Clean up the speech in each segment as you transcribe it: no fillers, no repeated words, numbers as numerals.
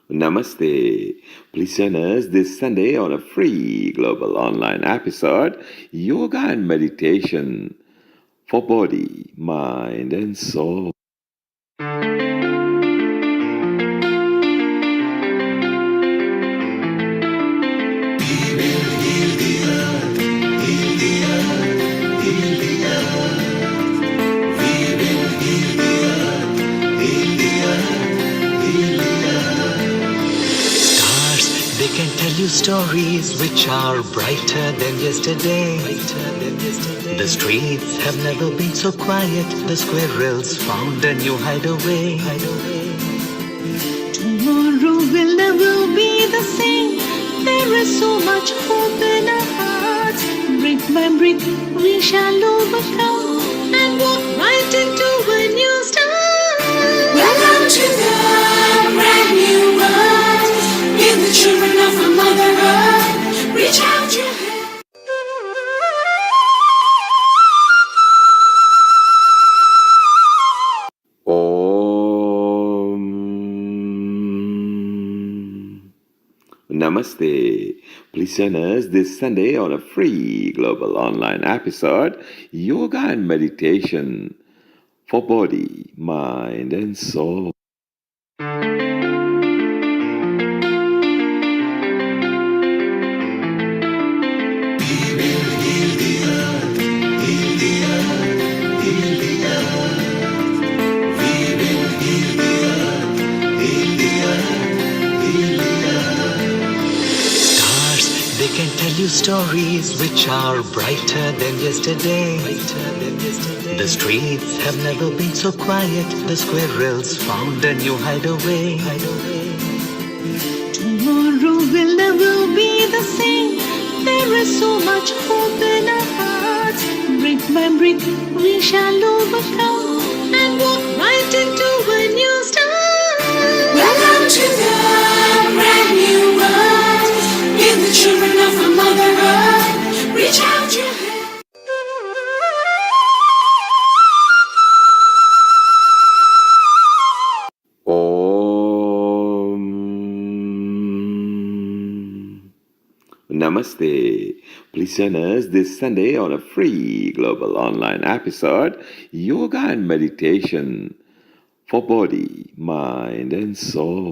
Namaste. Please join us this Sunday on a free global online episode, Yoga and Meditation for Body, Mind and Soul. They can tell you stories which are brighter than yesterday. The streets have never been so quiet. The squirrels found a new hideaway. Tomorrow will never be the same. There is so much hope in our hearts. Brick by brick we shall overcome and walk right into a new start. Welcome to the brand new world. Give the children of a mother earth. Reach out your hand. Om Namaste. Please join us this Sunday on a free global online episode, Yoga and Meditation for Body, Mind and Soul. They can tell you stories which are brighter than yesterday. The streets have never been so quiet. The squirrels found a new hideaway. Tomorrow will never be the same. There is so much hope in our hearts. Brick by brick we shall overcome and walk right into a new start. Welcome to the brand new world. Give the children of a mother earth. Reach out your hand. Om Namaste. Please join us this Sunday on a free global online episode, Yoga and Meditation for Body, Mind and Soul.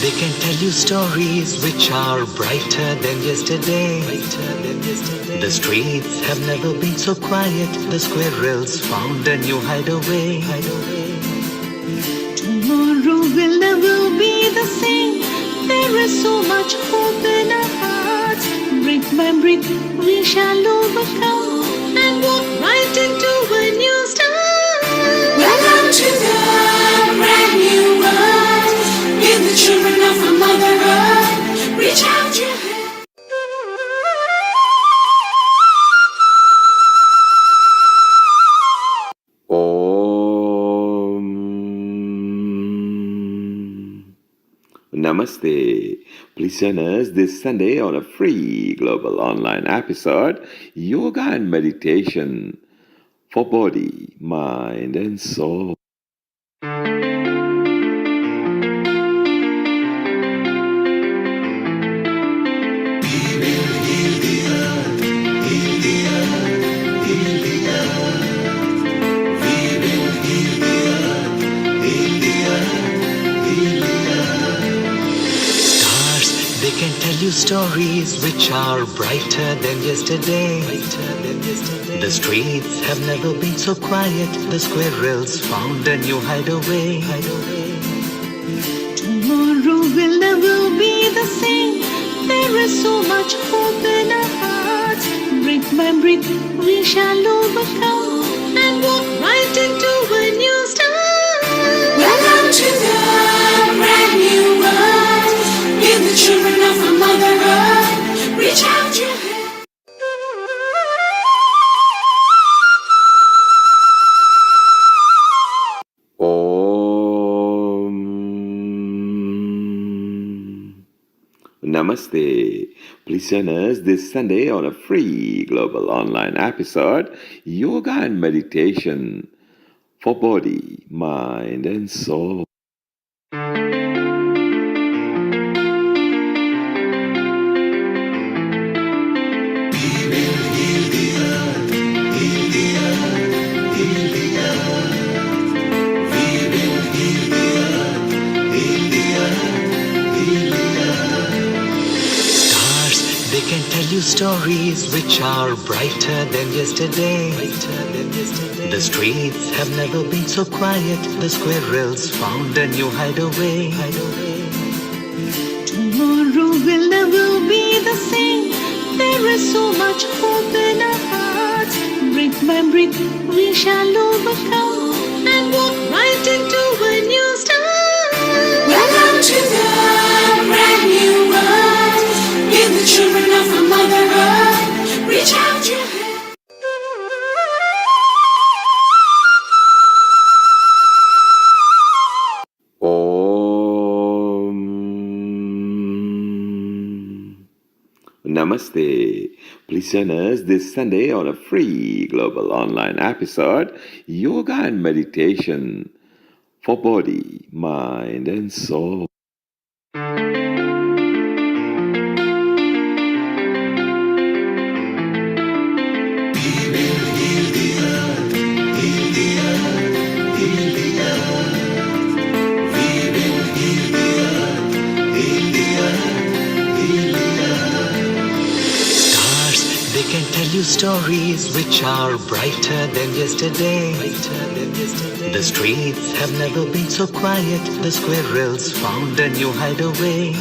They can tell you stories which are brighter than yesterday. The streets have never been so quiet. The squirrels found a new hideaway. Tomorrow will never be the same. There is so much hope in our hearts. Brick by brick we shall overcome and walk right into a new start. Welcome to the brand new world. Give the children of a mother earth. Reach out your hand. Om Namaste. Please join us this Sunday on a free global online episode, Yoga and Meditation for Body, Mind and Soul. They can tell you stories which are brighter than yesterday. The streets have never been so quiet. The squirrels found a new hideaway. Tomorrow will never be the same. There is so much hope in our hearts. Brick by brick we shall overcome and walk right into a new start. Welcome to the brand new world. Give the children of a mother earth. Reach out your hand. Namaste. Please join us this Sunday on a free global online episode, Yoga and Meditation for Body, Mind and Soul. They can tell you stories which are brighter than yesterday. The streets have never been so quiet. The squirrels found a new hideaway. Tomorrow will never be the same. There is so much hope in our hearts. Brick by brick, we shall overcome and walk right into a new start. Welcome to the brand new world. Give the children of the mother earth. Reach out your hand. Om Namaste. Please join us this Sunday on a free global online episode, Yoga and Meditation for Body, Mind and Soul. They can tell you stories which are brighter than yesterday. The streets have never been so quiet. The squirrels found a new hideaway.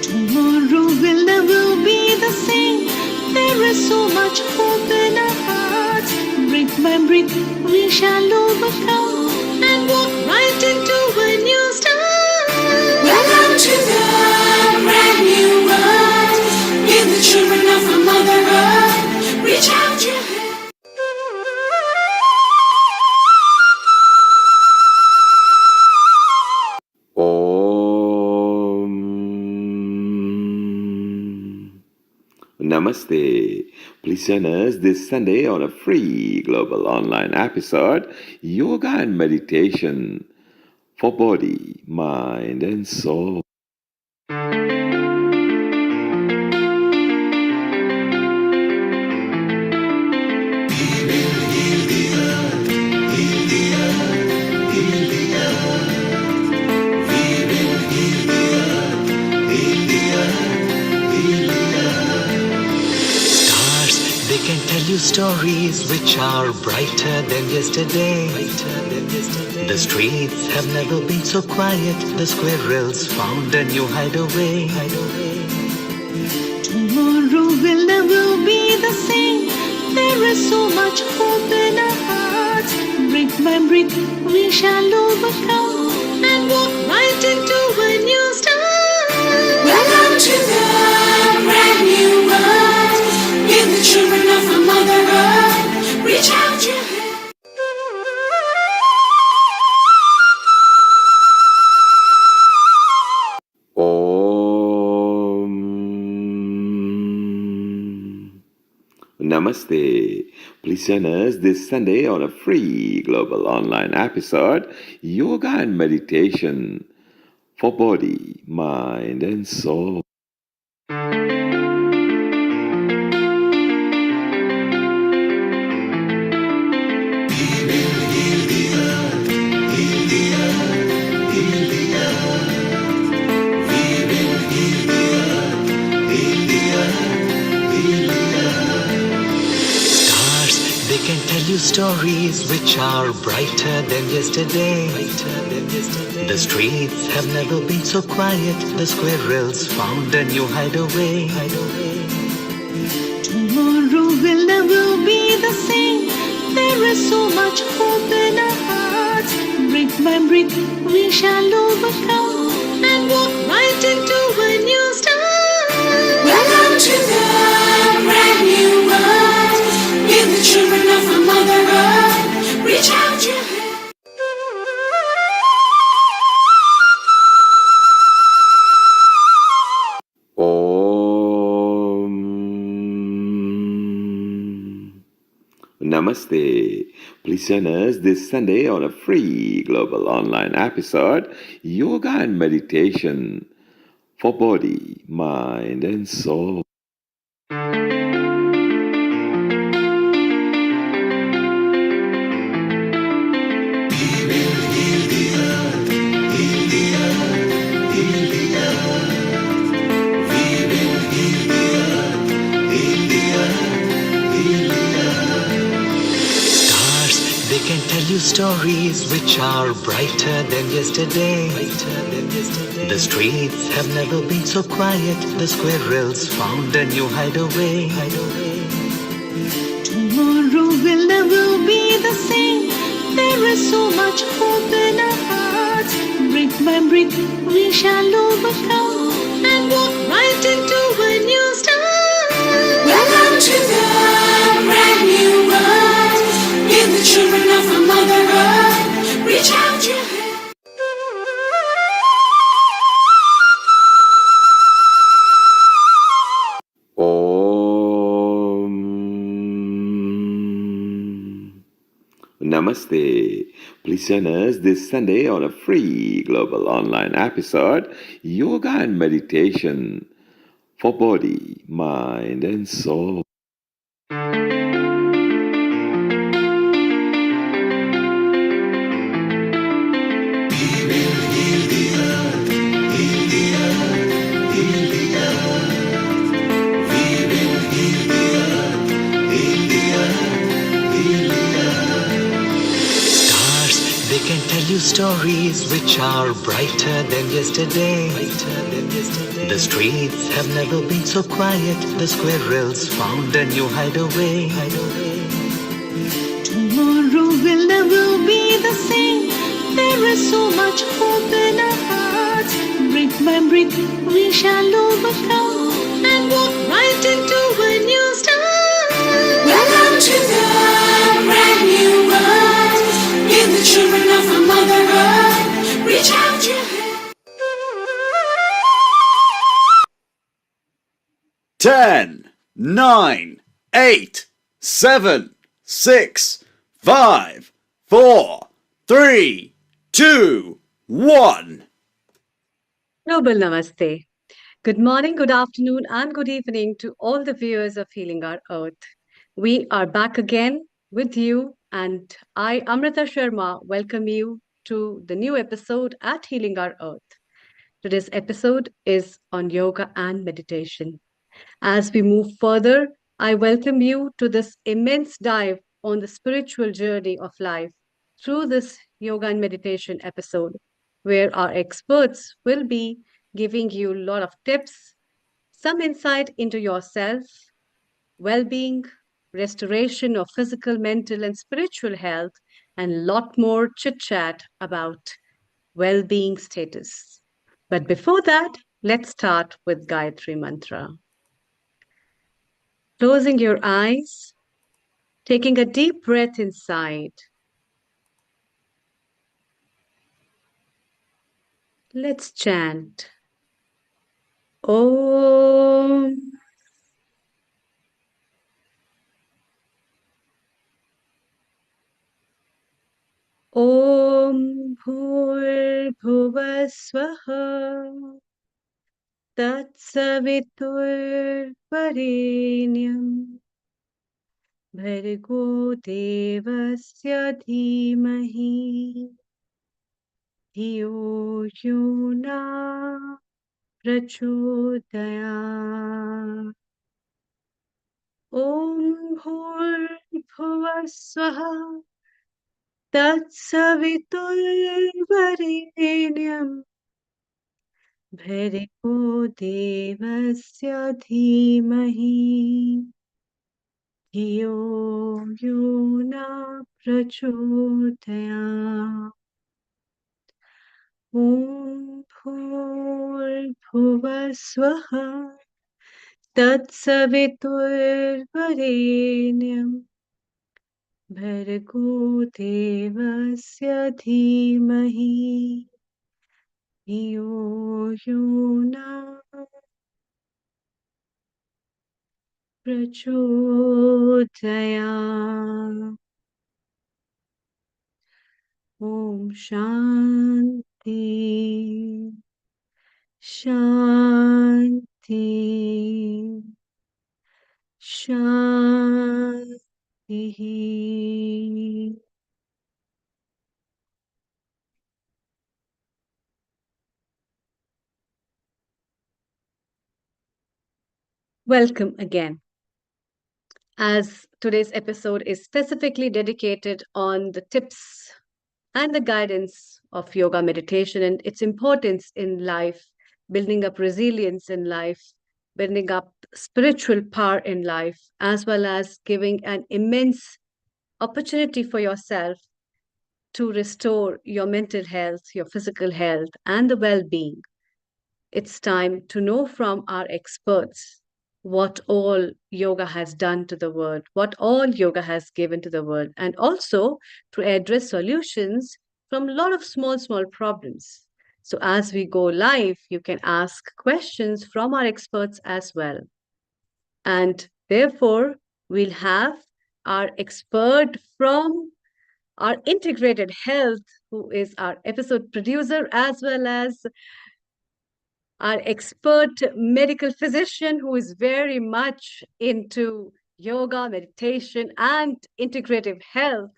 Tomorrow will never be the same. There is so much hope in our hearts. Brick by brick, we shall overcome and walk right into a new start. Welcome to the brand new world. Give the children of the mother earth. Reach out your hand. Om Namaste. Please join us this Sunday on a free global online episode, Yoga and Meditation for Body, Mind and Soul. They can tell you stories which are brighter than yesterday. The streets have never been so quiet. The squirrels found a new hideaway. Tomorrow will never be the same. There is so much hope in our hearts. Brick by brick, we shall overcome and walk right into a new start. Welcome to the brand new world. Give the children of the mother earth. Reach out your hand. Om Namaste. Please join us this Sunday on a free global online episode, Yoga and Meditation for Body, Mind and Soul. They can tell you stories which are brighter than yesterday. The streets have never been so quiet. The squirrels found a new hideaway. Tomorrow will never be the same. There is so much hope in our hearts. Brick by brick, we shall overcome and walk right into a new start. Welcome to the brand new world. Give the children of the mother earth. Reach out your hand. Namaste. Please join us this Sunday on a free global online episode, Yoga and Meditation for Body, Mind, and Soul. Stars, they can tell you stories which are brighter than yesterday. The streets have never been so quiet. The squirrels found a new hideaway. Tomorrow will never be the same. There is so much hope in our hearts. Brick by brick, we shall overcome and walk right into a new start. Welcome to the brand new world. Give the children of a mother earth. Reach out your hand. Om Namaste. Please join us this Sunday on a free global online episode, Yoga and Meditation for Body, Mind, and Soul. Stars, they can tell you stories which are brighter than yesterday. The streets have never been so quiet. The squirrels found a new hideaway. Tomorrow will never be the same. There is so much hope in our hearts. Brick by brick, we shall overcome and walk right into a new start. Welcome to the brand new world. Give the children of a mother earth. Reach out your hand. 10, 9, 8, 7, 6, 5, 4, 3, 2, 1. Global Namaste. Good morning, good afternoon, and good evening to all the viewers of Healing Our Earth. We are back again with you, and I, Amrita Sharma, welcome you to the new episode at Healing Our Earth. Today's episode is on yoga and meditation. As we move further, I welcome you to this immense dive on the spiritual journey of life through this yoga and meditation episode, where our experts will be giving you a lot of tips, some insight into yourself, well being, restoration of physical, mental, and spiritual health, and a lot more chit chat about well being status. But before that, let's start with Gayatri Mantra. Closing your eyes, taking a deep breath inside. Let's chant. Om. Om Bhur Swaha Tatsavitur Varenyam Bhargo Devasya Dhimahi Dhiyo Yona Prachodaya. Om Bhur Swaha Tatsaviturvarenyam Bhargo Devasya Dhimahi Dhiyo Yona Prachodaya. Om Bhur Swaha Tatsaviturvarenyam Bhargo Devasya Dhimahi Dhiyo Yona प्रचोदयात्। Om Shanti Shanti Shanti. Welcome again. As today's episode is specifically dedicated on the tips and the guidance of yoga meditation and its importance in life, building up resilience in life, building up spiritual power in life, as well as giving an immense opportunity for yourself to restore your mental health, your physical health, and the well being. It's time to know from our experts what all yoga has done to the world, what all yoga has given to the world, and also to address solutions from a lot of small, small problems. So, as we go live, you can ask questions from our experts as well. And therefore, we'll have our expert from our integrated health, who is our episode producer, as well as our expert medical physician, who is very much into yoga, meditation, and integrative health,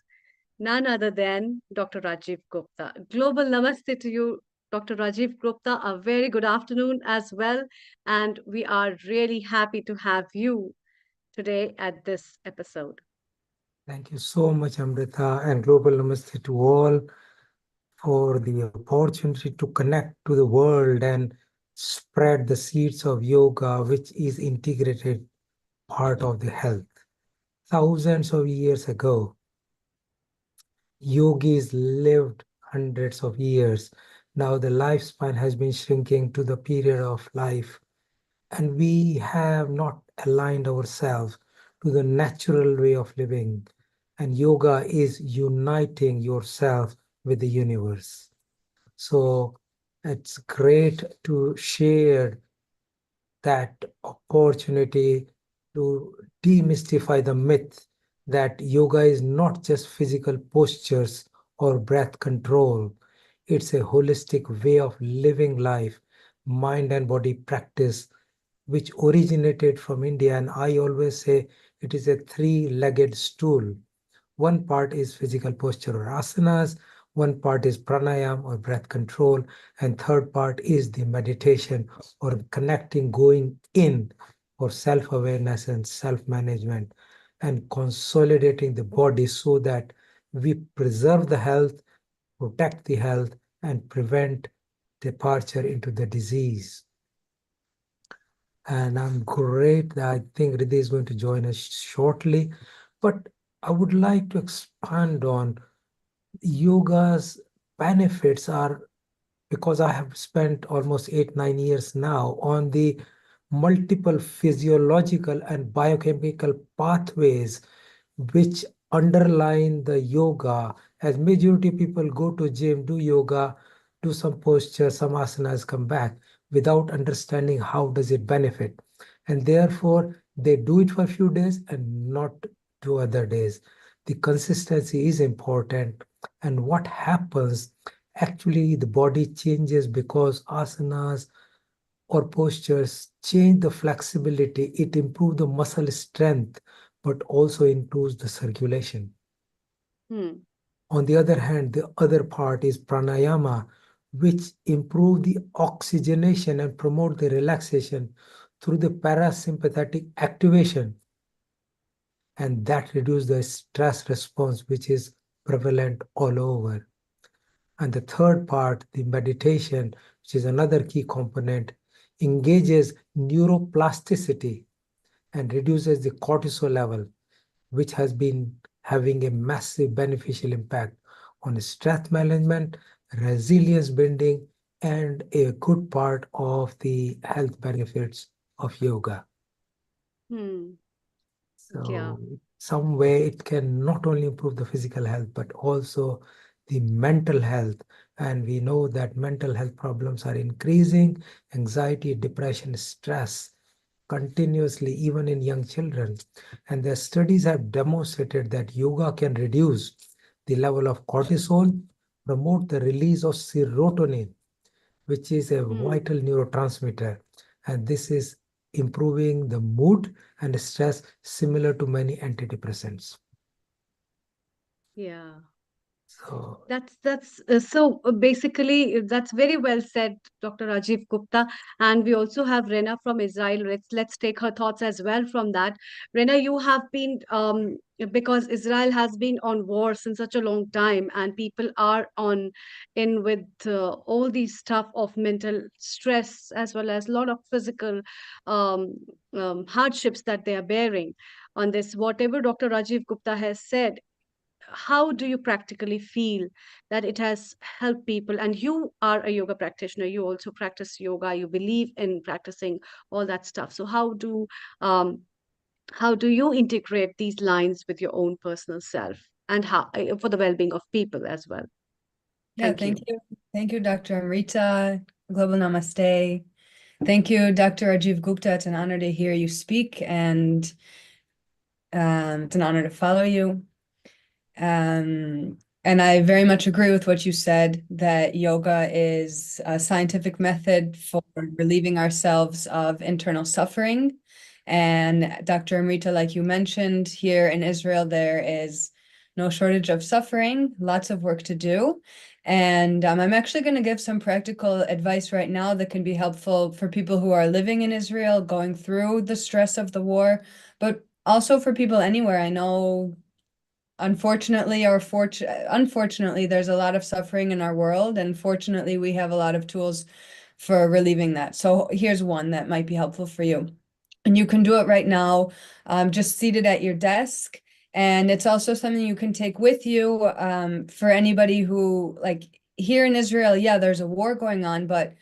none other than Dr. Rajiv Gupta. Global namaste to you, Dr. Rajiv Gupta. A very good afternoon as well. And we are really happy to have you today at this episode. Thank you so much, Amrita, and global namaste to all for the opportunity to connect to the world and spread the seeds of yoga, which is integrated part of the health. Thousands of years ago, yogis lived hundreds of years. Now the lifespan has been shrinking to the period of life, and we have not aligned ourselves to the natural way of living. And yoga is uniting yourself with the universe. So it's great to share that opportunity to demystify the myth that yoga is not just physical postures or breath control. It's a holistic way of living life, mind and body practice, which originated from India. And I always say it is a three-legged stool. One part is physical posture or asanas, one part is pranayam or breath control, and third part is the meditation or connecting, going in for self-awareness and self-management and consolidating the body so that we preserve the health, protect the health, and prevent departure into the disease. And I'm great. I think Riddhi is going to join us shortly. But I would like to expand on yoga's benefits are because I have spent almost 8-9 years now on the multiple physiological and biochemical pathways which underline the yoga. As majority people go to gym, do yoga, do some posture, some asanas, come back without understanding how does it benefit. And therefore, they do it for a few days and not do other days. The consistency is important. And what happens, actually, the body changes because asanas or postures change the flexibility. It improves the muscle strength, but also improves the circulation. Hmm. On the other hand, the other part is pranayama, which improve the oxygenation and promote the relaxation through the parasympathetic activation. And that reduce the stress response, which is prevalent all over. And the third part, the meditation, which is another key component, engages neuroplasticity and reduces the cortisol level, which has been having a massive beneficial impact on stress management, resilience building, and a good part of the health benefits of yoga. Hmm. Yeah. So, some way it can not only improve the physical health, but also the mental health. And we know that mental health problems are increasing, anxiety, depression, stress, continuously, even in young children. And their studies have demonstrated that yoga can reduce the level of cortisol, promote the release of serotonin, which is a vital neurotransmitter. And this is improving the mood and stress, similar to many antidepressants. Yeah. So, That's basically that's very well said, Dr. Rajiv Gupta. And we also have Rena from Israel. Let's take her thoughts as well from that. Rena, you have been because Israel has been on war since such a long time, and people are on in with all these stuff of mental stress as well as a lot of physical um, hardships that they are bearing on this. Whatever Dr. Rajiv Gupta has said, how do you practically feel that it has helped people? And you are a yoga practitioner, you also practice yoga, you believe in practicing all that stuff. So um, how do you integrate these lines with your own personal self, and how for the well-being of people as well? Yeah, Thank thank you. you. Thank you, Dr. Amrita. Global Namaste. Thank you, Dr. Rajiv Gupta. It's an honor to hear you speak, and it's an honor to follow you. And I very much agree with what you said, that yoga is a scientific method for relieving ourselves of internal suffering. And Dr. Amrita, like you mentioned, here in Israel, there is no shortage of suffering, lots of work to do. And I'm actually going to give some practical advice right now that can be helpful for people who are living in Israel, going through the stress of the war, but also for people anywhere. I know, unfortunately or unfortunately, there's a lot of suffering in our world, and fortunately, we have a lot of tools for relieving that. So here's one that might be helpful for you. And you can do it right now, just seated at your desk. And it's also something you can take with you for anybody who, like here in Israel, yeah, there's a war going on, but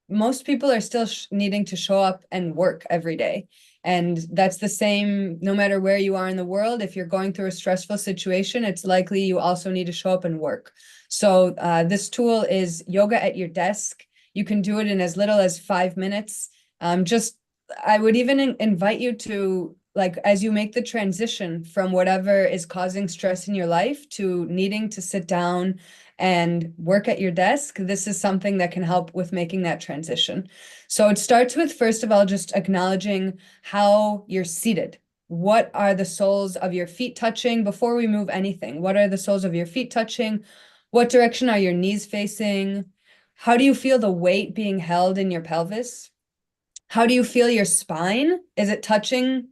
most people are still needing to show up and work every day. And that's the same no matter where you are in the world. If you're going through a stressful situation, it's likely you also need to show up and work. So this tool is yoga at your desk. You can do it in as little as 5 minutes. I would even invite you to, like, as you make the transition from whatever is causing stress in your life to needing to sit down and work at your desk, this is something that can help with making that transition. So it starts with, first of all, just acknowledging how you're seated. What are the soles of your feet touching before we move anything? What are the soles of your feet touching? What direction are your knees facing? How do you feel the weight being held in your pelvis? How do you feel your spine? Is it touching?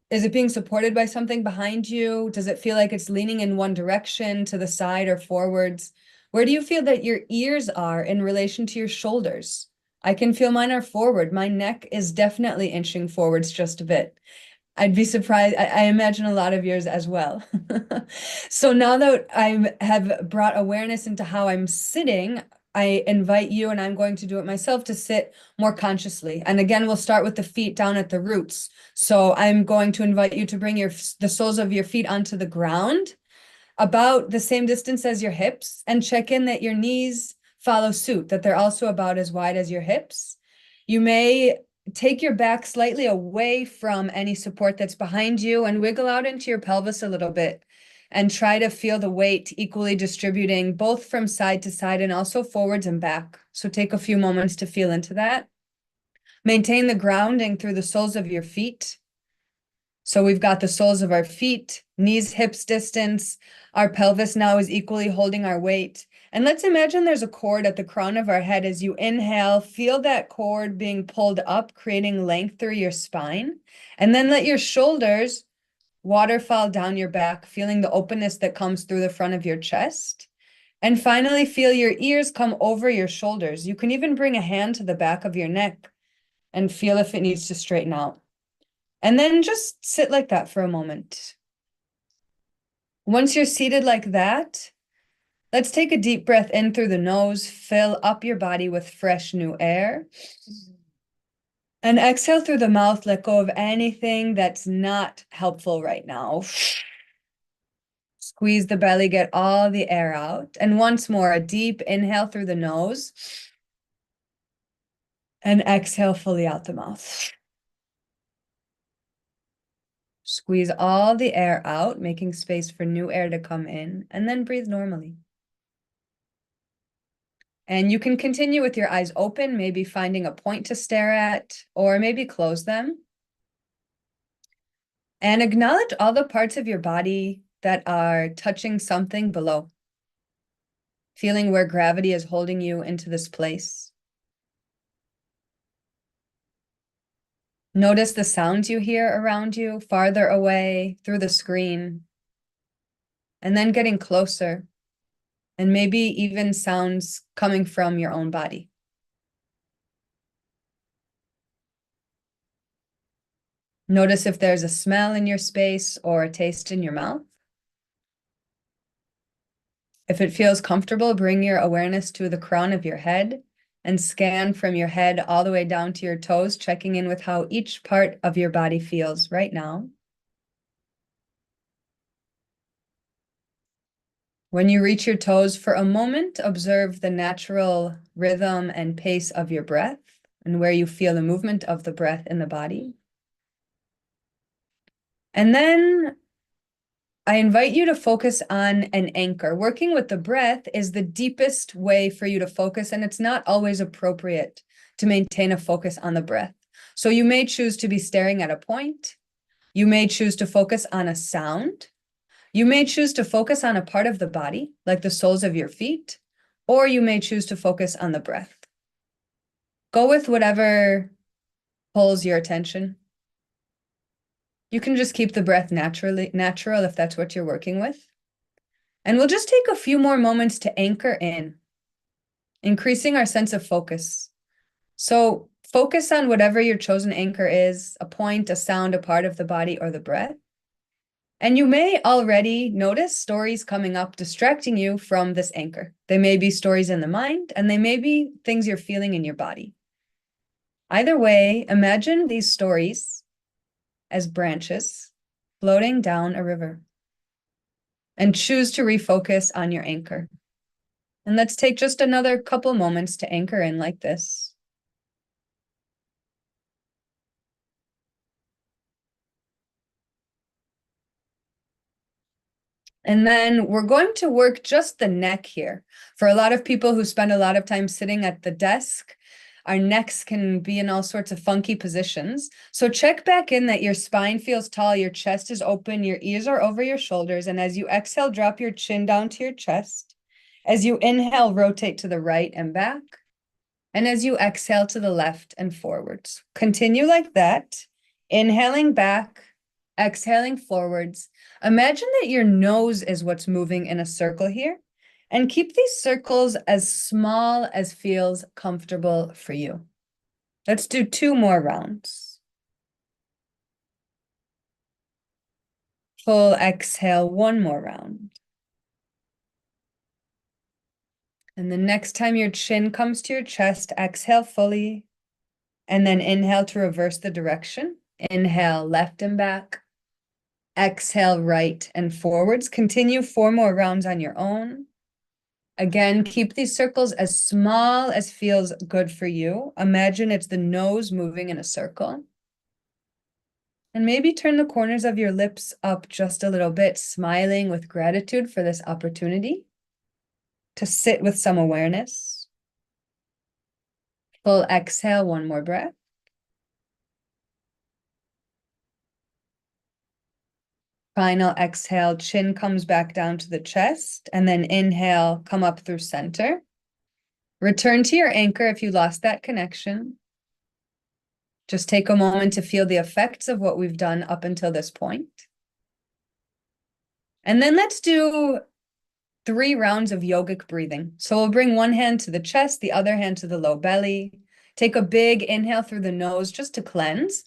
Is it being supported by something behind you? Does it feel like it's leaning in one direction, to the side or forwards? Where do you feel that your ears are in relation to your shoulders? I can feel mine are forward. My neck is definitely inching forwards just a bit. I'd be surprised. I imagine a lot of yours as well. So now that I have brought awareness into how I'm sitting, I invite you, and I'm going to do it myself, to sit more consciously. And again, we'll start with the feet down at the roots. So I'm going to invite you to bring the soles of your feet onto the ground, about the same distance as your hips, and check in that your knees follow suit, that they're also about as wide as your hips. You may take your back slightly away from any support that's behind you and wiggle out into your pelvis a little bit, and try to feel the weight equally distributing both from side to side and also forwards and back. So take a few moments to feel into that. Maintain the grounding through the soles of your feet. So we've got the soles of our feet, knees, hips distance. Our pelvis now is equally holding our weight. And let's imagine there's a cord at the crown of our head. As you inhale, feel that cord being pulled up, creating length through your spine. And then let your shoulders waterfall down your back, feeling the openness that comes through the front of your chest. And finally, feel your ears come over your shoulders. You can even bring a hand to the back of your neck and feel if it needs to straighten out. And then just sit like that for a moment. Once you're seated like that, let's take a deep breath in through the nose, fill up your body with fresh new air. And exhale through the mouth, let go of anything that's not helpful right now. Squeeze the belly, get all the air out. And once more, a deep inhale through the nose. And exhale fully out the mouth. Squeeze all the air out, making space for new air to come in, and then breathe normally. And you can continue with your eyes open, maybe finding a point to stare at, or maybe close them. And acknowledge all the parts of your body that are touching something below. Feeling where gravity is holding you into this place. Notice the sounds you hear around you, farther away, through the screen. And then getting closer. And maybe even sounds coming from your own body. Notice if there's a smell in your space or a taste in your mouth. If it feels comfortable, bring your awareness to the crown of your head and scan from your head all the way down to your toes, checking in with how each part of your body feels right now. When you reach your toes for a moment, observe the natural rhythm and pace of your breath and where you feel the movement of the breath in the body. And then I invite you to focus on an anchor. Working with the breath is the deepest way for you to focus, and it's not always appropriate to maintain a focus on the breath. So you may choose to be staring at a point. You may choose to focus on a sound. You may choose to focus on a part of the body, like the soles of your feet, or you may choose to focus on the breath. Go with whatever pulls your attention. You can just keep the breath natural if that's what you're working with. And we'll just take a few more moments to anchor in, increasing our sense of focus. So focus on whatever your chosen anchor is, a point, a sound, a part of the body, or the breath. And you may already notice stories coming up distracting you from this anchor. They may be stories in the mind, and they may be things you're feeling in your body. Either way, imagine these stories as branches floating down a river, and choose to refocus on your anchor. And let's take just another couple moments to anchor in like this. And then we're going to work just the neck here. For a lot of people who spend a lot of time sitting at the desk, our necks can be in all sorts of funky positions. So check back in that your spine feels tall, your chest is open, your ears are over your shoulders. And as you exhale, drop your chin down to your chest. As you inhale, rotate to the right and back. And as you exhale to the left and forwards. Continue like that. Inhaling back, exhaling forwards. Imagine that your nose is what's moving in a circle here. And keep these circles as small as feels comfortable for you. Let's do 2 more rounds. Full exhale, 1 more round. And the next time your chin comes to your chest, exhale fully. And then inhale to reverse the direction. Inhale, left and back. Exhale, right and forwards. Continue 4 more rounds on your own. Again, keep these circles as small as feels good for you. Imagine it's the nose moving in a circle. And maybe turn the corners of your lips up just a little bit, smiling with gratitude for this opportunity to sit with some awareness. Full exhale, 1 more breath. Final exhale, chin comes back down to the chest, and then inhale, come up through center. Return to your anchor if you lost that connection. Just take a moment to feel the effects of what we've done up until this point. And then let's do 3 rounds of yogic breathing. So we'll bring one hand to the chest, the other hand to the low belly. Take a big inhale through the nose just to cleanse.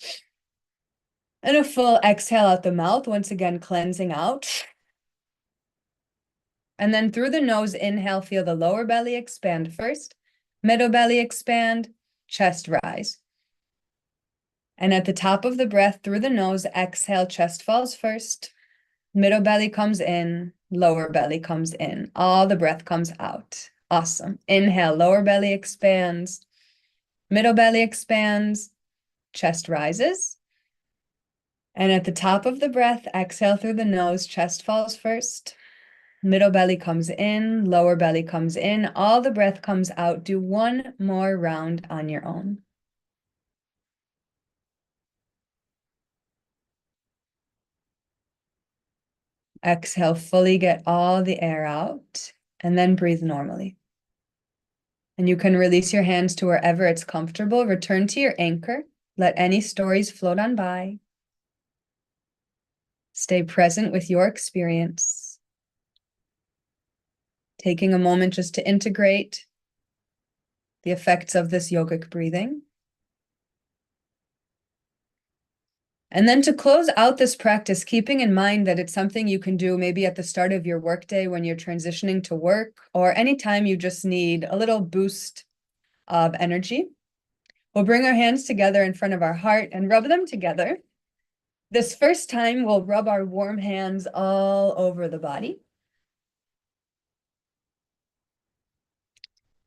And a full exhale out the mouth, once again cleansing out. And then through the nose, inhale, feel the lower belly expand first, middle belly expand, chest rise. And at the top of the breath, through the nose, exhale, chest falls first, middle belly comes in, lower belly comes in. All the breath comes out. Awesome. Inhale, lower belly expands, middle belly expands, chest rises. And at the top of the breath, exhale through the nose, chest falls first. Middle belly comes in, lower belly comes in, all the breath comes out. Do one more round on your own. Exhale, fully get all the air out, and then breathe normally. And you can release your hands to wherever it's comfortable. Return to your anchor. Let any stories float on by. Stay present with your experience. Taking a moment just to integrate the effects of this yogic breathing. And then to close out this practice, keeping in mind that it's something you can do maybe at the start of your workday when you're transitioning to work, or anytime you just need a little boost of energy. We'll bring our hands together in front of our heart and rub them together. This first time, we'll rub our warm hands all over the body.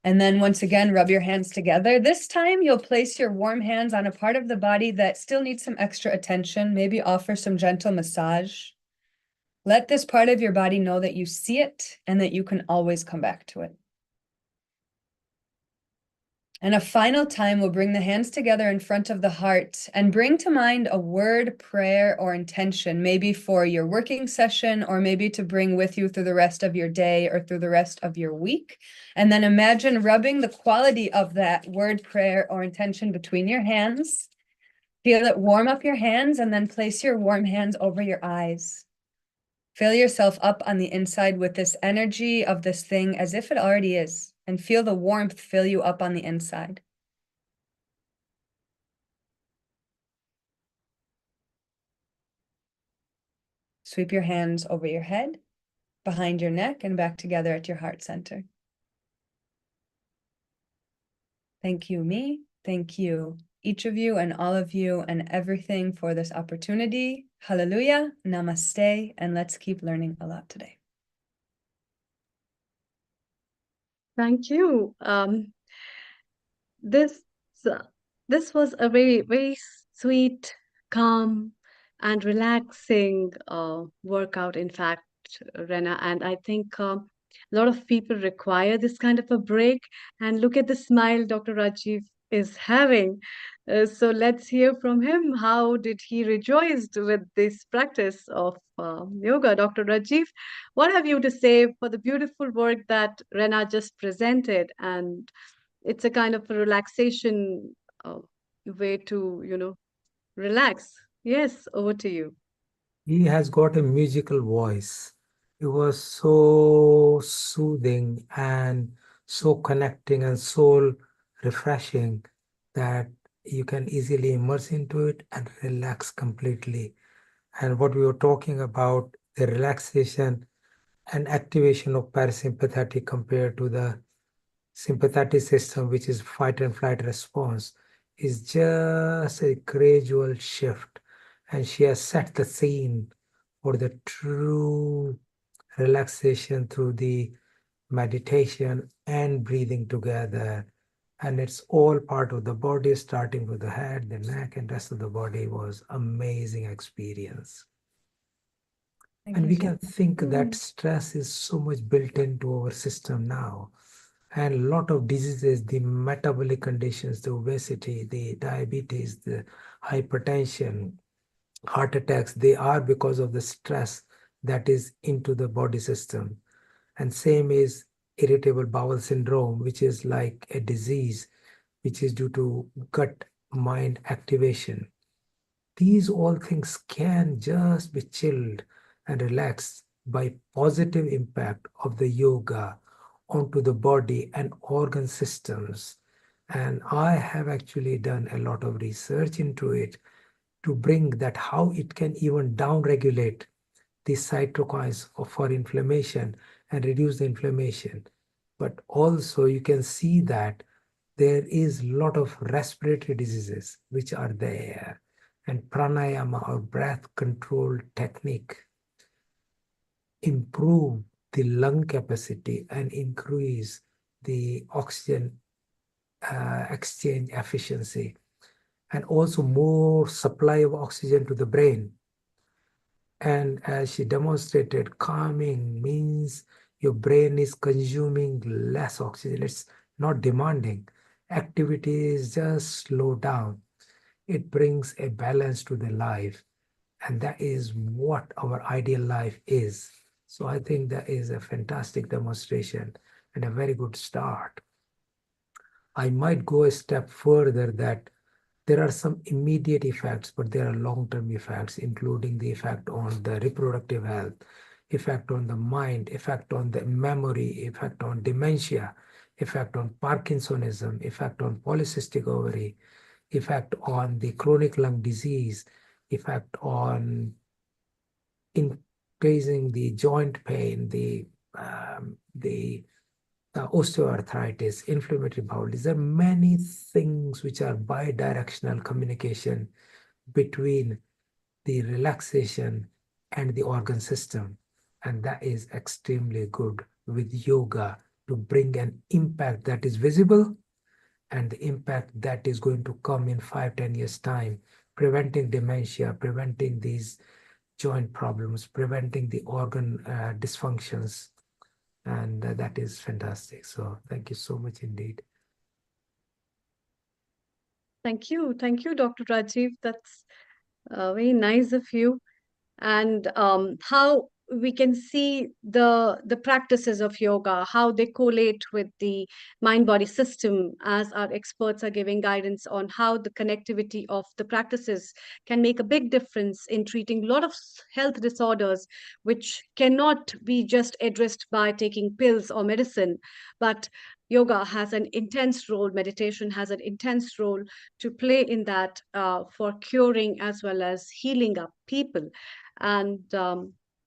And then once again, rub your hands together. This time, you'll place your warm hands on a part of the body that still needs some extra attention. Maybe offer some gentle massage. Let this part of your body know that you see it and that you can always come back to it. And a final time, we'll bring the hands together in front of the heart and bring to mind a word, prayer, or intention, maybe for your working session, or maybe to bring with you through the rest of your day or through the rest of your week. And then imagine rubbing the quality of that word, prayer, or intention between your hands. Feel it warm up your hands, and then place your warm hands over your eyes. Fill yourself up on the inside with this energy of this thing as if it already is. And feel the warmth fill you up on the inside. Sweep your hands over your head, behind your neck, and back together at your heart center. Thank you, me. Thank you, each of you and all of you and everything for this opportunity. Hallelujah, namaste, and let's keep learning a lot today. Thank you. This this was a very sweet, calm, and relaxing workout. In fact, Rena, and I think a lot of people require this kind of a break. And look at the smile Dr. Rajiv is having. So let's hear from him. How did he rejoiced with this practice of yoga? Dr. Rajiv, what have you to say for the beautiful work that Rena just presented? And it's a kind of a relaxation way to, relax. Yes, over to you. He has got a musical voice. It was so soothing and so connecting and so refreshing that you can easily immerse into it and relax completely. And what we were talking about, the relaxation and activation of parasympathetic compared to the sympathetic system, which is fight and flight response, is just a gradual shift. And she has set the scene for the true relaxation through the meditation and breathing together. And it's all part of the body, starting with the head, the neck, and rest of the body. Was amazing experience. And we can think that stress is so much built into our system now. And a lot of diseases, the metabolic conditions, the obesity, the diabetes, the hypertension, heart attacks, they are because of the stress that is into the body system. And same is irritable bowel syndrome, which is like a disease, which is due to gut-mind activation. These all things can just be chilled and relaxed by positive impact of the yoga onto the body and organ systems. And I have actually done a lot of research into it to bring that how it can even downregulate the cytokines for inflammation and reduce the inflammation. But also you can see that there is a lot of respiratory diseases which are there. And pranayama or breath control technique improve the lung capacity and increase the oxygen exchange efficiency. and also more supply of oxygen to the brain. And as she demonstrated, calming means your brain is consuming less oxygen. It's not demanding. Activities just slow down. It brings a balance to the life. And that is what our ideal life is. So I think that is a fantastic demonstration and a very good start. I might go a step further that there are some immediate effects, but there are long-term effects, including the effect on the reproductive health, effect on the mind, effect on the memory, effect on dementia, effect on Parkinsonism, effect on polycystic ovary, effect on the chronic lung disease, effect on increasing the joint pain, the osteoarthritis, inflammatory bowel disease. There are many things which are bidirectional communication between the relaxation and the organ system. And that is extremely good with yoga to bring an impact that is visible and the impact that is going to come in 5-10 years time, preventing dementia, preventing these joint problems, preventing the organ dysfunctions. And that is fantastic. So thank you so much indeed. Thank you. Thank you, Dr. Rajiv. That's very nice of you. And how we can see the practices of yoga, how they collate with the mind-body system, as our experts are giving guidance on how the connectivity of the practices can make a big difference in treating a lot of health disorders, which cannot be just addressed by taking pills or medicine, but yoga has an intense role, meditation has an intense role to play in that, for curing as well as healing up people. And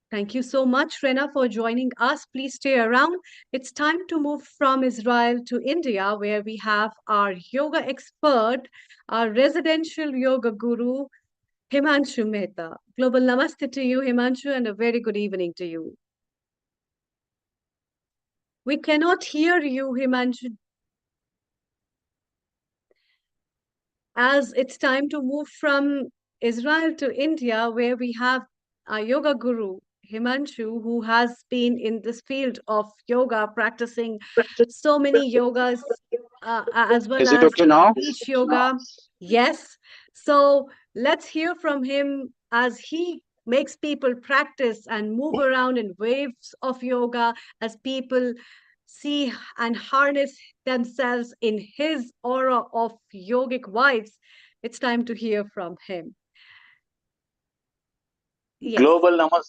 thank you so much, Rena, for joining us. Please stay around. It's time to move from Israel to India, where we have our yoga expert, our residential yoga guru, Himanshu Mehta. Global namaste to you, Himanshu, and a very good evening to you. We cannot hear you, Himanshu, as it's time to move from Israel to India, where we have our yoga guru, Himanshu, who has been in this field of yoga, practicing so many yogas, as well Is it as okay now? beach yoga. Yes. So let's hear from him as he makes people practice and move around in waves of yoga, as people see and harness themselves in his aura of yogic vibes. It's time to hear from him. Yes. Global namaste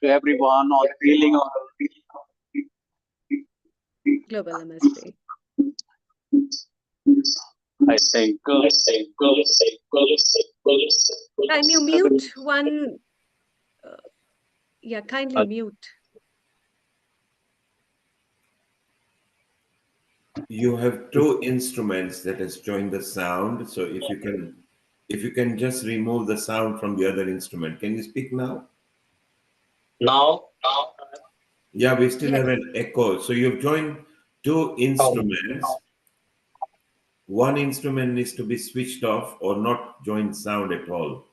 to everyone on feeling on Global namaste. I think Can you mute one? Yeah, kindly mute. You have two instruments that has joined the sound. So if you can just remove the sound from the other instrument. Can you speak now? now. Yeah, we still Yes. have an echo. So you've joined two instruments. One instrument needs to be switched off or not join sound at all.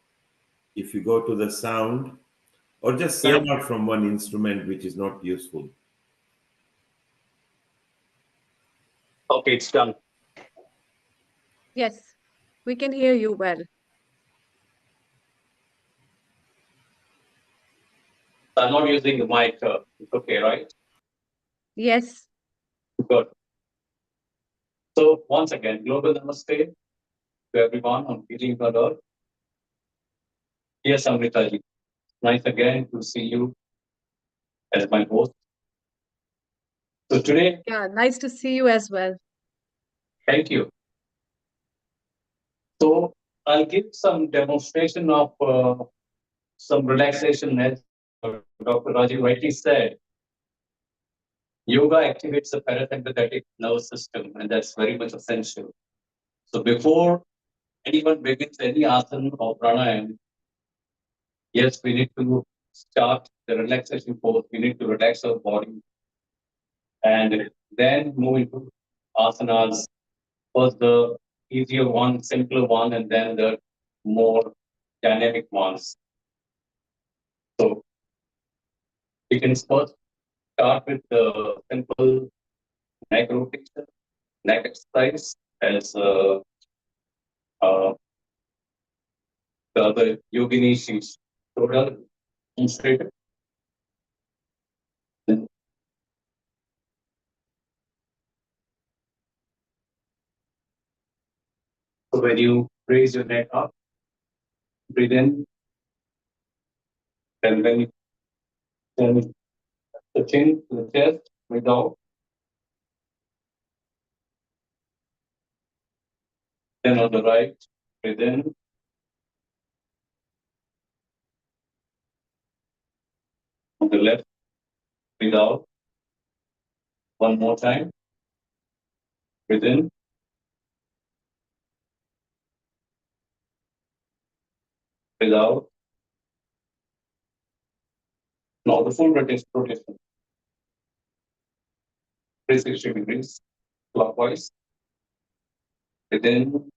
If you go to the sound, or just sign out from one instrument which is not useful. Okay, it's done. Yes, we can hear you well. I'm not using the mic. It's okay, right? Yes. Good. So once again, global namaste to everyone on feeling the Earth. Yes, Amrita ji. Nice again to see you as my host. So today, Yeah, nice to see you as well. thank you. So I'll give some demonstration of some relaxation as Dr. Rajiv rightly said. Yoga activates the parasympathetic nervous system, and that's very much essential. So before anyone begins any asana or pranayam, yes, we need to start the relaxation pose. We need to relax our body and then move into asanas. First, the easier one, simpler one, and then the more dynamic ones. So we can first start with the simple neck rotation, neck exercise as uh, the other yogini she's total demonstrated. So when you raise your neck up, breathe in, then when you turn the chin to the chest, breathe out. Then on the right, breathe in, on the left, breathe out. One more time, breathe in, breathe out. Now the full rotation, 360 degrees, clockwise. Breathe in,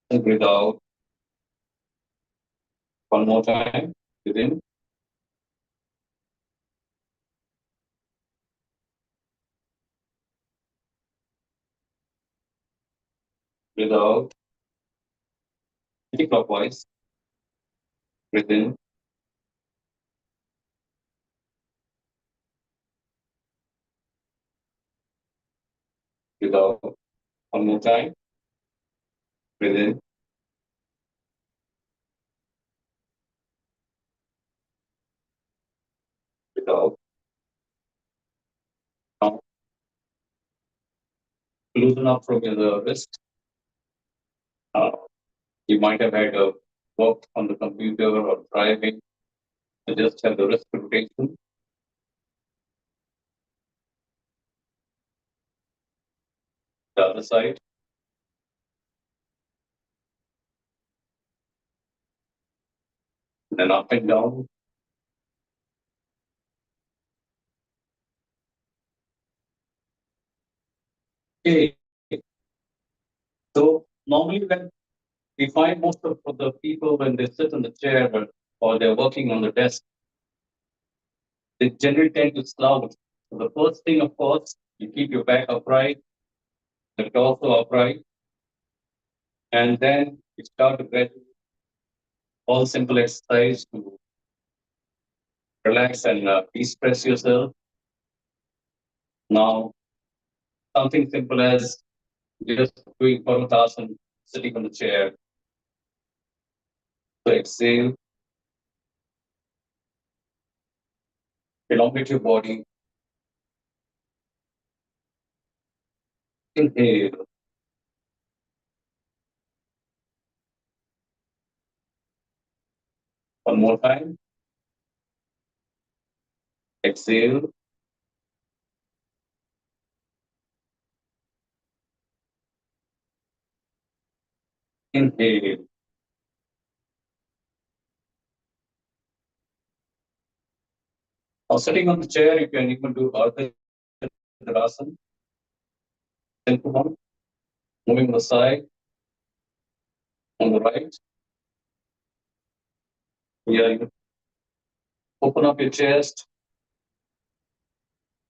and breathe out. One more time, breathe in, breathe out. Anti-clockwise, breathe in, breathe out. One more time, breathe in, breathe out. Now loosen up from your wrist. You might have had a work on the computer or driving. So just have the wrist rotation. The other side. Then up and down. Okay. So normally when we find most of the people when they sit in the chair or they're working on the desk, they generally tend to slouch. So the first thing, of course, you keep your back upright, the torso upright, and then you start to get all simple exercise to relax and de-stress yourself. Now, something simple as just doing Parutasana, sitting on the chair. So exhale, elongate your body. Inhale. One more time. Exhale. Inhale. Now sitting on the chair, you can even do Ardha Chandrasana. Simple one. Moving on the side, on the right. Here you open up your chest,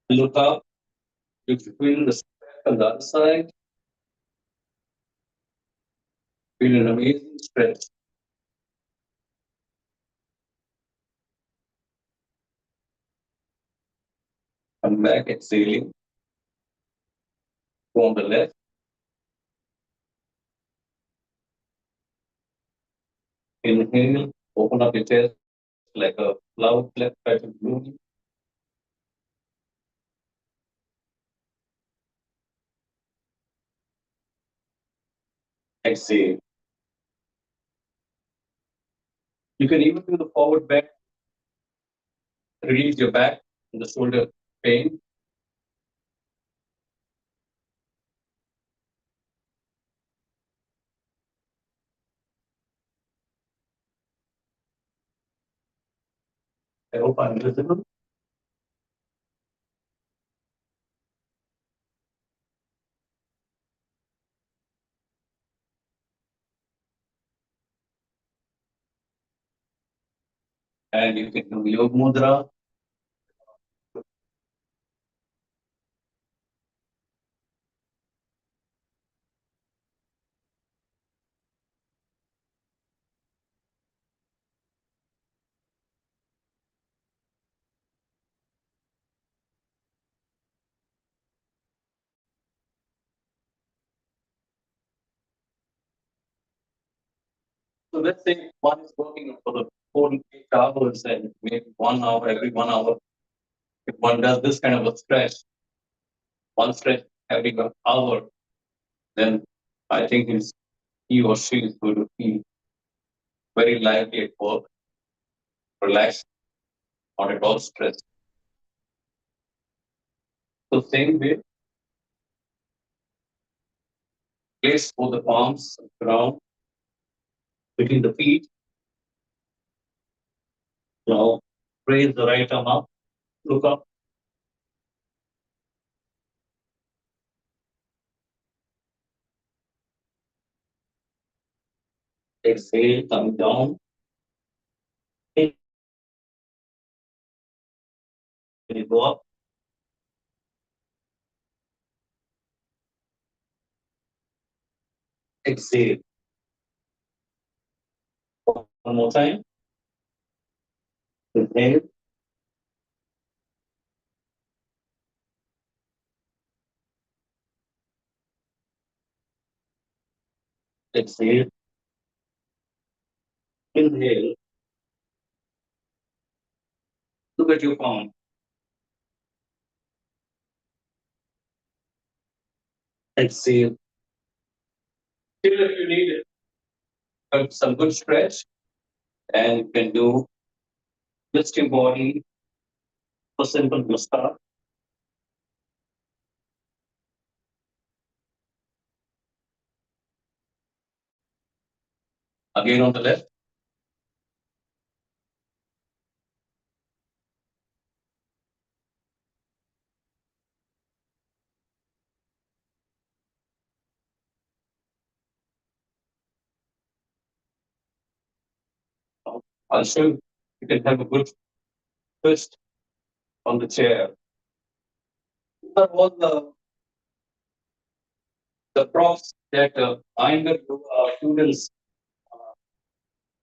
look up. You feel the stretch on the other side. Feel an amazing stretch. Come back, exhaling. Go on the left. Inhale, open up your chest like a flower left pattern blooming. Exhale. You can even do the forward bend, release your back and the shoulder pain. I hope I'm visible. and you can do Yoga Mudra. So let's say one is working for the 48 hours and maybe 1 hour every 1 hour. If one does this kind of a stretch, one stretch every hour, then I think he or she is going to feel very lively at work, relaxed, not at all stressed. So same way, place both the palms around between the feet. Now raise the right arm up, look up. Exhale, come down. Go up. Exhale. One more time. Inhale. Exhale. Inhale. Look at your palm. Exhale. Still, if you need some good stretch, and you can do just your body for simple massage. Again on the left. Also, you can have a good twist on the chair. These are all the props that Iyengar students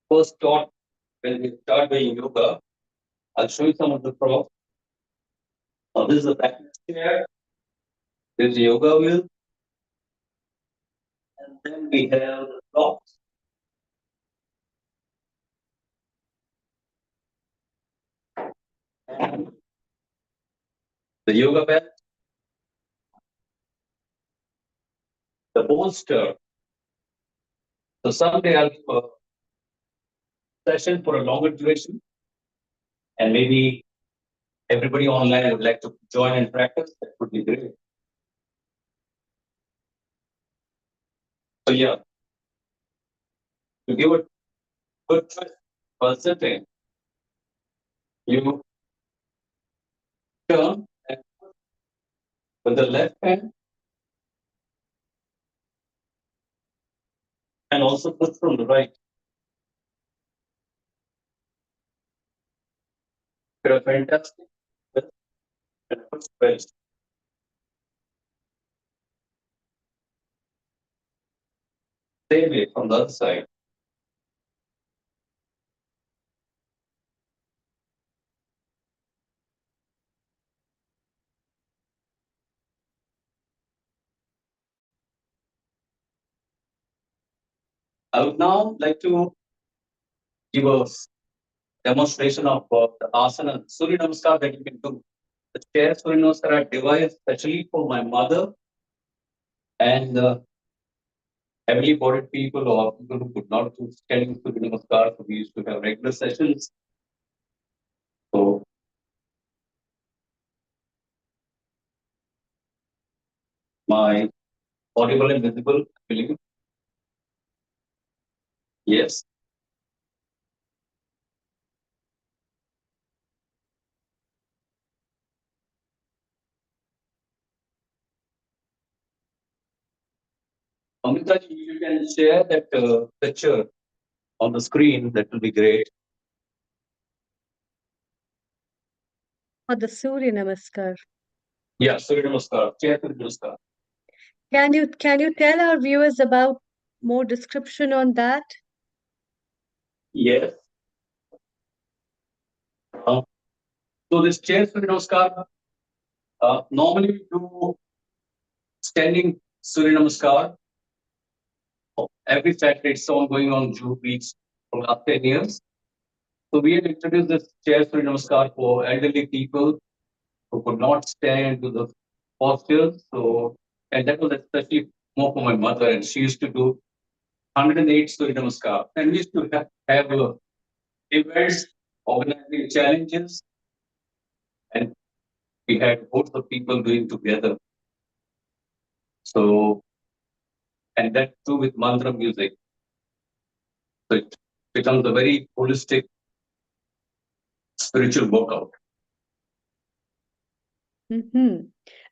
first taught when we start doing yoga. I'll show you some of the props. This is the back chair. There's the yoga wheel. And then we have the blocks. And the yoga mat. The bolster. So someday I'll do a session for a longer duration. And maybe everybody online would like to join and practice. That would be great. So yeah, to give a good twist while sitting, you turn and with the left hand and also push from the right. You're a fantastic twist and good twist. Same way from the other side. I would now like to give a demonstration of the asana Surya Namaskar that you can do. The chair Surya Namaskar I devised especially for my mother and heavily bodied people or people who could not do standing Surya Namaskar. So we used to have regular sessions. So my audible and visible, I believe. Yes. Amrita, you can share that picture on the screen. That will be great. or the Surya Namaskar? Yeah, Surya Namaskar, Chair Surya Namaskar. Can you tell our viewers about more description on that? Yes. So this Chair Surya Namaskar, normally we do standing Surya Namaskar. Every Saturday, it's ongoing on June Beach for last 10 years. So we have introduced this Chair Surya Namaskar for elderly people who could not stand to the posture. So, and that was especially more for my mother, and she used to do 108 Surya Namaskar. And we used to have events, organizing challenges, and we had both the people doing together. So, and that too with mantra music. So it becomes a very holistic spiritual workout. Mm-hmm.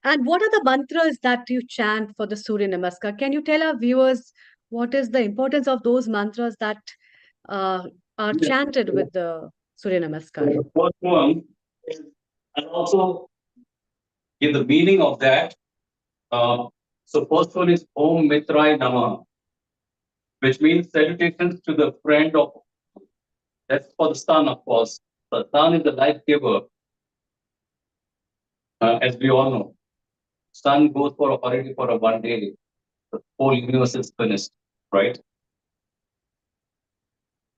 And what are the mantras that you chant for the Surya Namaskar? Can you tell our viewers what is the importance of those mantras that uh, are Yes. chanted with the Surya Namaskar? The first one is, and also give the meaning of that. So first one is Om Mitrai Nama, which means salutations to the friend of. That's for the sun, of course. The sun is the life giver, as we all know. Sun goes for already for a 1 day. The whole universe is finished, right?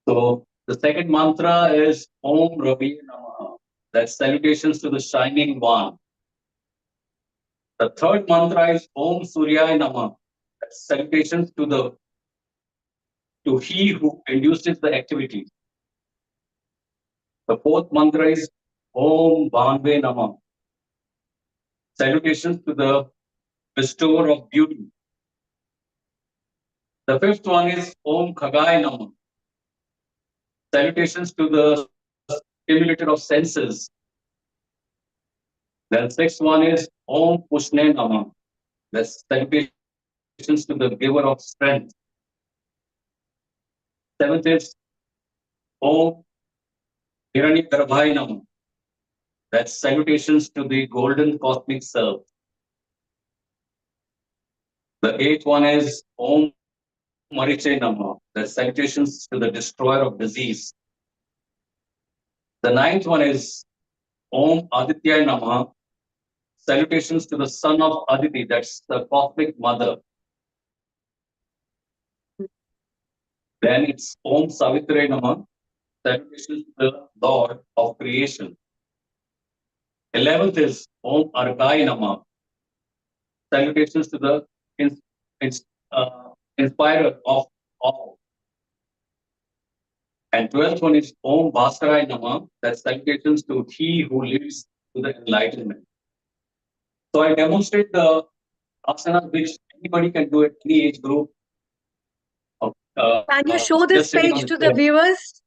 So the second mantra is Om Ravi Namaha. That's salutations to the shining one. The third mantra is Om Suryaya Namaha. That's salutations to he who induces the activity. The fourth mantra is Om Bhanve Namaha. Salutations to the bestower of beauty. The fifth one is Om Khagaya Namaha. Salutations to the stimulator of senses. The sixth one is Om Pushne Namaha. That's salutations to the giver of strength. Seventh is Om Hiranyagarbhaya Namaha. That's salutations to the golden cosmic self. The eighth one is Om Mariche Namaha. That's salutations to the destroyer of disease. The ninth one is Om Aditya Namaha. Salutations to the son of Aditi, that's the cosmic mother. Then it's Om Savitre Namaha. Salutations to the Lord of creation. 11th is Om Arkai Namaha. Salutations to the inspirer of all. And 12th one is Om Bhaskarai Namaha. That's salutations to he who leads to the enlightenment. So I demonstrate the asanas which anybody can do at any age group. Can you show this Just sitting on page the to the chair. viewers?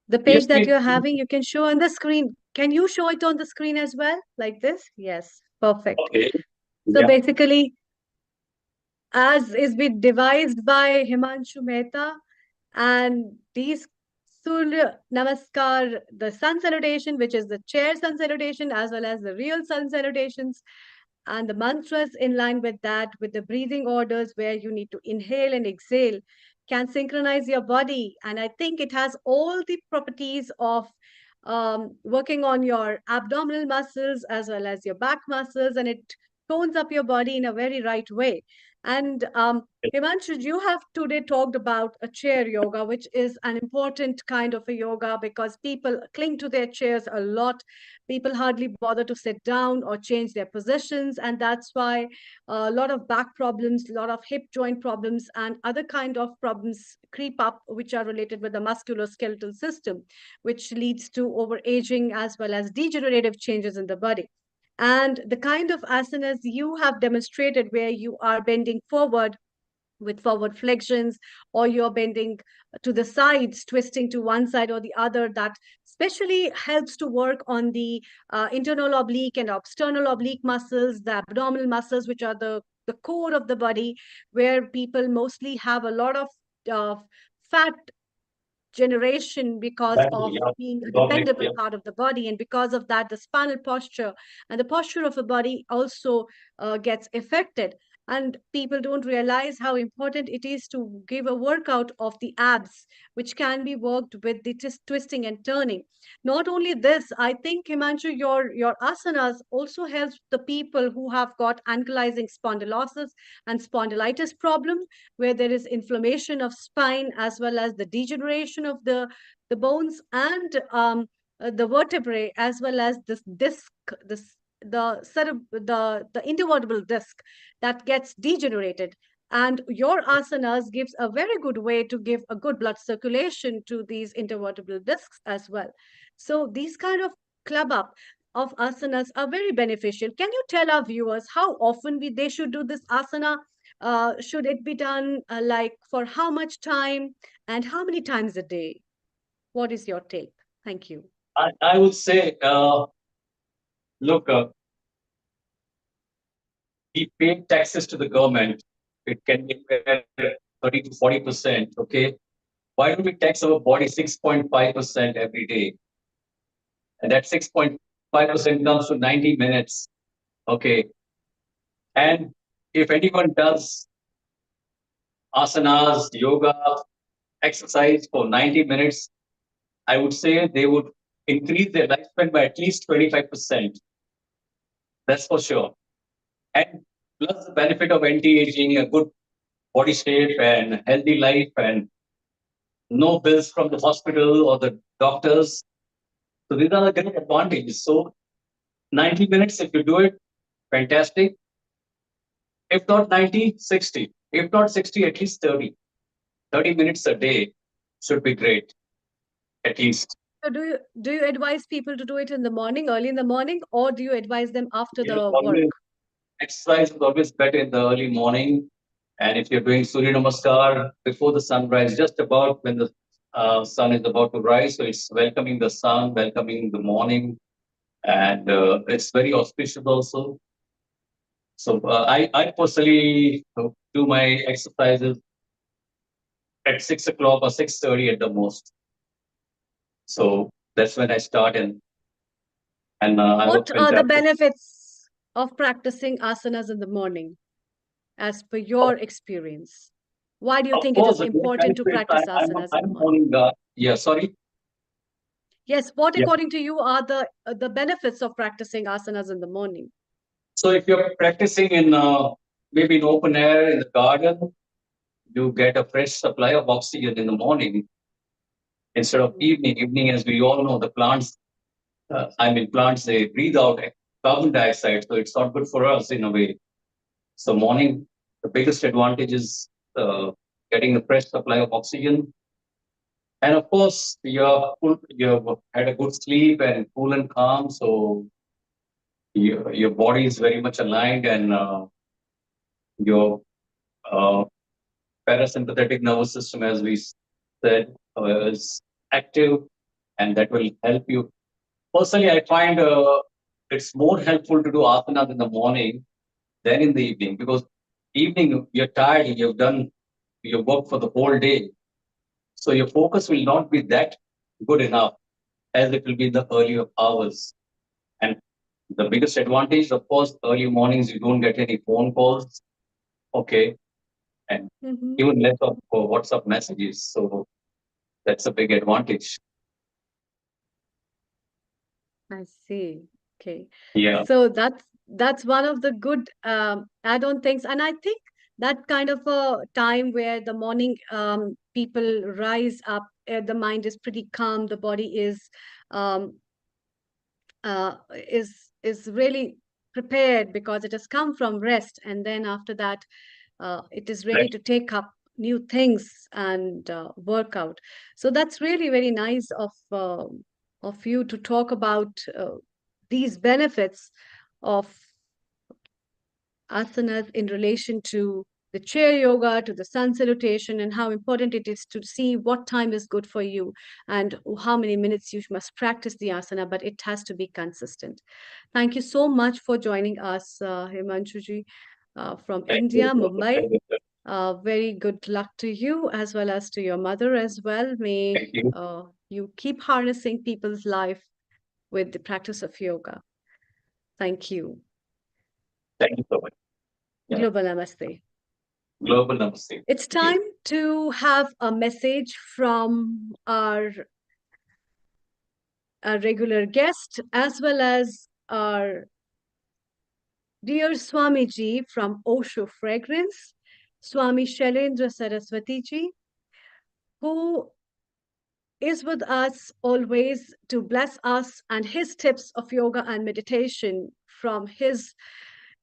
The Yes, page that please. you're having, you can show on the screen. Can you show it on the screen as well, like this? Yes, perfect. Okay. So Yeah. basically, as is been devised by Himanshu Mehta, and these Surya Namaskar, the sun salutation, which is the chair sun salutation, as well as the real sun salutations, and the mantras in line with that, with the breathing orders where you need to inhale and exhale, can synchronize your body. And I think it has all the properties of working on your abdominal muscles as well as your back muscles, and it tones up your body in a very right way. And Himanshu, you have today talked about a chair yoga, which is an important kind of a yoga because people cling to their chairs a lot. People hardly bother to sit down or change their positions, and that's why a lot of back problems, a lot of hip joint problems, and other kind of problems creep up, which are related with the musculoskeletal system, which leads to overaging as well as degenerative changes in the body. And the kind of asanas you have demonstrated where you are bending forward with forward flexions, or you're bending to the sides, twisting to one side or the other, that especially helps to work on the internal oblique and external oblique muscles, the abdominal muscles, which are the core of the body, where people mostly have a lot of fat generation because of Yeah. being a God bless dependable you. part of the body, and because of that the spinal posture and the posture of a body also gets affected. And people don't realize how important it is to give a workout of the abs, which can be worked with the twisting and turning. Not only this, I think, Himanshu, your asanas also helps the people who have got ankylosing spondylosis and spondylitis problems, where there is inflammation of spine as well as the degeneration of the bones and the vertebrae, as well as this disc, this the intervertebral disc that gets degenerated. And your asanas gives a very good way to give a good blood circulation to these intervertebral discs as well. So these kind of club up of asanas are very beneficial. Can you tell our viewers how often they should do this asana? Should it be done like for how much time and how many times a day? What is your take? Thank you. I would say, look, we pay taxes to the government. It can be 30 to 40%. Okay. Why do we tax our body 6.5% every day? And that 6.5% comes to 90 minutes. Okay. And if anyone does asanas, yoga, exercise for 90 minutes, I would say they would increase their lifespan by at least 25%. That's for sure. And plus the benefit of anti-aging, a good body shape and healthy life, and no bills from the hospital or the doctors. So these are the great advantages. So 90 minutes, if you do it, fantastic. If not 90, 60. If not 60, at least 30. 30 minutes a day should be great, at least. So do you advise people to do it in the morning, early in the morning, or do you advise them after Yeah, the work? always, exercise is always better in the early morning. And if you're doing Surya Namaskar before the sunrise, just about when the sun is about to rise, so it's welcoming the sun, welcoming the morning, and it's very auspicious also. So I personally do my exercises at 6 o'clock or 6:30 at the most. So that's when I start, and I work What are the fantastic. benefits of practicing asanas in the morning, as per your experience? Why do you Of think it course, is the great important to benefits. practice I'm asanas in the I'm morning? morning. Yeah, sorry. Yes, what Yeah. according to you are the benefits of practicing asanas in the morning? So if you're practicing in maybe in open air in the garden, you get a fresh supply of oxygen in the morning instead of evening. Evening, as we all know, the plants. Plants they breathe out carbon dioxide, so it's not good for us in a way. So morning, the biggest advantage is getting a fresh supply of oxygen, and of course you've had a good sleep and cool and calm, so your body is very much aligned, and your uh, parasympathetic nervous system, as we said, is active, and that will help you. Personally, I find it's more helpful to do asanas in the morning than in the evening, because evening you're tired, you've done your work for the whole day, so your focus will not be that good enough as it will be in the earlier hours. And the biggest advantage, of course, early mornings you don't get any phone calls, okay, and Mhm. even less of WhatsApp messages. So that's a big advantage. I see. Okay. Yeah, So that's one of the good add-on things. And I think that kind of a time where the morning people rise up, the mind is pretty calm, the body um, is really prepared because it has come from rest, and then after that, it is ready right. to take up new things and work out. So that's really very nice of you to talk about these benefits of asanas in relation to the chair yoga, to the sun salutation, and how important it is to see what time is good for you and how many minutes you must practice the asana, but it has to be consistent. Thank you so much for joining us, Himanshuji, from Thank you. India, Mumbai. Very good luck to you as well as to your mother as well. May Thank you. you keep harnessing people's life with the practice of yoga. Thank you. Thank you so much. Yeah. Global Namaste. Global Namaste. It's time to have a message from our regular guest as well as our dear Swamiji from Osho Fragrance, Swami Shailendra Saraswati ji, who is with us always to bless us and his tips of yoga and meditation from his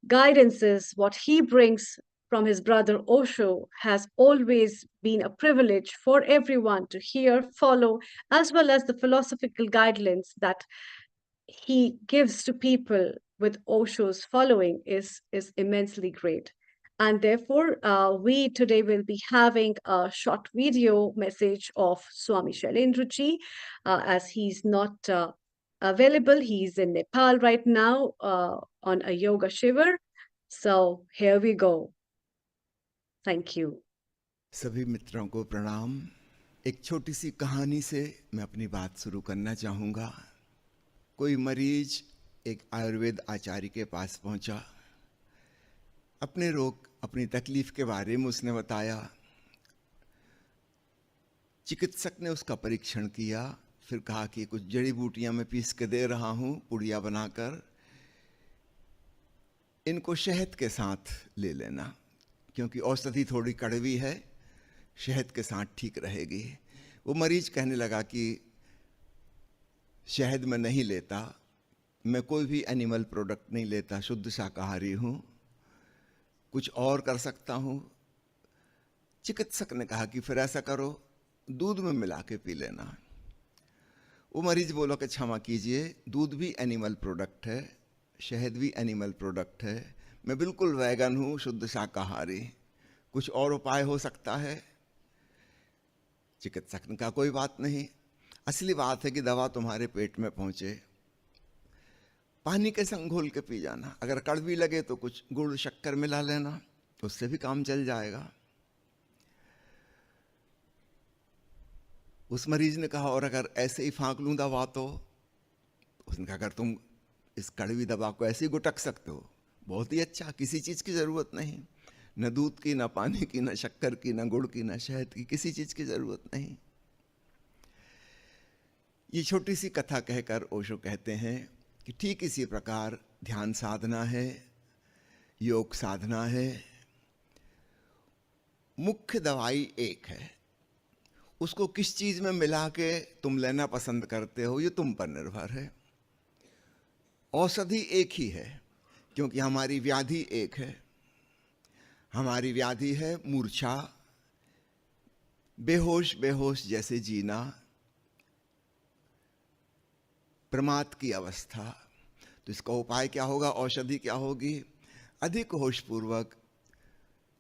guidances, what he brings from his brother Osho has always been a privilege for everyone to hear, follow, as well as the philosophical guidelines that he gives to people with Osho's following is immensely great. And therefore, we today will be having a short video message of Swami Shailendra ji, as he's not available. He's in Nepal right now on a yoga shivar. So here we go. Thank you. सभी मित्रों को प्रणाम। एक छोटी सी कहानी से मैं अपनी बात शुरू करना चाहूँगा। कोई मरीज एक आयुर्वेद आचार्य के पास पहुंचा। अपने रोग, अपनी तकलीफ के बारे में उसने बताया। चिकित्सक ने उसका परीक्षण किया, फिर कहा कि कुछ जड़ी बूटियां मैं पीस के दे रहा हूं, पुड़िया बनाकर, इनको शहद के साथ ले लेना, क्योंकि औषधि थोड़ी कड़वी है, शहद के साथ ठीक रहेगी। वो मरीज कहने लगा कि शहद मैं नहीं लेता, मैं कोई भी एनिमल प्रोडक्ट नहीं लेता, शुद्ध शाकाहारी हूँ, कुछ और कर सकता हूँ। चिकित्सक ने कहा कि फिर ऐसा करो, दूध में मिला के पी लेना। वो मरीज बोला कि क्षमा कीजिए, दूध भी एनिमल प्रोडक्ट है, शहद भी एनिमल प्रोडक्ट है, मैं बिल्कुल वैगन हूँ, शुद्ध शाकाहारी, कुछ और उपाय हो सकता है? चिकित्सक ने कहा कोई बात नहीं, असली बात है कि दवा तुम्हारे पेट में पहुंचे, पानी के संग घोल के पी जाना, अगर कड़वी लगे तो कुछ गुड़ शक्कर मिला लेना, उससे भी काम चल जाएगा। उस मरीज ने कहा और अगर ऐसे ही फांक लूं दवा तो? उसने कहा अगर तुम इस कड़वी दवा को ऐसे ही गुटक सकते हो, बहुत ही अच्छा, किसी चीज की जरूरत नहीं, न दूध की, न पानी की, न शक्कर की, न गुड़ की, न शहद की, किसी चीज की जरूरत नहीं। ये छोटी सी कथा कहकर ओशो कहते हैं कि ठीक इसी प्रकार ध्यान साधना है, योग साधना है, मुख्य दवाई एक है, उसको किस चीज में मिला के तुम लेना पसंद करते हो ये तुम पर निर्भर है। औषधि एक ही है, क्योंकि हमारी व्याधि एक है। हमारी व्याधि है मूर्छा, बेहोश बेहोश जैसे जीना, प्रमाद की अवस्था। तो इसका उपाय क्या होगा, औषधि क्या होगी? अधिक होशपूर्वक,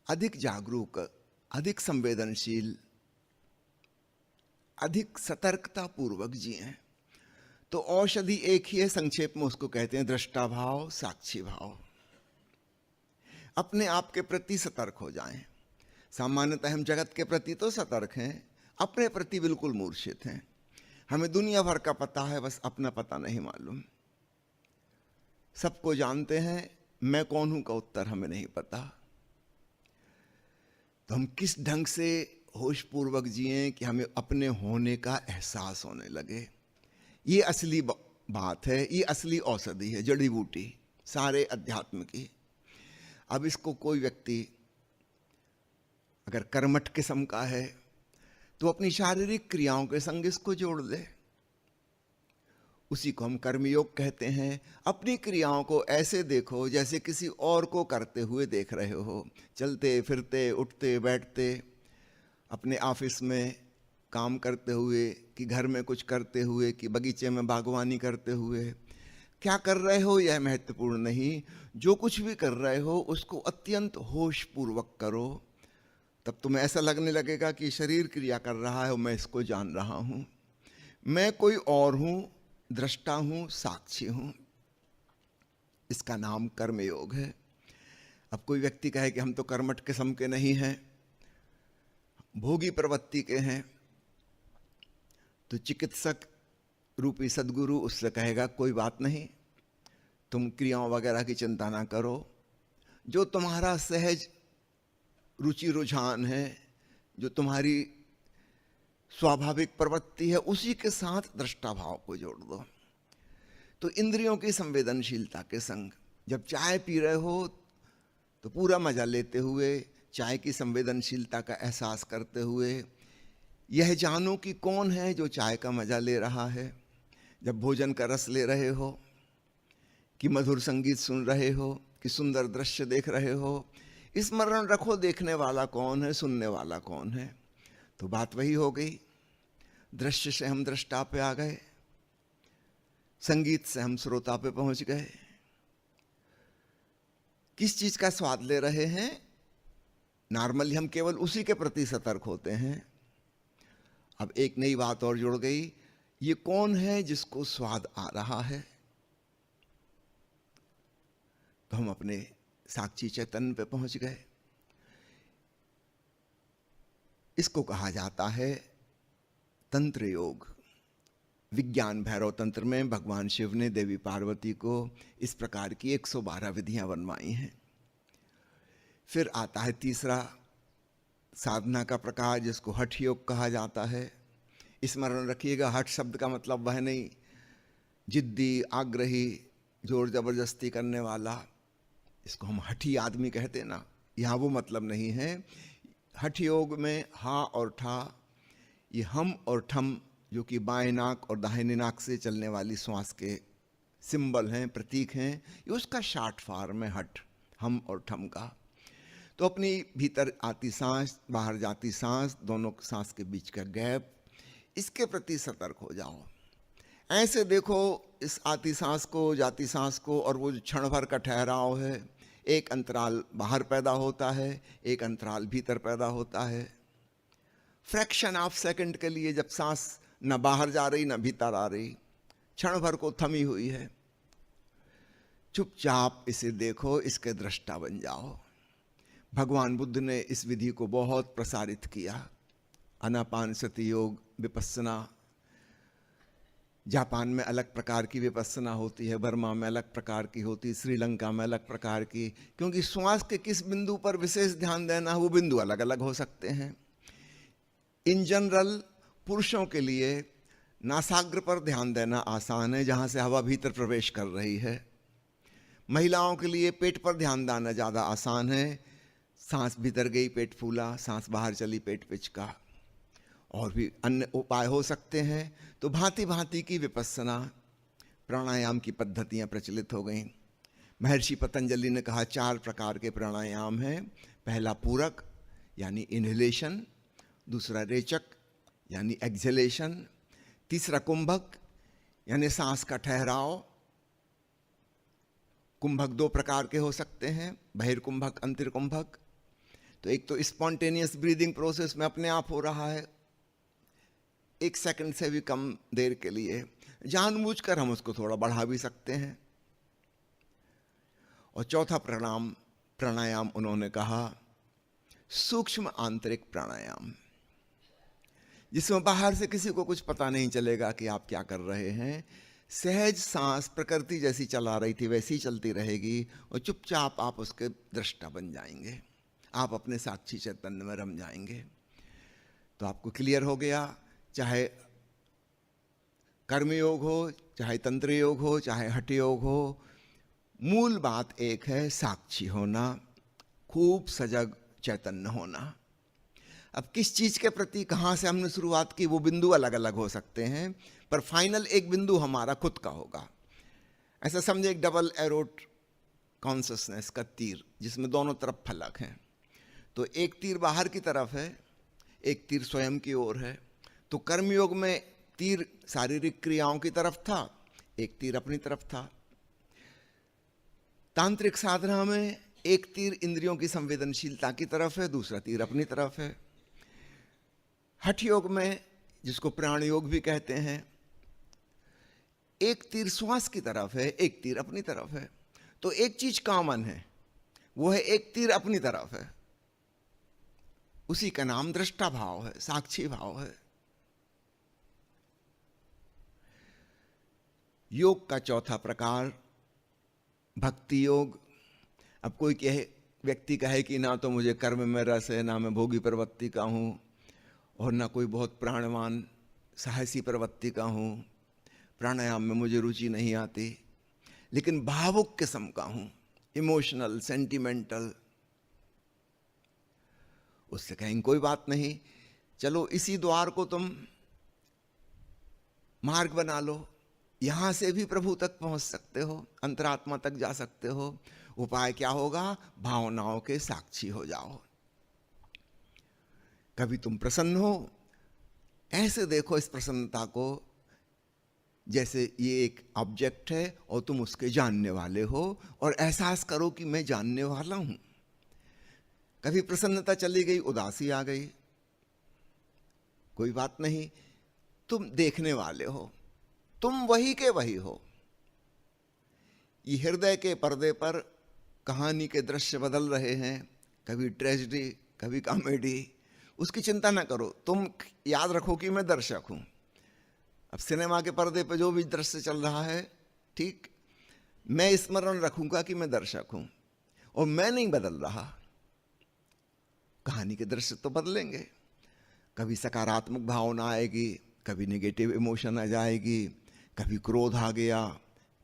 अधिक जागरूक, अधिक संवेदनशील, अधिक सतर्कता पूर्वक जिए। तो औषधि एक ही है, संक्षेप में उसको कहते हैं दृष्टा भाव, साक्षी भाव। अपने आप के प्रति सतर्क हो जाएं। सामान्यतः हम जगत के प्रति तो सतर्क हैं, अपने प्रति बिल्कुल मूर्छित हैं। हमें दुनिया भर का पता है, बस अपना पता नहीं मालूम। सबको जानते हैं, मैं कौन हूं का उत्तर हमें नहीं पता। तो हम किस ढंग से होशपूर्वक जिएं कि हमें अपने होने का एहसास होने लगे। ये असली बात है, ये असली औषधि है, जड़ी बूटी सारे अध्यात्म की। अब इसको कोई व्यक्ति अगर कर्मठ किस्म का है तो अपनी शारीरिक क्रियाओं के संग इसको जोड़ ले, उसी को हम कर्मयोग कहते हैं। अपनी क्रियाओं को ऐसे देखो जैसे किसी और को करते हुए देख रहे हो, चलते फिरते, उठते बैठते, अपने ऑफिस में काम करते हुए, कि घर में कुछ करते हुए, कि बगीचे में बागवानी करते हुए। क्या कर रहे हो यह महत्वपूर्ण नहीं, जो कुछ भी कर रहे हो उसको अत्यंत होशपूर्वक करो, तब तुम्हें ऐसा लगने लगेगा कि शरीर क्रिया कर रहा है और मैं इसको जान रहा हूं, मैं कोई और हूं, दृष्टा हूं, साक्षी हूं। इसका नाम कर्मयोग है। अब कोई व्यक्ति कहे कि हम तो कर्मठ किस्म के नहीं हैं, भोगी प्रवृत्ति के हैं, तो चिकित्सक रूपी सदगुरु उससे कहेगा कोई बात नहीं, तुम क्रियाओं वगैरह की चिंता ना करो, जो तुम्हारा सहज रुचि रुझान है, जो तुम्हारी स्वाभाविक प्रवृत्ति है, उसी के साथ दृष्टा भाव को जोड़ दो। तो इंद्रियों की संवेदनशीलता के संग जब चाय पी रहे हो तो पूरा मजा लेते हुए, चाय की संवेदनशीलता का एहसास करते हुए यह जानो कि कौन है जो चाय का मजा ले रहा है। जब भोजन का रस ले रहे हो, कि मधुर संगीत सुन रहे हो, कि सुंदर दृश्य देख रहे हो, स्मरण रखो देखने वाला कौन है, सुनने वाला कौन है। तो बात वही हो गई, दृश्य से हम दृष्टा पे आ गए, संगीत से हम श्रोता पे पहुंच गए। किस चीज का स्वाद ले रहे हैं? नॉर्मली हम केवल उसी के प्रति सतर्क होते हैं। अब एक नई बात और जुड़ गई, ये कौन है जिसको स्वाद आ रहा है? तो हम अपने साक्षी चैतन्य पे पहुंच गए। इसको कहा जाता है तंत्र योग। विज्ञान भैरव तंत्र में भगवान शिव ने देवी पार्वती को इस प्रकार की 112 विधियां बनवाई हैं। फिर आता है तीसरा साधना का प्रकार, जिसको हठ योग कहा जाता है। स्मरण रखिएगा, हठ शब्द का मतलब वह नहीं जिद्दी, आग्रही, जोर जबरदस्ती करने वाला, इसको हम हठी आदमी कहते ना, यहाँ वो मतलब नहीं है। हठ योग में हा और ठा, ये हम और ठम, जो कि बाएं नाक और दाहिने नाक से चलने वाली श्वास के सिंबल हैं, प्रतीक हैं, ये उसका शार्ट फॉर्म है हठ, हम और ठम का। तो अपनी भीतर आती सांस, बाहर जाती सांस, दोनों सांस के बीच का गैप, इसके प्रति सतर्क हो जाओ। ऐसे देखो इस आती सांस को, जाती सांस को, और वो जो क्षण भर का ठहराव है, एक अंतराल बाहर पैदा होता है, एक अंतराल भीतर पैदा होता है। फ्रैक्शन ऑफ सेकंड के लिए जब सांस न बाहर जा रही न भीतर आ रही, क्षण भर को थमी हुई है, चुपचाप इसे देखो, इसके दृष्टा बन जाओ। भगवान बुद्ध ने इस विधि को बहुत प्रसारित किया। आनापानसति योग, विपस्सना, जापान में अलग प्रकार की विपस्सना होती है, बर्मा में अलग प्रकार की होती है, श्रीलंका में अलग प्रकार की, क्योंकि श्वास के किस बिंदु पर विशेष ध्यान देना है वो बिंदु अलग अलग हो सकते हैं। इन जनरल पुरुषों के लिए नासाग्र पर ध्यान देना आसान है, जहाँ से हवा भीतर प्रवेश कर रही है। महिलाओं के लिए पेट पर ध्यान देना ज़्यादा आसान है, सांस भीतर गई पेट फूला, सांस बाहर चली पेट पिचका। और भी अन्य उपाय हो सकते हैं। तो भांति भांति की विपस्सना, प्राणायाम की पद्धतियाँ प्रचलित हो गईं। महर्षि पतंजलि ने कहा 4 प्रकार के प्राणायाम हैं। पहला पूरक यानी इनहेलेशन, दूसरा रेचक यानी एक्सहेलेशन, तीसरा कुंभक यानी सांस का ठहराव। कुंभक 2 प्रकार के हो सकते हैं, बहिर्कुंभक, अंतर्कुंभक। तो एक तो स्पॉन्टेनियस ब्रीदिंग प्रोसेस में अपने आप हो रहा है, 1 सेकंड से भी कम देर के लिए, जानबूझकर हम उसको थोड़ा बढ़ा भी सकते हैं। और चौथा प्राणायाम उन्होंने कहा सूक्ष्म आंतरिक प्राणायाम, जिसमें बाहर से किसी को कुछ पता नहीं चलेगा कि आप क्या कर रहे हैं। सहज सांस प्रकृति जैसी चला रही थी वैसी चलती रहेगी, और चुपचाप आप उसके दृष्टा बन जाएंगे, आप अपने साक्षी चैतन्य में रम जाएंगे। तो आपको क्लियर हो गया, चाहे कर्मयोग हो, चाहे तंत्र योग हो, चाहे हठ योग हो, मूल बात एक है, साक्षी होना, खूब सजग चैतन्य होना। अब किस चीज के प्रति कहाँ से हमने शुरुआत की वो बिंदु अलग अलग हो सकते हैं, पर फाइनल एक बिंदु हमारा खुद का होगा। ऐसा समझे एक डबल एरोड कॉन्शसनेस का तीर, जिसमें दोनों तरफ फलक हैं। तो एक तीर बाहर की तरफ है, एक तीर स्वयं की ओर है। तो कर्मयोग में तीर शारीरिक क्रियाओं की तरफ था, एक तीर अपनी तरफ था। तांत्रिक साधना में एक तीर इंद्रियों की संवेदनशीलता की तरफ है, दूसरा तीर अपनी तरफ है। हठ योग में, जिसको प्राण योग भी कहते हैं, एक तीर श्वास की तरफ है, एक तीर अपनी तरफ है। तो एक चीज कॉमन है, वो है एक तीर अपनी तरफ है। उसी का नाम दृष्टा भाव है, साक्षी भाव है। योग का चौथा प्रकार भक्ति योग। अब कोई व्यक्ति कहे कि ना तो मुझे कर्म में रस है, ना मैं भोगी प्रवृत्ति का हूं, और ना कोई बहुत प्राणवान साहसी प्रवृत्ति का हूं, प्राणायाम में मुझे रुचि नहीं आती, लेकिन भावुक किस्म का हूं, इमोशनल, सेंटिमेंटल, उससे कहेंगे कोई बात नहीं, चलो इसी द्वार को तुम मार्ग बना लो, यहां से भी प्रभु तक पहुंच सकते हो, अंतरात्मा तक जा सकते हो। उपाय क्या होगा? भावनाओं के साक्षी हो जाओ। कभी तुम प्रसन्न हो, ऐसे देखो इस प्रसन्नता को जैसे ये एक ऑब्जेक्ट है और तुम उसके जानने वाले हो, और एहसास करो कि मैं जानने वाला हूं। कभी प्रसन्नता चली गई, उदासी आ गई, कोई बात नहीं, तुम देखने वाले हो, तुम वही के वही हो। ये हृदय के पर्दे पर कहानी के दृश्य बदल रहे हैं, कभी ट्रेजेडी, कभी कॉमेडी, उसकी चिंता ना करो, तुम याद रखो कि मैं दर्शक हूं। अब सिनेमा के पर्दे पर जो भी दृश्य चल रहा है, ठीक, मैं स्मरण रखूंगा कि मैं दर्शक हूं, और मैं नहीं बदल रहा। कहानी के दृश्य तो बदलेंगे, कभी सकारात्मक भावना आएगी, कभी नेगेटिव इमोशन आ जाएगी, कभी क्रोध आ गया,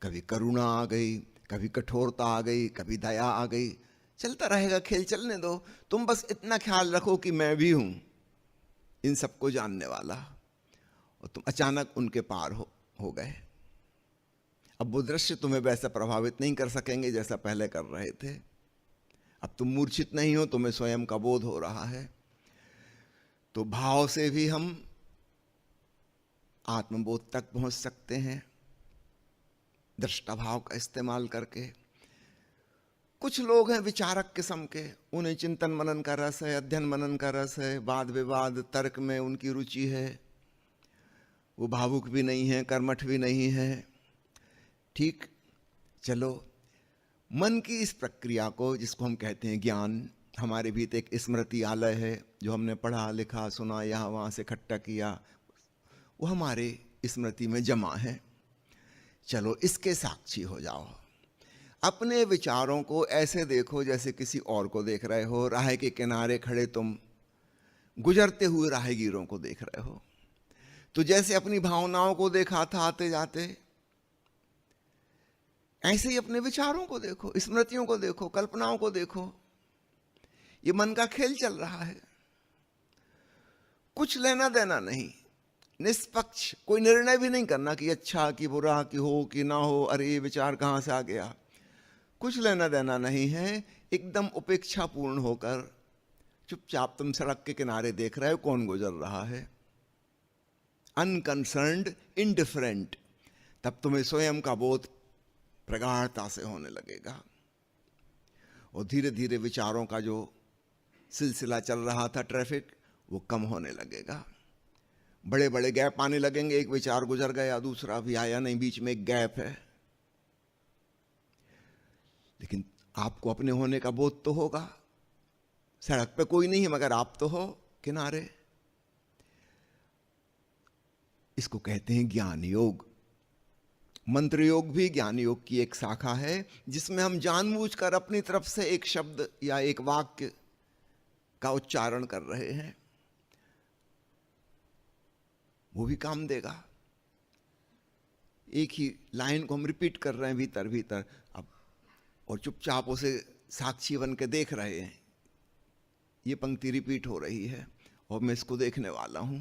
कभी करुणा आ गई, कभी कठोरता आ गई, कभी दया आ गई, चलता रहेगा खेल, चलने दो। तुम बस इतना ख्याल रखो कि मैं भी हूं इन सबको जानने वाला, और तुम अचानक उनके पार हो गए। अब वो दृश्य तुम्हें वैसा प्रभावित नहीं कर सकेंगे जैसा पहले कर रहे थे। अब तुम मूर्छित नहीं हो, तुम्हें स्वयं का बोध हो रहा है। तो भाव से भी हम आत्मबोध तक पहुंच सकते हैं, दृष्टा भाव का इस्तेमाल करके। कुछ लोग हैं विचारक किस्म के, उन्हें चिंतन मनन का रस है, अध्ययन मनन का रस है, वाद विवाद तर्क में उनकी रुचि है, वो भावुक भी नहीं है, कर्मठ भी नहीं है, ठीक। चलो, मन की इस प्रक्रिया को, जिसको हम कहते हैं ज्ञान, हमारे भीतर एक स्मृति आलय है, जो हमने पढ़ा लिखा सुना यहाँ वहाँ से इकट्ठा किया, वो हमारे स्मृति में जमा है। चलो इसके साक्षी हो जाओ। अपने विचारों को ऐसे देखो जैसे किसी और को देख रहे हो। राह के किनारे खड़े तुम गुजरते हुए राहगीरों को देख रहे हो, तो जैसे अपनी भावनाओं को देखा था आते जाते, ऐसे ही अपने विचारों को देखो, स्मृतियों को देखो, कल्पनाओं को देखो। ये मन का खेल चल रहा है, कुछ लेना देना नहीं, निष्पक्ष, कोई निर्णय भी नहीं करना कि अच्छा कि बुरा, कि हो कि ना हो, अरे ये विचार कहां से आ गया, कुछ लेना देना नहीं है। एकदम उपेक्षा पूर्ण होकर चुपचाप तुम सड़क के किनारे देख रहे हो कौन गुजर रहा है, अनकंसर्न्ड, इंडिफरेंट। तब तुम्हें स्वयं का बोध प्रगाढ़ता से होने लगेगा, और धीरे धीरे विचारों का जो सिलसिला चल रहा था, ट्रैफिक, वो कम होने लगेगा। बड़े बड़े गैप आने लगेंगे, एक विचार गुजर गया, दूसरा भी आया नहीं, बीच में एक गैप है। लेकिन आपको अपने होने का बोध तो होगा। सड़क पे कोई नहीं है मगर आप तो हो किनारे। इसको कहते हैं ज्ञान योग। मंत्र योग भी ज्ञान योग की एक शाखा है, जिसमें हम जानबूझकर अपनी तरफ से एक शब्द या एक वाक्य का उच्चारण कर रहे हैं, वो भी काम देगा। एक ही लाइन को हम रिपीट कर रहे हैं भीतर भीतर अब, और चुपचाप उसे साक्षी बन के देख रहे हैं, ये पंक्ति रिपीट हो रही है और मैं इसको देखने वाला हूं।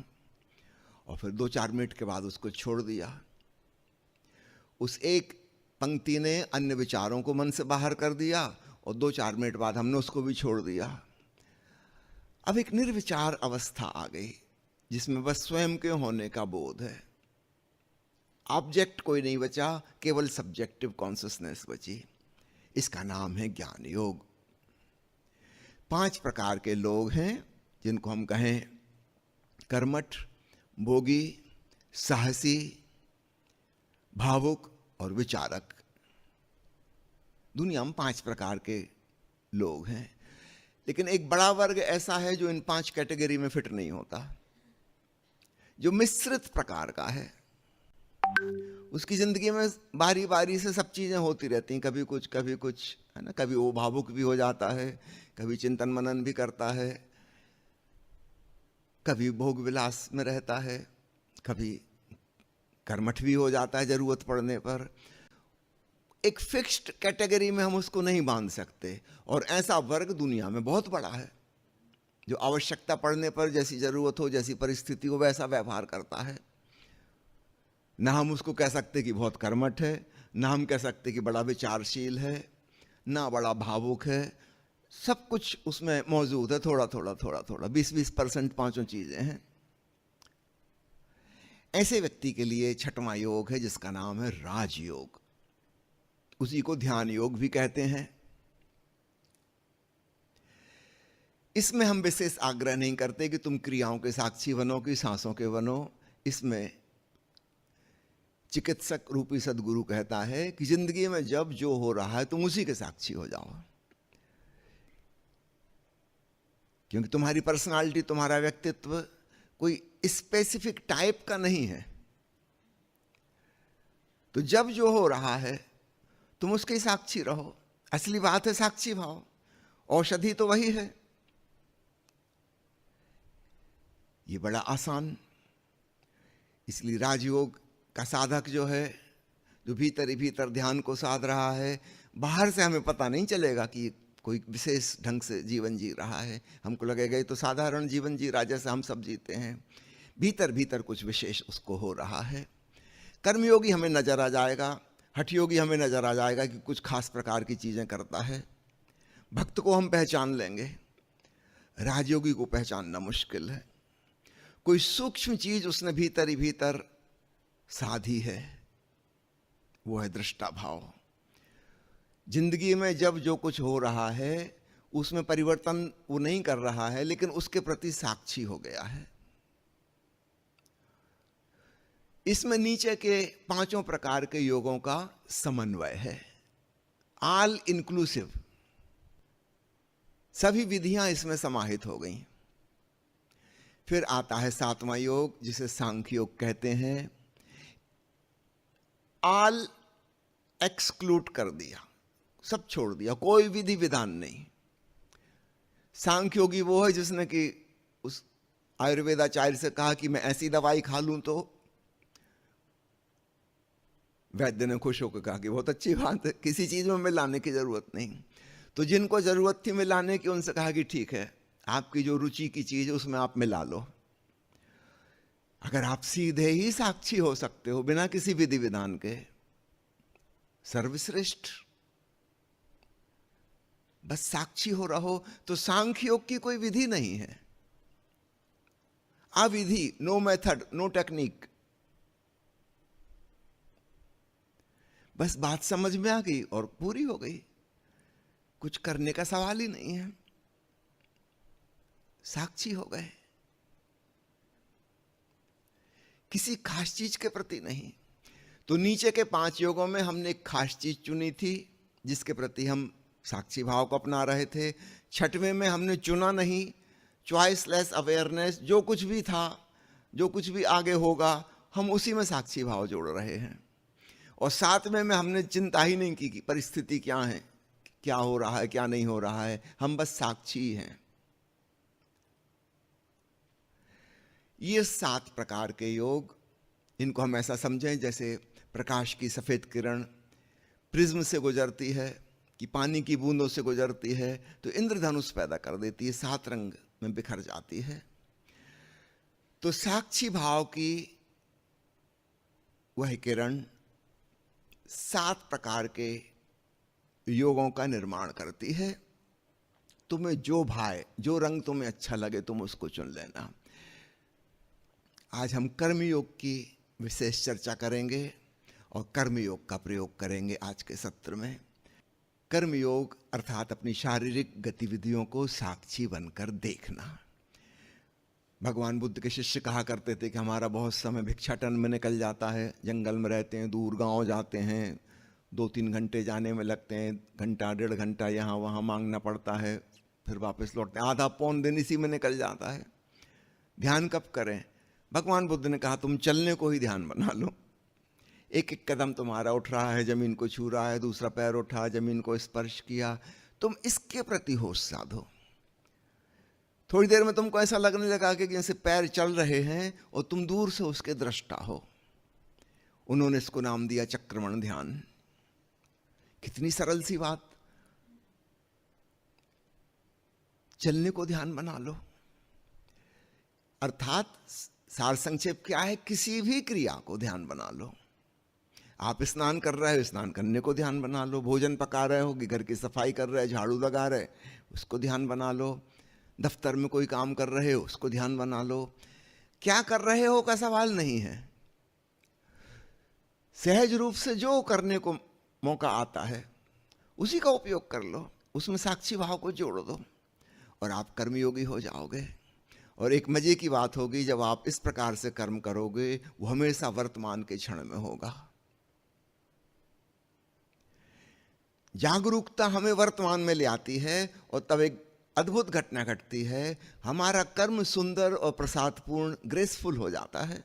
और फिर 2-4 मिनट के बाद उसको छोड़ दिया। उस एक पंक्ति ने अन्य विचारों को मन से बाहर कर दिया, और 2-4 मिनट बाद हमने उसको भी छोड़ दिया। अब एक निर्विचार अवस्था आ गई, जिसमें बस स्वयं के होने का बोध है। ऑब्जेक्ट कोई नहीं बचा, केवल सब्जेक्टिव कॉन्शियसनेस बची। इसका नाम है ज्ञान योग। 5 प्रकार के लोग हैं, जिनको हम कहें कर्मठ, भोगी, साहसी, भावुक और विचारक। दुनिया में 5 प्रकार के लोग हैं। लेकिन एक बड़ा वर्ग ऐसा है जो इन 5 कैटेगरी में फिट नहीं होता, जो मिश्रित प्रकार का है। उसकी जिंदगी में बारी बारी से सब चीजें होती रहती हैं, कभी कुछ है ना। कभी वो भावुक भी हो जाता है, कभी चिंतन मनन भी करता है, कभी भोग विलास में रहता है, कभी कर्मठ भी हो जाता है जरूरत पड़ने पर। एक फिक्स्ड कैटेगरी में हम उसको नहीं बांध सकते। और ऐसा वर्ग दुनिया में बहुत बड़ा है, जो आवश्यकता पड़ने पर जैसी जरूरत हो, जैसी परिस्थिति हो, वैसा व्यवहार करता है। ना हम उसको कह सकते कि बहुत कर्मठ है, ना हम कह सकते कि बड़ा विचारशील है, ना बड़ा भावुक है। सब कुछ उसमें मौजूद है, थोड़ा थोड़ा थोड़ा थोड़ा, 20-20% पांचों चीजें हैं। ऐसे व्यक्ति के लिए छठवां योग है जिसका नाम है राजयोग। उसी को ध्यान योग भी कहते हैं। इसमें हम विशेष आग्रह नहीं करते कि तुम क्रियाओं के साक्षी बनो कि सांसों के बनो। इसमें चिकित्सक रूपी सदगुरु कहता है कि जिंदगी में जब जो हो रहा है तुम उसी के साक्षी हो जाओ, क्योंकि तुम्हारी पर्सनालिटी, तुम्हारा व्यक्तित्व कोई स्पेसिफिक टाइप का नहीं है। तो जब जो हो रहा है तुम उसके साक्षी रहो। असली बात है साक्षी भाव। औषधि तो वही है। ये बड़ा आसान। इसलिए राजयोग का साधक जो है, जो भीतर ही भीतर ध्यान को साध रहा है, बाहर से हमें पता नहीं चलेगा कि कोई विशेष ढंग से जीवन जी रहा है। हमको लगेगा ये तो साधारण जीवन जी रहा, जैसे हम सब जीते हैं। भीतर भीतर कुछ विशेष उसको हो रहा है। कर्मयोगी हमें नजर आ जाएगा, हठयोगी हमें नजर आ जाएगा कि कुछ खास प्रकार की चीजें करता है। भक्त को हम पहचान लेंगे, राजयोगी को पहचानना मुश्किल है। कोई सूक्ष्म चीज उसने भीतर ही भीतर साधी है, वो है दृष्टा भाव। जिंदगी में जब जो कुछ हो रहा है उसमें परिवर्तन वो नहीं कर रहा है, लेकिन उसके प्रति साक्षी हो गया है। इसमें नीचे के 5 प्रकार के योगों का समन्वय है, ऑल इंक्लूसिव। सभी विधियां इसमें समाहित हो गई। फिर आता है 7वां योग जिसे सांख्य योग कहते हैं। ऑल एक्सक्लूड कर दिया, सब छोड़ दिया, कोई विधि विधान नहीं। सांख्य योगी वो है जिसने कि उस आयुर्वेदाचार्य से कहा कि मैं ऐसी दवाई खा लूं, तो वैद्य ने खुश होकर कहा कि बहुत अच्छी बात है, किसी चीज में मिलाने की जरूरत नहीं। तो जिनको जरूरत थी मिलाने की, उनसे कहा कि ठीक है, आपकी जो रुचि की चीज है उसमें आप मिला लो। अगर आप सीधे ही साक्षी हो सकते हो बिना किसी विधि विधान के, सर्वश्रेष्ठ। बस साक्षी हो रहो। तो सांख्य योग की कोई विधि नहीं है, अविधि, नो मेथड, नो टेक्निक। बस बात समझ में आ गई और पूरी हो गई। कुछ करने का सवाल ही नहीं है, साक्षी हो गए। किसी खास चीज के प्रति नहीं। तो नीचे के 5 योगों में हमने एक खास चीज चुनी थी जिसके प्रति हम साक्षी भाव को अपना रहे थे। 6वें में हमने चुना नहीं, चॉइसलेस अवेयरनेस, जो कुछ भी था, जो कुछ भी आगे होगा, हम उसी में साक्षी भाव जोड़ रहे हैं। और 7वें में हमने चिंता ही नहीं की कि परिस्थिति क्या है, क्या हो रहा है, क्या नहीं हो रहा है, हम बस साक्षी हैं। ये 7 प्रकार के योग, इनको हम ऐसा समझें जैसे प्रकाश की सफेद किरण प्रिज्म से गुजरती है, कि पानी की बूंदों से गुजरती है, तो इंद्रधनुष पैदा कर देती है, 7 रंग में बिखर जाती है। तो साक्षी भाव की वह किरण 7 प्रकार के योगों का निर्माण करती है। तुम्हें जो भाए, जो रंग तुम्हें अच्छा लगे, तुम उसको चुन लेना। आज हम कर्मयोग की विशेष चर्चा करेंगे और कर्मयोग का प्रयोग करेंगे आज के सत्र में। कर्मयोग अर्थात अपनी शारीरिक गतिविधियों को साक्षी बनकर देखना। भगवान बुद्ध के शिष्य कहा करते थे कि हमारा बहुत समय भिक्षाटन में निकल जाता है, जंगल में रहते हैं, दूर गांव जाते हैं, 2-3 घंटे जाने में लगते हैं, घंटा 1.5 घंटा यहाँ वहाँ मांगना पड़ता है, फिर वापस लौटते हैं, आधा पौन दिन इसी में निकल जाता है। ध्यान कब करें? भगवान बुद्ध ने कहा तुम चलने को ही ध्यान बना लो। एक एक कदम तुम्हारा उठ रहा है, जमीन को छू रहा है, दूसरा पैर उठा, जमीन को स्पर्श किया, तुम इसके प्रति होश साधो। थोड़ी देर में तुमको ऐसा लगने लगा कि जैसे पैर चल रहे हैं और तुम दूर से उसके दृष्टा हो। उन्होंने इसको नाम दिया चक्रमण ध्यान। कितनी सरल सी बात। चलने को ध्यान बना लो, अर्थात सार संक्षेप क्या है? किसी भी क्रिया को ध्यान बना लो। आप स्नान कर रहे हो, स्नान करने को ध्यान बना लो। भोजन पका रहे हो कि घर की सफाई कर रहे हो, झाड़ू लगा रहे, उसको ध्यान बना लो। दफ्तर में कोई काम कर रहे हो, उसको ध्यान बना लो। क्या कर रहे हो का सवाल नहीं है, सहज रूप से जो करने को मौका आता है उसी का उपयोग कर लो, उसमें साक्षी भाव को जोड़ दो और आप कर्मयोगी हो जाओगे। और एक मजे की बात होगी, जब आप इस प्रकार से कर्म करोगे वो हमेशा वर्तमान के क्षण में होगा। जागरूकता हमें वर्तमान में ले आती है और तब एक अद्भुत घटना घटती है, हमारा कर्म सुंदर और प्रसादपूर्ण, ग्रेसफुल हो जाता है।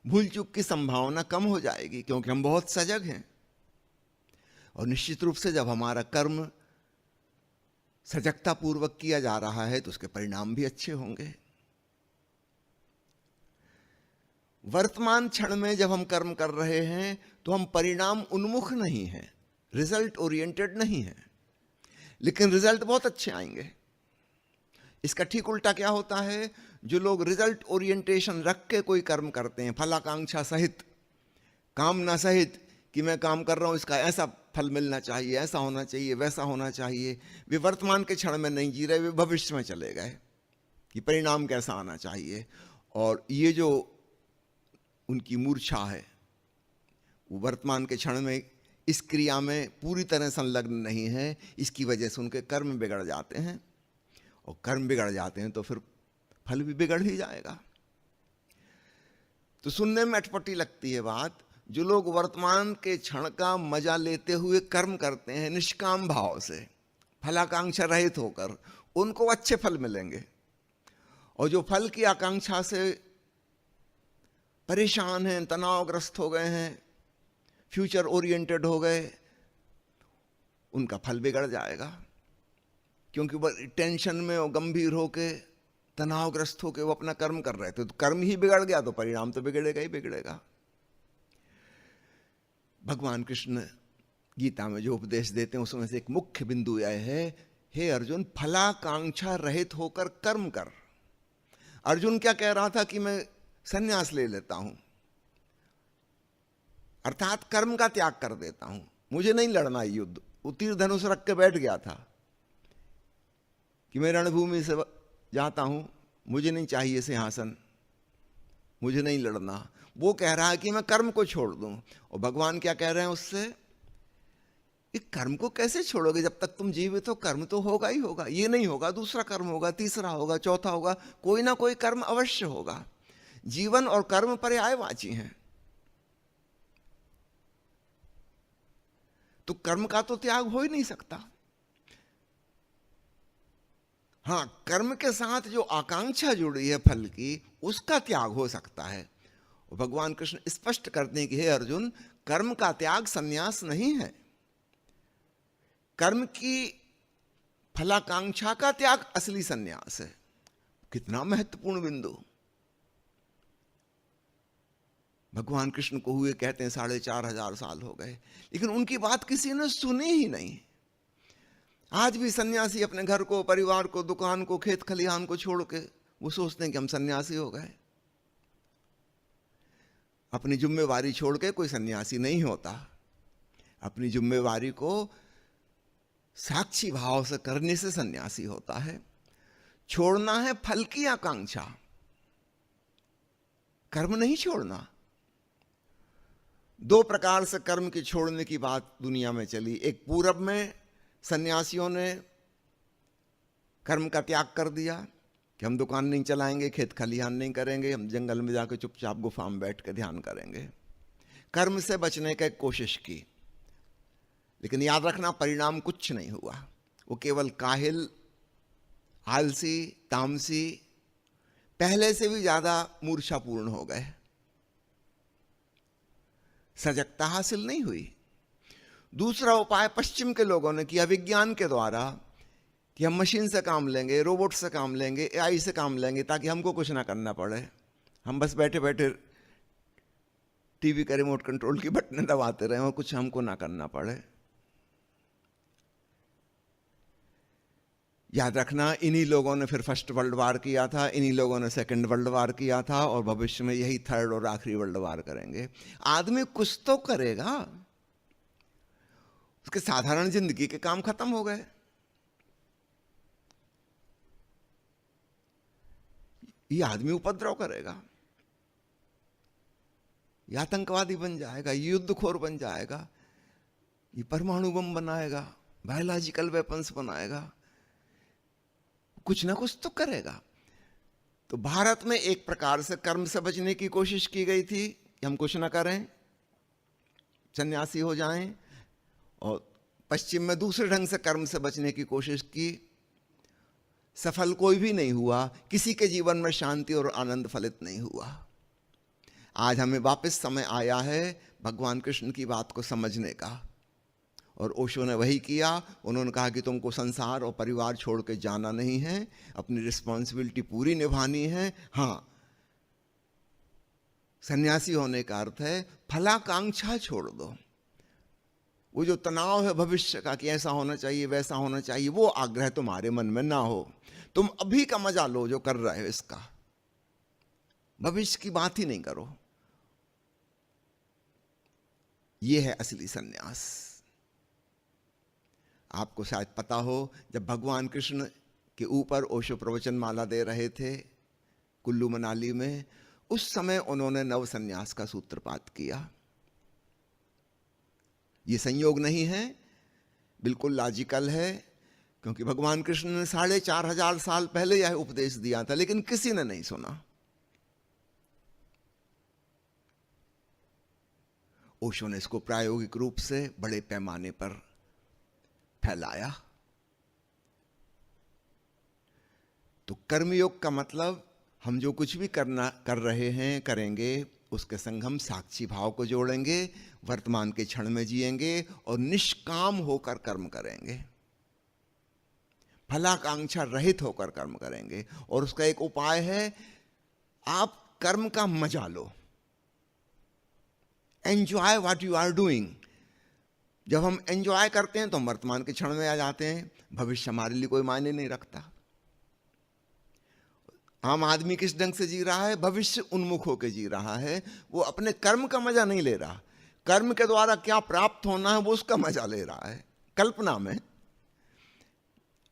भूल चूक की संभावना कम हो जाएगी क्योंकि हम बहुत सजग हैं। और निश्चित रूप से जब हमारा कर्म सजगता पूर्वक किया जा रहा है तो उसके परिणाम भी अच्छे होंगे। वर्तमान क्षण में जब हम कर्म कर रहे हैं तो हम परिणाम उन्मुख नहीं हैं, रिजल्ट ओरिएंटेड नहीं है, लेकिन रिजल्ट बहुत अच्छे आएंगे। इसका ठीक उल्टा क्या होता है? जो लोग रिजल्ट ओरिएंटेशन रख के कोई कर्म करते हैं, फलाकांक्षा सहित, कामना सहित, कि मैं काम कर रहा हूं इसका ऐसा फल मिलना चाहिए, ऐसा होना चाहिए, वैसा होना चाहिए, वे वर्तमान के क्षण में नहीं जी रहे, वे भविष्य में चले गए कि परिणाम कैसा आना चाहिए। और ये जो उनकी मूर्छा है वो वर्तमान के क्षण में इस क्रिया में पूरी तरह संलग्न नहीं है। इसकी वजह से उनके कर्म बिगड़ जाते हैं, और कर्म बिगड़ जाते हैं तो फिर फल भी बिगड़ ही जाएगा। तो सुनने में अटपटी लगती है बात, जो लोग वर्तमान के क्षण का मजा लेते हुए कर्म करते हैं निष्काम भाव से, फलाकांक्षा रहित होकर, उनको अच्छे फल मिलेंगे। और जो फल की आकांक्षा से परेशान हैं, तनावग्रस्त हो गए हैं, फ्यूचर ओरिएंटेड हो गए, उनका फल बिगड़ जाएगा। क्योंकि वह टेंशन में और गंभीर होके, तनावग्रस्त होके वो अपना कर्म कर रहे थे, तो कर्म ही बिगड़ गया तो परिणाम तो बिगड़ेगा ही बिगड़ेगा। भगवान कृष्ण गीता में जो उपदेश देते हैं उसमें से एक मुख्य बिंदु यह है, हे अर्जुन, फलाकांक्षा रहित होकर कर्म कर। अर्जुन क्या कह रहा था कि मैं संन्यास ले लेता हूं, अर्थात कर्म का त्याग कर देता हूं, मुझे नहीं लड़ना युद्ध। वो तीर धनुष रख के बैठ गया था कि मैं रणभूमि से जाता हूं, मुझे नहीं चाहिए सिंहासन, मुझे नहीं लड़ना। वो कह रहा है कि मैं कर्म को छोड़ दूं। और भगवान क्या कह रहे हैं उससे? ये कर्म को कैसे छोड़ोगे? जब तक तुम जीवित हो कर्म तो होगा ही होगा। ये नहीं होगा, दूसरा कर्म होगा, तीसरा होगा, चौथा होगा, कोई ना कोई कर्म अवश्य होगा। जीवन और कर्म पर्यायवाची हैं। तो कर्म का तो त्याग हो ही नहीं सकता। हाँ, कर्म के साथ जो आकांक्षा जुड़ी है फल की, उसका त्याग हो सकता है। और भगवान कृष्ण स्पष्ट करते हैं कि हे अर्जुन, कर्म का त्याग संन्यास नहीं है, कर्म की फलाकांक्षा का त्याग असली संन्यास है। कितना महत्वपूर्ण बिंदु। भगवान कृष्ण को हुए कहते हैं 4,500 साल हो गए, लेकिन उनकी बात किसी ने सुनी ही नहीं। आज भी सन्यासी अपने घर को, परिवार को, दुकान को, खेत खलिहान को छोड़ के वो सोचते हैं कि हम सन्यासी हो गए। अपनी जिम्मेवारी छोड़ के कोई सन्यासी नहीं होता। अपनी जिम्मेवारी को साक्षी भाव से करने से सन्यासी होता है। छोड़ना है फल की आकांक्षा, कर्म नहीं छोड़ना। दो प्रकार से कर्म के छोड़ने की बात दुनिया में चली। एक, पूरब में सन्यासियों ने कर्म का त्याग कर दिया कि हम दुकान नहीं चलाएंगे, खेत खलिहान नहीं करेंगे, हम जंगल में जाकर चुपचाप गुफा में बैठ कर ध्यान करेंगे। कर्म से बचने की कोशिश की, लेकिन याद रखना परिणाम कुछ नहीं हुआ। वो केवल काहिल, आलसी, तामसी, पहले से भी ज्यादा मूर्छापूर्ण हो गए। सजगता हासिल नहीं हुई। दूसरा उपाय पश्चिम के लोगों ने किया विज्ञान के द्वारा कि हम मशीन से काम लेंगे, रोबोट से काम लेंगे, एआई से काम लेंगे, ताकि हमको कुछ ना करना पड़े। हम बस बैठे बैठे टीवी का रिमोट कंट्रोल की बटन दबाते रहे और कुछ हमको ना करना पड़े। याद रखना, इन्हीं लोगों ने फिर फर्स्ट वर्ल्ड वार किया था, इन्हीं लोगों ने सेकंड वर्ल्ड वार किया था, और भविष्य में यही थर्ड और आखिरी वर्ल्ड वार करेंगे। आदमी कुछ तो करेगा। उसके साधारण जिंदगी के काम खत्म हो गए। ये आदमी उपद्रव करेगा, ये आतंकवादी बन जाएगा, ये युद्धखोर बन जाएगा, ये परमाणु बम बनाएगा, बायोलॉजिकल वेपन्स बनाएगा, कुछ ना कुछ तो करेगा। तो भारत में एक प्रकार से कर्म से बचने की कोशिश की गई थी कि हम कुछ ना करें, सन्यासी हो जाएं, और पश्चिम में दूसरे ढंग से कर्म से बचने की कोशिश की। सफल कोई भी नहीं हुआ, किसी के जीवन में शांति और आनंद फलित नहीं हुआ। आज हमें वापस समय आया है भगवान कृष्ण की बात को समझने का, और ओशो ने वही किया। उन्होंने कहा कि तुमको संसार और परिवार छोड़ के जाना नहीं है, अपनी रिस्पॉन्सिबिलिटी पूरी निभानी है। हाँ, सन्यासी होने का अर्थ है फलाकांक्षा छोड़ दो। वो जो तनाव है भविष्य का कि ऐसा होना चाहिए, वैसा होना चाहिए, वो आग्रह तुम्हारे मन में ना हो। तुम अभी का मजा लो जो कर रहे हो इसका, भविष्य की बात ही नहीं करो। ये है असली सन्यास। आपको शायद पता हो, जब भगवान कृष्ण के ऊपर ओशो प्रवचन माला दे रहे थे कुल्लू मनाली में, उस समय उन्होंने नव सन्यास का सूत्रपात किया। ये संयोग नहीं है, बिल्कुल लॉजिकल है, क्योंकि भगवान कृष्ण ने 4500 साल पहले यह उपदेश दिया था, लेकिन किसी ने नहीं सुना। ओशो ने इसको प्रायोगिक रूप से बड़े पैमाने पर फैलाया। तो कर्मयोग का मतलब हम जो कुछ भी कर रहे हैं, करेंगे, उसके संग हम साक्षी भाव को जोड़ेंगे, वर्तमान के क्षण में जिएंगे और निष्काम होकर कर्म करेंगे, फलाकांक्षा रहित होकर कर्म करेंगे। और उसका एक उपाय है, आप कर्म का मजा लो, enjoy what you are doing. जब हम एंजॉय करते हैं तो हम वर्तमान के क्षण में आ जाते हैं, भविष्य हमारे लिए कोई मायने नहीं रखता। आम आदमी किस ढंग से जी रहा है? भविष्य उन्मुख होकर जी रहा है। वो अपने कर्म का मजा नहीं ले रहा, कर्म के द्वारा क्या प्राप्त होना है वो उसका मजा ले रहा है कल्पना में।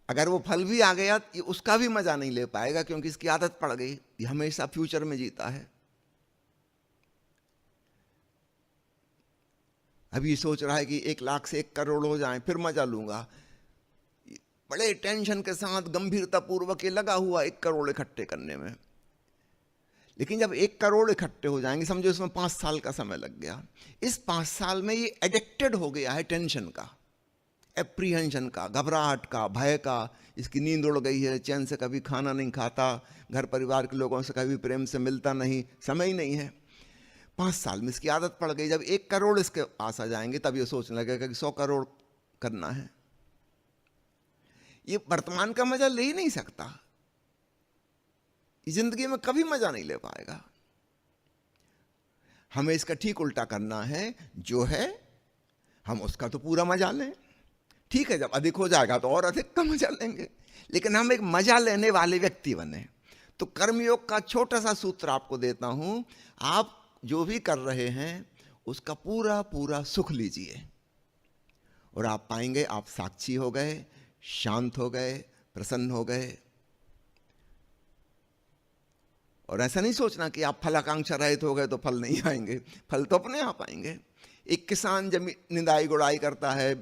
अगर वो फल भी आ गया तो उसका भी मजा नहीं ले पाएगा, क्योंकि इसकी आदत पड़ गई, ये हमेशा फ्यूचर में जीता है। अभी सोच रहा है कि 1 लाख से 1 करोड़ हो जाए फिर मजा लूंगा, बड़े टेंशन के साथ गंभीरता पूर्वक ये लगा हुआ 1 करोड़ इकट्ठे करने में। लेकिन जब 1 करोड़ इकट्ठे हो जाएंगे, समझो इसमें 5 साल का समय लग गया, इस 5 साल में ये एडिक्टेड हो गया है टेंशन का, एप्रीहेंशन का, घबराहट का, भय का। इसकी नींद उड़ गई है, चैन से कभी खाना नहीं खाता, घर परिवार के लोगों से कभी प्रेम से मिलता नहीं, समय ही नहीं है। 5 साल में इसकी आदत पड़ गई। जब 1 करोड़ इसके पास आ जाएंगे तब ये सोचने लगेगा कि 100 करोड़ करना है। ये वर्तमान का मजा ले ही नहीं सकता, जिंदगी में कभी मजा नहीं ले पाएगा। हमें इसका ठीक उल्टा करना है, जो है हम उसका तो पूरा मजा लें। ठीक है, जब अधिक हो जाएगा तो और अधिक का मजा लेंगे, लेकिन हम एक मजा लेने वाले व्यक्ति बने। तो कर्मयोग का छोटा सा सूत्र आपको देता हूं, आप जो भी कर रहे हैं उसका पूरा पूरा सुख लीजिए, और आप पाएंगे आप साक्षी हो गए, शांत हो गए, प्रसन्न हो गए। और ऐसा नहीं सोचना कि आप फलाकांक्षा रहित हो गए तो फल नहीं आएंगे, फल तो अपने आप आएंगे। एक किसान निंदाई गुड़ाई करता है,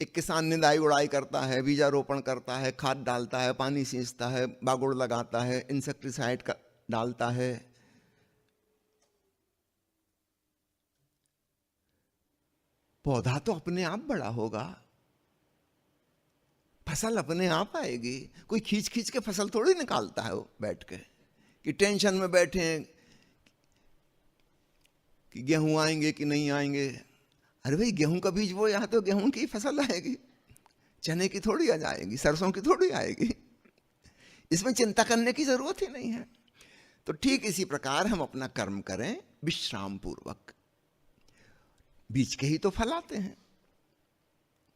निंदाई गुड़ाई करता है, बीजारोपण करता है, खाद डालता है, पानी सींचता है, बागुड़ लगाता है, इंसेक्टिसाइड का डालता है, पौधा तो अपने आप बड़ा होगा। फसल अपने आप आएगी। कोई खींच खींच के फसल थोड़ी निकालता है वो बैठ के, कि टेंशन में बैठे हैं कि गेहूं आएंगे कि नहीं आएंगे। अरे भाई, गेहूं का बीज वो यहाँ तो गेहूं की फसल आएगी, चने की थोड़ी आ जाएगी, सरसों की थोड़ी आएगी। इसमें चिंता करने की जरूरत ही नहीं है। तो ठीक इसी प्रकार हम अपना कर्म करें विश्राम पूर्वक। बीज के ही तो फल आते हैं,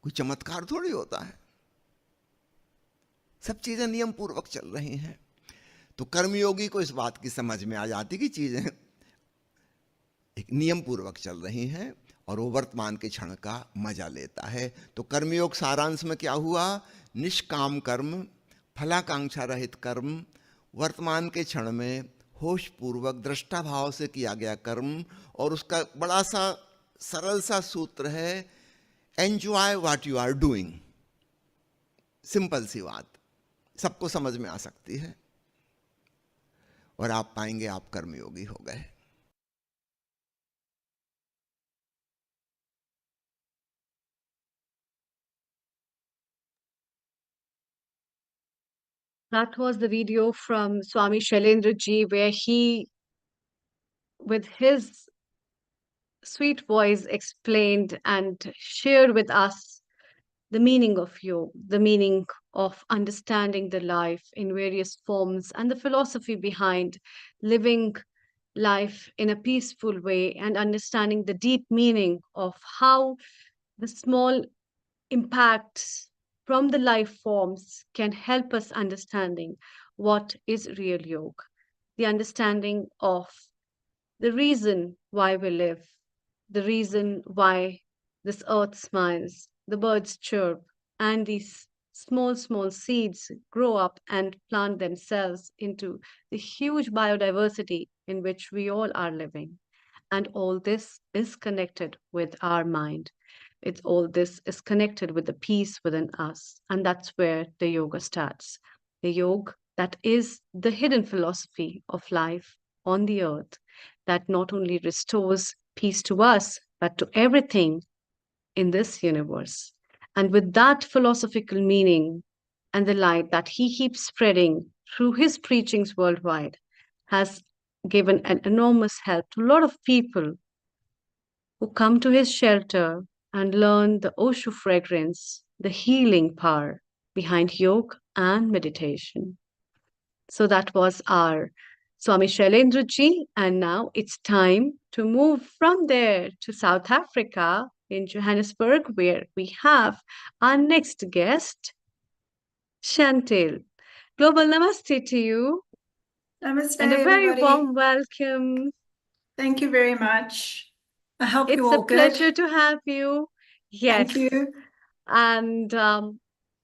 कोई चमत्कार थोड़ी होता है। सब चीजें नियम पूर्वक चल रही हैं। तो कर्मयोगी को इस बात की समझ में आ जाती कि चीजें एक नियम पूर्वक चल रही हैं और वो वर्तमान के क्षण का मजा लेता है। तो कर्मयोग सारांश में क्या हुआ? निष्काम कर्म, फलाकांक्षा रहित कर्म, वर्तमान के क्षण में होश पूर्वक दृष्टा भाव से किया गया कर्म। और उसका बड़ा सा सरल सा सूत्र है, enjoy what you are doing. Simple सी बात, सबको समझ में आ सकती है और आप पाएंगे आप कर्मयोगी हो गए। That was the video from Swami Shailendra Ji, where he, with his sweet voice, explained and shared with us the meaning of yoga, the meaning of understanding the life in various forms, and the philosophy behind living life in a peaceful way, and understanding the deep meaning of how the small impacts from the life forms can help us understanding what is real yoga, the understanding of the reason why we live, the reason why this earth smiles, the birds chirp, and these small seeds grow up and plant themselves into the huge biodiversity in which we all are living. And all this is connected with our mind. It's all this is connected with the peace within us. And that's where the yoga starts. The yoga that is the hidden philosophy of life on the earth that not only restores peace to us, but to everything in this universe. And with that philosophical meaning and the light that he keeps spreading through his preachings worldwide has given an enormous help to a lot of people who come to his shelter and learn the Osho fragrance, the healing power behind yoga and meditation. So that was our Swami Shailendra Ji, and now it's time to move from there to South Africa in Johannesburg, where we have our next guest, Chantel. Global Namaste to you. Namaste, And a very everybody. warm welcome. Thank you very much. I hope It's you're a all good. pleasure to have you. Yes. Thank you. And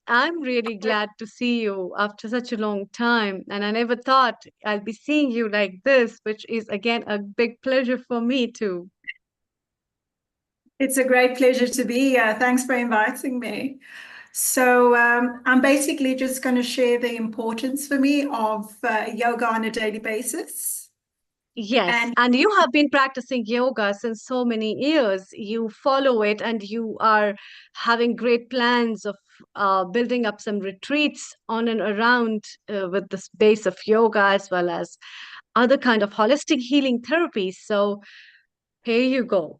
I'm really glad to see you after such a long time. And I never thought I'll be seeing you like this, which is again a big pleasure for me too. It's a great pleasure to be here. Thanks for inviting me. So I'm basically just going to share the importance for me of yoga on a daily basis. Yes, and you have been practicing yoga since so many years. You follow it and you are having great plans of building up some retreats on and around with this base of yoga as well as other kind of holistic healing therapies. So here you go.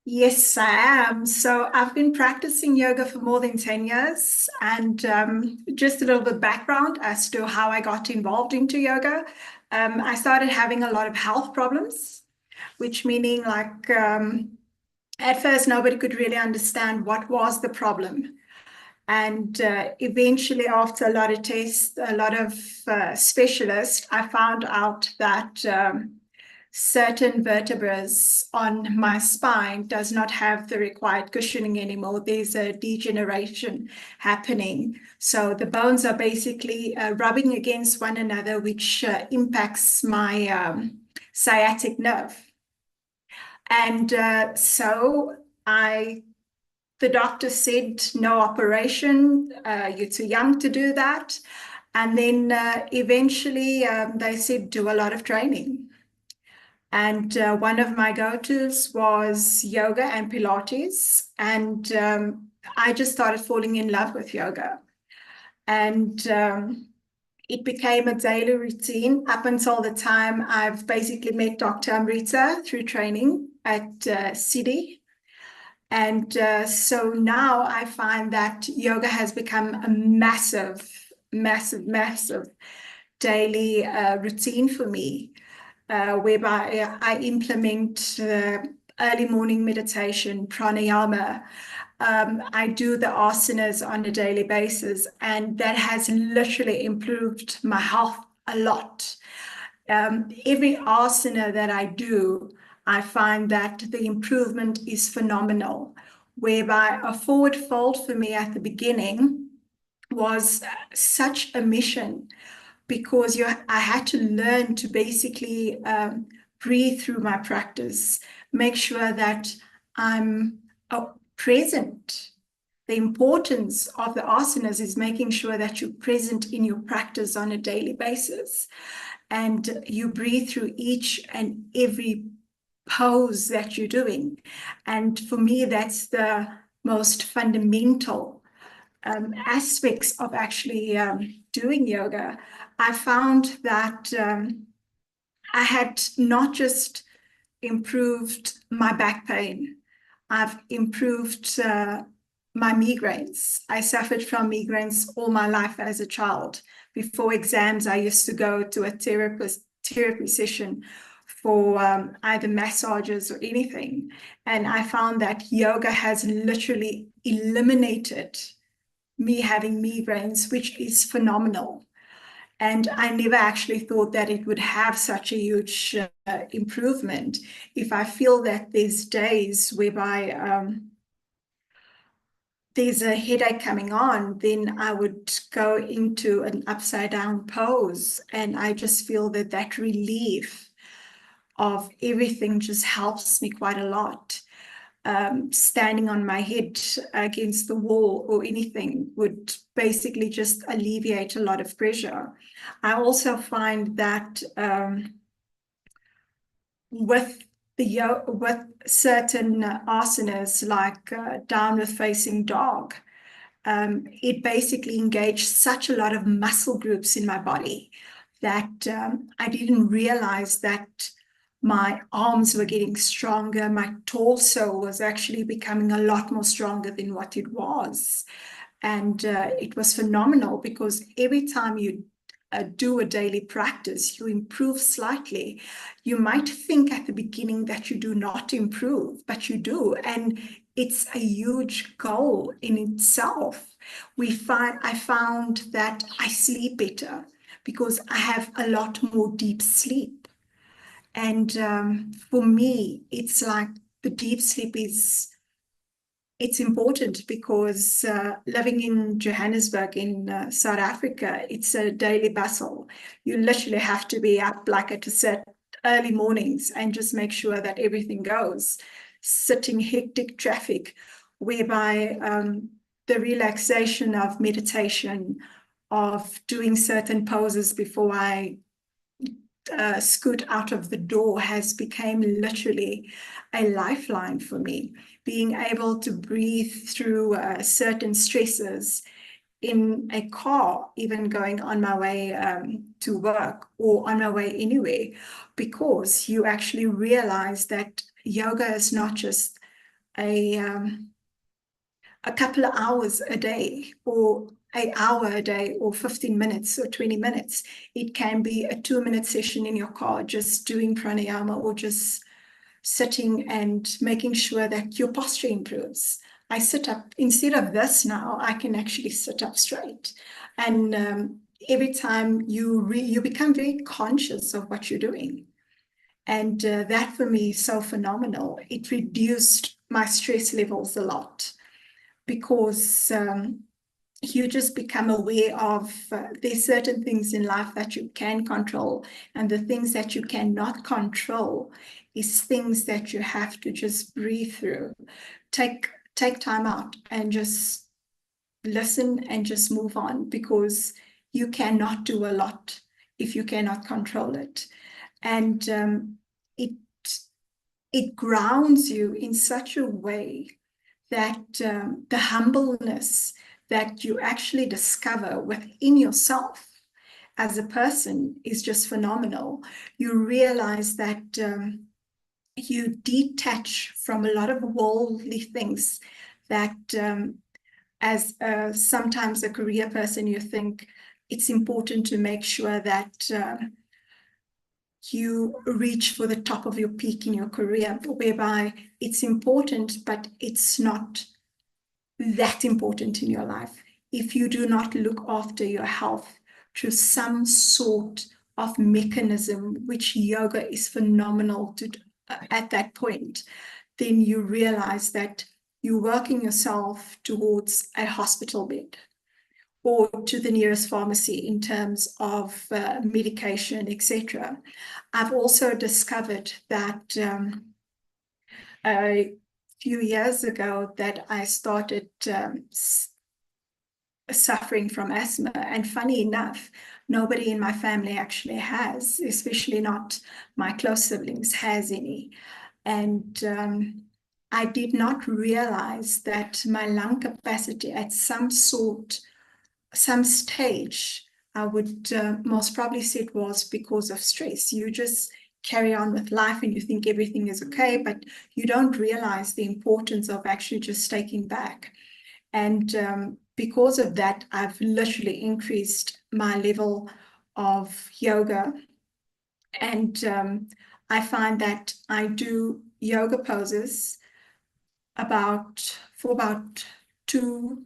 Yes, I am. So I've been practicing yoga for more than 10 years. And just a little bit of background as to how I got involved into yoga. I started having a lot of health problems, which meaning like at first nobody could really understand what was the problem. And eventually, after a lot of tests, a lot of specialists, I found out that certain vertebrae on my spine does not have the required cushioning anymore. There's a degeneration happening. So the bones are basically rubbing against one another, which impacts my sciatic nerve. And so the doctor said, no operation, you're too young to do that. And then eventually they said, do a lot of training. And one of my go-tos was yoga and Pilates. And I just started falling in love with yoga. And it became a daily routine up until the time I've basically met Dr. Amrita through training at City. And so now I find that yoga has become a massive, massive, massive daily routine for me, whereby I implement early morning meditation, pranayama. I do the asanas on a daily basis, and that has literally improved my health a lot. Every asana that I do, I find that the improvement is phenomenal, whereby a forward fold for me at the beginning was such a mission, because I had to learn to basically breathe through my practice, make sure that I'm present. The importance of the asanas is making sure that you're present in your practice on a daily basis, and you breathe through each and every pose that you're doing. And for me, that's the most fundamental aspects of actually doing yoga. I found that I had not just improved my back pain, I've improved my migraines. I suffered from migraines all my life as a child. Before exams, I used to go to a therapy session for either massages or anything. And I found that yoga has literally eliminated me having migraines, which is phenomenal. And I never actually thought that it would have such a huge improvement. If I feel that there's days whereby there's a headache coming on, then I would go into an upside down pose. And I just feel that that relief of everything just helps me quite a lot. Standing on my head against the wall or anything would basically just alleviate a lot of pressure. I also find that with certain asanas like downward facing dog, it basically engaged such a lot of muscle groups in my body that I didn't realize that my arms were getting stronger. My torso was actually becoming a lot more stronger than what it was. And it was phenomenal, because every time you do a daily practice, you improve slightly. You might think at the beginning that you do not improve, but you do. And it's a huge goal in itself. I found that I sleep better because I have a lot more deep sleep. And for me, it's like the deep sleep it's important, because living in Johannesburg in South Africa, it's a daily bustle. You literally have to be up like at a set early mornings and just make sure that everything goes. Sitting hectic traffic, whereby the relaxation of meditation, of doing certain poses before I scoot out of the door has become literally a lifeline for me. Being able to breathe through certain stresses in a car, even going on my way to work or on my way anywhere, because you actually realize that yoga is not just a couple of hours a day, or an hour a day, or 15 minutes or 20 minutes. It can be a 2-minute session in your car, just doing pranayama, or just sitting and making sure that your posture improves. I sit up, instead of this now, I can actually sit up straight. And every time you become very conscious of what you're doing. And that for me is so phenomenal. It reduced my stress levels a lot, because you just become aware of there's certain things in life that you can control, and the things that you cannot control is things that you have to just breathe through. Take time out and just listen and just move on, because you cannot do a lot if you cannot control it. And it grounds you in such a way that the humbleness that you actually discover within yourself as a person is just phenomenal. You realize that you detach from a lot of worldly things that as sometimes a career person, you think it's important to make sure that you reach for the top of your peak in your career, whereby it's important, but it's not that important in your life. If you do not look after your health through some sort of mechanism, which yoga is phenomenal to at that point, then you realize that you're working yourself towards a hospital bed or to the nearest pharmacy in terms of medication, etc. I've also discovered that a few years ago that I started suffering from asthma, and funny enough, nobody in my family actually has, especially not my close siblings, has any. And I did not realize that my lung capacity at some stage, I would most probably say it was because of stress. You just carry on with life and you think everything is okay, but you don't realize the importance of actually just taking back. And because of that, I've literally increased my level of yoga. And I find that I do yoga poses for about two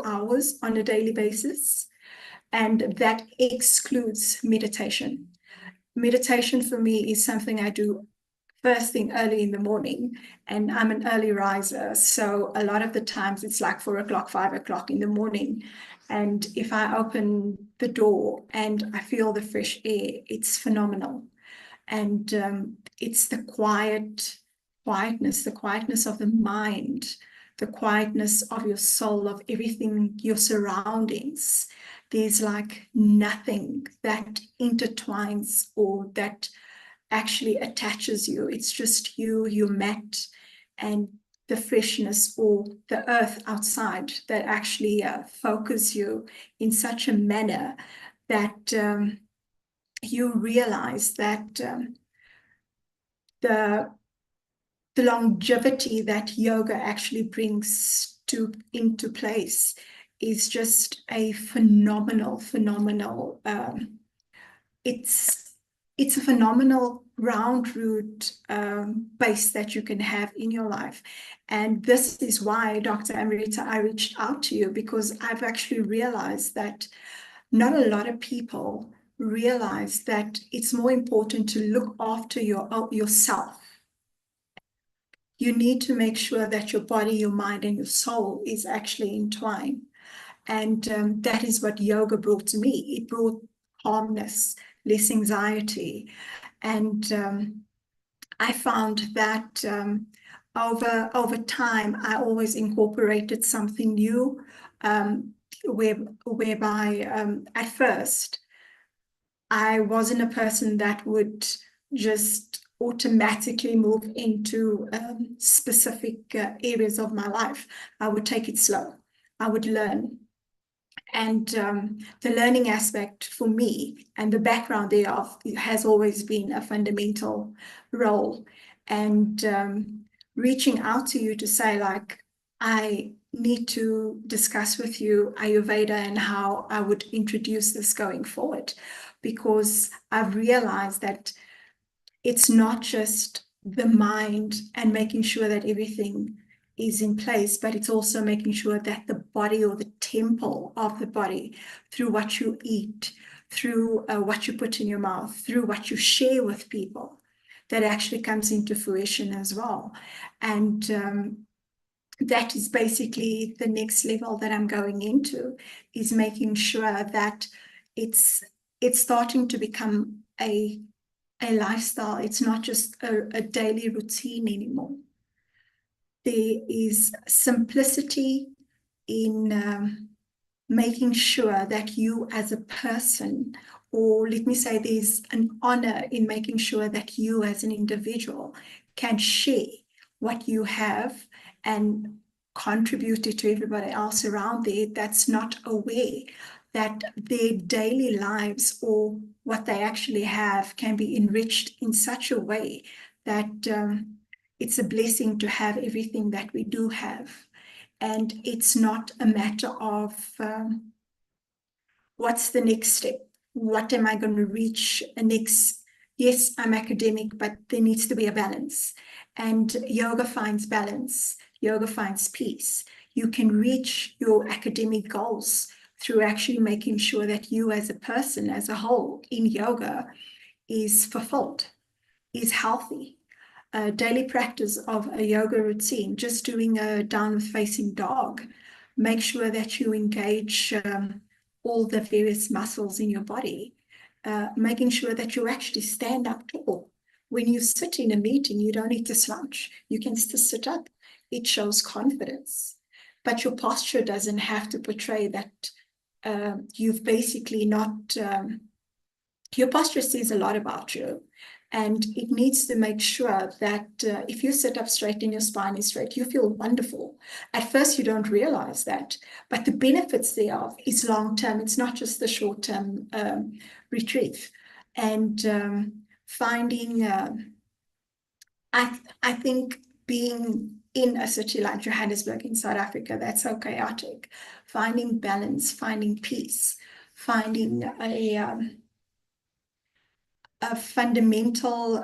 hours on a daily basis. And that excludes meditation. Meditation for me is something I do first thing early in the morning, and I'm an early riser. So a lot of the times it's like 4 o'clock, 5 o'clock in the morning. And if I open the door and I feel the fresh air, it's phenomenal. And it's the quietness, the quietness of the mind, the quietness of your soul, of everything, your surroundings. There's like nothing that intertwines or that actually attaches you. It's just you, your mat, and the freshness or the earth outside that actually focus you in such a manner that you realize that the longevity that yoga actually brings into place is just a phenomenal it's a phenomenal ground root base that you can have in your life. And this is why, Dr. Amrita, I reached out to you, because I've actually realized that not a lot of people realize that it's more important to look after yourself. You need to make sure that your body, your mind, and your soul is actually entwined. And that is what yoga brought to me. It brought calmness, less anxiety. And I found that over time, I always incorporated something new, whereby at first, I wasn't a person that would just automatically move into specific areas of my life. I would take it slow. I would learn. And the learning aspect for me and the background thereof has always been a fundamental role. And reaching out to you to say, like, I need to discuss with you Ayurveda and how I would introduce this going forward, because I've realized that it's not just the mind and making sure that everything is in place, but it's also making sure that the body, or the temple of the body, through what you eat, through what you put in your mouth, through what you share with people, that actually comes into fruition as well. And that is basically the next level that I'm going into, is making sure that it's starting to become a lifestyle. It's not just a daily routine anymore. There is simplicity in making sure that you as a person or let me say there's an honor in making sure that you as an individual can share what you have and contribute it to everybody else around there that's not aware that their daily lives or what they actually have can be enriched in such a way that it's a blessing to have everything that we do have. And it's not a matter of what's the next step? What am I going to reach next? Yes, I'm academic, but there needs to be a balance. And yoga finds balance. Yoga finds peace. You can reach your academic goals through actually making sure that you as a person, as a whole in yoga is fulfilled, is healthy. A daily practice of a yoga routine, just doing a downward facing dog, make sure that you engage all the various muscles in your body, making sure that you actually stand up tall. When you sit in a meeting, you don't need to slouch. You can still sit up. It shows confidence. But your posture doesn't have to portray that you've basically not, your posture says a lot about you. And it needs to make sure that if you sit up straight and your spine is straight, you feel wonderful. At first, you don't realize that, but the benefits thereof is long-term. It's not just the short-term retrieve. And finding, I think being in a city like Johannesburg in South Africa, that's so chaotic, finding balance, finding peace, finding a fundamental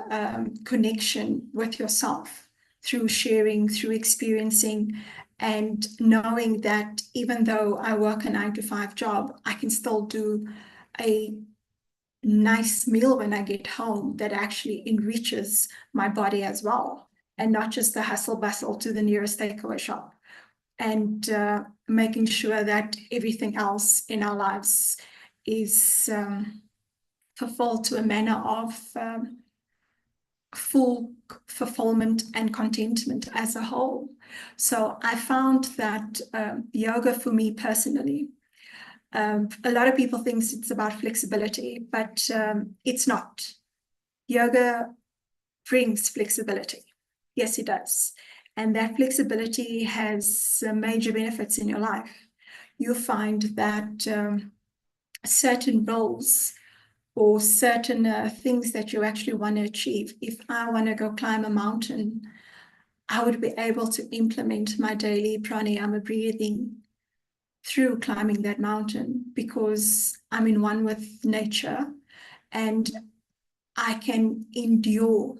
connection with yourself through sharing, through experiencing, and knowing that even though I work a 9-to-5 job, I can still do a nice meal when I get home that actually enriches my body as well, and not just the hustle bustle to the nearest takeaway shop. And making sure that everything else in our lives is fulfilled to a manner of full fulfillment and contentment as a whole. So I found that yoga for me personally, a lot of people think it's about flexibility, but it's not. Yoga brings flexibility. Yes, it does. And that flexibility has major benefits in your life. You'll find that certain roles or certain things that you actually want to achieve. If I want to go climb a mountain, I would be able to implement my daily pranayama breathing through climbing that mountain because I'm in one with nature and I can endure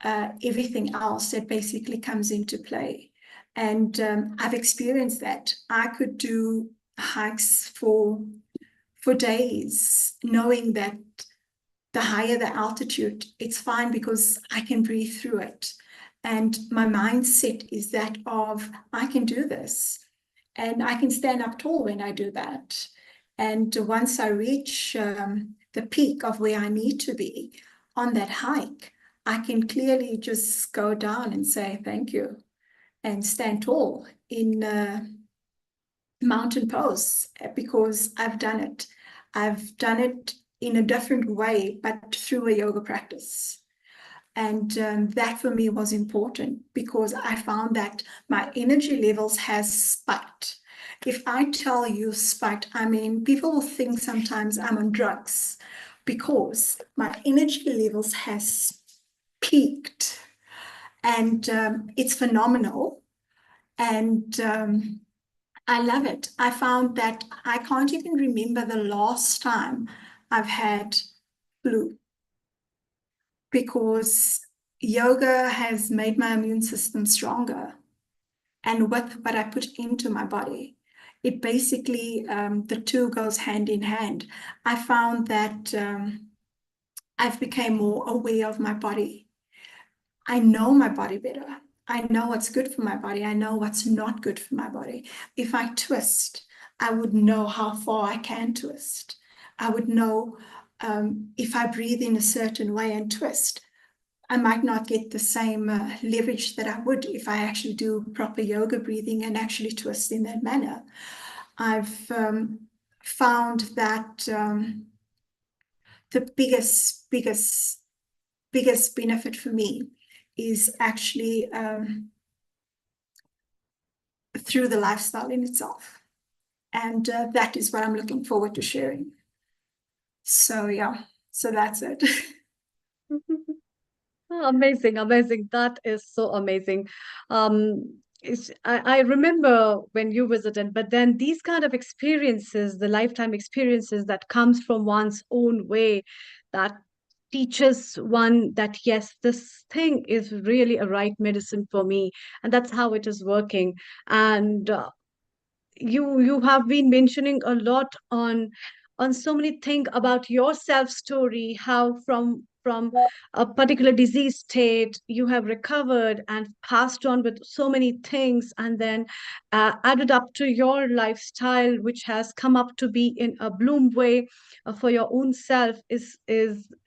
everything else that basically comes into play. And I've experienced that. I could do hikes for days, knowing that the higher the altitude, it's fine because I can breathe through it. And my mindset is that of, I can do this. And I can stand up tall when I do that. And once I reach the peak of where I need to be on that hike, I can clearly just go down and say thank you and stand tall in mountain pose because I've done it. I've done it in a different way, but through a yoga practice. And that for me was important because I found that my energy levels has spiked. If I tell you spiked, I mean, people will think sometimes I'm on drugs because my energy levels has peaked and it's phenomenal. And I love it. I found that I can't even remember the last time I've had flu because yoga has made my immune system stronger. And with what I put into my body, it basically, the two goes hand in hand. I found that I've become more aware of my body. I know my body better. I know what's good for my body. I know what's not good for my body. If I twist, I would know how far I can twist. I would know if I breathe in a certain way and twist, I might not get the same leverage that I would if I actually do proper yoga breathing and actually twist in that manner. I've found that the biggest benefit for me is actually through the lifestyle in itself. And that is what I'm looking forward to sharing. So yeah, so that's it. Oh, amazing, amazing. That is so amazing. I remember when you visited, but then these kind of experiences, the lifetime experiences that comes from one's own way, that teaches one that yes, this thing is really a right medicine for me, and that's how it is working. And you have been mentioning a lot on so many things about your self story, how from a particular disease state you have recovered and passed on with so many things, and then added up to your lifestyle which has come up to be in a bloom way for your own self is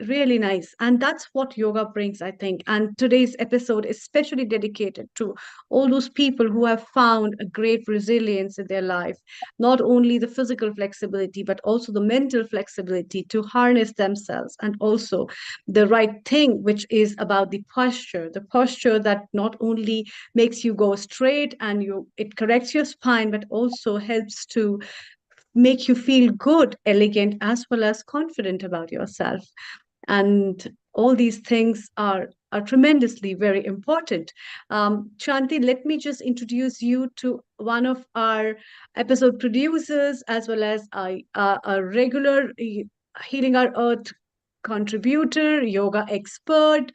really nice. And that's what yoga brings, I think. And today's episode is especially dedicated to all those people who have found a great resilience in their life, not only the physical flexibility, but also the mental flexibility to harness themselves, and also the right thing, which is about the posture that not only makes you go straight and it corrects your spine, but also helps to make you feel good, elegant, as well as confident about yourself. And all these things are tremendously very important. Shanti, let me just introduce you to one of our episode producers, as well as a regular Healing Our Earth contributor, yoga expert,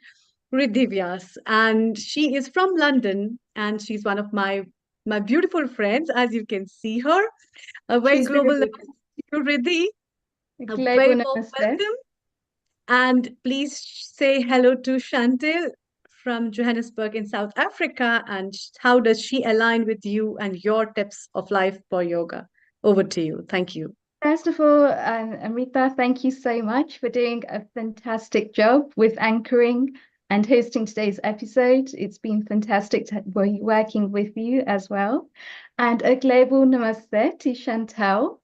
Riddhi Vyas. And she is from London, and she's one of my beautiful friends, as you can see her. A very She's global beautiful. namaste to you, Riddhi. A very Global warm namaste. welcome. And please say hello to Chantel from Johannesburg in South Africa. And how does she align with you and your tips of life for yoga? Over to you. Thank you. First of all, Amrita, thank you so much for doing a fantastic job with anchoring and hosting today's episode. It's been fantastic to be working with you as well. And a global namaste to Chantel.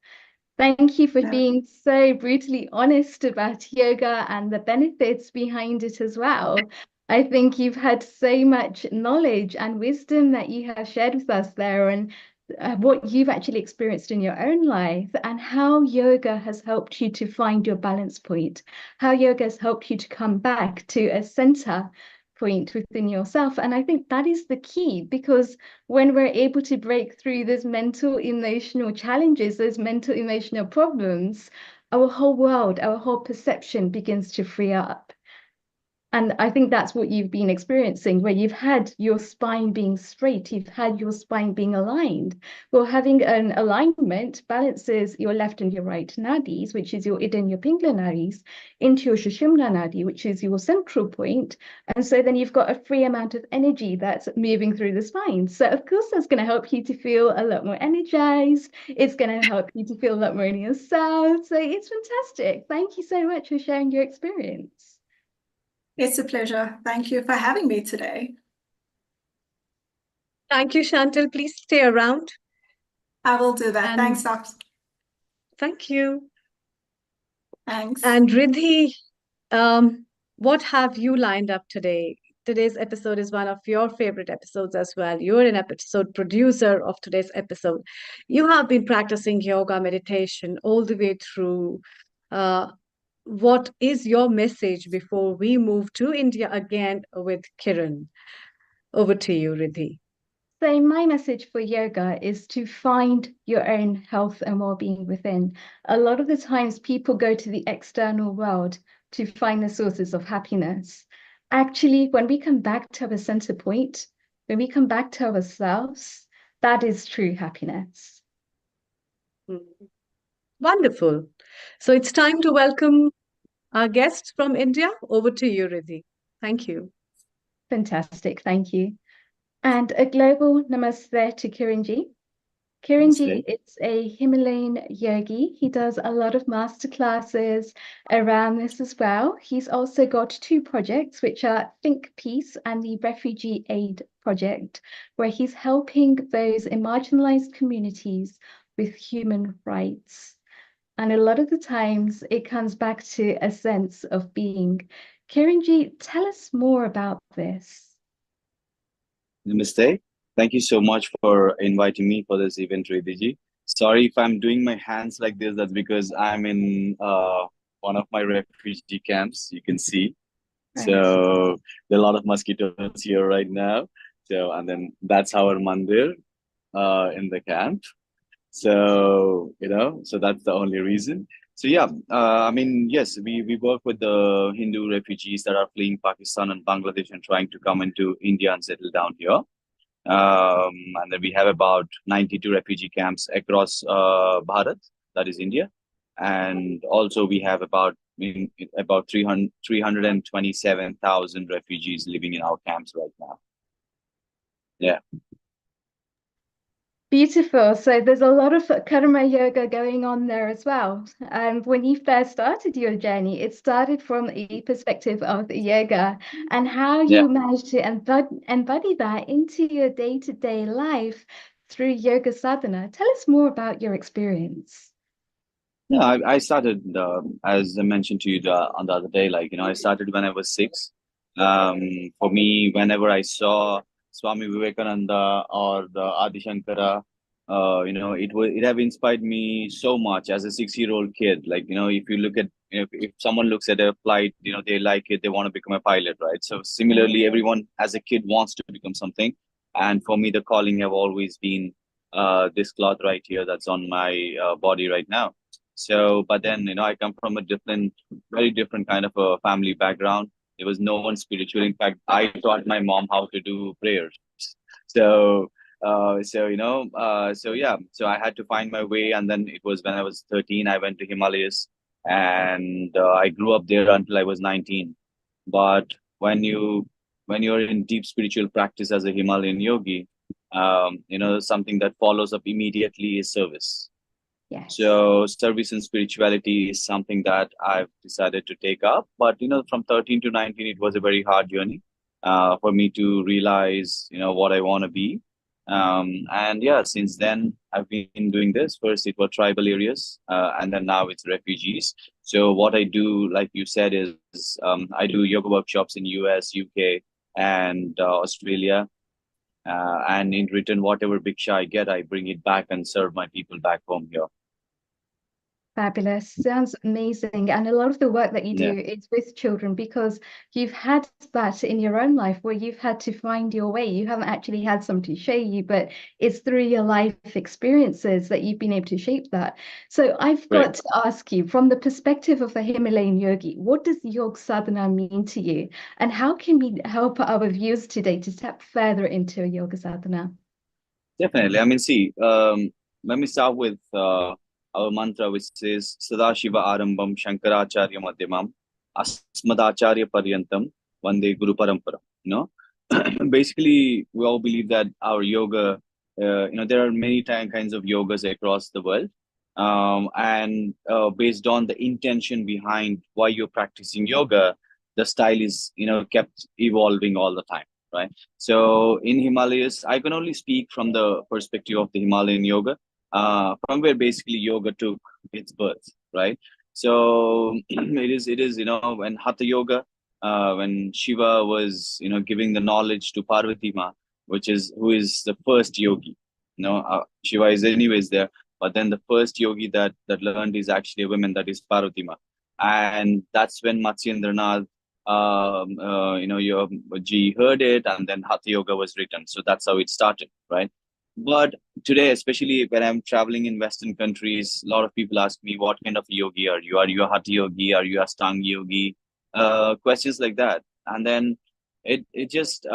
Thank you for being so brutally honest about yoga and the benefits behind it as well. I think you've had so much knowledge and wisdom that you have shared with us there, and what you've actually experienced in your own life, and how yoga has helped you to find your balance point, how yoga has helped you to come back to a center point within yourself. And I think that is the key, because when we're able to break through those mental emotional challenges, those mental emotional problems, our whole world, our whole perception begins to free up. And I think that's what you've been experiencing, where you've had your spine being straight, you've had your spine being aligned. Well, having an alignment balances your left and your right nadis, which is your Ida and your Pingala nadis, into your Sushumna nadi, which is your central point. And so then you've got a free amount of energy that's moving through the spine. So of course, that's going to help you to feel a lot more energized. It's going to help you to feel a lot more in yourself. So it's fantastic. Thank you so much for sharing your experience. It's a pleasure. Thank you for having me today. Thank you, Chantel. Please stay around. I will do that. And thanks, Doctor. thank you. Thanks. And Riddhi, what have you lined up today? Today's episode is one of your favorite episodes as well. You're an episode producer of today's episode. You have been practicing yoga meditation all the way through. What is your message before we move to India again with Kiran? Over to you, Riddhi. So my message for yoga is to find your own health and well-being within. A lot of the times people go to the external world to find the sources of happiness. Actually, when we come back to our center point, when we come back to ourselves, that is true happiness. Wonderful. So it's time to welcome our guests from India. Over to you, Riddhi. Thank you. Fantastic. Thank you. And a global namaste to Kiranji. Kiranji is a Himalayan yogi. He does a lot of masterclasses around this as well. He's also got 2 projects, which are Think Peace and the Refugee Aid Project, where he's helping those in marginalized communities with human rights. And a lot of the times it comes back to a sense of being. Kiranji, tell us more about this. Namaste. Thank you so much for inviting me for this event, Riddhi. Sorry if I'm doing my hands like this. That's because I'm in one of my refugee camps. You can see. Right. So there are a lot of mosquitoes here right now. So and then that's our mandir in the camp. So so that's the only reason. So yeah, I mean, yes, we work with the Hindu refugees that are fleeing Pakistan and Bangladesh and trying to come into India and settle down here. And then we have about 92 refugee camps across Bharat, that is India. And also we have about 327,000 refugees living in our camps right now. Yeah. Beautiful. So there's a lot of karma yoga going on there as well. And when you first started your journey, it started from a perspective of yoga and how Yeah. you managed to embody that into your day-to-day life through yoga sadhana. Tell us more about your experience. Yeah, I started as I mentioned to you on the other day. Like I started when I was 6. For me, whenever I saw Swami Vivekananda or the Adi Shankara, it have inspired me so much as a 6-year-old kid. Like if you look at if someone looks at a flight, they like it, they want to become a pilot, right? So similarly, everyone as a kid wants to become something, and for me, the calling have always been this cloth right here that's on my body right now. So, but then, I come from a very different kind of a family background. There was no one spiritual. In fact, I taught my mom how to do prayers. So, so yeah, so I had to find my way. And then it was when I was 13, I went to Himalayas and I grew up there until I was 19. But when you're in deep spiritual practice as a Himalayan yogi, something that follows up immediately is service. Yes. So service and spirituality is something that I've decided to take up. But from 13 to 19, it was a very hard journey for me to realize what I want to be. And yeah, since then I've been doing this. First it was tribal areas, and then now it's refugees. So what I do, like you said, is I do yoga workshops in US, UK, and Australia. And in return, whatever bhiksha I get, I bring it back and serve my people back home here. Fabulous. Sounds amazing. And a lot of the work that you do Yeah. is with children because you've had that in your own life where you've had to find your way. You haven't actually had somebody show you, but it's through your life experiences that you've been able to shape that. So I've got Right. to ask you, from the perspective of a Himalayan yogi, what does Yog Sadhana mean to you? And how can we help our viewers today to step further into Yoga Sadhana? Definitely. I mean, see, let me start with our mantra, which says Sadashiva Arambam Shankaracharya Madhyamam Asmadacharya Paryantam Vande Guru Parampara. Basically, we all believe that our yoga, there are many kinds of yogas across the world. And based on the intention behind why you're practicing yoga, the style is, kept evolving all the time, right? So in Himalayas, I can only speak from the perspective of the Himalayan yoga, from where basically yoga took its birth, right? So it is, when Hatha yoga, when Shiva was, giving the knowledge to Parvati Ma, who is the first yogi. Shiva is anyways there, but then the first yogi that learned is actually a woman, that is Parvati Ma. And that's when Matsyendranath, your G heard it, and then Hatha Yoga was written. So that's how it started, right? But today, especially when I'm traveling in Western countries, a lot of people ask me, what kind of yogi are you? Are you a Hatha yogi? Are you a Ashtanga yogi? Questions like that. And then it just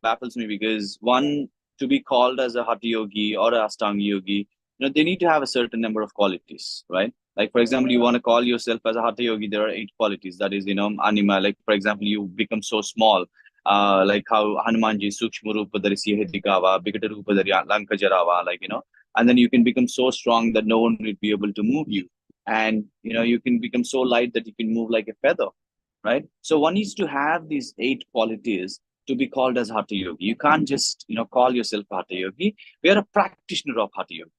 baffles me because one, to be called as a Hatha yogi or a Ashtanga yogi, they need to have a certain number of qualities, right? Like, for example, you want to call yourself as a Hatha yogi, there are 8 qualities. That is, anima. Like, for example, you become so small, like how Hanumanji, Sukshma Rupa Dharisiya Hedikava, Bikata Rupa Dhariya Lanka Jarava, and then you can become so strong that no one will be able to move you. And, you can become so light that you can move like a feather, right? So one needs to have these 8 qualities to be called as Hatha yogi. You can't just, call yourself Hatha yogi. We are a practitioner of Hatha yogi.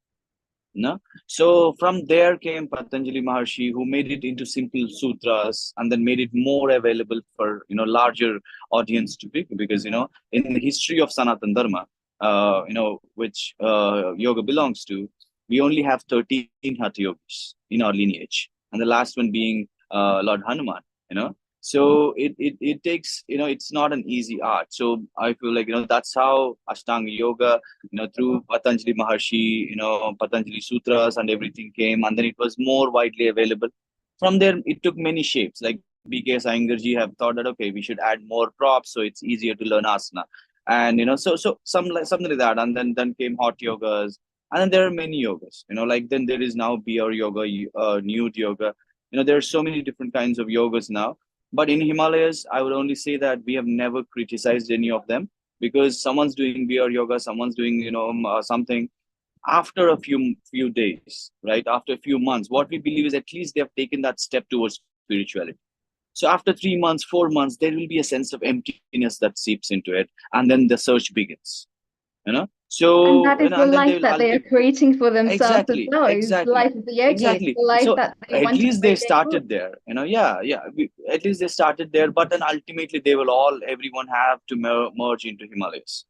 No? So from there came Patanjali Maharshi, who made it into simple sutras and then made it more available for larger audience to pick, because in the history of Sanatan Dharma, which yoga belongs to, we only have 13 Hatha yogis in our lineage, and the last one being Lord Hanuman. So it takes, it's not an easy art. So I feel like that's how Ashtanga yoga, through Patanjali Maharshi, Patanjali Sutras and everything came, and then it was more widely available. From there, it took many shapes. Like B.K. Iyengar have thought that, okay, we should add more props so it's easier to learn asana. And so something like that. And then came hot yogas. And then there are many yogas, like then there is now beer yoga, nude yoga. There are so many different kinds of yogas now. But in Himalayas, I would only say that we have never criticized any of them, because someone's doing beer yoga, someone's doing something. After a few days, right, after a few months, what we believe is at least they have taken that step towards spirituality. So after 3 months, 4 months, there will be a sense of emptiness that seeps into it, and then the search begins. And So that is the and then they life will that they are creating for themselves as well. It's the life of the yogi. It's exactly. the life So that they at want to least they create their own. started there. At least they started there, but then ultimately they will everyone have to merge into Himalayas.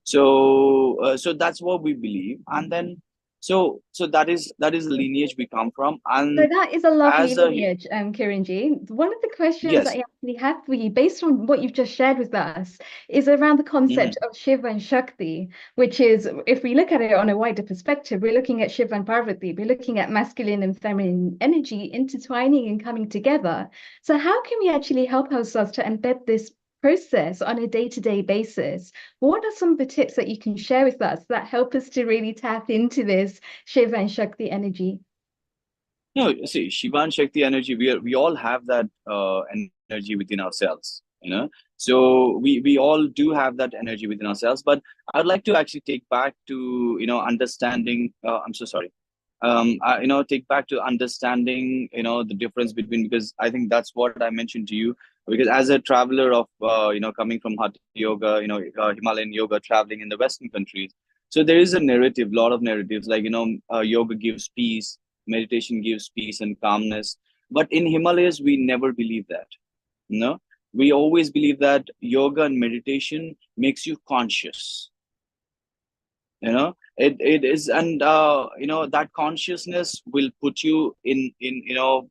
So that's what we believe, and then so that is the lineage we come from. So And that is a lovely as a lineage, Kiranji. One of the questions yes. I actually have for you, based on what you've just shared with us, is around the concept of Shiva and Shakti, which is, if we look at it on a wider perspective, we're looking at Shiva and Parvati, we're looking at masculine and feminine energy intertwining and coming together. So how can we actually help ourselves to embed this process on a day-to-day basis? What are some of the tips that you can share with us that help us to really tap into this Shiva and Shakti energy? No, see, Shiva and Shakti energy, we all have that energy within ourselves. So we all do have that energy within ourselves. But I'd like to actually take back to understanding. I'm so sorry. Take back to understanding the difference between, because I think that's what I mentioned to you. Because as a traveler of coming from Hatha yoga, Himalayan yoga, traveling in the Western countries, so there is a narrative, lot of narratives, like yoga gives peace, meditation gives peace and calmness. But in Himalayas, we never believe that. No, we always believe that yoga and meditation makes you conscious. It is, and that consciousness will put you in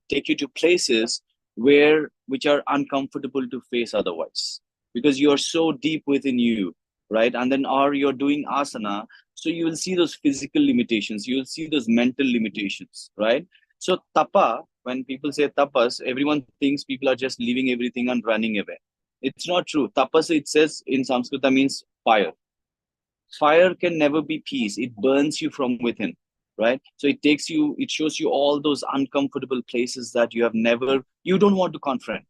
take you to places which are uncomfortable to face otherwise, because you are so deep within you, right? And then, or you're doing asana, so you will see those physical limitations, you will see those mental limitations, right? So tapa, when people say tapas, everyone thinks people are just leaving everything and running away. It's not true. Tapas, it says in Sanskrita, means fire. Fire can never be peace. It burns you from within, right? So it shows you all those uncomfortable places that you don't want to confront,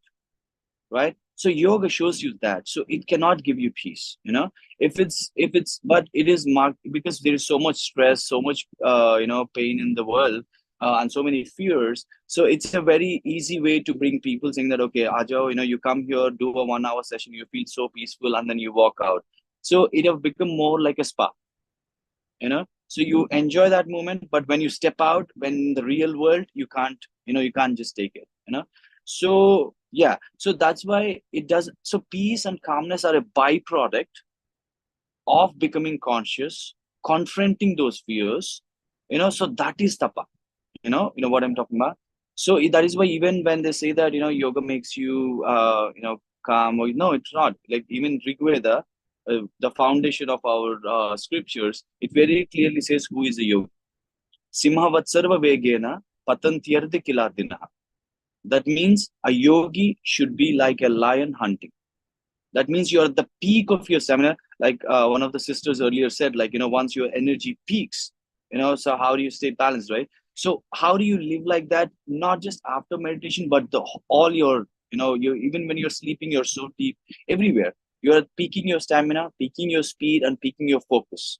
right? So yoga shows you that. So it cannot give you peace, but it is marked, because there is so much stress, so much, pain in the world, and so many fears. So it's a very easy way to bring people, saying that, okay, Ajao, you come here, do a 1 hour session, you feel so peaceful, and then you walk out. So it have become more like a spa, so you enjoy that moment, but when you step out, when in the real world, you can't just take it. So yeah, so that's why it does. So peace and calmness are a byproduct of becoming conscious, confronting those fears. So that is tapa. You know what I'm talking about. So that is why, even when they say that yoga makes you calm, or no, it's not. Like even Rigveda, the foundation of our scriptures, it very clearly says who is a yogi. Simhavat sarva vegena patantyarthi kiladina. That means a yogi should be like a lion hunting. That means you're at the peak of your stamina. Like one of the sisters earlier said, like, once your energy peaks, so how do you stay balanced, right? So how do you live like that? Not just after meditation, but all your, you, even when you're sleeping, you're so deep everywhere. You're peaking your stamina, peaking your speed, and peaking your focus.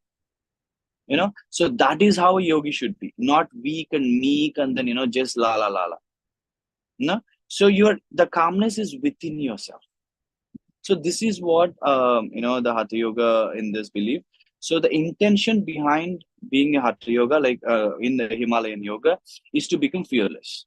So that is how a yogi should be, not weak and meek, and then, just la la la la. No? So the calmness is within yourself. So this is what the Hatha Yoga in this belief. So the intention behind being a Hatha Yoga, like in the Himalayan Yoga, is to become fearless.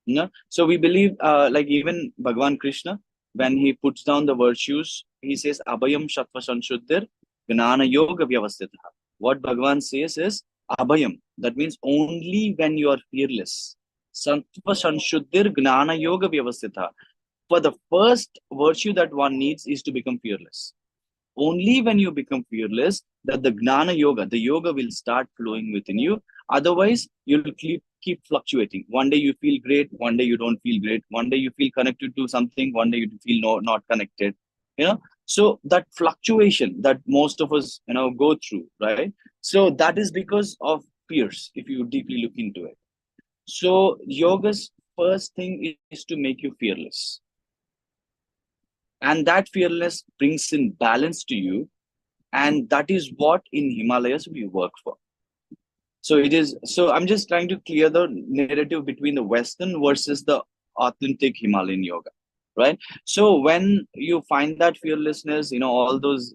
You know? So we believe, like even Bhagavan Krishna, when he puts down the virtues, he says, Abhayam Sattva Sanshuddhir Gnana Yoga Vyavastitha. What Bhagavan says is, Abhayam. That means only when you are fearless. Sattva Sanshuddhir Gnana Yoga Vyavastitha. For the first virtue that one needs is to become fearless. Only when you become fearless that the Gnana Yoga, the yoga will start flowing within you. Otherwise, you'll keep fluctuating. One day you feel great, one day you don't feel great. One day you feel connected to something, one day you feel not connected. You know, so that fluctuation that most of us, go through, right? So that is because of fears, if you deeply look into it. So yoga's first thing is to make you fearless. And that fearless brings in balance to you. And that is what in Himalayas we work for. So I'm just trying to clear the narrative between the Western versus the authentic Himalayan yoga, right? So when you find that fearlessness, all those,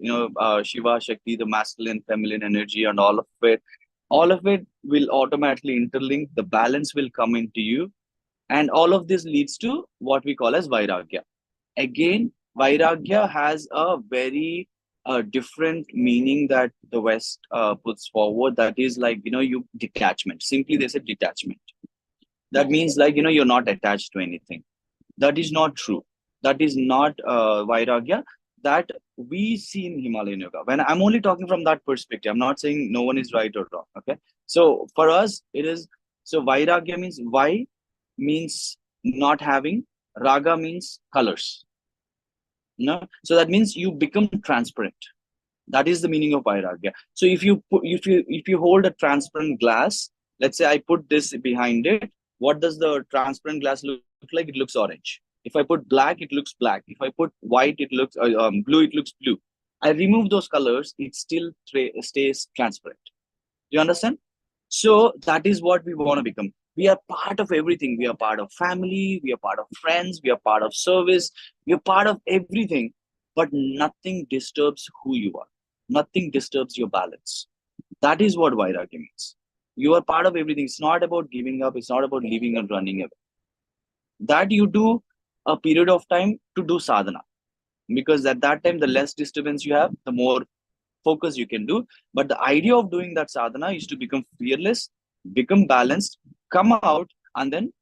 Shiva, Shakti, the masculine, feminine energy and all of it will automatically interlink. The balance will come into you. And all of this leads to what we call as Vairagya. Again, Vairagya has a very different meaning that the West puts forward. That is like, detachment. Simply, they say detachment. That means like, you're not attached to anything. That is not true. That is not Vairagya that we see in Himalayan Yoga. When I'm only talking from that perspective, I'm not saying no one is right or wrong. Okay. So for us, it is, so Vairagya means Vai means not having, Raga means colors. No, so that means you become transparent. That is the meaning of Vairagya. So if you hold a transparent glass, let's say I put this behind it, what does the transparent glass look like? It looks orange. If I put black, it looks black. If I put white, it looks blue. It looks blue. I remove those colors, it still stays transparent. You understand? So that is what we want to become. We are part of everything. We are part of family. We are part of friends. We are part of service. We are part of everything. But nothing disturbs who you are. Nothing disturbs your balance. That is what Vairagya means. You are part of everything. It's not about giving up. It's not about leaving and running away. That you do a period of time to do sadhana. Because at that time, the less disturbance you have, the more focus you can do. But the idea of doing that sadhana is to become fearless, become balanced, come out, and then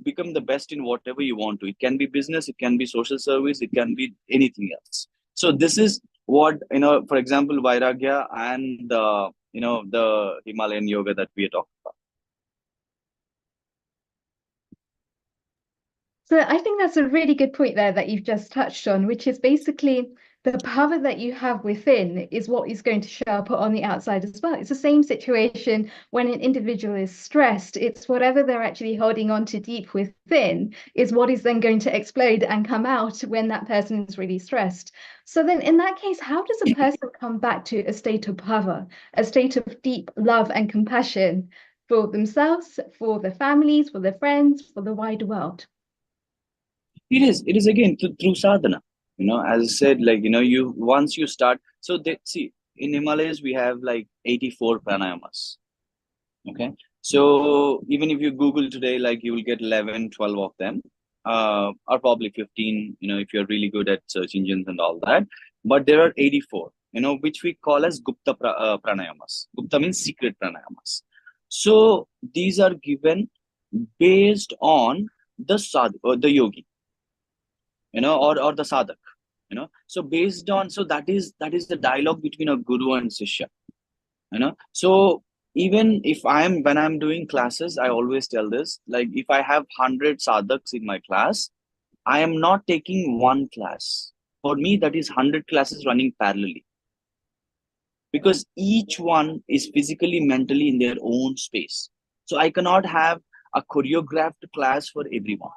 become the best in whatever you want to. It can be business, it can be social service, it can be anything else. So this is what, for example, Vairagya and the Himalayan yoga that we are talking about. So I think that's a really good point there that you've just touched on, which is basically the power that you have within is what is going to show up on the outside as well. It's the same situation when an individual is stressed. It's whatever they're actually holding on to deep within is what is then going to explode and come out when that person is really stressed. So then in that case, how does a person come back to a state of bhava, a state of deep love and compassion for themselves, for their families, for their friends, for the wider world? It is again through sadhana. As I said, like, once you start, so see, in Himalayas, we have like 84 pranayamas. Okay. So even if you Google today, like you will get 11, 12 of them, or probably 15, if you're really good at search engines and all that. But there are 84, which we call as Gupta pranayamas. Gupta means secret pranayamas. So these are given based on the the yogi, or the sadhak, so based on, so that is the dialogue between a guru and shishya, so even if when I'm doing classes, I always tell this, like if I have 100 sadhaks in my class, I am not taking one class. For me, that is 100 classes running parallelly, because each one is physically, mentally in their own space. So I cannot have a choreographed class for everyone.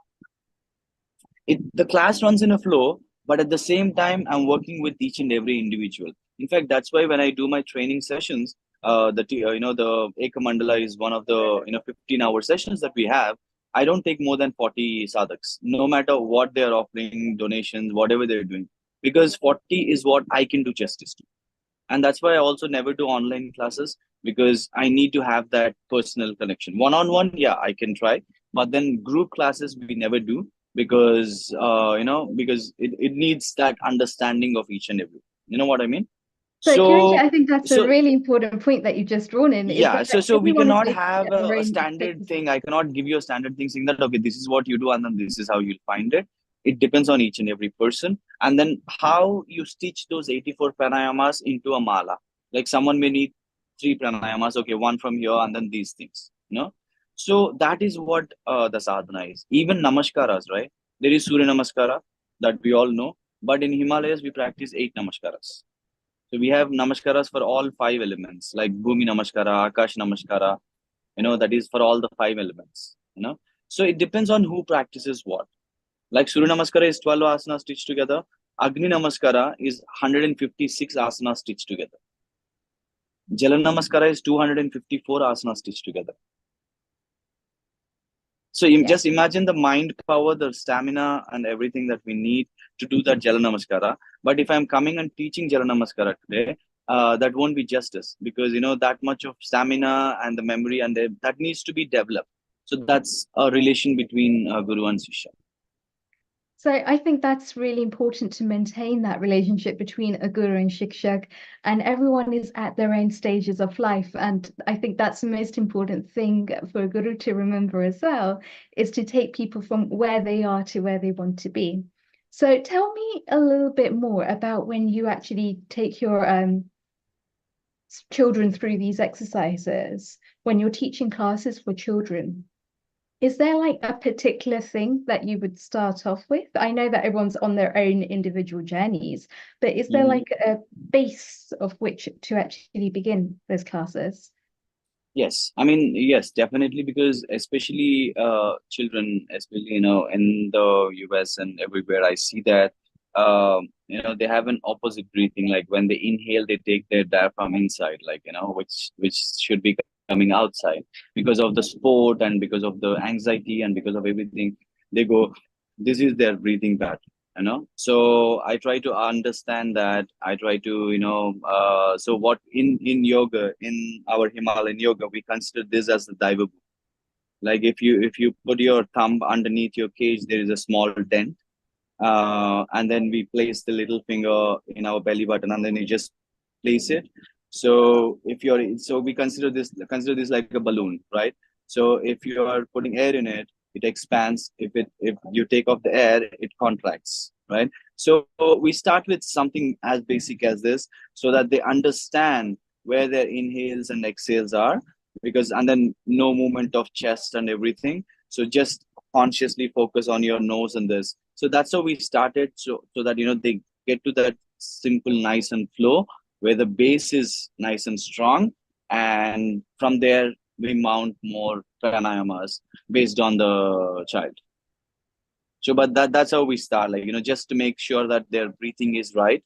The class runs in a flow, but at the same time, I'm working with each and every individual. In fact, that's why when I do my training sessions, the Eka Mandala is one of the 15-hour sessions that we have. I don't take more than 40 sadhaks, no matter what they're offering, donations, whatever they're doing, because 40 is what I can do justice to. And that's why I also never do online classes, because I need to have that personal connection. One-on-one, yeah, I can try, but then group classes we never do, because because it needs that understanding of each and every. You know what I mean? So, Kiranji, So I think that's a so really important point that you've just drawn in, is yeah, that so we everyone is cannot basically have at their a own standard pace. thing. I cannot give you a standard thing saying that, okay, this is what you do and then this is how you'll find it. It depends on each and every person. And then how you stitch those 84 pranayamas into a mala. Like someone may need 3 pranayamas, okay, one from here and then these things, you know. So that is what the sadhana is. Even namaskaras, right? There is Surya Namaskara that we all know, but in Himalayas we practice 8 namaskaras. So we have namaskaras for all 5 elements, like Bhumi Namaskara, Akash Namaskara, that is for all the 5 elements. So it depends on who practices what. Like Surya Namaskara is 12 asanas stitched together. Agni Namaskara is 156 asanas stitched together. Jala Namaskara is 254 asanas stitched together. So just imagine the mind power, the stamina, and everything that we need to do that Jala Namaskara. But if I'm coming and teaching Jala Namaskara today, that won't be justice, because that much of stamina and the memory and that needs to be developed. So that's a relation between Guru and Sishya. So I think that's really important to maintain that relationship between a guru and shikshak, and everyone is at their own stages of life. And I think that's the most important thing for a guru to remember as well, is to take people from where they are to where they want to be. So tell me a little bit more about when you actually take your children through these exercises, when you're teaching classes for children. Is there like a particular thing that you would start off with? I know that everyone's on their own individual journeys, but is there like a base of which to actually begin those classes? Yes, I mean, yes, definitely, because especially children, especially in the US and everywhere, I see that they have an opposite breathing. Like when they inhale, they take their diaphragm inside, like which should be coming outside, because of the sport and because of the anxiety and because of everything. They go, this is their breathing pattern. So I try to understand that. I try to so what in yoga, in our Himalayan yoga, we consider this as the daiva. Like if you put your thumb underneath your cage, there is a small dent, and then we place the little finger in our belly button and then you just place it. So we consider this like a balloon, right? So if you are putting air in it, it expands. If you take off the air, it contracts, right? So we start with something as basic as this, so that they understand where their inhales and exhales are, and then no movement of chest and everything. So just consciously focus on your nose and this. So that's how we started. So that they get to that simple, nice and flow, where the base is nice and strong, and from there we mount more pranayamas based on the child. So, but that's how we start, like just to make sure that their breathing is right.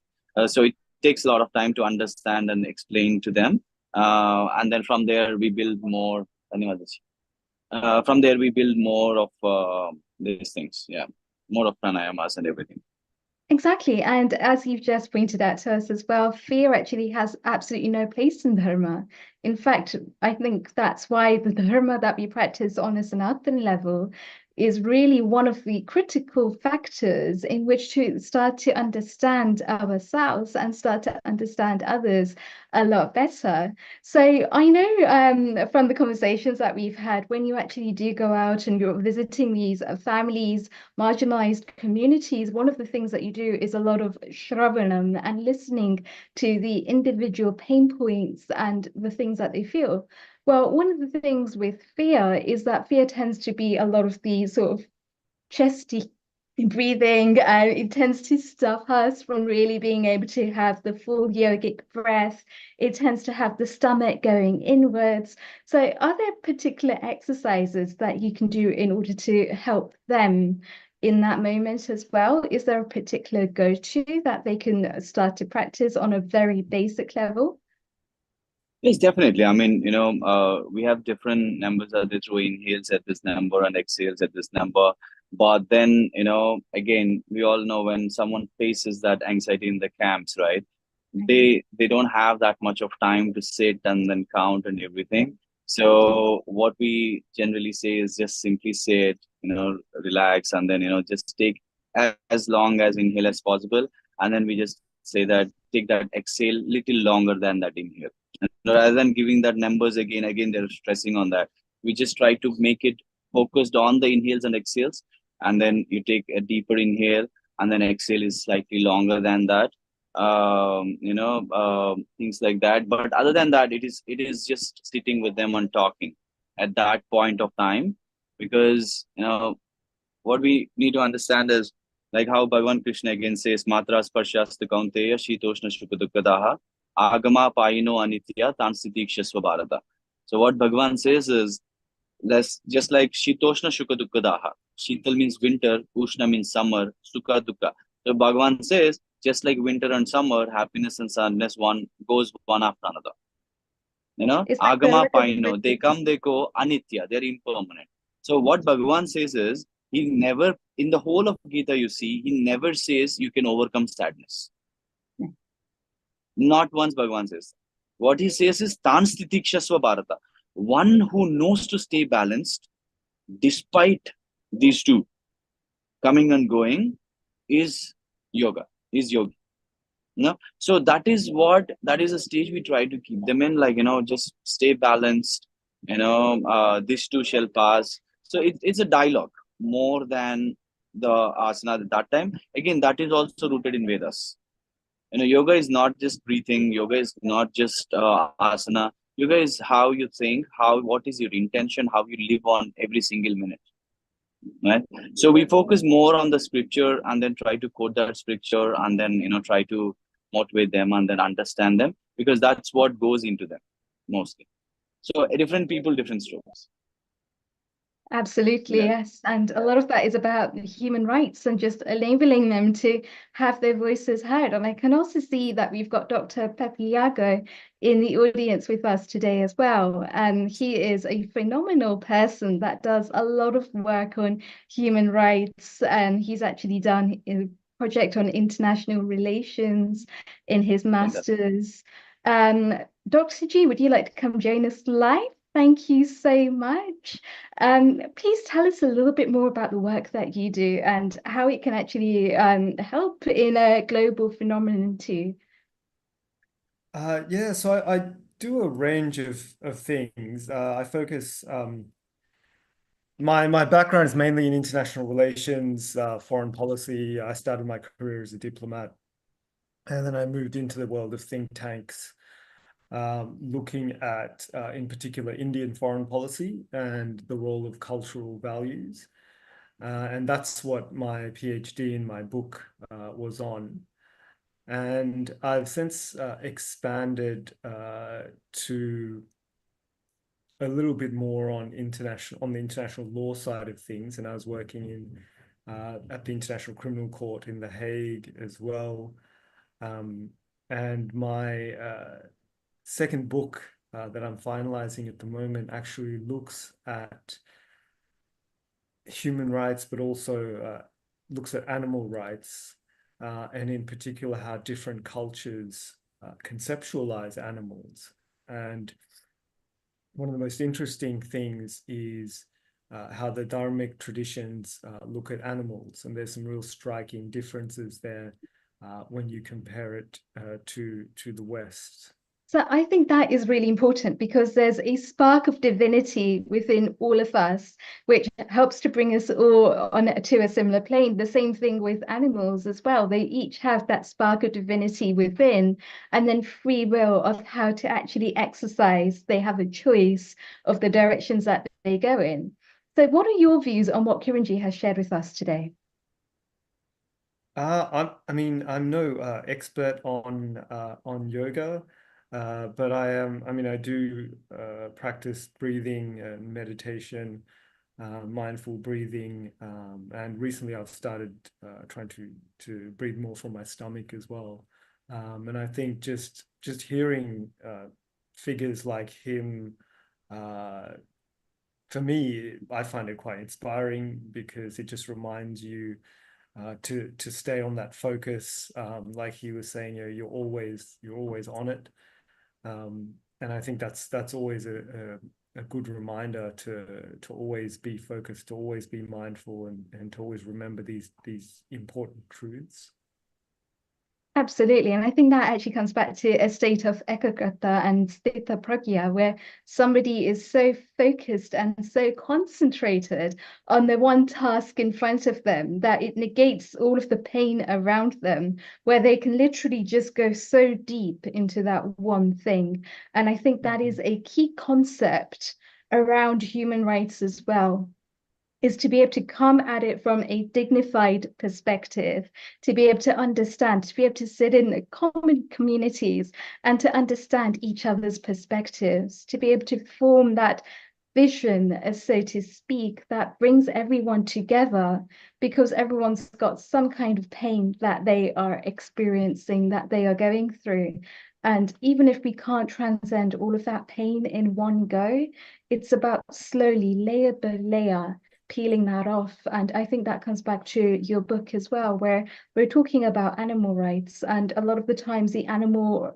So it takes a lot of time to understand and explain to them, and then from there we build more. From there we build more of these things, yeah, more of pranayamas and everything. Exactly. And as you've just pointed out to us as well, fear actually has absolutely no place in dharma. In fact, I think that's why the dharma that we practice on a Sanatan level is really one of the critical factors in which to start to understand ourselves and start to understand others a lot better. So I know from the conversations that we've had, when you actually do go out and you're visiting these families, marginalized communities, one of the things that you do is a lot of shravanam and listening to the individual pain points and the things that they feel. Well, one of the things with fear is that fear tends to be a lot of the sort of chesty breathing, and it tends to stop us from really being able to have the full yogic breath. It tends to have the stomach going inwards. So are there particular exercises that you can do in order to help them in that moment as well? Is there a particular go-to that they can start to practice on a very basic level? Yes, definitely. I mean, we have different numbers that they throw inhales at this number and exhales at this number. But then, again, we all know when someone faces that anxiety in the camps, right? they don't have that much of time to sit and then count and everything. So what we generally say is just simply sit, relax, and then just take as long as inhale as possible, and then we just say that take that exhale little longer than that inhale. And rather than giving that numbers again they're stressing on that. We just try to make it focused on the inhales and exhales, and then you take a deeper inhale, and then exhale is slightly longer than that, things like that. But other than that, it is just sitting with them and talking at that point of time, because what we need to understand is like how Bhagavan Krishna again says, Matra Sparshasta Kaunteya Shitoshna Shukadukadaha Agama Paino Anitya Tansitikshasva Bharata. So what Bhagavan says is, let's just like Shitoshna Shukadukadaha. Shital means winter, Ushna means summer, Sukha Dukha. So Bhagavan says, just like winter and summer, happiness and sadness one goes one after another. It's like Agama the Paino, they come, they go, Anitya, they're impermanent. So what Bhagavan says is, he never, in the whole of Gita you see, he never says you can overcome sadness. Not once Bhagavan says. What he says is, Tan Stitikshasva Bharata. One who knows to stay balanced despite these two coming and going is yoga, is yogi. So that is a stage we try to keep them in, like, just stay balanced, this too shall pass. So it's a dialogue more than the asana at that time. Again, that is also rooted in Vedas. Yoga is not just breathing, yoga is not just asana. Yoga is how you think, what is your intention, how you live on every single minute. Right? So we focus more on the scripture and then try to quote that scripture, and then try to motivate them and then understand them, because that's what goes into them mostly. So different people, different strokes. Absolutely, Yeah. yes. And a lot of that is about human rights and just enabling them to have their voices heard. And I can also see that we've got Dr. Pepe Yago in the audience with us today as well. And he is a phenomenal person that does a lot of work on human rights. And he's actually done a project on international relations in his master's. Dr. G, would you like to come join us live? Thank you so much. Please tell us a little bit more about the work that you do and how it can actually help in a global phenomenon too. Yeah, so I do a range of things. I focus, my background is mainly in international relations, foreign policy. I started my career as a diplomat, and then I moved into the world of think tanks, looking at, in particular, Indian foreign policy and the role of cultural values. And that's what my PhD in my book was on. And I've since expanded to a little bit more on the international law side of things. And I was working in at the International Criminal Court in The Hague as well. And my second book that I'm finalizing at the moment actually looks at human rights, but also looks at animal rights, and in particular how different cultures conceptualize animals. And one of the most interesting things is how the Dharmic traditions look at animals, and there's some real striking differences there when you compare it to the West. So I think that is really important because there's a spark of divinity within all of us, which helps to bring us all on to a similar plane. The same thing with animals as well. They each have that spark of divinity within, and then free will of how to actually exercise. They have a choice of the directions that they go in. So what are your views on what Kiranji has shared with us today? I'm no expert on yoga. But I do practice breathing and meditation, mindful breathing, and recently I've started trying to breathe more from my stomach as well. And I think just hearing figures like him, for me, I find it quite inspiring because it just reminds you to stay on that focus. Like he was saying, you're always on it. And I think that's always a good reminder to always be focused, to always be mindful, and to always remember these important truths. Absolutely. And I think that actually comes back to a state of ekagrata and sthita pragya, where somebody is so focused and so concentrated on the one task in front of them that it negates all of the pain around them, where they can literally just go so deep into that one thing. And I think that is a key concept around human rights as well, is to be able to come at it from a dignified perspective, to be able to understand, to be able to sit in common communities and to understand each other's perspectives, to be able to form that vision, so to speak, that brings everyone together, because everyone's got some kind of pain that they are experiencing, that they are going through. And even if we can't transcend all of that pain in one go, it's about slowly, layer by layer, peeling that off. And I think that comes back to your book as well, where we're talking about animal rights. And a lot of the times the animal,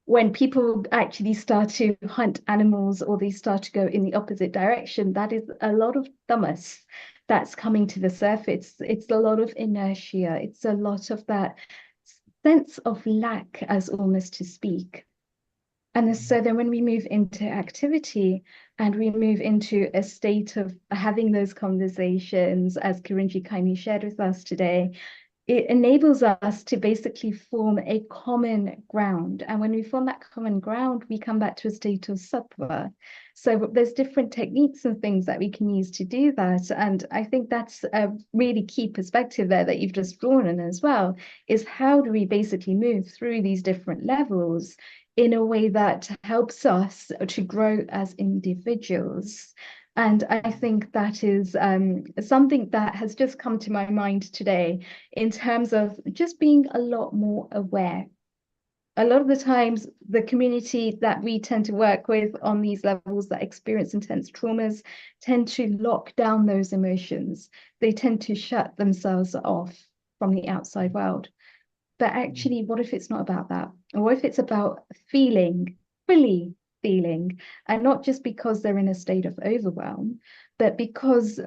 when people actually start to hunt animals or they start to go in the opposite direction, that is a lot of tamas that's coming to the surface. It's a lot of inertia. It's a lot of that sense of lack, as almost to speak. And so then when we move into activity and we move into a state of having those conversations, as Kiranji kindly shared with us today, it enables us to basically form a common ground. And when we form that common ground, we come back to a state of sattva. So there's different techniques and things that we can use to do that. And I think that's a really key perspective there that you've just drawn in as well, is how do we basically move through these different levels in a way that helps us to grow as individuals. And I think that is something that has just come to my mind today in terms of just being a lot more aware. A lot of the times, the community that we tend to work with on these levels that experience intense traumas tend to lock down those emotions. They tend to shut themselves off from the outside world. But actually, what if it's not about that? Or what if it's about feeling, fully feeling, and not just because they're in a state of overwhelm, but because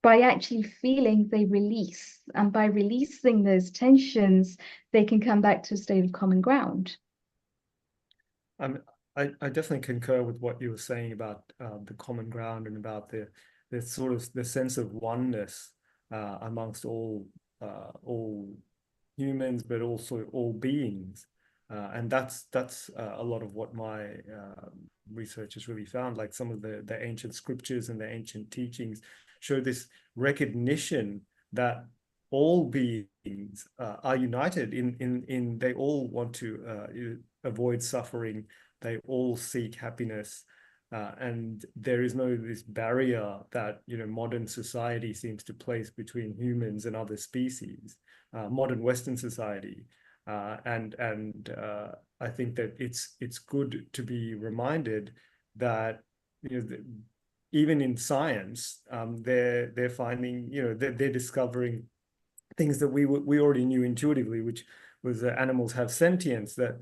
by actually feeling, they release. And by releasing those tensions, they can come back to a state of common ground. I definitely concur with what you were saying about the common ground and about the sort of the sense of oneness amongst all humans, but also all beings. And that's a lot of what my research has really found. Like some of the ancient scriptures and the ancient teachings show this recognition that all beings are united in they all want to avoid suffering. They all seek happiness. And there is no this barrier that modern society seems to place between humans and other species, modern Western society, and I think that it's good to be reminded that even in science they're finding they're discovering things that we already knew intuitively, which was that animals have sentience, that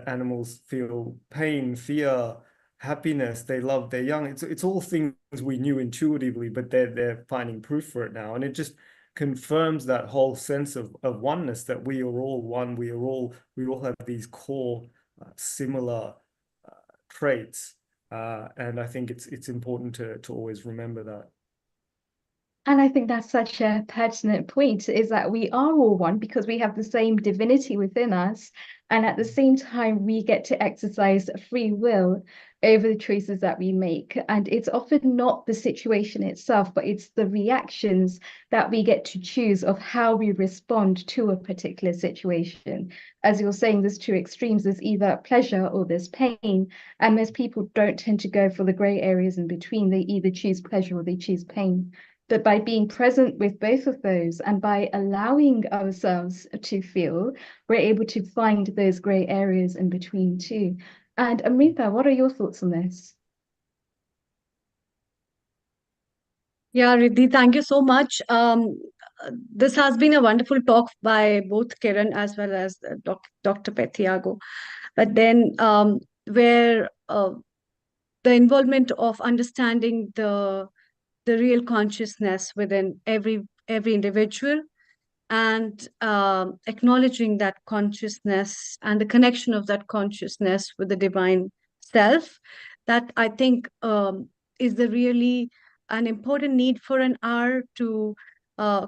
animals feel pain, fear, happiness, they love their young. It's all things we knew intuitively, but they're finding proof for it now, and it just confirms that whole sense of oneness, that we are all one. We all have these core similar traits, and I think it's important to always remember that. And I think that's such a pertinent point, is that we are all one because we have the same divinity within us. And at the same time, we get to exercise free will over the choices that we make. And it's often not the situation itself, but it's the reactions that we get to choose of how we respond to a particular situation. As you're saying, there's two extremes. There's either pleasure or there's pain. And most people don't tend to go for the gray areas in between. They either choose pleasure or they choose pain. But by being present with both of those and by allowing ourselves to feel, we're able to find those gray areas in between too. And Amrita, what are your thoughts on this? Yeah, Riddhi, thank you so much. This has been a wonderful talk by both Kiran as well as Dr. Pethiago. But then, where the involvement of understanding the real consciousness within every individual, and acknowledging that consciousness and the connection of that consciousness with the divine self, that I think is the really an important need for an hour to uh,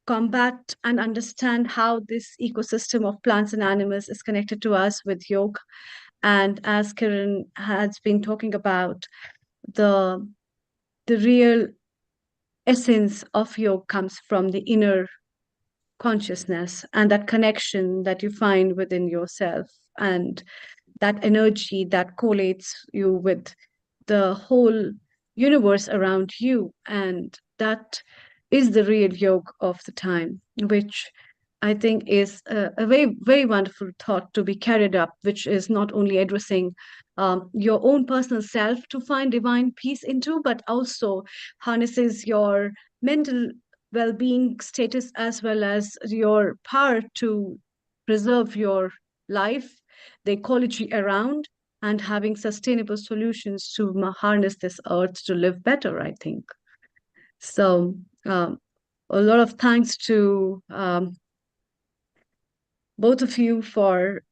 combat and understand how this ecosystem of plants and animals is connected to us with yoga. And as Kiran has been talking about, the real essence of yoga comes from the inner consciousness and that connection that you find within yourself, and that energy that collates you with the whole universe around you. And that is the real yoga of the time, which I think is a very, very wonderful thought to be carried up, which is not only addressing your own personal self to find divine peace into, but also harnesses your mental well-being status as well as your power to preserve your life, the ecology around, and having sustainable solutions to harness this earth to live better, I think. So a lot of thanks to both of you for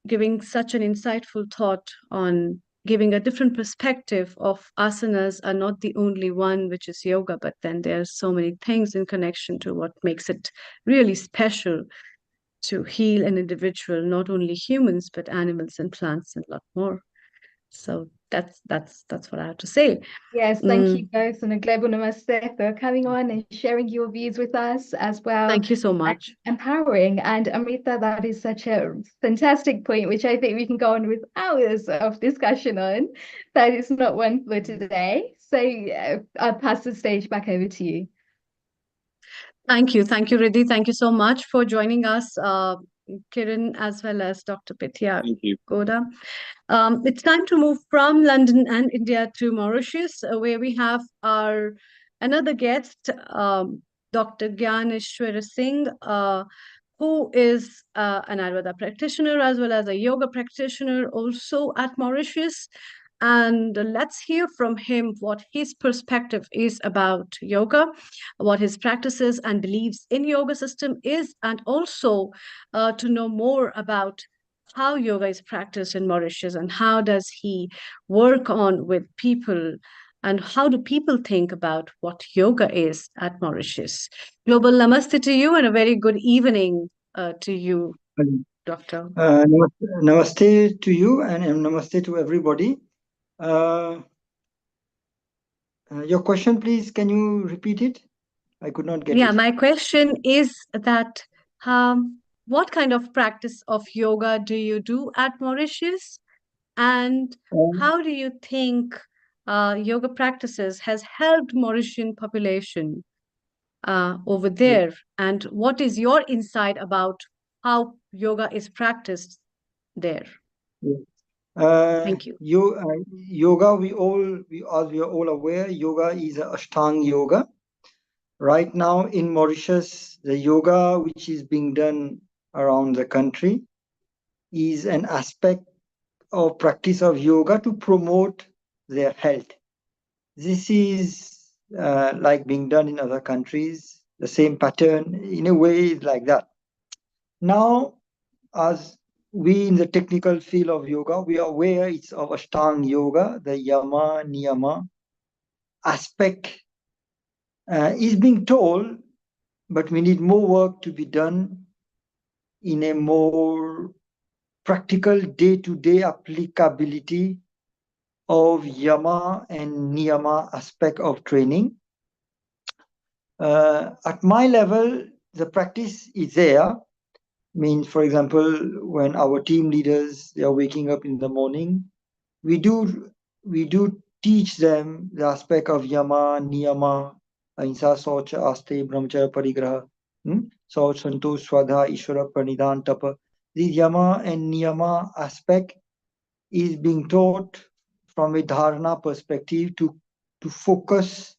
giving such an insightful thought on giving a different perspective of asanas are not the only one, which is yoga, but then there's so many things in connection to what makes it really special to heal an individual, not only humans, but animals and plants and a lot more. So that's what I have to say. Yes, thank you both, and a global namaste for coming on and sharing your views with us as well. Thank you so much. Empowering. And Amrita, that is such a fantastic point, which I think we can go on with hours of discussion on. That is not one for today. So I'll pass the stage back over to you. Thank you, Riddhi. Thank you so much for joining us, Kiran, as well as Dr. Pitya Goda. It's time to move from London and India to Mauritius, where we have our another guest, Dr. GYAN Singh, who is an Ayurveda practitioner as well as a yoga practitioner also at Mauritius. And let's hear from him what his perspective is about yoga, what his practices and beliefs in yoga system is, and also to know more about how yoga is practiced in Mauritius and how does he work on with people and how do people think about what yoga is at Mauritius. Global namaste to you and a very good evening to you, Doctor. Namaste to you and namaste to everybody. Your question, please, can you repeat it? I could not get it. Yeah, my question is that what kind of practice of yoga do you do at Mauritius? And how do you think yoga practices has helped Mauritian population over there? And what is your insight about how yoga is practiced there? Thank you. Yoga, we are all aware, yoga is a Ashtanga yoga. Right now in Mauritius, the yoga which is being done around the country is an aspect of practice of yoga to promote their health. This is like being done in other countries, the same pattern in a way is like that. Now, as we in the technical field of yoga, we are aware it's of Ashtanga yoga, the yama, niyama aspect is being told, but we need more work to be done in a more practical day-to-day applicability of yama and niyama aspect of training. At my level, the practice is there. Means, for example, when our team leaders, they are waking up in the morning, we do teach them the aspect of yama, niyama, ahimsa, saucha, aste, brahmacharya, parigraha, sauch, santosh, swadha, ishvara, pranidhan, tapa. This yama and niyama aspect is being taught from a dharana perspective to focus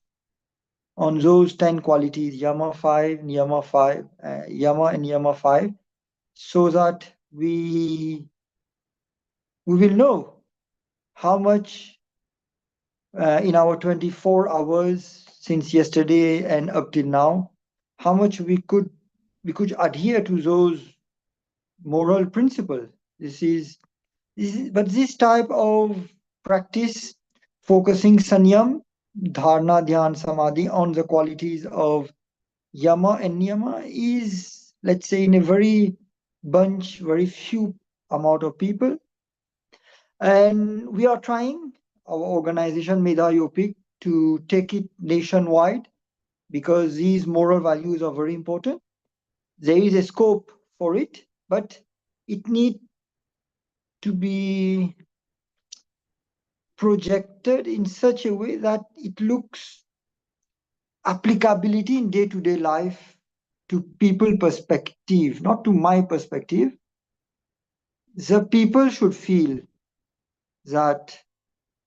on those 10 qualities, Yama 5, Niyama 5, Yama and Niyama 5, so that we will know how much in our 24 hours since yesterday and up till now, how much we could adhere to those moral principles. But this type of practice, focusing sanyam, dharana, dhyan, samadhi on the qualities of yama and niyama is, let's say, in a very few amount of people. And we are trying, our organization Medha Yopik, to take it nationwide because these moral values are very important. There is a scope for it, but it needs to be projected in such a way that it looks applicability in day-to-day life to people perspective, not to my perspective. The people should feel that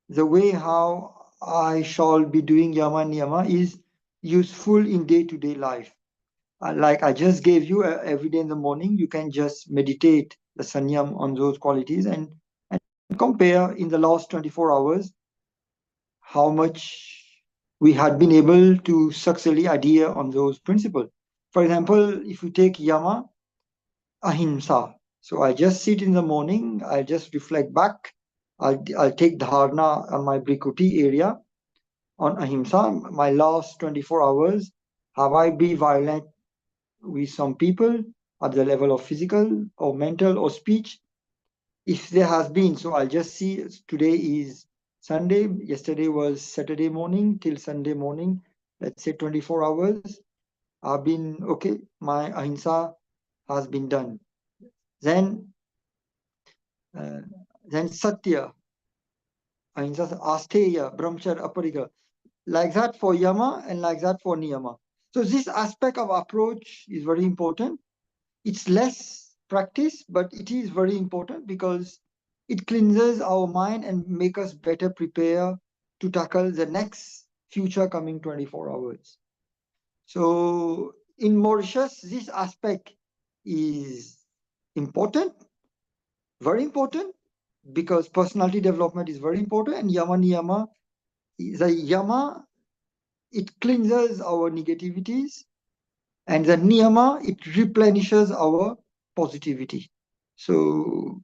the way how I shall be doing yama niyama is useful in day-to-day life. Like I just gave you every day in the morning, you can just meditate the sanyam on those qualities and compare in the last 24 hours how much we had been able to successfully adhere on those principles. For example, if you take yama, ahimsa. So I just sit in the morning, I just reflect back, I'll take dharana on my brikuti area on ahimsa. My last 24 hours, have I been violent with some people at the level of physical or mental or speech? If there has been, so I'll just see, today is Sunday, yesterday was Saturday morning till Sunday morning, let's say 24 hours, I've been, okay, my ahimsa has been done. Then satya, ahimsa, asteya, brahmacharya, apariga, like that for yama and like that for niyama. So this aspect of approach is very important. It's less practice, but it is very important because it cleanses our mind and make us better prepare to tackle the next future coming 24 hours. So in Mauritius, this aspect is important, very important, because personality development is very important, and yama niyama, the yama, it cleanses our negativities, and the niyama, it replenishes our positivity. So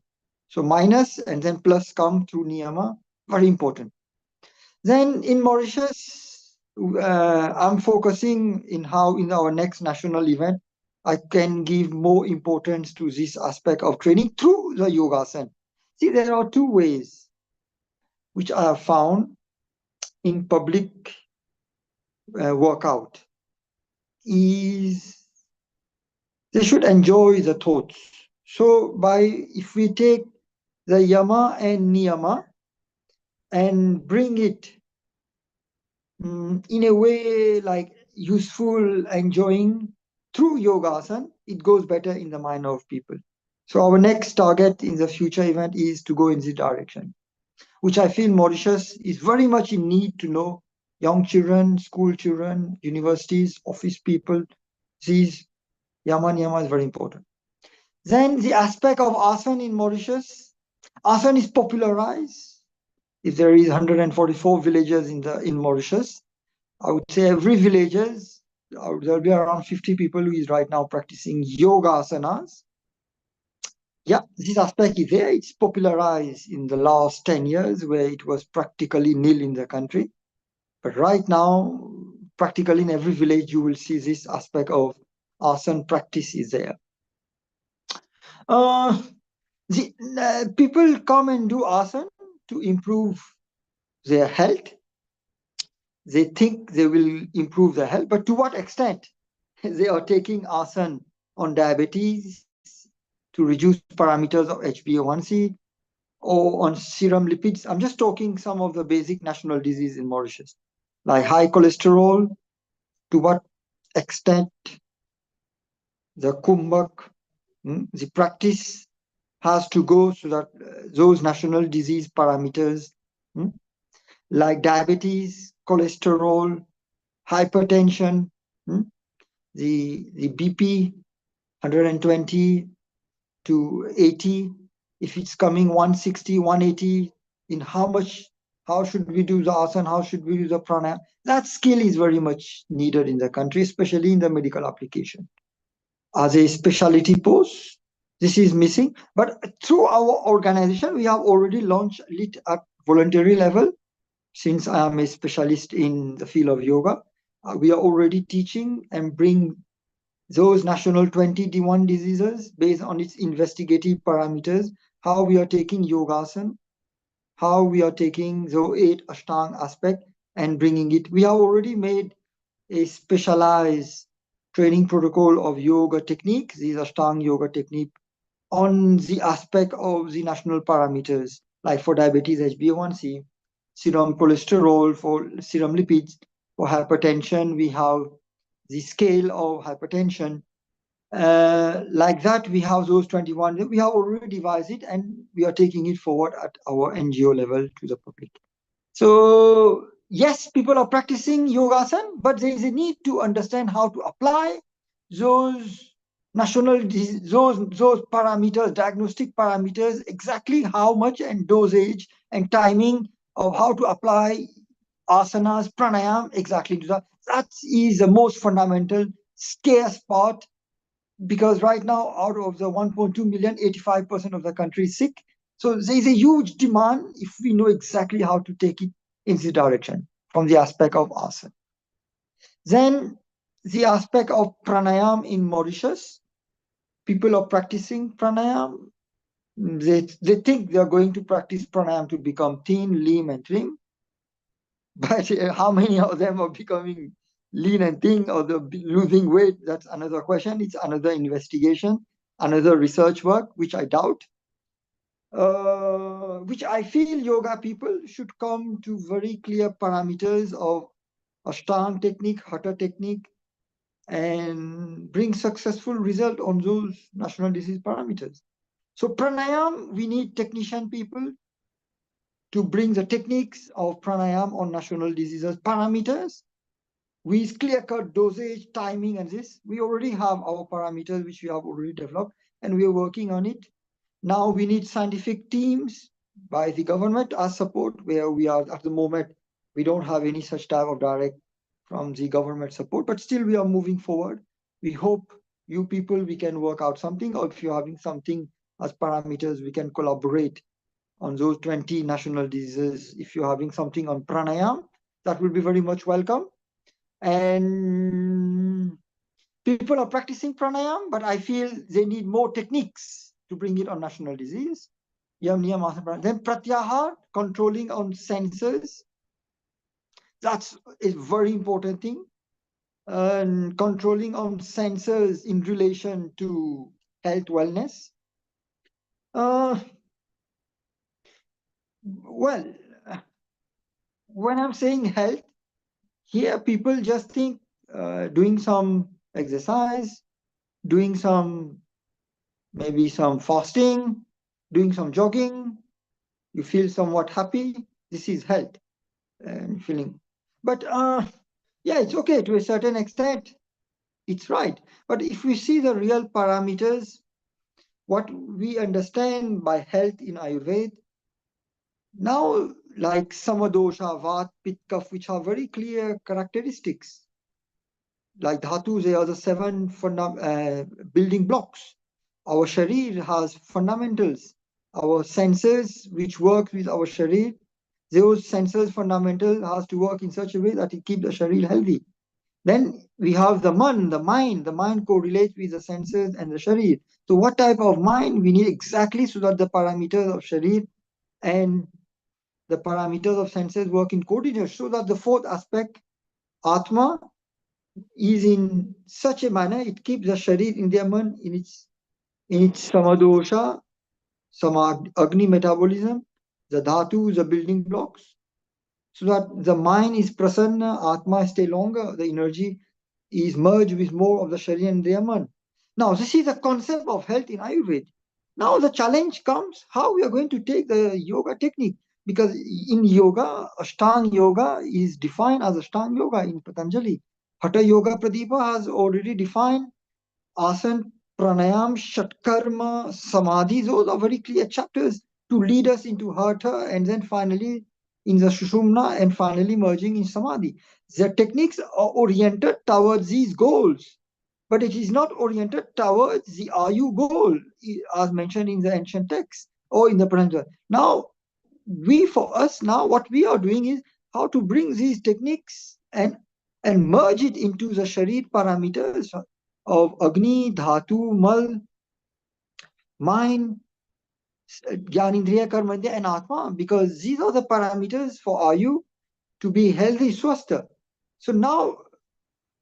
minus and then plus come through niyama, very important. Then in Mauritius, I'm focusing in how in our next national event, I can give more importance to this aspect of training through the yogasana. See, there are two ways which I have found in public workout is they should enjoy the thoughts. So if we take the yama and niyama and bring it in a way like useful, enjoying through yogasana, it goes better in the mind of people. So our next target in the future event is to go in this direction, which I feel Mauritius is very much in need to know. Young children, school children, universities, office people, these yama niyama is very important. Then the aspect of asana in Mauritius, asana is popularized. If there is 144 villages in Mauritius, I would say every villages, there'll be around 50 people who is right now practicing yoga asanas. Yeah, this aspect is there. It's popularized in the last 10 years where it was practically nil in the country. But right now, practically in every village, you will see this aspect of asana practice is there. People come and do asana to improve their health. They think they will improve their health, but to what extent? They are taking asana on diabetes to reduce parameters of HbA1c or on serum lipids. I'm just talking some of the basic national disease in Mauritius, like high cholesterol, to what extent the kumbhak, the practice has to go so that those national disease parameters like diabetes, cholesterol, hypertension, the BP 120 to 80. If it's coming 160, 180, in how should we do the asana, how should we do the pranayama? That skill is very much needed in the country, especially in the medical application. As a specialty post, this is missing. But through our organization, we have already launched it at voluntary level. Since I am a specialist in the field of yoga, we are already teaching and bring those national 21 diseases based on its investigative parameters, how we are taking yogasana, how we are taking the 8 Ashtanga aspect and bringing it. We have already made a specialized training protocol of yoga technique, these Ashtanga yoga technique, on the aspect of the national parameters, like for diabetes, HbA1c, serum cholesterol, for serum lipids, for hypertension, we have the scale of hypertension. Like that, we have those 21. We have already devised it and we are taking it forward at our NGO level to the public. So yes, people are practicing yogasana, but there is a need to understand how to apply those those parameters, diagnostic parameters, exactly how much and dosage and timing of how to apply asanas, pranayam, exactly to that. That is the most fundamental, scarce part, because right now, out of the 1.2 million, 85% of the country is sick. So there is a huge demand if we know exactly how to take it in the direction from the aspect of asana. Then the aspect of pranayam in Mauritius, people are practicing pranayam. They think they are going to practice pranayam to become thin, lean, and trim. But how many of them are becoming lean and thin or losing weight? That's another question. It's another investigation, another research work, which I doubt. Which I feel yoga people should come to very clear parameters of Ashtanga technique, Hatha technique, and bring successful result on those national disease parameters. So pranayam, we need technician people to bring the techniques of pranayam on national diseases parameters with clear-cut dosage, timing, and this. We already have our parameters, which we have already developed, and we are working on it. Now we need scientific teams by the government as support, where we are at the moment, we don't have any such type of direct from the government support, but still we are moving forward. We hope you people, we can work out something, or if you're having something as parameters, we can collaborate on those 20 national diseases. If you're having something on pranayam, that will be very much welcome. And people are practicing pranayam, but I feel they need more techniques to bring it on national disease. Then pratyahar, controlling on senses. That's a very important thing. And controlling on senses in relation to health, wellness. Well, when I'm saying health, here people just think doing some exercise, doing maybe some fasting, doing some jogging, you feel somewhat happy. This is health and feeling. But yeah, it's okay to a certain extent. It's right. But if we see the real parameters, what we understand by health in Ayurveda, now like Samadosha, Vat, Pitta, Kapha, which have very clear characteristics. Like Dhatu, they are the 7 building blocks. Our Sharir has fundamentals. Our senses, which work with our Sharir, those senses fundamental has to work in such a way that it keeps the Sharir healthy. Then we have the mind. The mind correlates with the senses and the Sharir. So what type of mind we need exactly so that the parameters of Sharir and the parameters of senses work in coordination, so that the fourth aspect, Atma, is in such a manner it keeps the Sharir in the man in its Samadosha, Agni metabolism, the Dhatu, the building blocks, so that the mind is prasanna, Atma stay longer, the energy is merged with more of the Sharir and the man. Now, this is the concept of health in Ayurveda. Now the challenge comes how we are going to take the yoga technique. because in yoga, Ashtanga yoga is defined as Ashtanga yoga in Patanjali. Hatha Yoga Pradipa has already defined asana, pranayam, shatkarma, samadhi. Those are very clear chapters to lead us into hatha and then finally in the sushumna and finally merging in samadhi. The techniques are oriented towards these goals, but it is not oriented towards the Ayu goal as mentioned in the ancient texts or in the Patanjali. Now, for us now, what we are doing is how to bring these techniques and merge it into the Sharir parameters of Agni, Dhatu, Mal, mind, Gyanindriya, Karmandriya, and Atma, because these are the parameters for Ayu to be healthy, swastha. So now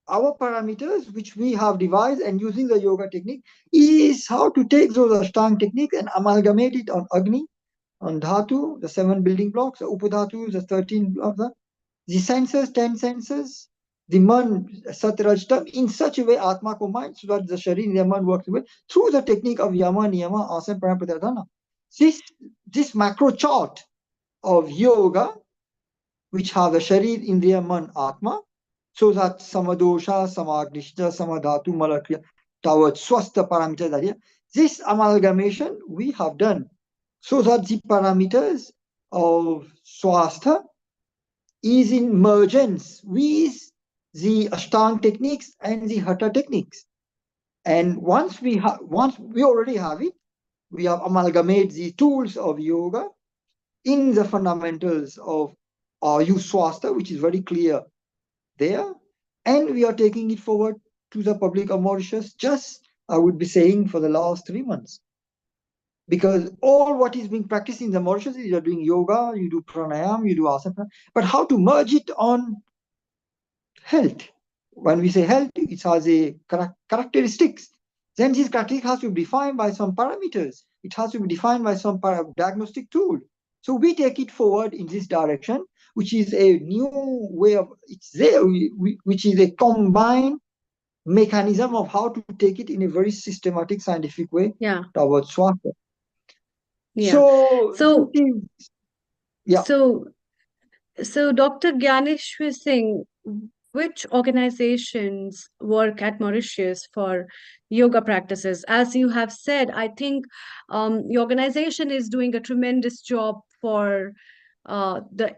our parameters, which we have devised and using the yoga technique, is how to take those Ashtanga techniques and amalgamate it on Agni, on Dhatu, the 7 building blocks, the Upadhatu, the 13 of the senses, 10 senses, the man, Satrajtam, in such a way, Atma ko mind, so that the Sharir and the man works with through the technique of Yama, Niyama, Asana, Pranayama, Pratyahara. This macro chart of yoga, which have the Sharir, Indriya, Man, Atma, so that Samadosha, Samagnishta, Samadhatu, Malakriya, towards Swastha parameters are here. This amalgamation we have done so that the parameters of Swastha is in mergence with the Ashtanga techniques and the Hatha techniques. And once we already have it, we have amalgamated the tools of yoga in the fundamentals of Ayu Swastha, which is very clear there, and we are taking it forward to the public of Mauritius, just I would be saying for the last 3 months. Because all what is being practiced in the Mauritius is you're doing yoga, you do pranayam, you do asana, but how to merge it on health. When we say health, it has a characteristics. Then this characteristic has to be defined by some parameters. It has to be defined by some diagnostic tool. So we take it forward in this direction, which is a new way of, it's there, which is a combined mechanism of how to take it in a very systematic, scientific way towards Swastha. Yeah. So, yeah. So Dr. Gyaneshwar Singh, which organizations work at Mauritius for yoga practices? As you have said, I think your organization is doing a tremendous job for the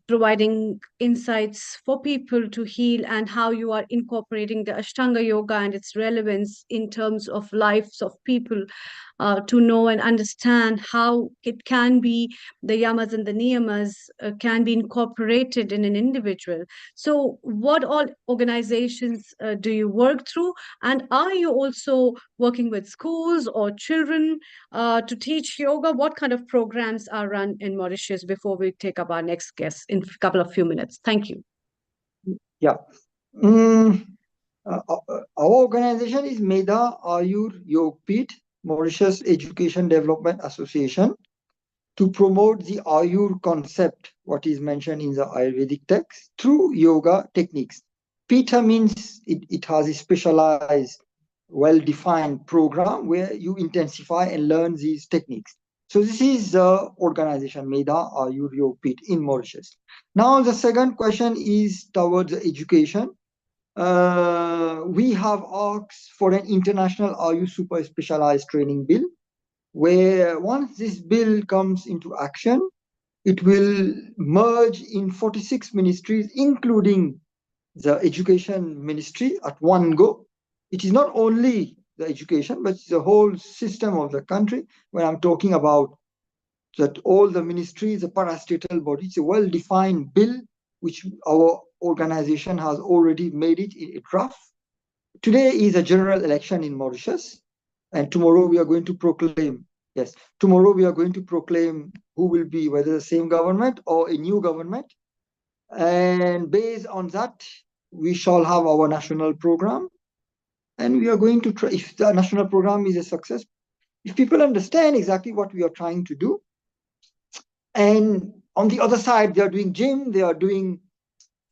providing insights for people to heal, and how you are incorporating the Ashtanga yoga and its relevance in terms of lives of people, to know and understand how it can be the yamas and the niyamas can be incorporated in an individual. So what all organizations do you work through, and are you also working with schools or children to teach yoga? What kind of programs are run in Mauritius before we take up our next guest in a couple of few minutes? Thank you. Yeah. Our organization is Medha Ayur Yogpit, Mauritius Education Development Association, to promote the Ayur concept, what is mentioned in the Ayurvedic text, through yoga techniques. Pita means it has a specialized, well-defined program where you intensify and learn these techniques. So this is the organization, Medha Ayur Yogpit in Mauritius. Now the second question is towards education. We have asked for an international Ayu super specialized training bill, where once this bill comes into action, it will merge in 46 ministries, including the education ministry at one go. It is not only the education, but it's the whole system of the country. When I'm talking about that, all the ministries, the parastatal bodies, it's a well-defined bill, which our organization has already made it in a draft. Today is a general election in Mauritius, and tomorrow we are going to proclaim, tomorrow we are going to proclaim who will be, whether the same government or a new government. And based on that, we shall have our national program. And we are going to try, if the national program is a success, if people understand exactly what we are trying to do, and on the other side, they are doing gym, they are doing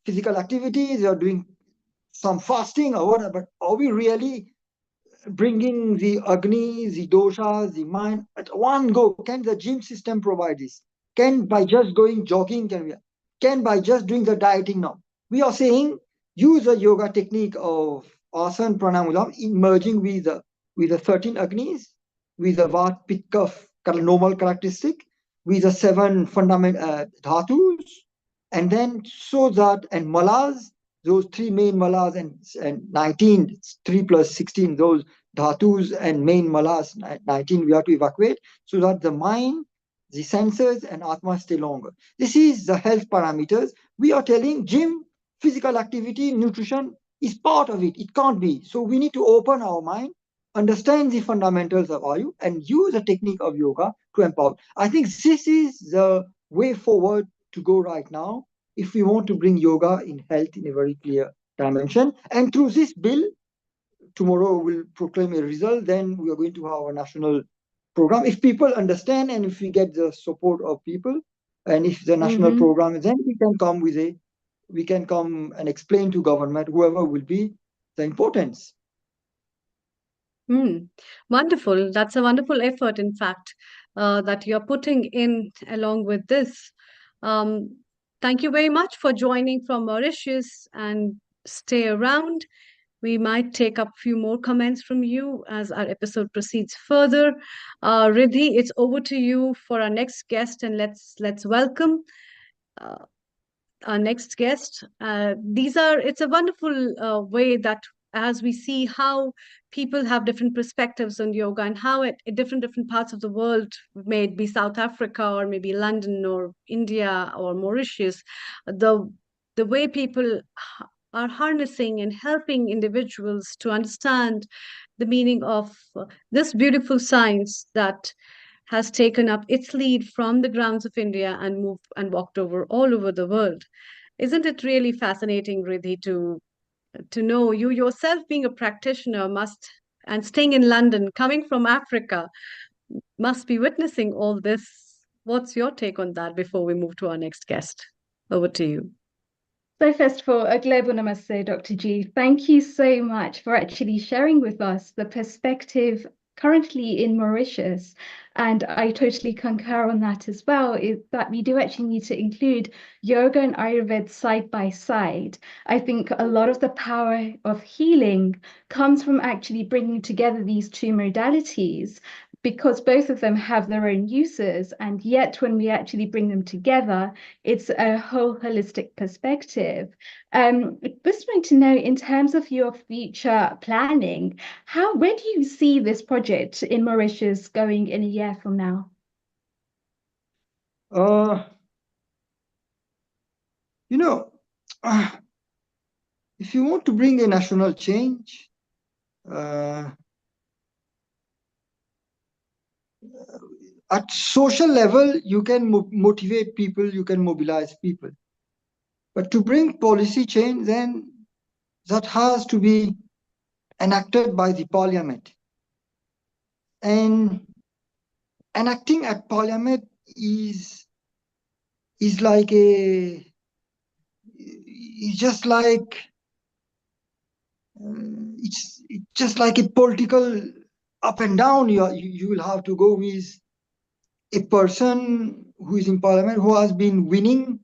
physical activities, they are doing some fasting or whatever, but are we really bringing the Agni, the doshas, the mind at one go? Can the gym system provide this? Can by just going jogging, can by just doing the dieting now. We are saying use a yoga technique of asana pranayama merging with the 13 agnis, with the vat pit kapha normal characteristic, with the 7 fundamental dhatus, and then so that and malas, those 3 main malas and 19, 3 plus 16, those dhatus and main malas 19 we have to evacuate so that the mind, the senses and atma stay longer. This is the health parameters. We are telling gym, physical activity, nutrition is part of it. It can't be. So we need to open our mind, understand the fundamentals of Ayu and use a technique of yoga to empower. I think this is the way forward to go right now if we want to bring yoga in health in a very clear dimension. And through this bill, tomorrow we'll proclaim a result, then we are going to have a national program. If people understand and if we get the support of people, and if the national program, then we can come and explain to government, whoever will be, the importance. Wonderful. That's a wonderful effort, in fact, that you're putting in along with this. Thank you very much for joining from Mauritius and stay around. We might take up a few more comments from you as our episode proceeds further. Riddhi, it's over to you for our next guest, and let's welcome our next guest. It's a wonderful way that as we see how people have different perspectives on yoga and how at different parts of the world, may it be South Africa or maybe London or India or Mauritius, the way people are harnessing and helping individuals to understand the meaning of this beautiful science that has taken up its lead from the grounds of India and moved and walked over all over the world. Isn't it really fascinating, Riddhi, to know you yourself being a practitioner and staying in London, coming from Africa, must be witnessing all this. What's your take on that before we move to our next guest? Over to you. So first of all, a global namaste, Dr. G. Thank you so much for actually sharing with us the perspective currently in Mauritius. And I totally concur on that as well, is that we do actually need to include yoga and Ayurveda side by side. I think a lot of the power of healing comes from actually bringing together these two modalities, because both of them have their own uses, and yet when we actually bring them together, it's a whole holistic perspective. Just wanting to know, in terms of your future planning, where do you see this project in Mauritius going in a year from now? If you want to bring a national change, at social level, you can motivate people, you can mobilize people. But to bring policy change, then that has to be enacted by the parliament. And enacting at parliament is like it's just like a political up and down. You will have to go with a person who is in parliament who has been winning,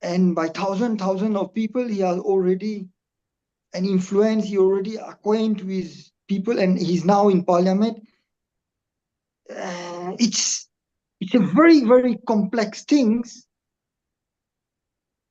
and by thousands of people, he has already an influence, he already acquainted with people, and he's now in parliament. It's a very, very complex things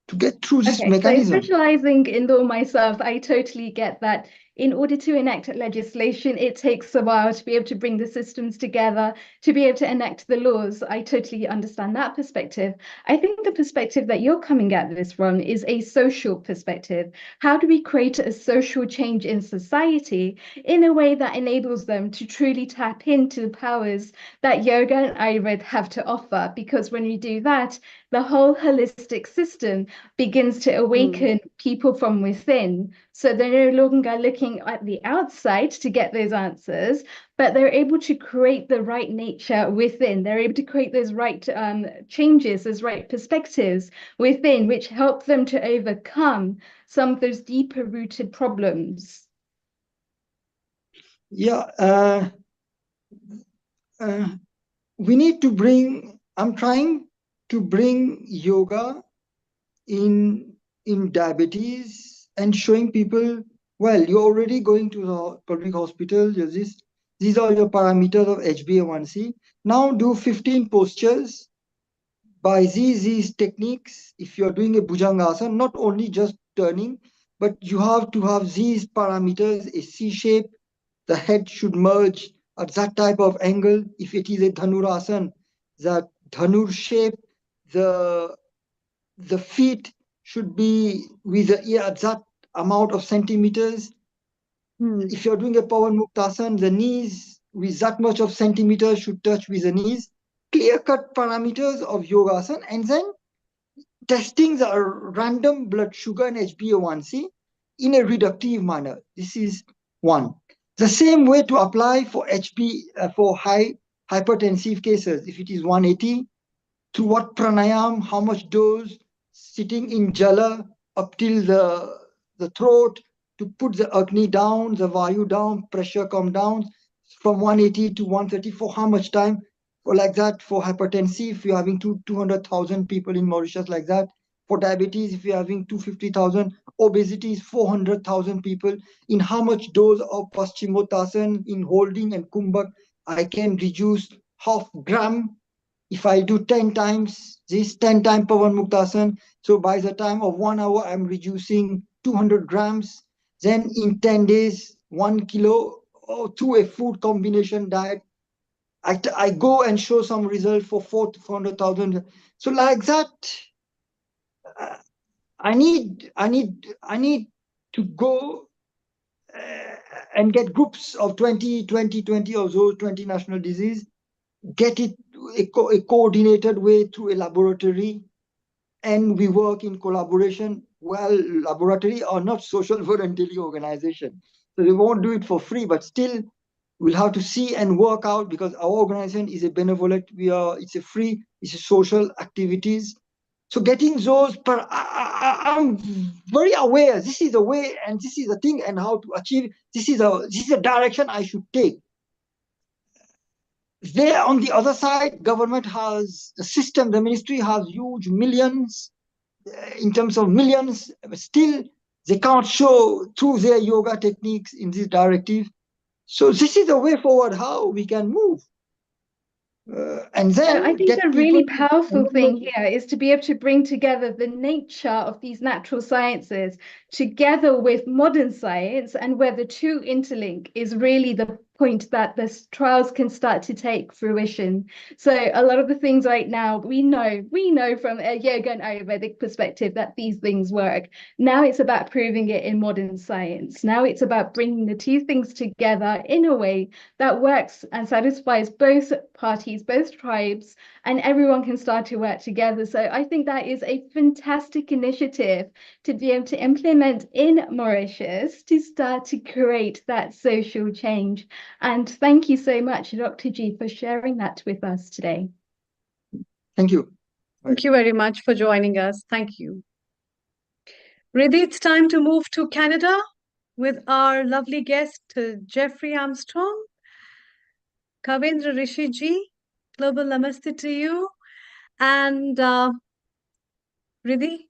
to get through this mechanism. So specializing in law myself, I totally get that. In order to enact legislation, it takes a while to be able to bring the systems together, to be able to enact the laws. I totally understand that perspective. I think the perspective that you're coming at this from is a social perspective. How do we create a social change in society in a way that enables them to truly tap into the powers that yoga and Ayurveda have to offer? Because when we do that, the whole holistic system begins to awaken people from within. So they're no longer looking at the outside to get those answers, but they're able to create the right nature within. They're able to create those right changes, those right perspectives within, which help them to overcome some of those deeper rooted problems. Yeah, we need to bring I'm trying to bring yoga in diabetes and showing people, well, you're already going to the public hospital. These are your parameters of HbA1c. Now do 15 postures by these techniques. If you're doing a bhujangasana, not only just turning, but you have to have these parameters, a C shape, the head should merge at that type of angle. If it is a dhanurasana, that dhanur shape, the feet should be with the ear at that amount of centimeters. If you're doing a Pawan Muktasana, the knees with that much of centimeters should touch with the knees. Clear-cut parameters of yogasana, and then testing the random blood sugar and HbA1c in a reductive manner. This is one. The same way to apply for for high hypertensive cases. If it is 180, to what pranayam, how much dose, sitting in jala up till the throat to put the agni down, the vayu down, pressure come down from 180 to 130 for how much time? For like that, for hypertensive, if you're having 200,000 people in Mauritius like that. For diabetes, if you're having 250,000, obesity is 400,000 people. In how much dose of Paschimottanasana in holding and kumbhak, I can reduce half gram if I do 10 times, this 10 times Pawan Muktasana. So by the time of 1 hour, I'm reducing 200 grams. Then in 10 days, 1 kilo through a food combination diet. I go and show some result for 400,000. So like that, I need to go and get groups of 20 of those 20 national disease, get it a coordinated way through a laboratory, and we work in collaboration. Well, laboratory are not social voluntary organization, so they won't do it for free, but still we'll have to see and work out, because our organization is a benevolent, it's a free, it's a social activities. So getting those, I'm very aware this is the way and this is the thing and how to achieve, this is a direction I should take. There on the other side, government has the system, the ministry has huge millions, in terms of millions, but still they can't show through their yoga techniques in this directive. So this is the way forward, how we can move. And then I think get a really people powerful thing here is to be able to bring together the nature of these natural sciences together with modern science, and where the two interlink is really the point that the trials can start to take fruition. So a lot of the things right now, we know from a yoga and Ayurvedic perspective that these things work. Now it's about proving it in modern science. Now it's about bringing the two things together in a way that works and satisfies both parties, both tribes, and everyone can start to work together. So I think that is a fantastic initiative to be able to implement in Mauritius to start to create that social change. And thank you so much, Dr. G, for sharing that with us today. Thank you. Thank you very much for joining us. Thank you. Riddhi, it's time to move to Canada with our lovely guest, Jeffrey Armstrong. Kavindra Rishi ji, global namaste to you. And Riddhi,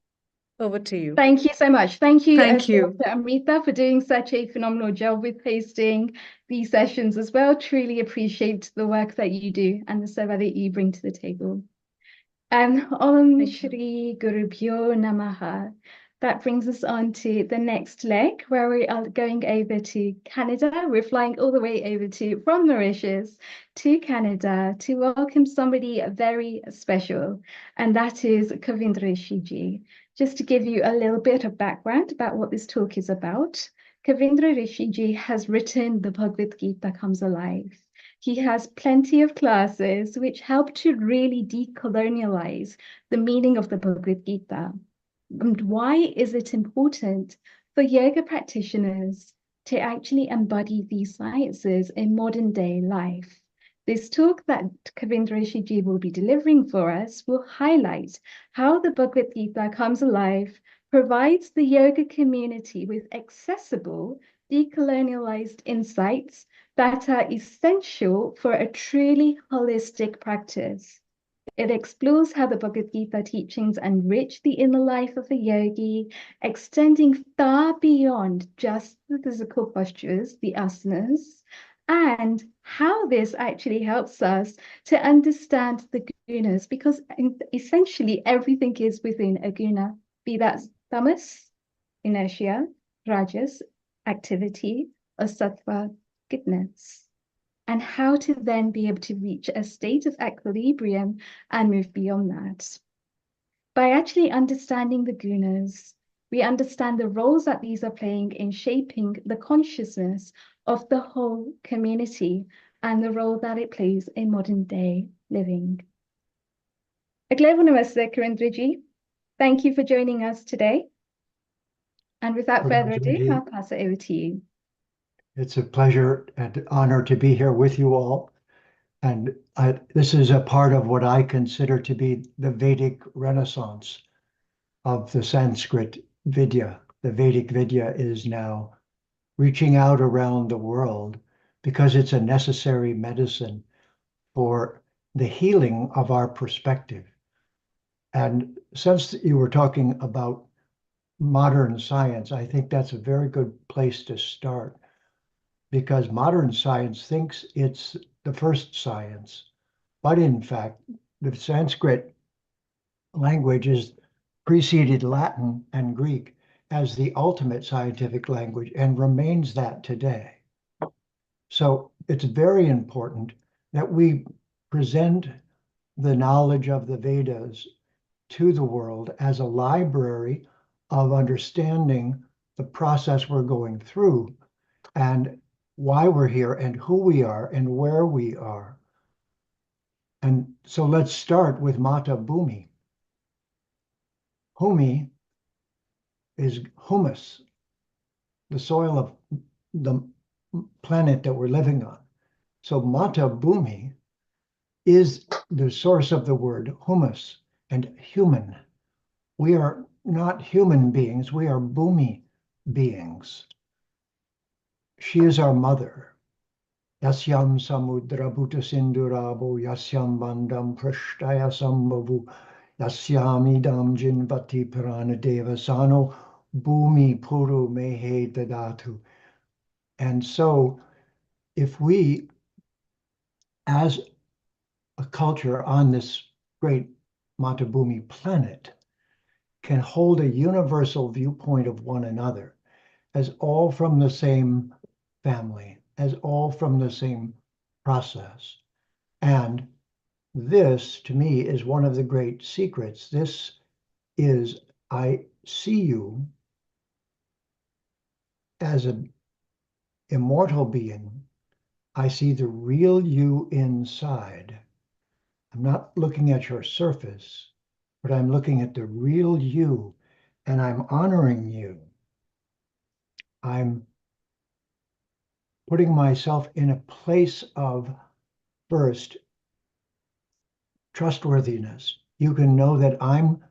over to you. Thank you so much. Thank you, Dr. Amrita, for doing such a phenomenal job with hosting these sessions as well. Truly appreciate the work that you do and the seva that you bring to the table. Om Shri Guru Bhyo Namaha. That brings us on to the next leg, where we are going over to Canada. We're flying all the way over from Mauritius to Canada to welcome somebody very special, and that is Kavindra Rishi ji. Just to give you a little bit of background about what this talk is about, Kavindra Rishi ji has written The Bhagavad Gita Comes Alive. He has plenty of classes which help to really decolonialize the meaning of the Bhagavad Gita. And why is it important for yoga practitioners to actually embody these sciences in modern day life? This talk that Kavindra Rishi ji will be delivering for us will highlight how the Bhagavad Gita Comes Alive provides the yoga community with accessible, decolonialized insights that are essential for a truly holistic practice. It explores how the Bhagavad Gita teachings enrich the inner life of a yogi, extending far beyond just the physical postures, the asanas, and how this actually helps us to understand the gunas, because essentially everything is within a guna, be that tamas, inertia, rajas, activity, or sattva, goodness, and how to then be able to reach a state of equilibrium and move beyond that. By actually understanding the gunas, we understand the roles that these are playing in shaping the consciousness of the whole community and the role that it plays in modern day living. Aglevo Namaste, Kurindraji. Thank you for joining us today. And without further ado, I'll pass it over to you. It's a pleasure and honor to be here with you all. And this is a part of what I consider to be the Vedic Renaissance of the Sanskrit Vidya. The Vedic Vidya is now reaching out around the world because it's a necessary medicine for the healing of our perspective. And since you were talking about modern science, I think that's a very good place to start, because modern science thinks it's the first science. But in fact, the Sanskrit language is preceded Latin and Greek as the ultimate scientific language and remains that today. So it's very important that we present the knowledge of the Vedas to the world as a library of understanding the process we're going through and why we're here and who we are and where we are. And so let's start with Mata Bhumi. Bhumi is humus, the soil of the planet that we're living on. So Mata Bhumi is the source of the word humus and human. We are not human beings, we are Bhumi beings. She is our mother. Yasyam samudra bhuta sindurabo yasyam bandam prashtaya sambhavu yasyam idam jinvati paranadeva sano bhumi puru mehe dadatu. And so if we, as a culture on this great Mata Bhumi planet, can hold a universal viewpoint of one another as all from the same family, as all from the same process. And this, to me, is one of the great secrets. This is, I see you as an immortal being. I see the real you inside. I'm not looking at your surface, but I'm looking at the real you, and I'm honoring you. I'm putting myself in a place of, first, trustworthiness. You can know that I'm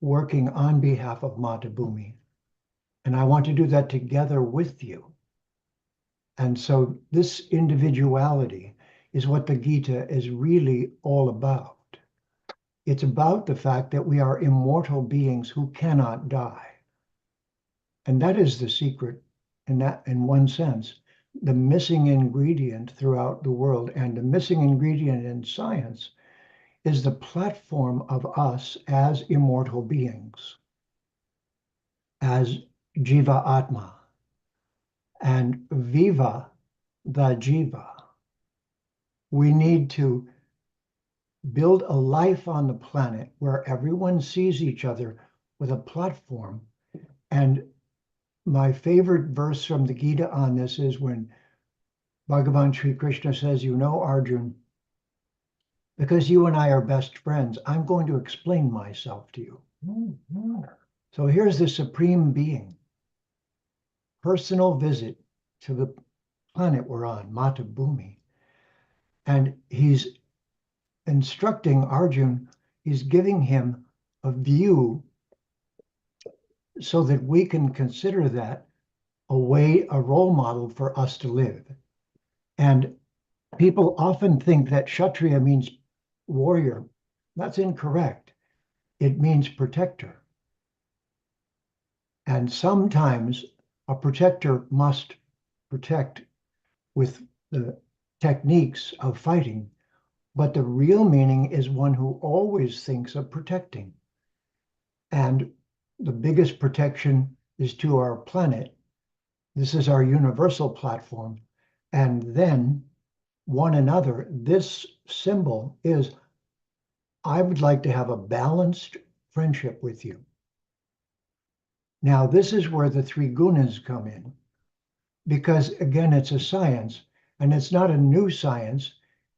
working on behalf of Mata Bhumi, and I want to do that together with you. And so this individuality is what the Gita is really all about. It's about the fact that we are immortal beings who cannot die. And that is the secret, in one sense, the missing ingredient throughout the world, and the missing ingredient in science is the platform of us as immortal beings, as Jiva Atma, and Viva the Jiva. We need to build a life on the planet where everyone sees each other with a platform. And my favorite verse from the Gita on this is when Bhagavan Sri Krishna says, you know, Arjun, because you and I are best friends, I'm going to explain myself to you. So here's the supreme being, personal visit to the planet we're on, Mata Bhumi. And he's instructing Arjun, he's giving him a view so that we can consider that a role model for us to live. And people often think that Kshatriya means warrior, That's incorrect. It means protector. And sometimes a protector must protect with the techniques of fighting, but the real meaning is one who always thinks of protecting. And the biggest protection is to our planet. This is our universal platform. And then one another, this symbol is, I would like to have a balanced friendship with you. Now, this is where the three gunas come in, because again, it's a science, and it's not a new science,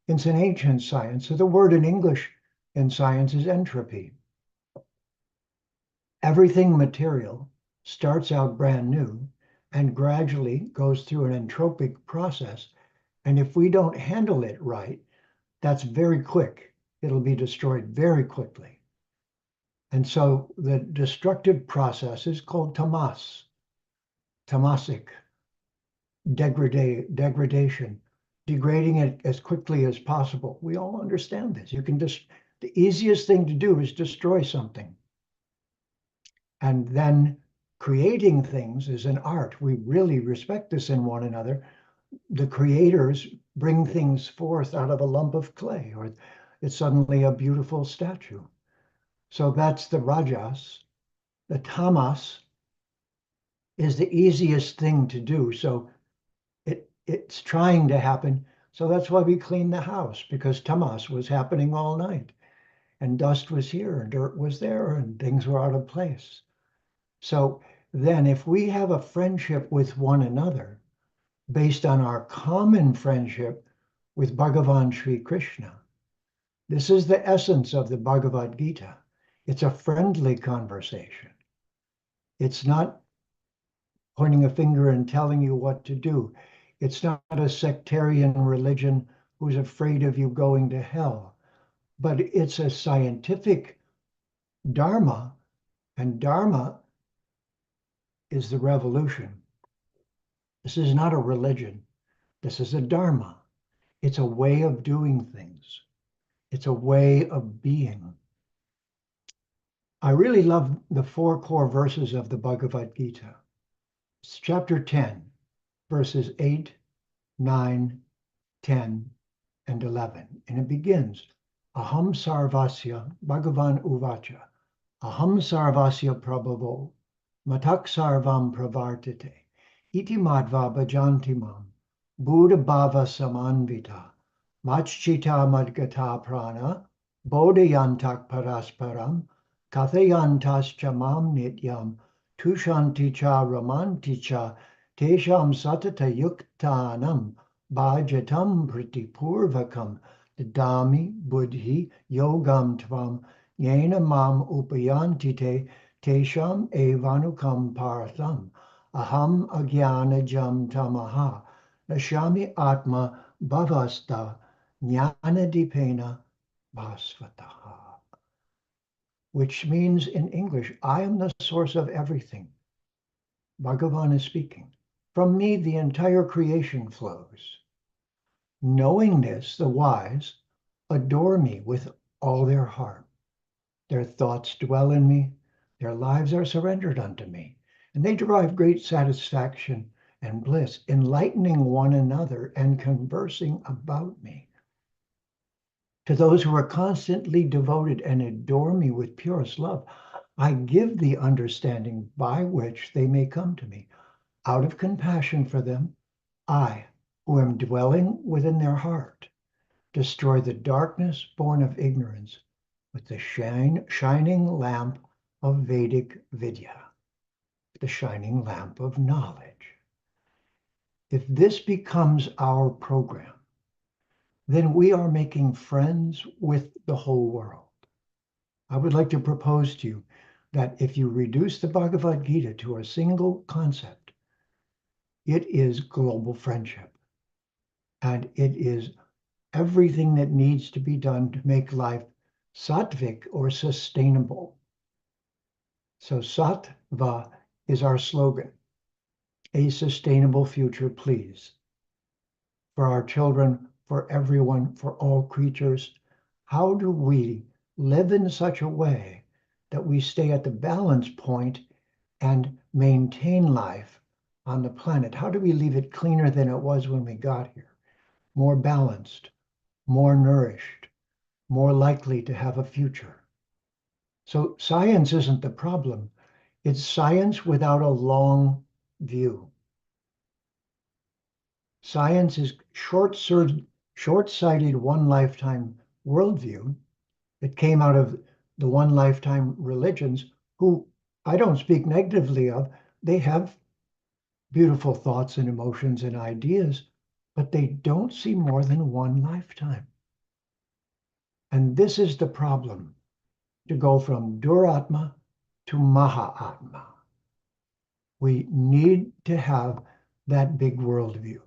it's an ancient science. So the word in English in science is entropy. Everything material starts out brand new and gradually goes through an entropic process. And if we don't handle it right, that's very quick. It'll be destroyed very quickly. And so the destructive process is called tamas, tamasic, degradation, degrading it as quickly as possible. We all understand this. You can just, the easiest thing to do is destroy something. And then creating things is an art. We really respect this in one another. The creators bring things forth out of a lump of clay, or it's suddenly a beautiful statue. So that's the rajas. The tamas is the easiest thing to do. So it's trying to happen. So that's why we clean the house, because tamas was happening all night. And dust was here, and dirt was there, and things were out of place. So then if we have a friendship with one another, based on our common friendship with Bhagavan Sri Krishna, this is the essence of the Bhagavad Gita. It's a friendly conversation. It's not pointing a finger and telling you what to do. It's not a sectarian religion who's afraid of you going to hell, but it's a scientific dharma, and dharma is the revolution. This is not a religion. This is a dharma. It's a way of doing things. It's a way of being. I really love the 4 core verses of the Bhagavad Gita. It's chapter 10, verses 8, 9, 10, and 11. And it begins, Aham sarvasya Bhagavan uvacha, Aham sarvasya prabhavo, matak sarvam pravartate, iti madva bhajanti mam, buddha bhava samanvita, machchita madgata prana, bodhayantak parasparam, kathayantascha mam nityam, tushanti cha ramanti cha, tesham satata yuktanam, bhajatam pritipurvakam, dadami buddhi yogam tvam, yena mam upayanti te, tesham evanukam partham, aham agyanajam tamaha, nashami atma bhavasta, jnana dipena bhasvataha. Which means in English, I am the source of everything. Bhagavan is speaking. From me, the entire creation flows. Knowing this, the wise adore me with all their heart. Their thoughts dwell in me. Their lives are surrendered unto me. And they derive great satisfaction and bliss, enlightening one another and conversing about me. To those who are constantly devoted and adore me with purest love, I give the understanding by which they may come to me. Out of compassion for them, I, who am dwelling within their heart, destroy the darkness born of ignorance with the shining lamp of Vedic Vidya, the shining lamp of knowledge. If this becomes our program, then we are making friends with the whole world. I would like to propose to you that if you reduce the Bhagavad Gita to a single concept, it is global friendship. And it is everything that needs to be done to make life sattvic or sustainable. So sattva is our slogan, a sustainable future, please. For our children, for everyone, for all creatures, how do we live in such a way that we stay at the balance point and maintain life on the planet? How do we leave it cleaner than it was when we got here? More balanced, more nourished, more likely to have a future. So science isn't the problem. It's science without a long view. Science is short-sighted one lifetime worldview. It came out of the one lifetime religions, who I don't speak negatively of. They have beautiful thoughts and emotions and ideas, but they don't see more than one lifetime. And this is the problem, to go from Duratma to Mahatma. We need to have that big worldview.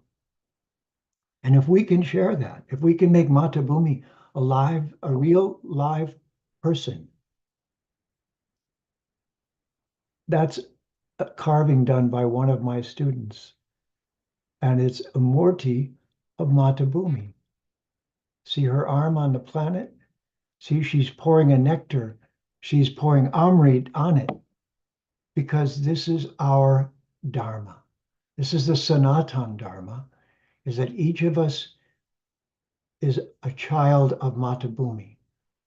And if we can share that, if we can make Matabhumi alive, a real live person, that's a carving done by one of my students. And it's a Murti of Matabhumi. See her arm on the planet? See, she's pouring a nectar. She's pouring Amrit on it, because this is our Dharma. This is the Sanatan Dharma, is that each of us is a child of Matabhumi.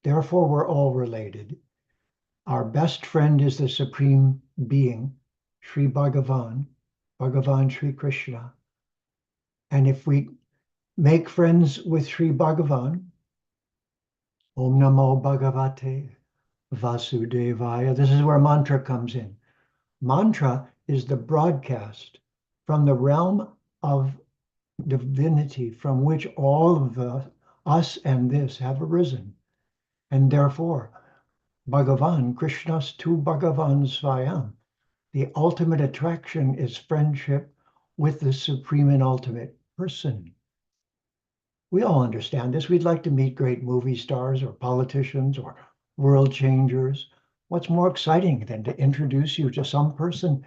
Therefore, we're all related. Our best friend is the Supreme Being, Sri Bhagavan, Bhagavan Sri Krishna. And if we make friends with Sri Bhagavan, Om Namo Bhagavate Vasudevaya, this is where mantra comes in. Mantra is the broadcast from the realm of divinity from which all of us and this have arisen. And therefore, Bhagavan, Krishna's tu Bhagavan Svayam, the ultimate attraction is friendship with the supreme and ultimate person. We all understand this. We'd like to meet great movie stars or politicians or world changers. What's more exciting than to introduce you to some person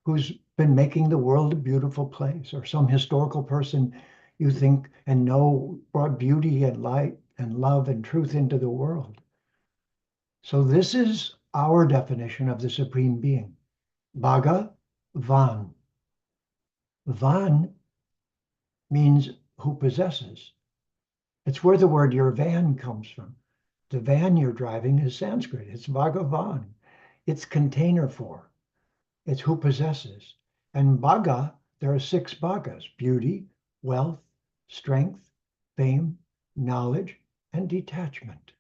who's been making the world a beautiful place, or some historical person you think and know brought beauty and light and love and truth into the world? So this is our definition of the Supreme Being. Bhagavan. Van means who possesses. It's where the word your van comes from. The van you're driving is Sanskrit. It's Bhagavan. It's container for. It's who possesses. And Bhaga, there are 6 Bhagas: beauty, wealth, strength, fame, knowledge, and detachment.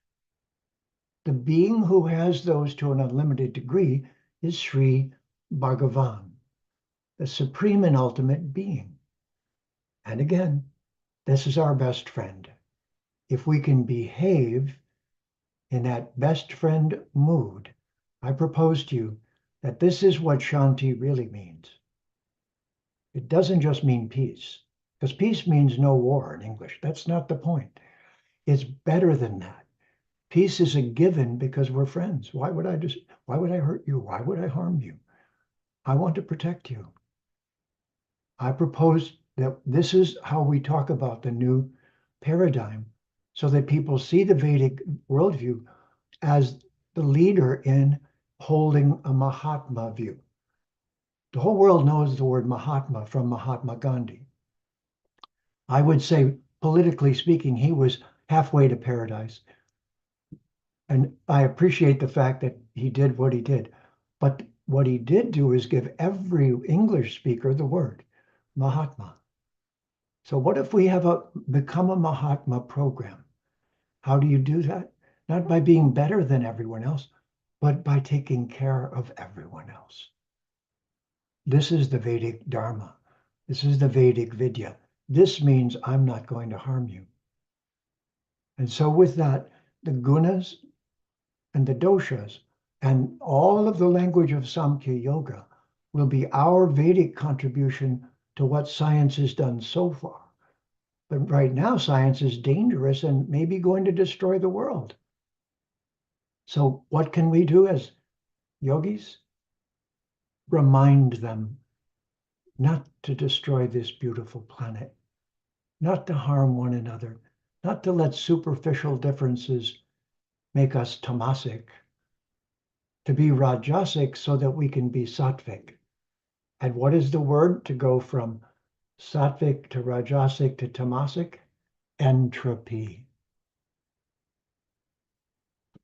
The being who has those to an unlimited degree is Sri Bhagavan, the supreme and ultimate being. And again, this is our best friend. If we can behave in that best friend mood, I propose to you that this is what Shanti really means. It doesn't just mean peace, because peace means no war in English. That's not the point. It's better than that. Peace is a given because we're friends. Why would I hurt you? Why would I harm you? I want to protect you. I propose that this is how we talk about the new paradigm, so that people see the Vedic worldview as the leader in holding a Mahatma view. The whole world knows the word Mahatma from Mahatma Gandhi. I would say, politically speaking, he was halfway to paradise. And I appreciate the fact that he did what he did. But what he did do is give every English speaker the word Mahatma. So what if we have become a Mahatma program? How do you do that? Not by being better than everyone else, but by taking care of everyone else. This is the Vedic Dharma. This is the Vedic Vidya. This means I'm not going to harm you. And so with that, the gunas and the doshas and all of the language of Samkhya Yoga will be our Vedic contribution to what science has done so far. But right now, science is dangerous and maybe going to destroy the world. So what can we do as yogis? Remind them not to destroy this beautiful planet, not to harm one another, not to let superficial differences make us tamasic, to be rajasic so that we can be sattvic. And what is the word to go from sattvic to rajasic to tamasic? Entropy.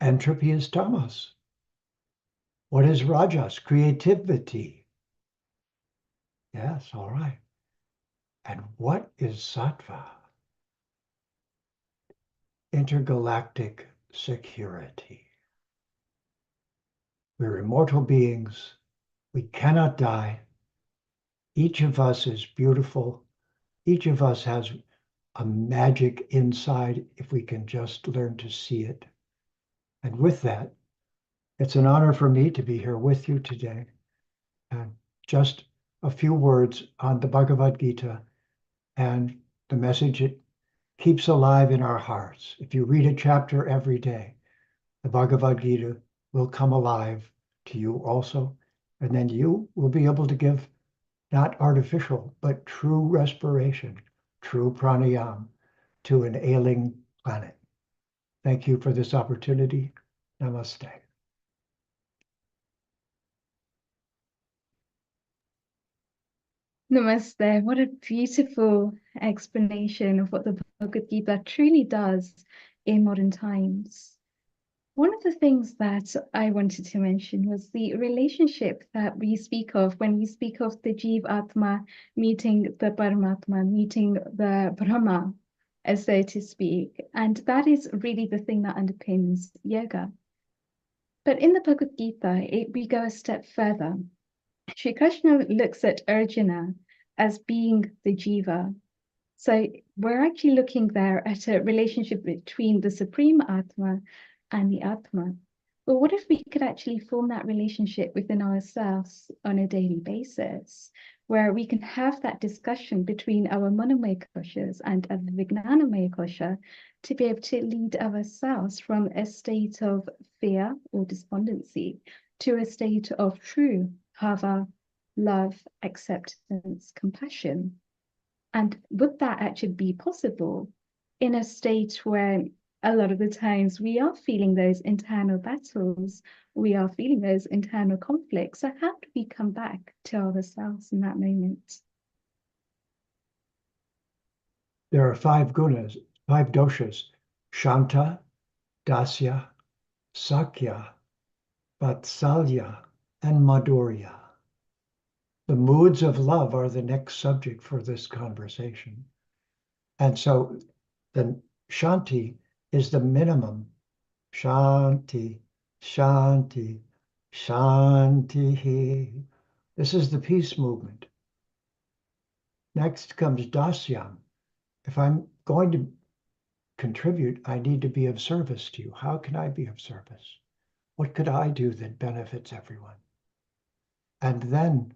Entropy is tamas. What is rajas? Creativity. Yes, all right. And what is sattva? Intergalactic security. We're immortal beings. We cannot die. Each of us is beautiful. Each of us has a magic inside if we can just learn to see it. And with that, it's an honor for me to be here with you today. And just a few words on the Bhagavad Gita and the message it keeps alive in our hearts. If you read a chapter every day, the Bhagavad Gita will come alive to you also. And then you will be able to give not artificial, but true respiration, true pranayam to an ailing planet. Thank you for this opportunity. Namaste. Namaste. What a beautiful explanation of what the Bhagavad Gita truly does in modern times. One of the things that I wanted to mention was the relationship that we speak of when we speak of the Jiva Atma meeting the Paramatma, meeting the Brahma, as so to speak. And that is really the thing that underpins yoga. But in the Bhagavad Gita, we go a step further. Shri Krishna looks at Arjuna as being the Jiva. So we're actually looking there at a relationship between the Supreme Atma and the Atma. But what if we could actually form that relationship within ourselves on a daily basis, where we can have that discussion between our Manomaya koshas and our Vijnanamaya kosha to be able to lead ourselves from a state of fear or despondency to a state of true bhava, love, acceptance, compassion. And would that actually be possible in a state where a lot of the times we are feeling those internal battles, we are feeling those internal conflicts? So how do we come back to ourselves in that moment? There are 5 gunas, 5 doshas: Shanta, Dasya, Sakya, Vatsalya, and Madhurya. The moods of love are the next subject for this conversation. And so the Shanti is the minimum. Shanti, Shanti, Shanti. This is the peace movement. Next comes Dasyam. If I'm going to contribute, I need to be of service to you. How can I be of service? What could I do that benefits everyone? And then,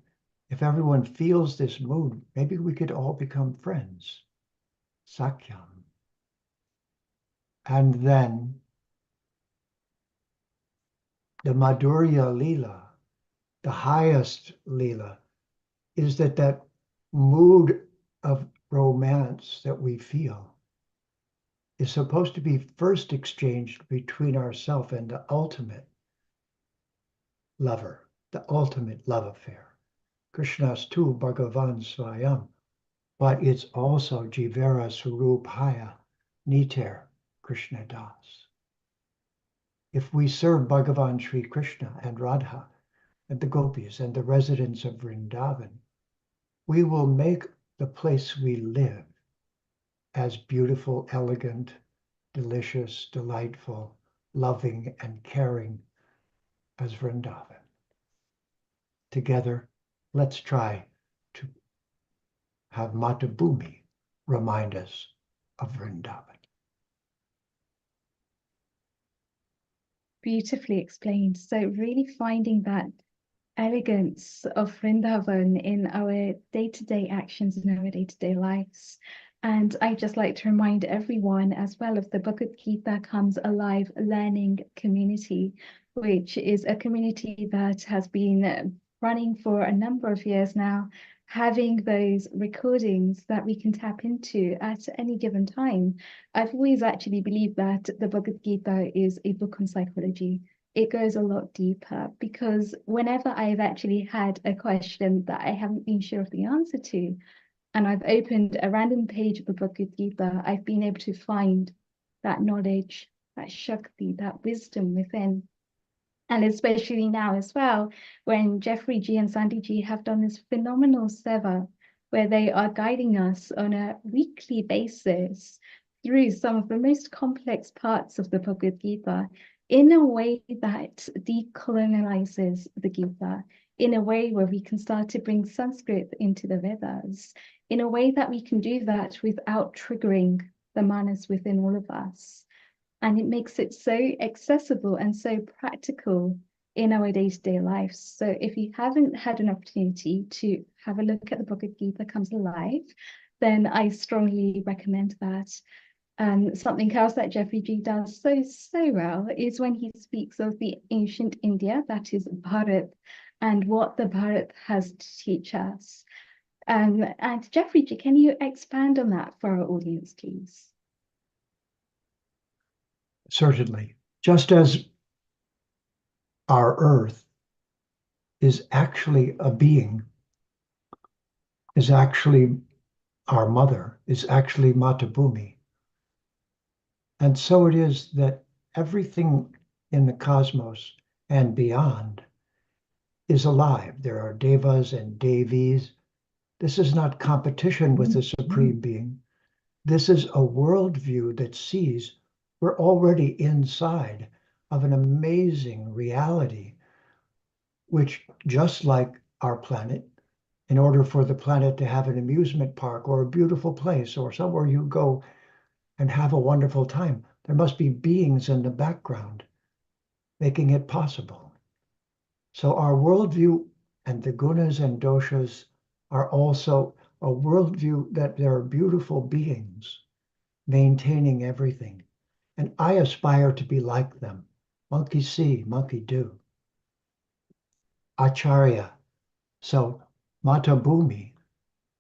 if everyone feels this mood, maybe we could all become friends. Sakyam. And then the Madhurya Leela, the highest Leela, is that mood of romance that we feel is supposed to be first exchanged between ourselves and the ultimate lover, the ultimate love affair. Krishna's tu Bhagavan Swayam, but it's also Jivera Surupaya Niter Krishna Das. If we serve Bhagavan Sri Krishna and Radha and the gopis and the residents of Vrindavan, we will make the place we live as beautiful, elegant, delicious, delightful, loving, and caring as Vrindavan. Together, let's try to have Matabhumi remind us of Vrindavan. Beautifully explained. So really finding that elegance of Vrindavan in our day-to-day actions in our day-to-day lives. And I'd just like to remind everyone as well of the Bhagavad Gita Comes Alive Learning Community, which is a community that has been running for a number of years now. having those recordings that we can tap into at any given time. I've always actually believed that the Bhagavad Gita is a book on psychology. It goes a lot deeper because whenever I've actually had a question that I haven't been sure of the answer to, and I've opened a random page of the Bhagavad Gita, I've been able to find that knowledge, that Shakti, that wisdom within. And especially now as well, when Jeffrey G and Sandy G have done this phenomenal seva, where they are guiding us on a weekly basis through some of the most complex parts of the Bhagavad Gita in a way that decolonializes the Gita, in a way where we can start to bring Sanskrit into the Vedas, in a way that we can do that without triggering the manas within all of us. And it makes it so accessible and so practical in our day-to-day lives. So if you haven't had an opportunity to have a look at the Bhagavad Gita Comes Alive, then I strongly recommend that. Something else that Jeffrey G does so well is when he speaks of the ancient India, that is Bharat, and what the Bharat has to teach us. And Jeffrey G, can you expand on that for our audience, please? Certainly. Just as our earth is actually a being, is actually our mother, is actually Mata Bhumi. And so it is that everything in the cosmos and beyond is alive. There are devas and devis. This is not competition with the supreme being. This is a worldview that sees we're already inside of an amazing reality, which, just like our planet, in order for the planet to have an amusement park or a beautiful place or somewhere you go and have a wonderful time, there must be beings in the background making it possible. So our worldview and the gunas and doshas are also a worldview that there are beautiful beings maintaining everything. And I aspire to be like them. Monkey see, monkey do. Acharya, so Mata Bhumi,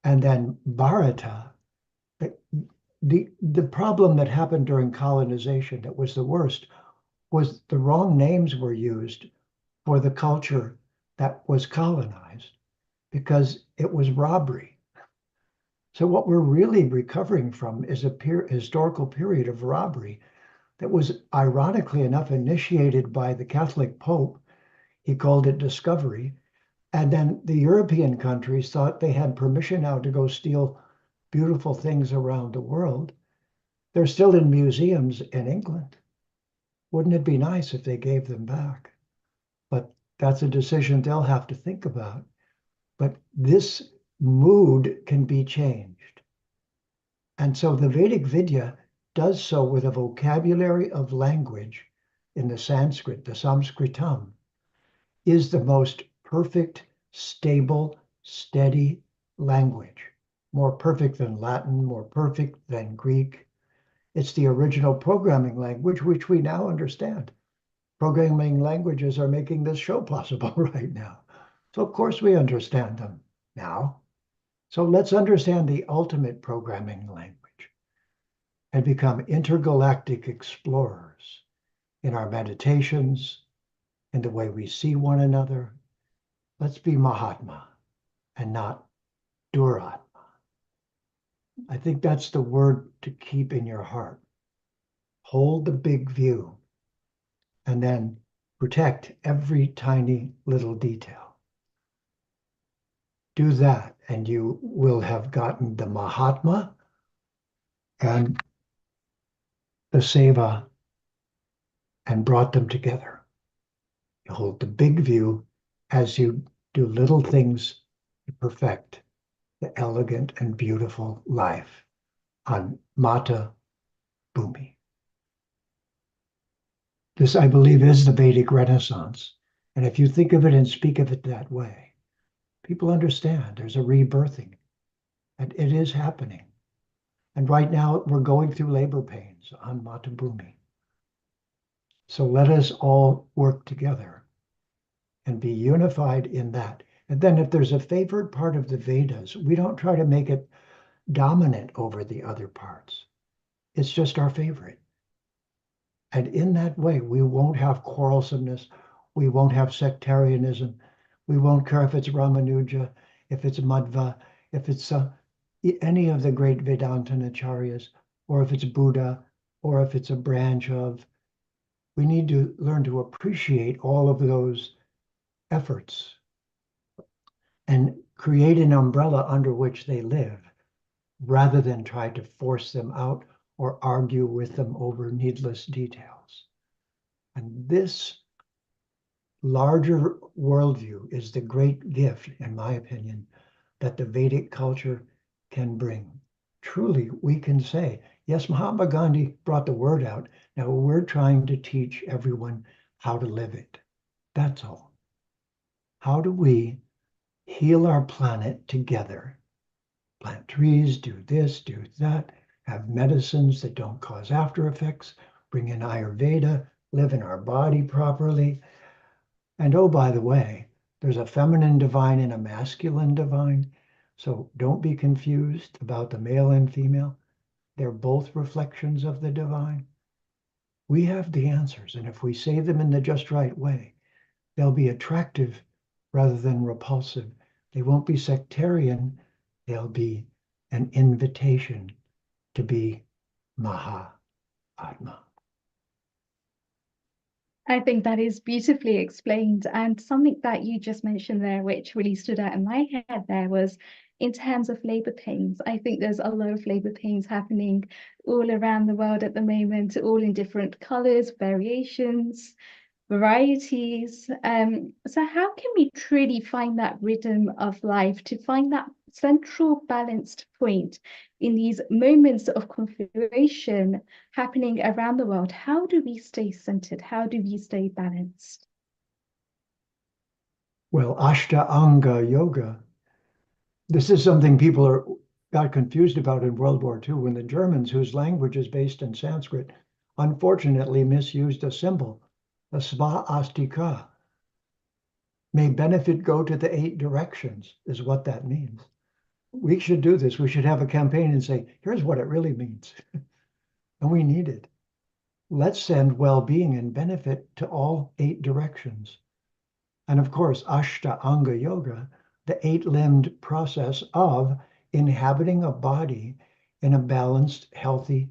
and then Bharata. The problem that happened during colonization that was the worst was the wrong names were used for the culture that was colonized because it was robbery. So what we're really recovering from is a historical period of robbery that was, ironically enough, initiated by the Catholic Pope. He called it discovery. And then the European countries thought they had permission now to go steal beautiful things around the world. They're still in museums in England. Wouldn't it be nice if they gave them back? But that's a decision they'll have to think about. But this mood can be changed. And so the Vedic Vidya does so with a vocabulary of language in the Sanskrit. The Sanskritam is the most perfect, stable, steady language. More perfect than Latin, more perfect than Greek. It's the original programming language, which we now understand. Programming languages are making this show possible right now. So of course we understand them now. So let's understand the ultimate programming language and become intergalactic explorers in our meditations, in the way we see one another. Let's be Mahatma and not Duratma. I think that's the word to keep in your heart. Hold the big view and then protect every tiny little detail. Do that and you will have gotten the Mahatma and the Seva and brought them together. You hold the big view as you do little things to perfect the elegant and beautiful life on Mata Bhumi. This, I believe, is the Vedic Renaissance. And if you think of it and speak of it that way, people understand there's a rebirthing, and it is happening. And right now, we're going through labor pains on Mata Bhumi. So let us all work together and be unified in that. And then if there's a favored part of the Vedas, we don't try to make it dominant over the other parts. It's just our favorite. And in that way, we won't have quarrelsomeness. We won't have sectarianism. We won't care if it's Ramanuja, if it's Madhva, if it's any of the great Vedanta acharyas, or if it's Buddha, or if it's a branch of. We need to learn to appreciate all of those efforts and create an umbrella under which they live, rather than try to force them out or argue with them over needless details. And this larger worldview is the great gift, in my opinion, that the Vedic culture can bring. Truly, we can say, yes, Mahatma Gandhi brought the word out. Now we're trying to teach everyone how to live it. That's all. How do we heal our planet together? Plant trees, do this, do that, have medicines that don't cause after effects, bring in Ayurveda, live in our body properly. And oh, by the way, there's a feminine divine and a masculine divine. So don't be confused about the male and female. They're both reflections of the divine. We have the answers, and if we say them in the just right way, they'll be attractive rather than repulsive. They won't be sectarian. They'll be an invitation to be Maha Atma. I think that is beautifully explained. And something that you just mentioned there, which really stood out in my head there, was in terms of labor pains. I think there's a lot of labor pains happening all around the world at the moment, all in different colors, variations, varieties. So how can we truly find that rhythm of life, to find that central balanced point in these moments of configuration happening around the world? How do we stay centered? How do we stay balanced? Well, Ashtanga Yoga, this is something people got confused about in World War II when the Germans, whose language is based in Sanskrit, unfortunately misused a symbol, the svastika. May benefit go to the 8 directions, is what that means. We should do this. We should have a campaign and say, here's what it really means. And we need it. Let's send well-being and benefit to all 8 directions. And of course, Ashtanga Yoga, the 8-limbed process of inhabiting a body in a balanced, healthy,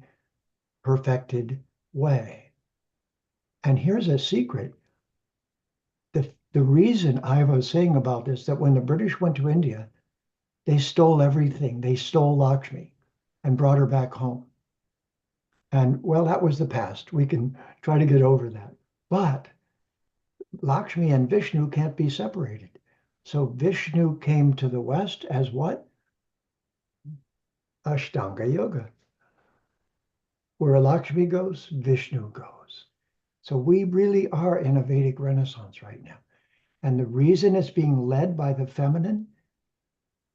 perfected way. And here's a secret. The reason I was saying about this, that when the British went to India, they stole everything. They stole Lakshmi and brought her back home. And well, that was the past. We can try to get over that. But Lakshmi and Vishnu can't be separated. So Vishnu came to the West as what? Ashtanga Yoga. Where Lakshmi goes, Vishnu goes. So we really are in a Vedic Renaissance right now. And the reason it's being led by the feminine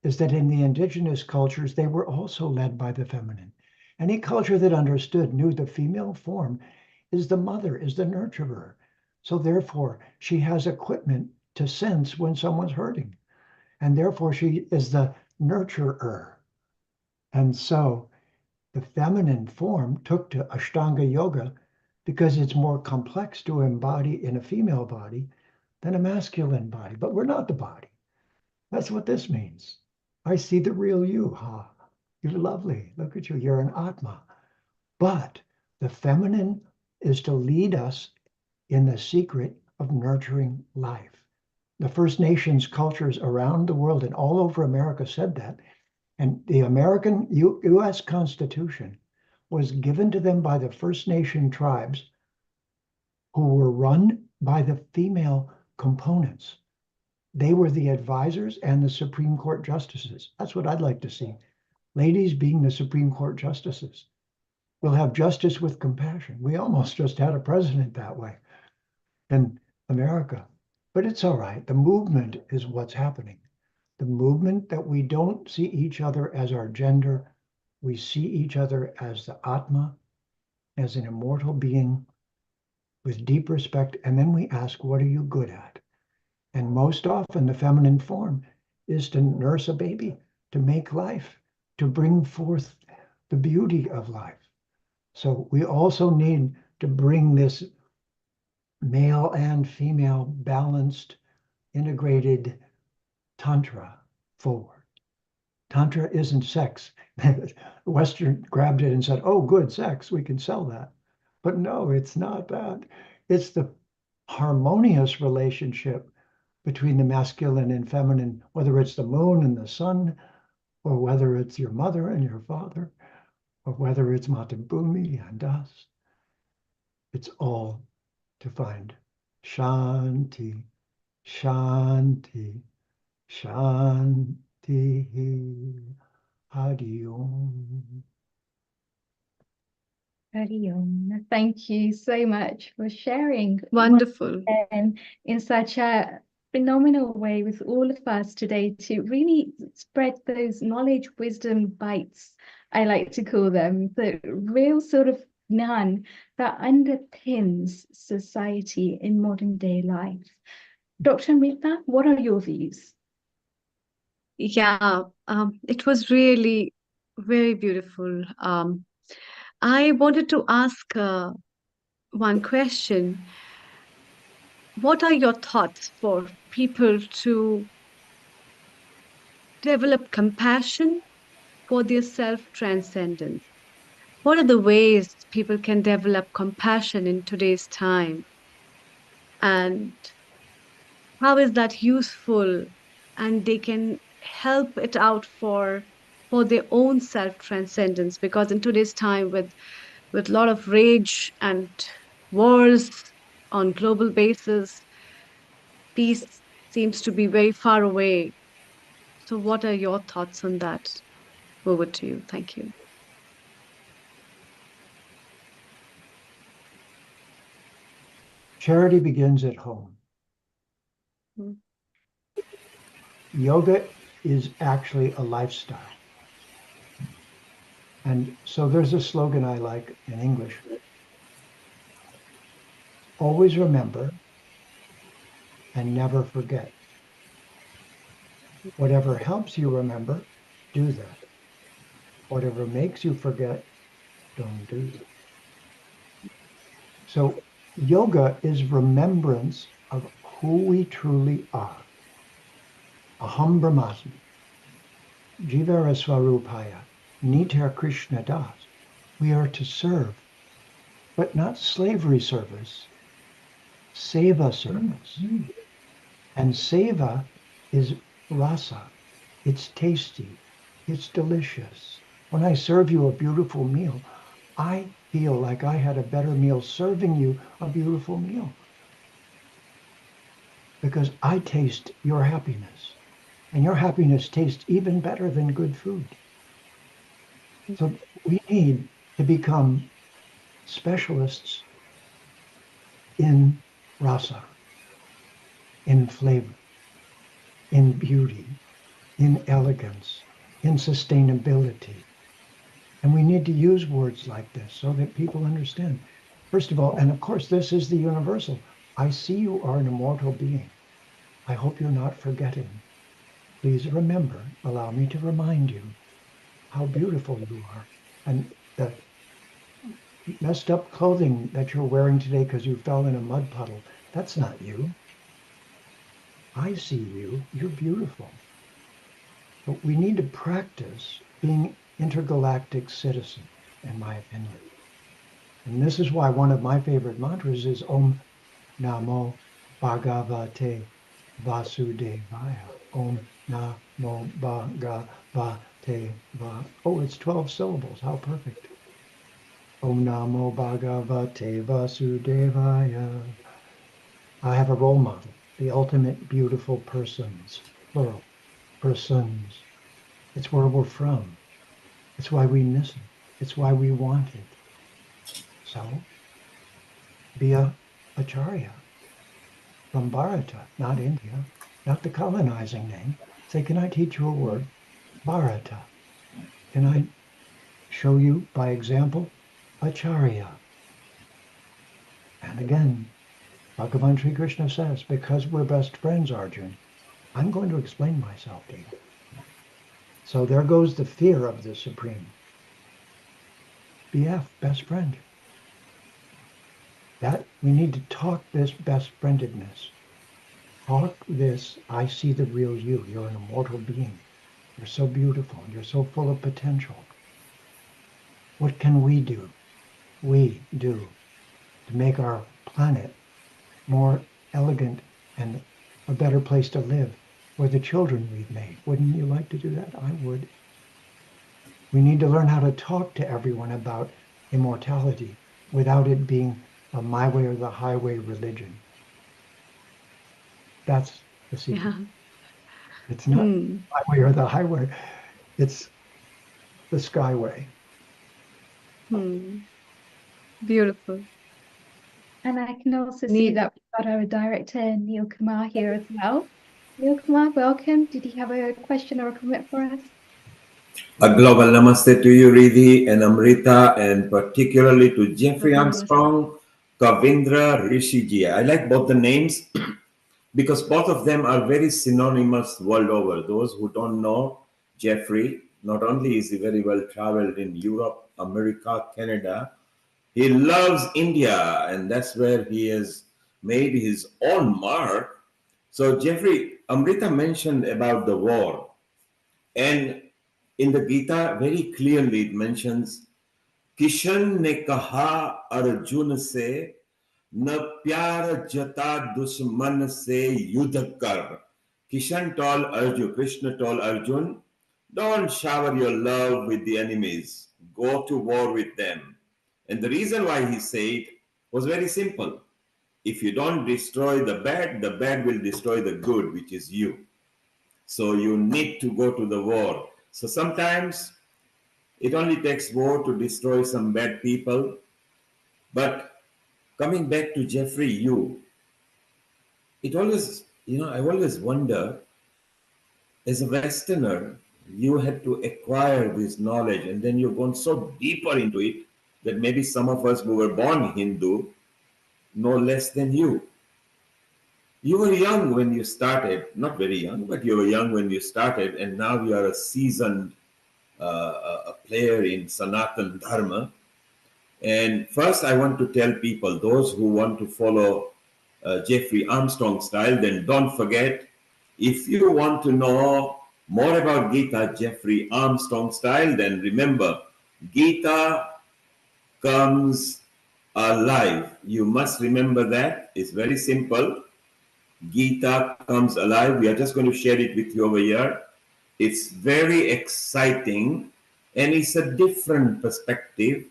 is that in the indigenous cultures, they were also led by the feminine. Any culture that understood knew the female form is the mother, is the nurturer. So therefore, she has equipment to sense when someone's hurting. And therefore, she is the nurturer. And so the feminine form took to Ashtanga Yoga because it's more complex to embody in a female body than a masculine body. But we're not the body. That's what this means. I see the real you, huh? You're lovely. Look at you. You're an Atma. But the feminine is to lead us in the secret of nurturing life. The First Nations cultures around the world and all over America said that. And the American U.S. Constitution was given to them by the First Nation tribes who were run by the female components. They were the advisors and the Supreme Court justices. That's what I'd like to see. Ladies being the Supreme Court justices. We'll have justice with compassion. We almost just had a president that way in America. But it's all right. The movement is what's happening. The movement that we don't see each other as our gender. We see each other as the Atma, as an immortal being with deep respect. And then we ask, what are you good at? And most often, the feminine form is to nurse a baby, to make life, to bring forth the beauty of life. So we also need to bring this male and female balanced, integrated Tantra forward. Tantra isn't sex. Western grabbed it and said, oh, good, sex, we can sell that. But no, it's not that. It's the harmonious relationship between the masculine and feminine, whether it's the moon and the sun, or whether it's your mother and your father, or whether it's Matabhumi and us. It's all to find Shanti, Shanti, Shanti, Hari Om. Hari Om. Thank you so much for sharing. Wonderful. And in such a phenomenal way with all of us today to really spread those knowledge, wisdom bites, I like to call them, the real sort of gyan that underpins society in modern day life. Dr. Amrita, what are your views? Yeah, it was really very beautiful. I wanted to ask one question. What are your thoughts for people to develop compassion for their self-transcendence? What are the ways people can develop compassion in today's time? And how is that useful? And they can help it out for their own self-transcendence, because in today's time with a lot of rage and wars on global basis, peace seems to be very far away. So what are your thoughts on that? Over to you. Thank you. Charity begins at home. Mm. Yoga is actually a lifestyle. And so there's a slogan I like in English. Always remember and never forget. Whatever helps you remember, do that. Whatever makes you forget, don't do that. So yoga is remembrance of who we truly are. Aham Brahmasmi, Jivara Swarupaya, Nitar Krishna Das. We are to serve, but not slavery service, seva service. And seva is rasa. It's tasty. It's delicious. When I serve you a beautiful meal, I feel like I had a better meal serving you a beautiful meal, because I taste your happiness, and your happiness tastes even better than good food. So we need to become specialists in rasa, in flavor, in beauty, in elegance, in sustainability. And we need to use words like this so that people understand. First of all, and of course, this is the universal. I see you are an immortal being. I hope you're not forgetting. Please remember, allow me to remind you how beautiful you are. And the messed up clothing that you're wearing today because you fell in a mud puddle, that's not you. I see you. You're beautiful. But we need to practice being intergalactic citizens, in my opinion. And this is why one of my favorite mantras is Om Namo Bhagavate Vasudevaya. Om Namo Bhagavate Va. Oh, it's 12 syllables. How perfect. Om Namo Bhagavate Vasudevaya. I have a role model, the ultimate beautiful persons, plural, persons. It's where we're from. It's why we miss it. It's why we want it. So, be a Acharya from Bharata, not India, not the colonizing name. Say, can I teach you a word? Bharata. Can I show you by example? Acharya. And again, Bhagavan Sri Krishna says, because we're best friends, Arjun, I'm going to explain myself to you. So there goes the fear of the Supreme. BF, best friend. That we need to talk this best friendedness. Talk this, I see the real you. You're an immortal being. You're so beautiful. You're so full of potential. What can we do? We do to make our planet more elegant and a better place to live for the children we've made. Wouldn't you like to do that? I would. We need to learn how to talk to everyone about immortality without it being a my way or the highway religion. That's the secret. Yeah. It's not Hmm. my way or the highway. It's the skyway. Hmm. Beautiful. And I can also see Neil. that we've got our director, Neil Kumar, here as well. Neil Kumar, welcome. Did you have a question or a comment for us? A global namaste to you, Riddhi and Amrita, and particularly to Jeffrey Global namaste. Armstrong, Kavindra, Rishiji. I like both the names because both of them are very synonymous world over. Those who don't know Jeffrey, not only is he very well traveled in Europe, America, Canada, he loves India, and that's where he has made his own mark. So, Jeffrey, Amrita mentioned about the war, and in the Gita, very clearly it mentions, Kishan ne kaha Arjun se, na pyar jata dushman se yudh kar. Kishan told Arjun, Krishna told Arjun, don't shower your love with the enemies. Go to war with them. And the reason why he said was very simple. If you don't destroy the bad will destroy the good, which is you. So you need to go to the war. So sometimes it only takes war to destroy some bad people. But coming back to Jeffrey, it always, I always wonder, as a Westerner, you had to acquire this knowledge and then you've gone so deeper into it that maybe some of us who were born Hindu know less than you. You were young when you started, not very young, but you were young when you started, and now you are a seasoned a player in Sanatan Dharma. And first, I want to tell people, those who want to follow Jeffrey Armstrong style, then don't forget, if you want to know more about Gita Jeffrey Armstrong style, then remember, Gita comes alive. You must remember that. It's very simple. Gita comes alive. We are just going to share it with you over here. It's very exciting and it's a different perspective,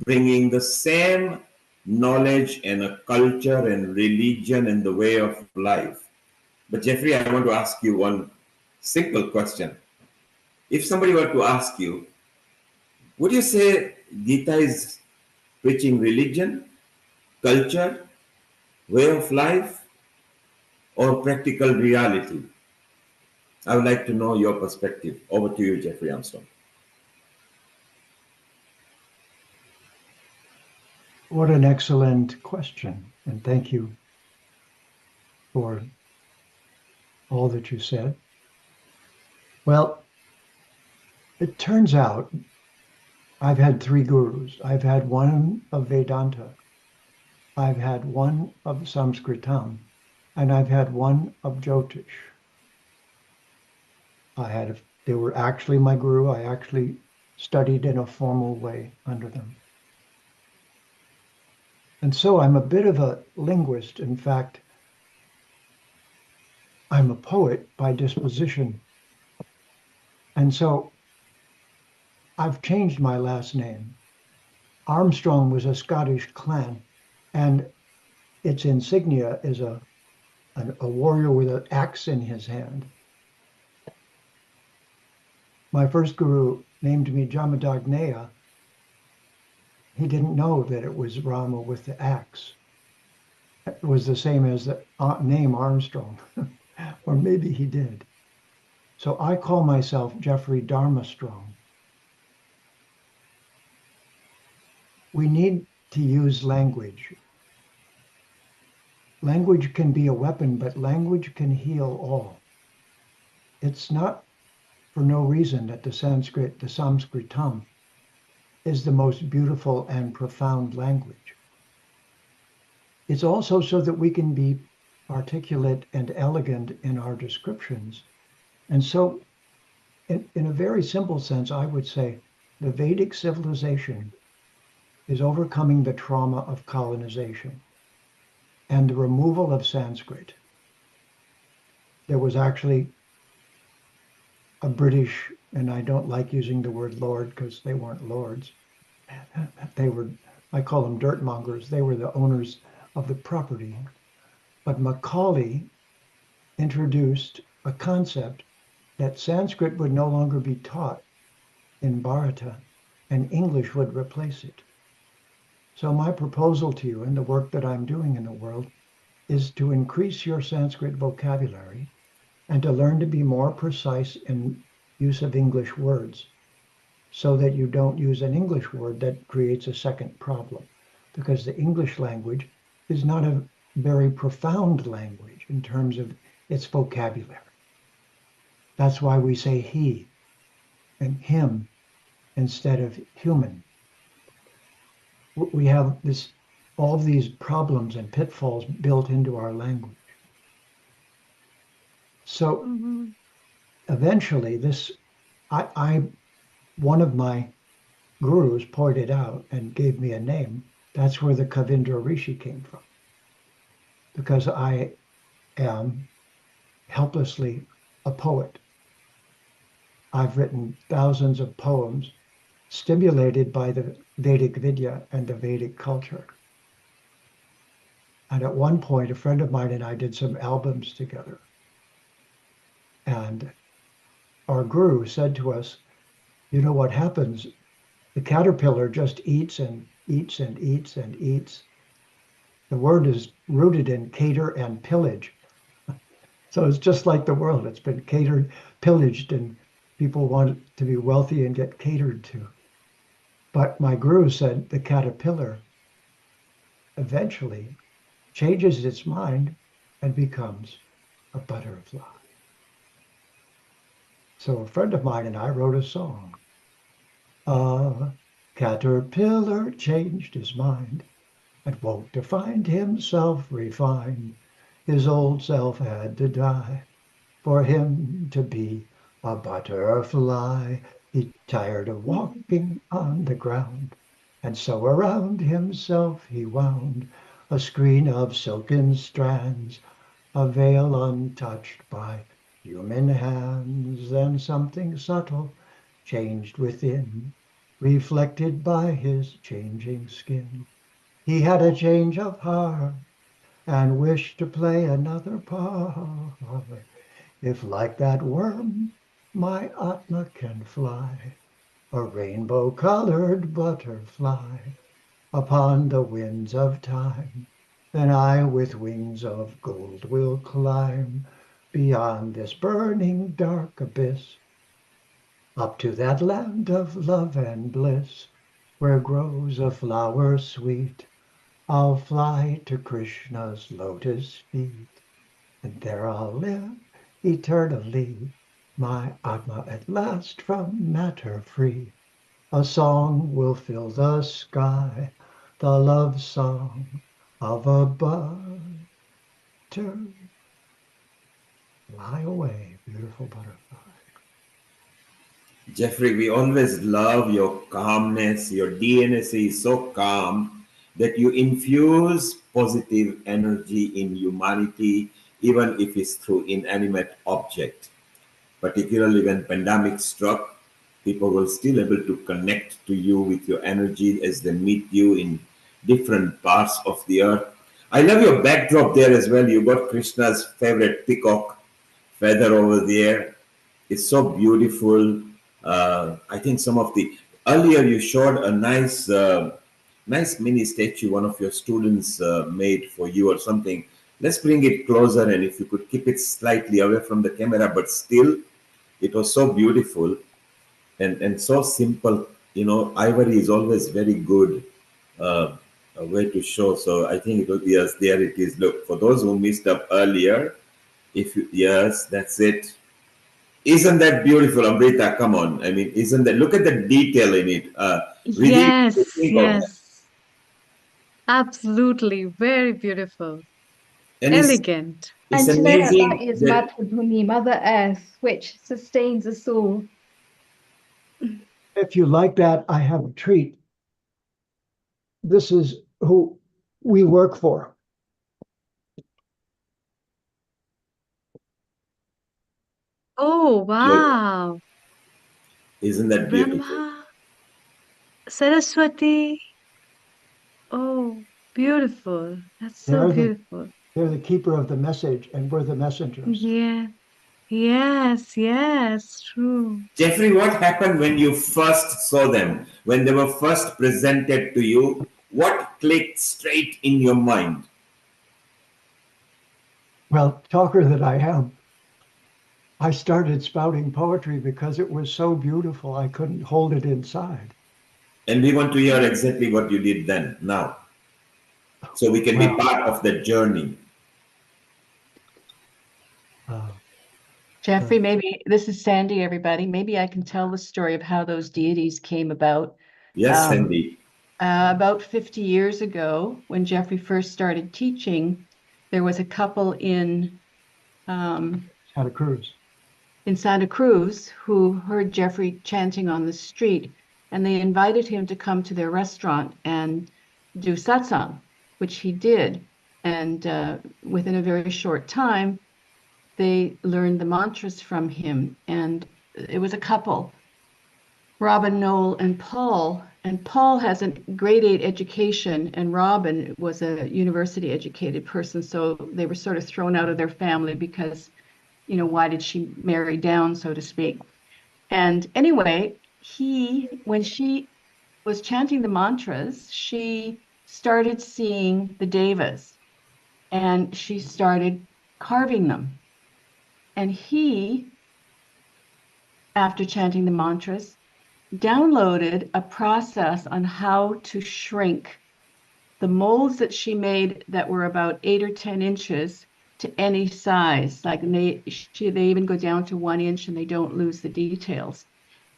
bringing the same knowledge and a culture and religion and the way of life. But Jeffrey, I want to ask you one simple question. If somebody were to ask you, would you say Gita is preaching religion, culture, way of life, or practical reality? I would like to know your perspective. Over to you, Jeffrey Armstrong. What an excellent question. And thank you for all that you said. Well, it turns out I've had three gurus. I've had one of Vedanta, I've had one of Sanskritam, and I've had one of Jyotish. They were actually my guru. I actually studied in a formal way under them. And so I'm a bit of a linguist. In fact, I'm a poet by disposition. And so I've changed my last name. Armstrong was a Scottish clan, and its insignia is a warrior with an axe in his hand. My first guru named me Jamadagneya. He didn't know that it was Rama with the axe. It was the same as the name Armstrong, or maybe he did. So I call myself Jeffrey Dharma Strong. We need to use language. language can be a weapon, but language can heal all. It's not for no reason that the Sanskritam, is the most beautiful and profound language. It's also so that we can be articulate and elegant in our descriptions. And so, in a very simple sense, I would say the Vedic civilization is overcoming the trauma of colonization and the removal of Sanskrit. There was actually a British, and I don't like using the word lord because they weren't lords. They were, I call them dirt mongers. They were the owners of the property. But Macaulay introduced a concept that Sanskrit would no longer be taught in Bharata and English would replace it. So my proposal to you and the work that I'm doing in the world is to increase your Sanskrit vocabulary and to learn to be more precise in use of English words so that you don't use an English word that creates a second problem, because the English language is not a very profound language in terms of its vocabulary. That's why we say he and him instead of human. We have all of these problems and pitfalls built into our language. So eventually one of my gurus pointed out and gave me a name. That's where the Kavindra Rishi came from. Because I am helplessly a poet. I've written thousands of poems stimulated by the Vedic Vidya and the Vedic culture. And at one point, a friend of mine and I did some albums together. And our guru said to us, you know what happens? The caterpillar just eats and eats and eats and eats. The word is rooted in cater and pillage. So it's just like the world. It's been catered, pillaged, and people want to be wealthy and get catered to. But my guru said the caterpillar eventually changes its mind and becomes a butterfly. So a friend of mine and I wrote a song. A caterpillar changed his mind and woke to find himself refined. His old self had to die for him to be a butterfly. He tired of walking on the ground, and so around himself he wound a screen of silken strands, a veil untouched by human hands. Then something subtle changed within, reflected by his changing skin. He had a change of heart and wished to play another part. If like that worm my Atma can fly, a rainbow-colored butterfly, upon the winds of time, then I with wings of gold will climb beyond this burning dark abyss, up to that land of love and bliss, where grows a flower sweet. I'll fly to Krishna's lotus feet, and there I'll live eternally, my Atma at last from matter free. A song will fill the sky, the love song of a butterfly. Fly away, beautiful butterfly. Jeffrey, we always love your calmness. Your DNS is so calm that you infuse positive energy in humanity, even if it's through inanimate object. Particularly when pandemic struck, people were still able to connect to you with your energy as they meet you in different parts of the earth. I love your backdrop there as well. You got Krishna's favorite peacock feather over there. It's so beautiful. I think some of the earlier you showed a nice mini statue one of your students made for you or something. Let's bring it closer, and if you could keep it slightly away from the camera, but still it was so beautiful and so simple. You know, ivory is always very good way to show. So I think it was, yes, there it is. Look, for those who missed up earlier, if you, yes, that's it. Isn't that beautiful, Amrita? Come on. I mean, isn't that, look at the detail in it. Riddhi, what do you Yes, think of that? yes, absolutely. Very beautiful. And Elegant. it's And to know that that amazing is that Mathabhumi, Mother Earth, which sustains us all. If you like that, I have a treat. This is who we work for. Oh, wow. isn't that beautiful? Brahma, Saraswati. Oh, beautiful. That's so They're the beautiful. they're the keeper of the message, and we're the messengers. Yeah. Yes, yes, true. Jeffrey, what happened when you first saw them? When they were first presented to you, what clicked straight in your mind? Well, talker that I am, I started spouting poetry because it was so beautiful I couldn't hold it inside. And we want to hear exactly what you did then, now, so we can be Wow. part of the journey. Jeffrey, maybe this is Sandy, everybody. Maybe I can tell the story of how those deities came about. Yes, Sandy. About 50 years ago, when Jeffrey first started teaching, there was a couple in Santa Cruz. In Santa Cruz who heard Jeffrey chanting on the street, and they invited him to come to their restaurant and do satsang, which he did. And within a very short time, they learned the mantras from him. And it was a couple, Robin, Noel, and Paul. And Paul has a grade 8 education, and Robin was a university educated person. So they were sort of thrown out of their family because, you know, why did she marry down, so to speak? And anyway, when she was chanting the mantras, she started seeing the devas and she started carving them. And he, after chanting the mantras, downloaded a process on how to shrink the molds that she made that were about 8 or 10 inches to any size. Like they even go down to 1 inch and they don't lose the details.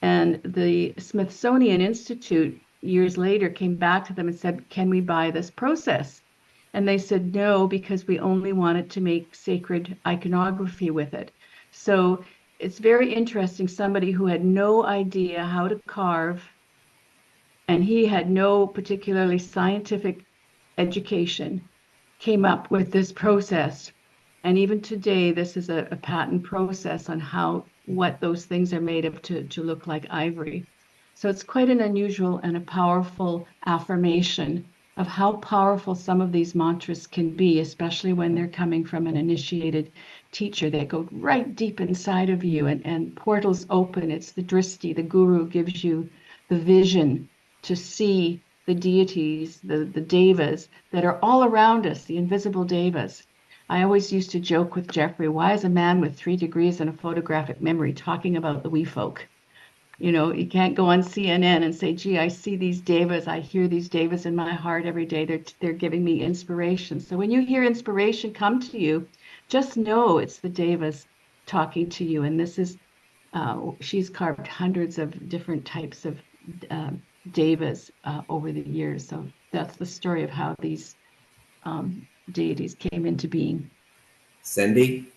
And the Smithsonian Institute years later came back to them and said, can we buy this process? And they said no, because we only wanted to make sacred iconography with it. So it's very interesting, somebody who had no idea how to carve, and he had no particularly scientific education, came up with this process. And even today, this is a patent process on what those things are made of to look like ivory. So it's quite an unusual and a powerful affirmation of how powerful some of these mantras can be, especially when they're coming from an initiated teacher. They go right deep inside of you, and portals open. It's the drishti, the guru gives you the vision to see the deities, the devas that are all around us, the invisible devas. I always used to joke with Jeffrey, why is a man with 3 degrees and a photographic memory talking about the wee folk? You know, you can't go on CNN and say, gee, I see these devas, I hear these devas in my heart every day. They're giving me inspiration. So when you hear inspiration come to you, just know it's the devas talking to you. And this is, she's carved hundreds of different types of devas over the years. So that's the story of how these deities came into being. Sandy,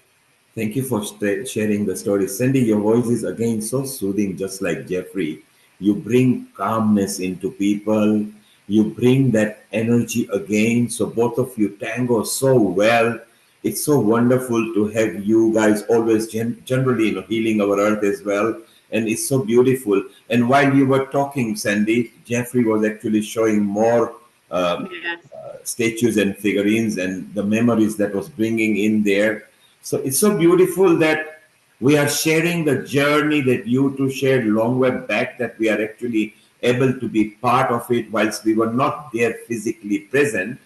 thank you for sharing the story. Sandy, your voice is again so soothing, just like Jeffrey. You bring calmness into people. You bring that energy again. So both of you tango so well. It's so wonderful to have you guys always generally, healing our earth as well. And it's so beautiful. And while you were talking, Sandy, Jeffrey was actually showing more statues and figurines and the memories that was bringing in there. So it's so beautiful that we are sharing the journey that you two shared long way back, that we are actually able to be part of it whilst we were not there physically present.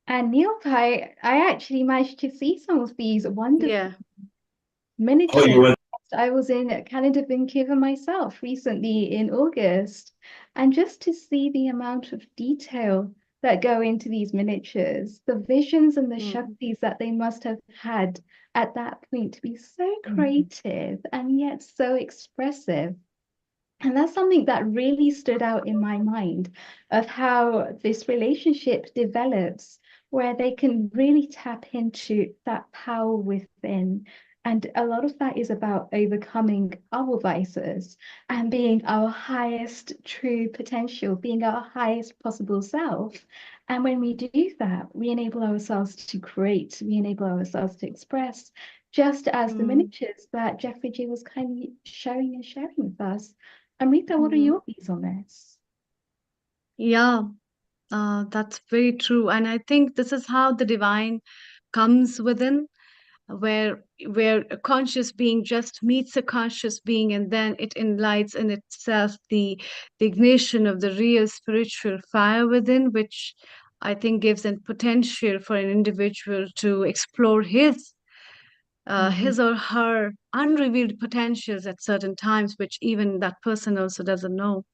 And Neil, I actually managed to see some of these wonderful Yeah. miniatures. I was in Canada, Vancouver myself recently in August, and just to see the amount of detail that go into these miniatures, the visions and the shaktis that they must have had at that point to be so creative and yet so expressive. And that's something that really stood out in my mind of how this relationship develops, where they can really tap into that power within. And a lot of that is about overcoming our vices and being our highest true potential, being our highest possible self. And when we do that, we enable ourselves to create, we enable ourselves to express, just as the miniatures that Jeffrey G was kindly showing and sharing with us. Amrita, what are your views on this? Yeah, that's very true. And I think this is how the divine comes within, where a conscious being just meets a conscious being, and then it enlights in itself the ignition of the real spiritual fire within, which I think gives a potential for an individual to explore his or her unrevealed potentials at certain times, which even that person also doesn't know.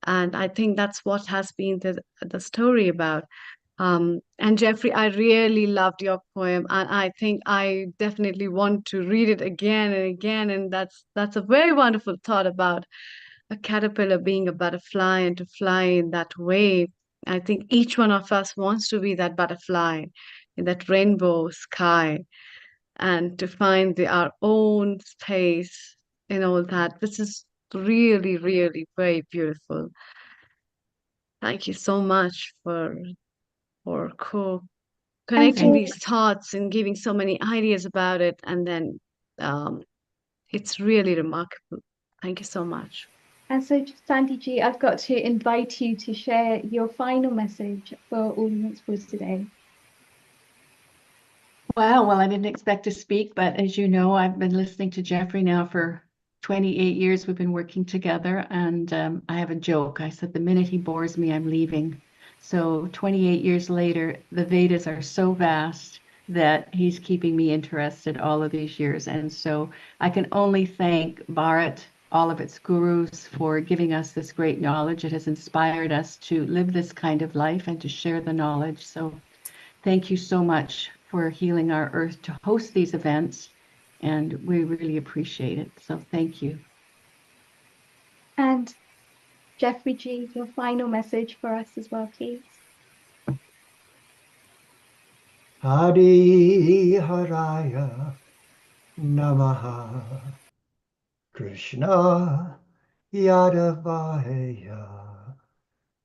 And I think that's what has been the story about. And Jeffrey, I really loved your poem, and I think I definitely want to read it again and again. And that's a very wonderful thought about a caterpillar being a butterfly and to fly in that way. I think each one of us wants to be that butterfly in that rainbow sky and to find our own space in all that. This is really, really very beautiful. Thank you so much for connecting so these thoughts and giving so many ideas about it. And then it's really remarkable. Thank you so much. And so, Sandy G, I've got to invite you to share your final message for our audience for today. Well, I didn't expect to speak, but as you know, I've been listening to Jeffrey now for 28 years. We've been working together, and I have a joke. I said, the minute he bores me, I'm leaving. So 28 years later, the Vedas are so vast that he's keeping me interested all of these years. And so I can only thank Bharat, all of its gurus, for giving us this great knowledge. It has inspired us to live this kind of life and to share the knowledge. So thank you so much for healing our earth to host these events, and we really appreciate it. So thank you. And Jeffrey G, your final message for us as well, please. Adi Haraya Namaha Krishna Yadavaya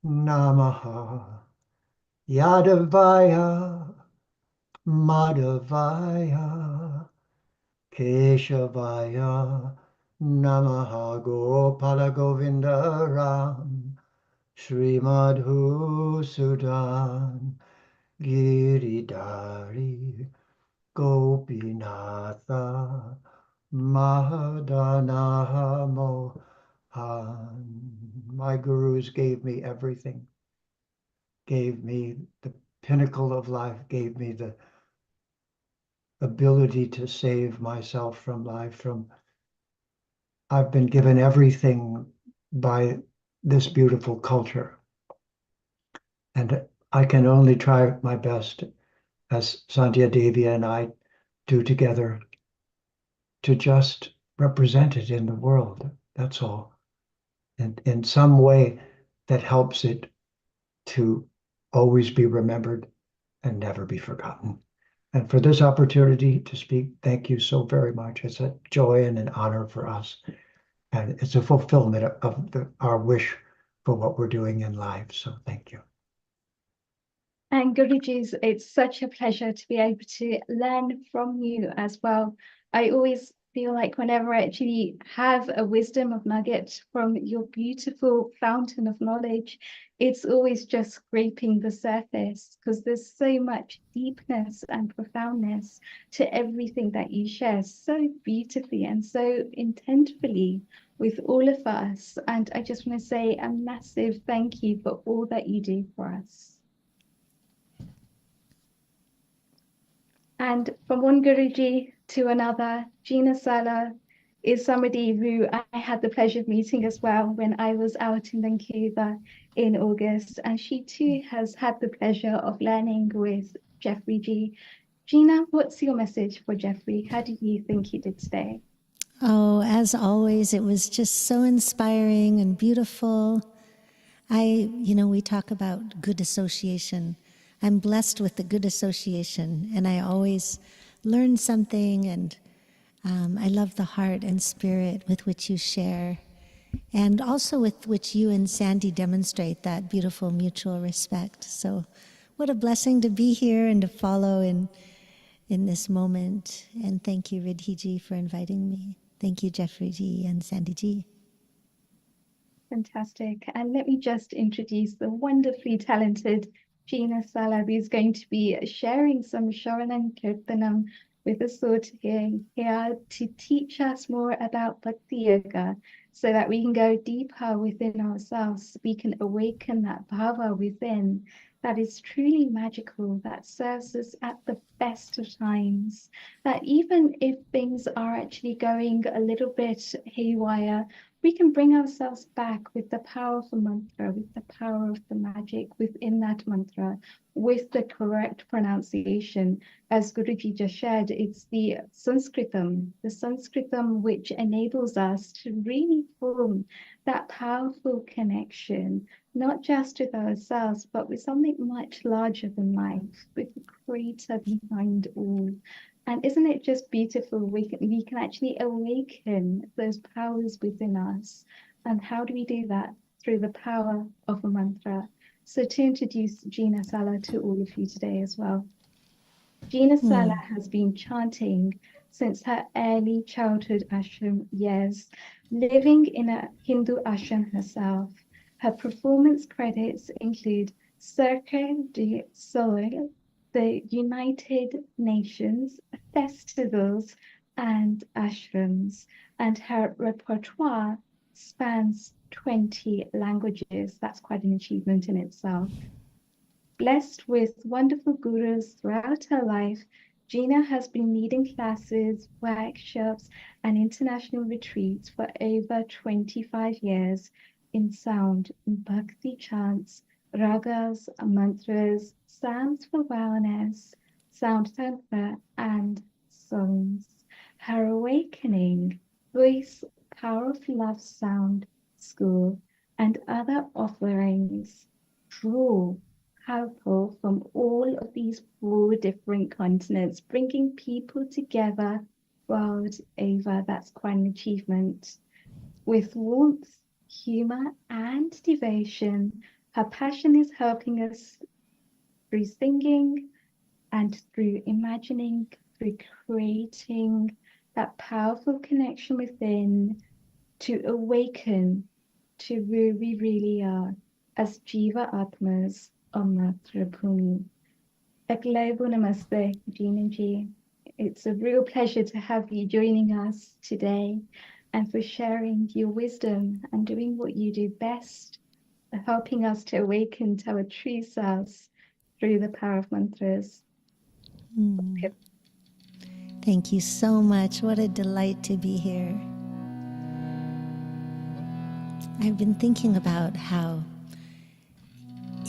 Namaha Yadavaya Madhavaya Keshavaya Namaha Gopala Govinda Ram Sri Madhu Sudan Giridhari Gopinatha Mahadana Mohan. My gurus gave me everything, gave me the pinnacle of life, gave me the ability to save myself from life. I've been given everything by this beautiful culture. And I can only try my best, as Sandhya Devi and I do together, to just represent it in the world. That's all. And in some way that helps it to always be remembered and never be forgotten. And for this opportunity to speak, thank you so very much. It's a joy and an honor for us. And it's a fulfillment of our wish for what we're doing in life. So thank you. And Guruji's, it's such a pleasure to be able to learn from you as well. I always feel like whenever I actually have a wisdom of nugget from your beautiful fountain of knowledge, it's always just scraping the surface, because there's so much deepness and profoundness to everything that you share so beautifully and so intentfully with all of us. And I just want to say a massive thank you for all that you do for us. And from one Guruji to another, Gina Sala, is somebody who I had the pleasure of meeting as well when I was out in Vancouver in August. And she too has had the pleasure of learning with Jeffrey G. Gina, what's your message for Jeffrey? How do you think he did today? Oh, as always, it was just so inspiring and beautiful. We talk about good association. I'm blessed with the good association, and I always learn something, and I love the heart and spirit with which you share, and also with which you and Sandy demonstrate that beautiful mutual respect. So what a blessing to be here and to follow in this moment. And thank you, Riddhi ji, for inviting me. Thank you, Jeffrey ji and Sandy ji. Fantastic. And let me just introduce the wonderfully talented Gina Sala, who's going to be sharing some Sharanan Kirtanam with us all here to teach us more about Bhakti Yoga so that we can go deeper within ourselves. We can awaken that bhava within that is truly magical, that serves us at the best of times. That even if things are actually going a little bit haywire, we can bring ourselves back with the power of the mantra, with the power of the magic within that mantra, with the correct pronunciation. As Guruji just shared, it's the Sanskritam which enables us to really form that powerful connection, not just with ourselves, but with something much larger than life, with the creator behind all. And isn't it just beautiful? We can actually awaken those powers within us. And how do we do that? Through the power of a mantra. So to introduce Gina Sala to all of you today as well. Gina Sala has been chanting since her early childhood ashram years, living in a Hindu ashram herself. Her performance credits include Cirque du Soleil, the United Nations, festivals, and ashrams, and her repertoire spans 20 languages. That's quite an achievement in itself. Blessed with wonderful gurus throughout her life, Gina has been leading classes, workshops, and international retreats for over 25 years in sound, bhakti chants, ragas, mantras, psalms for wellness, sound tantra, and songs. Her awakening, voice, power of love sound, school, and other offerings draw powerful from all of these 4 different continents, bringing people together world over. That's quite an achievement. With warmth, humor, and devotion, her passion is helping us through singing and through imagining, through creating that powerful connection within to awaken to where we really are as Jiva Atmas on Matrabhumi. A global namaste, Gina Ji. It's a real pleasure to have you joining us today and for sharing your wisdom and doing what you do best, helping us to awaken to our true selves through the power of mantras. Thank you so much. What a delight to be here. I've been thinking about how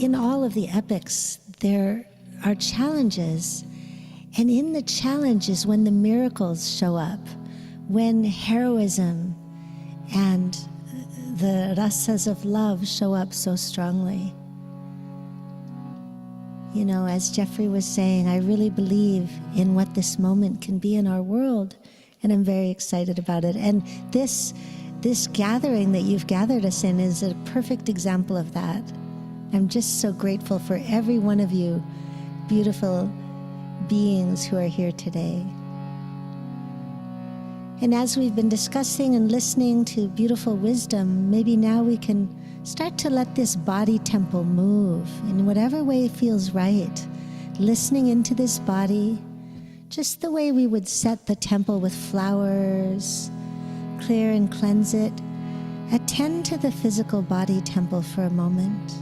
in all of the epics there are challenges, and in the challenges when the miracles show up, when heroism and the rasas of love show up so strongly. You know, as Jeffrey was saying, I really believe in what this moment can be in our world, and I'm very excited about it. And this gathering that you've gathered us in is a perfect example of that. I'm just so grateful for every one of you beautiful beings who are here today. And as we've been discussing and listening to beautiful wisdom, maybe now we can start to let this body temple move in whatever way feels right. Listening into this body, just the way we would set the temple with flowers, clear and cleanse it. Attend to the physical body temple for a moment.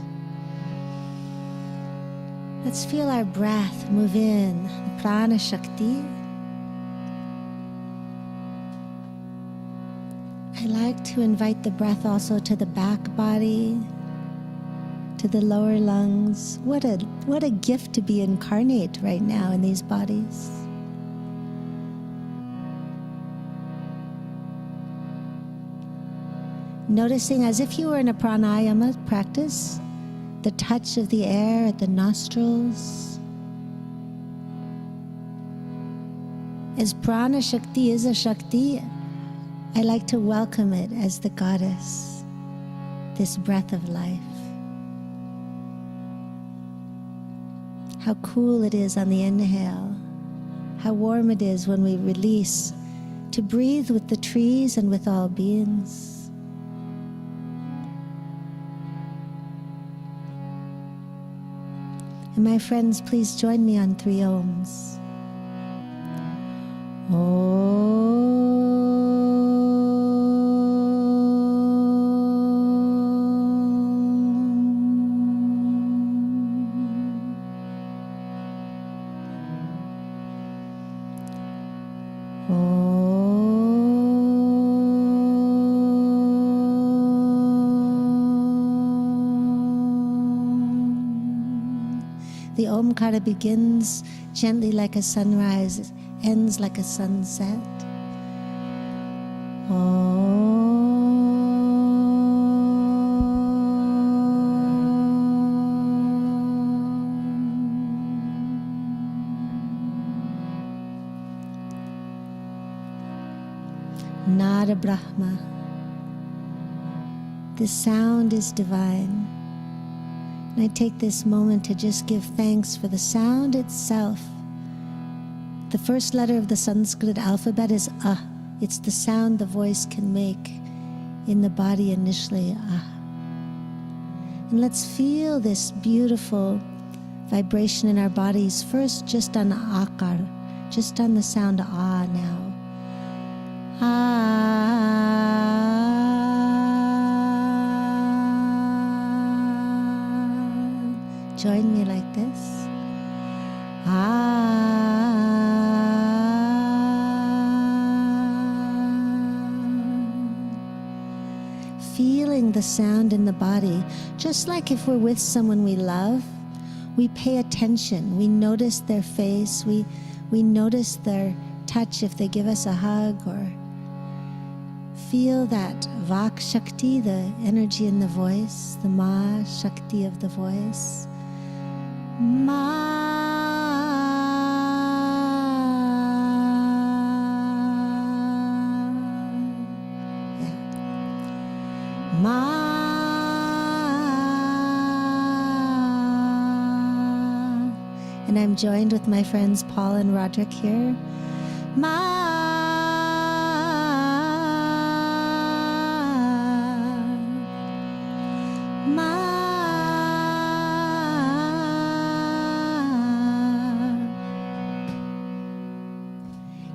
Let's feel our breath move in, prana shakti. like to invite the breath also to the back body, to the lower lungs. What a gift to be incarnate right now in these bodies. Noticing as if you were in a pranayama practice, the touch of the air at the nostrils. As prana shakti is a shakti, I like to welcome it as the goddess, this breath of life. How cool it is on the inhale, how warm it is when we release, to breathe with the trees and with all beings. And my friends, please join me on 3 ohms. The Omkara begins gently like a sunrise, ends like a sunset. Nada Brahma. The sound is divine. And I take this moment to just give thanks for the sound itself. The first letter of the Sanskrit alphabet is A. It's the sound the voice can make in the body initially, A. And let's feel this beautiful vibration in our bodies, first just on Akar, just on the sound A now. Join me like this. Feeling the sound in the body, just like if we're with someone we love, we pay attention, we notice their face, we notice their touch if they give us a hug, or feel that Vak Shakti, the energy in the voice, the Ma Shakti of the voice. Ma. Yeah. Ma. And I'm joined with my friends Paul and Roderick here. Ma.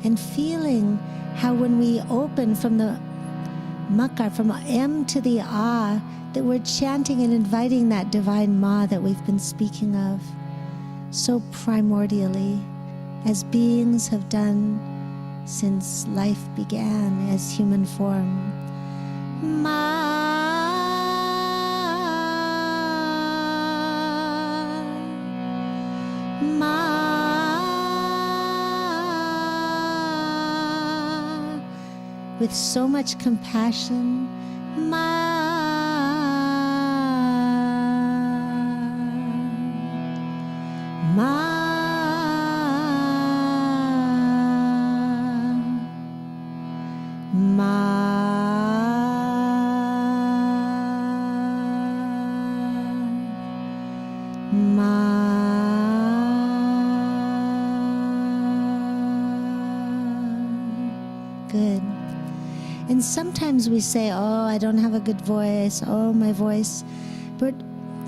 And feeling how when we open from the makar, from M to the A, that we're chanting and inviting that divine Ma that we've been speaking of so primordially, as beings have done since life began as human form. Ma. Ma. With so much compassion, Ma. Ma. Ma. Ma. Good. And sometimes we say, oh, I don't have a good voice, oh, my voice. But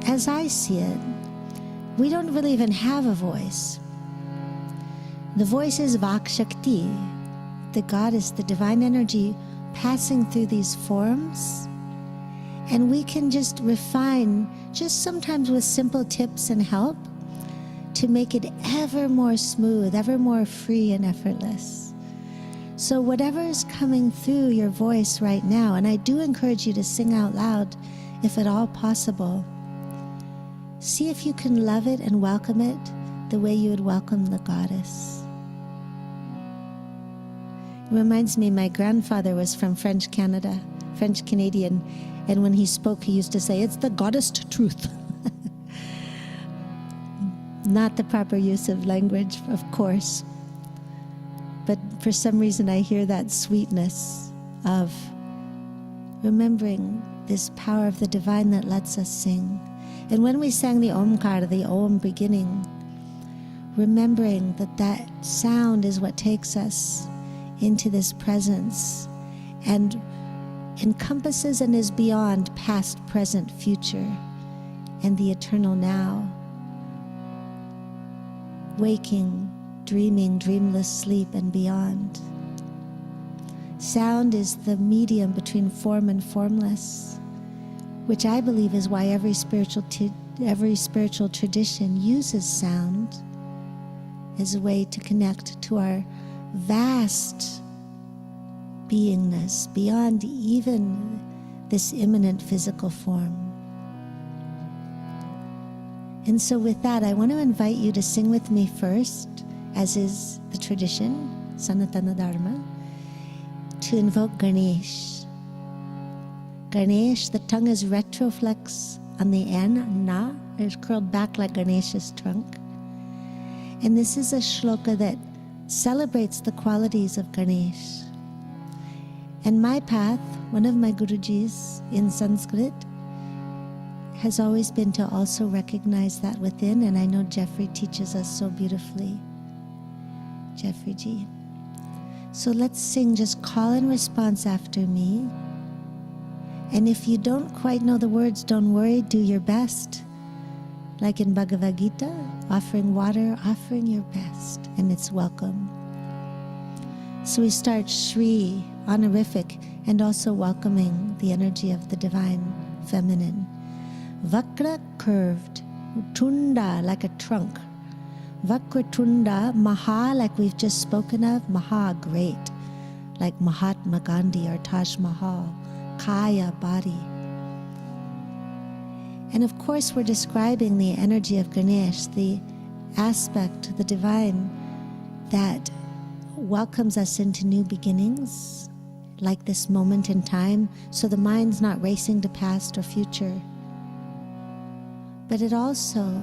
as I see it, we don't really even have a voice. The voice is Vak Shakti, the goddess, the divine energy passing through these forms. And we can just refine, just sometimes with simple tips and help, to make it ever more smooth, ever more free and effortless. So whatever is coming through your voice right now, and I do encourage you to sing out loud if at all possible, see if you can love it and welcome it the way you would welcome the goddess. It reminds me, my grandfather was from French Canada, French Canadian, and when he spoke, he used to say, "It's the goddess truth." Not the proper use of language, of course, but for some reason I hear that sweetness of remembering this power of the divine that lets us sing. And when we sang the Omkar, the Om beginning, remembering that that sound is what takes us into this presence and encompasses and is beyond past, present, future, and the eternal now. Waking, dreaming, dreamless sleep, and beyond. Sound is the medium between form and formless, which I believe is why every spiritual tradition uses sound as a way to connect to our vast beingness beyond even this imminent physical form. And so with that, I want to invite you to sing with me first, as is the tradition, Sanatana Dharma, to invoke Ganesh. Ganesh, the tongue is retroflex on the N, Na, is curled back like Ganesha's trunk. And this is a shloka that celebrates the qualities of Ganesh. And my path, one of my Gurujis in Sanskrit, has always been to also recognize that within, and I know Jeffrey teaches us so beautifully. Jeffrey G. So let's sing, just call and response after me. And if you don't quite know the words, don't worry, do your best. Like in Bhagavad Gita, offering water, offering your best, and it's welcome. So we start Shri, honorific, and also welcoming the energy of the divine feminine. Vakra, curved, Tunda, like a trunk. Vakratunda, Maha, like we've just spoken of, Maha, great, like Mahatma Gandhi or Taj Mahal. Kaya, body. And of course we're describing the energy of Ganesh, the aspect, the divine, that welcomes us into new beginnings, like this moment in time, so the mind's not racing to past or future. But it also,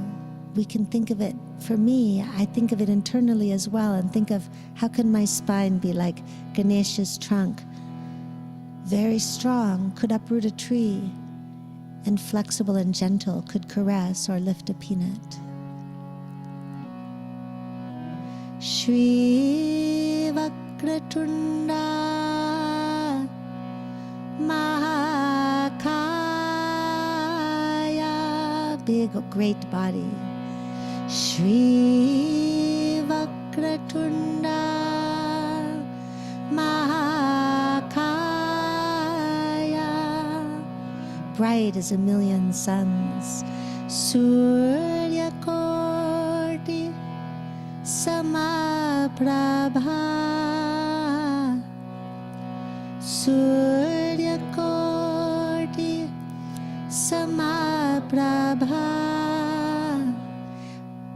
we can think of it, for me, I think of it internally as well, and think of how can my spine be like Ganesha's trunk, very strong, could uproot a tree, and flexible and gentle, could caress or lift a peanut. Shri Vakratunda Mahakaya, big, great body. Shri Vakratunda Mahakaya, bright as a million suns. Surya Koti Samaprabha, Surya Koti Samaprabha.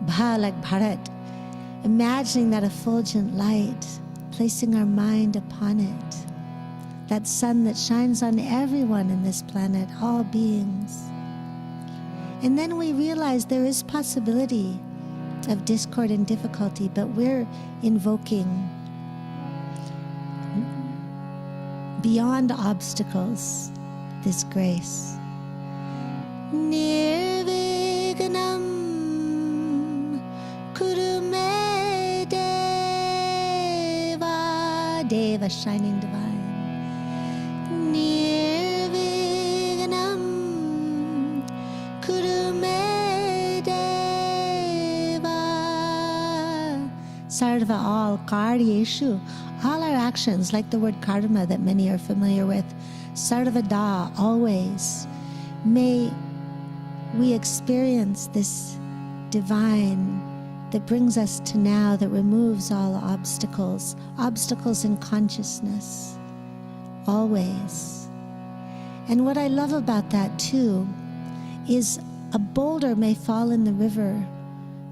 Bha, like Bharat, imagining that effulgent light, placing our mind upon it, that sun that shines on everyone in this planet, all beings. And then we realize there is possibility of discord and difficulty, but we're invoking beyond obstacles this grace. Nirvignam kurume deva, deva, shining divine. Nirvignam kurume deva, sarva, all, karyeshu, all our actions, like the word karma that many are familiar with, sarvada, always, may we experience this divine that brings us to now, that removes all obstacles, obstacles in consciousness, always. And what I love about that too is a boulder may fall in the river,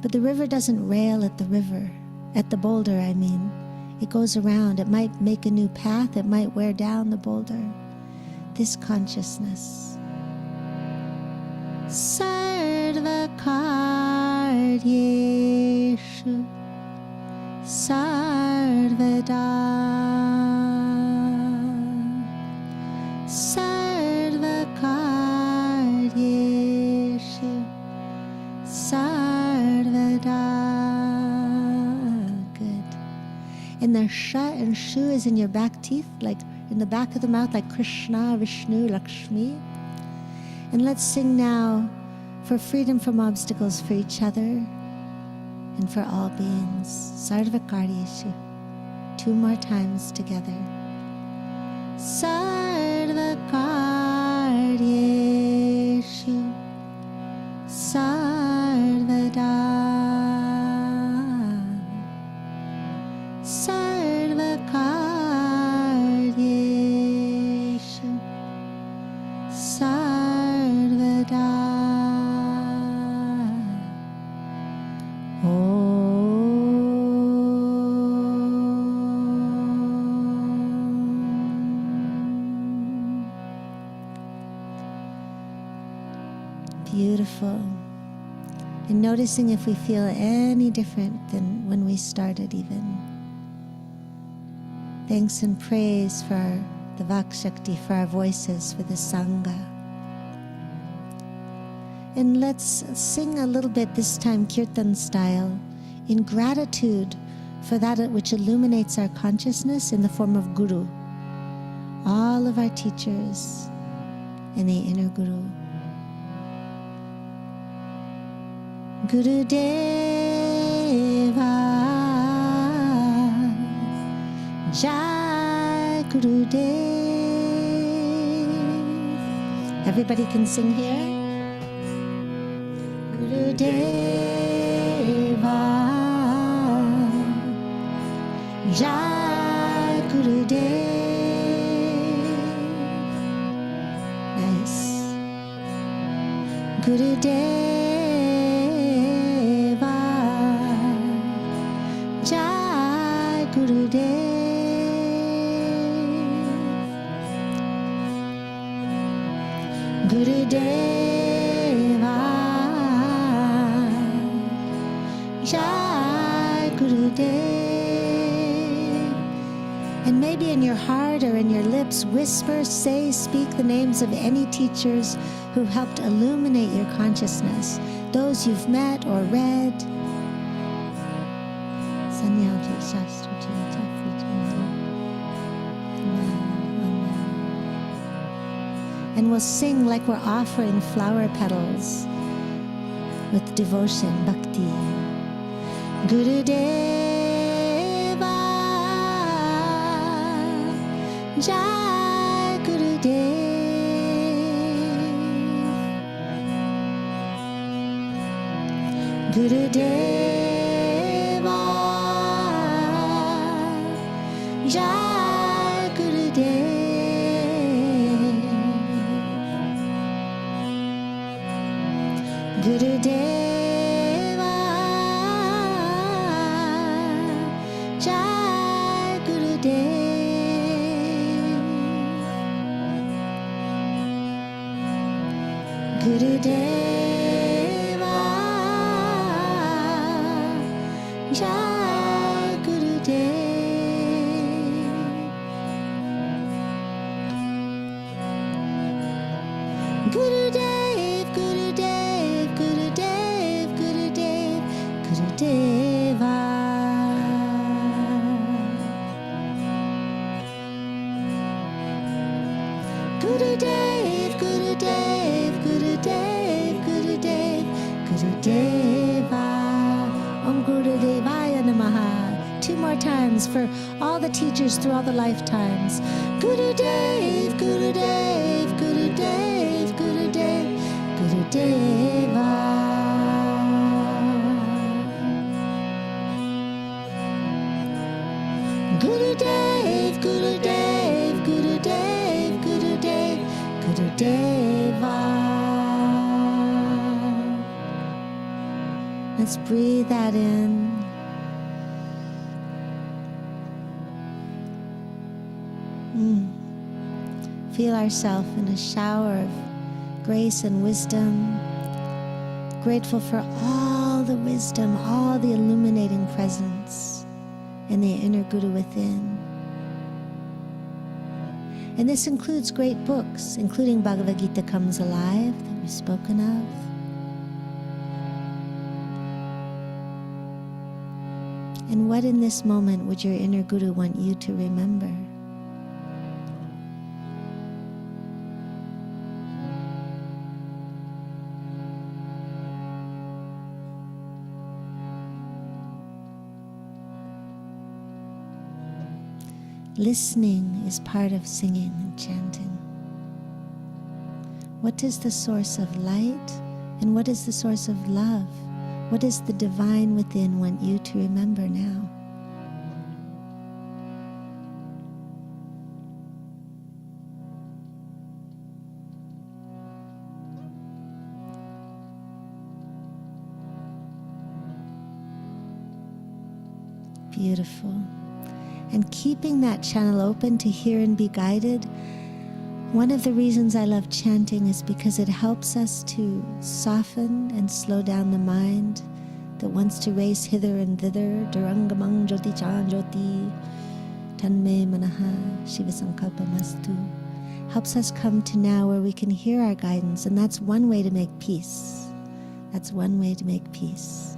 but the river doesn't rail at the river, at the boulder, I mean. It goes around. It might make a new path. It might wear down the boulder. This consciousness. Sarva Karyeshu Sarvada Sarva Karyeshu Sarvada. Good. And the sha and shu is in your back teeth, like in the back of the mouth, like Krishna, Vishnu, Lakshmi. And let's sing now for freedom from obstacles for each other and for all beings. Sarva Karyeshu. 2 more times together. Sarva Karyeshu Sarvada Sarva Karyeshu Sarvada. Beautiful. And noticing if we feel any different than when we started even. Thanks and praise for the Vak Shakti, for our voices, for the Sangha. And let's sing a little bit, this time Kirtan style, in gratitude for that which illuminates our consciousness in the form of Guru. All of our teachers and the inner Guru. Guru Deva Jai Guru Dev. Everybody can sing here. Guru Deva Jai Guru Dev. Nice. Guru Deva Jai Guru Dev. Guru Deva Jai Guru Dev. And maybe in your heart or in your lips, whisper, say, speak the names of any teachers who helped illuminate your consciousness, those you've met or read. Sanyalji, Shastriji, Jeffreyji. And we'll sing like we're offering flower petals with devotion, bhakti. Guru Deva Jai Guru Dev. Guru Deva Jai Guru Dev. Guru Deva Jai Guru Dev. Guru Deva Jai Guru Dev. Guru Dev, Guru Dev, Guru Dev, Guru Dev, Guru Deva. Guru Dev, Guru Dev, Guru Dev, Guru Dev, Guru Deva. Om Guru Devaya Namaha. 2 more times for all the teachers through all the lifetimes. Guru Dev, Guru Dev, Guru Dev, Guru Dev, Guru Deva. Deva. Let's breathe that in. Feel ourselves in a shower of grace and wisdom. Grateful for all the wisdom, all the illuminating presence in the inner Guru within. And this includes great books, including Bhagavad Gita Comes Alive that we've spoken of. And what in this moment would your inner Guru want you to remember? Listening is part of singing and chanting. What is the source of light and what is the source of love? What does the divine within want you to remember now? Beautiful. And keeping that channel open to hear and be guided. One of the reasons I love chanting is because it helps us to soften and slow down the mind that wants to race hither and thither. Durangamang Jyoti Chan Jyoti Tanme Manaha Shiva Sankalpa Mastu. Helps us come to now where we can hear our guidance, and that's one way to make peace. That's one way to make peace,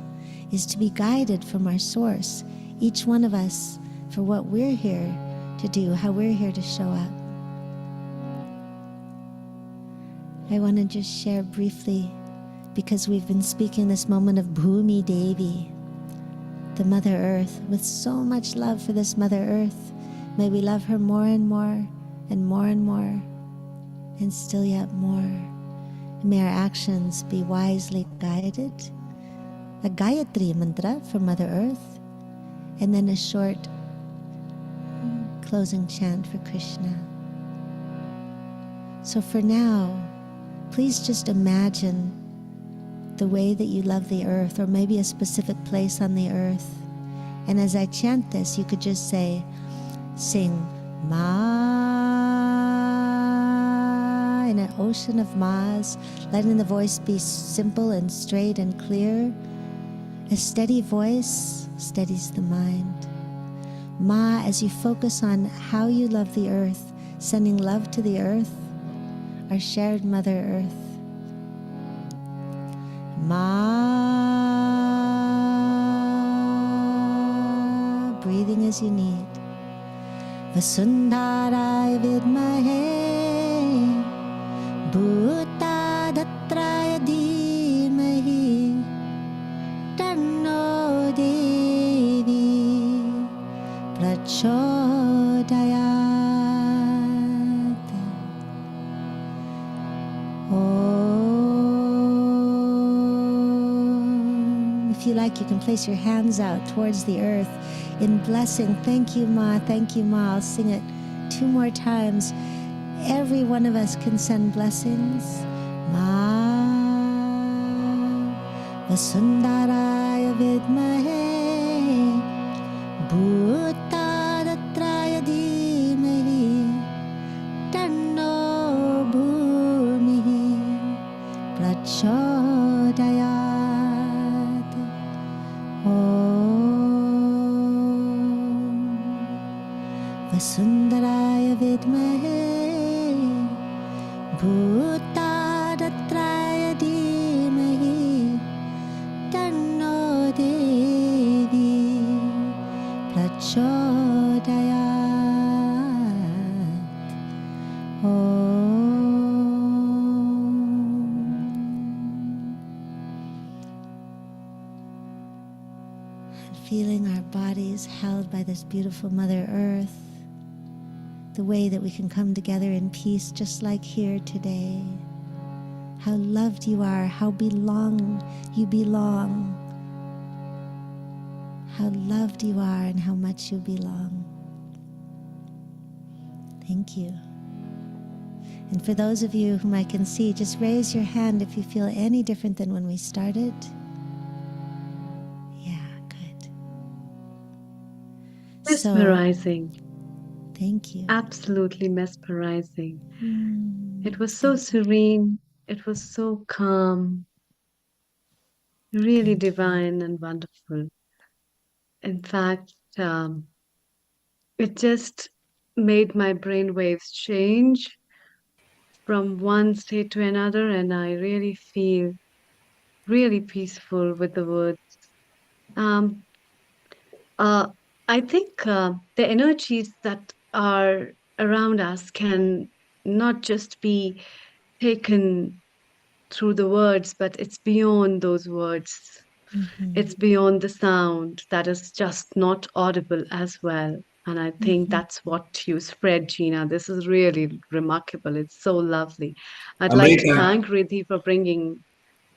is to be guided from our source, each one of us, for what we're here to do, how we're here to show up. I want to just share briefly, because we've been speaking this moment of Bhumi Devi, the Mother Earth, with so much love for this Mother Earth. May we love her more and more and more and more, and still yet more. And may our actions be wisely guided. A Gayatri mantra for Mother Earth, and then a short closing chant for Krishna. So for now, please just imagine the way that you love the earth, or maybe a specific place on the earth. And as I chant this, you could just say, sing Ma in an ocean of Ma's, letting the voice be simple and straight and clear. A steady voice steadies the mind. Ma, as you focus on how you love the earth, sending love to the earth, our shared Mother Earth. Ma, breathing as you need. Vasundharaya vidmahe, Bhutadatraya dhimahi, Tanno Devi Prachodayat. Om. If you like, you can place your hands out towards the earth in blessing. Thank you, Ma. Thank you, Ma. I'll sing it 2 more times. Every one of us can send blessings. Ma Vasundaraya vidmahe, Bhutadatraya dhimahi, Tanno Bhumihi Prachodayat. Om Vasundaraya vidmahe, Bhutadatraya dhimahi, Tanno Devi Prachodayat. And feeling our bodies held by this beautiful Mother Earth, the way that we can come together in peace, just like here today. How loved you are, how you belong. How loved you are and how much you belong. Thank you. And for those of you whom I can see, just raise your hand if you feel any different than when we started. Yeah, good. Mesmerizing. Thank you. Absolutely mesmerizing. It was so serene. It was so calm. Really divine and wonderful. In fact, it just made my brain waves change from one state to another, and I really feel really peaceful with the words. Um, I think the energies that are around us can not just be taken through the words, but it's beyond those words. It's beyond the sound that is just not audible as well. And I think that's what you spread, Gina. This is really remarkable. It's so lovely. I'd like to Amrita, thank Riddhi for bringing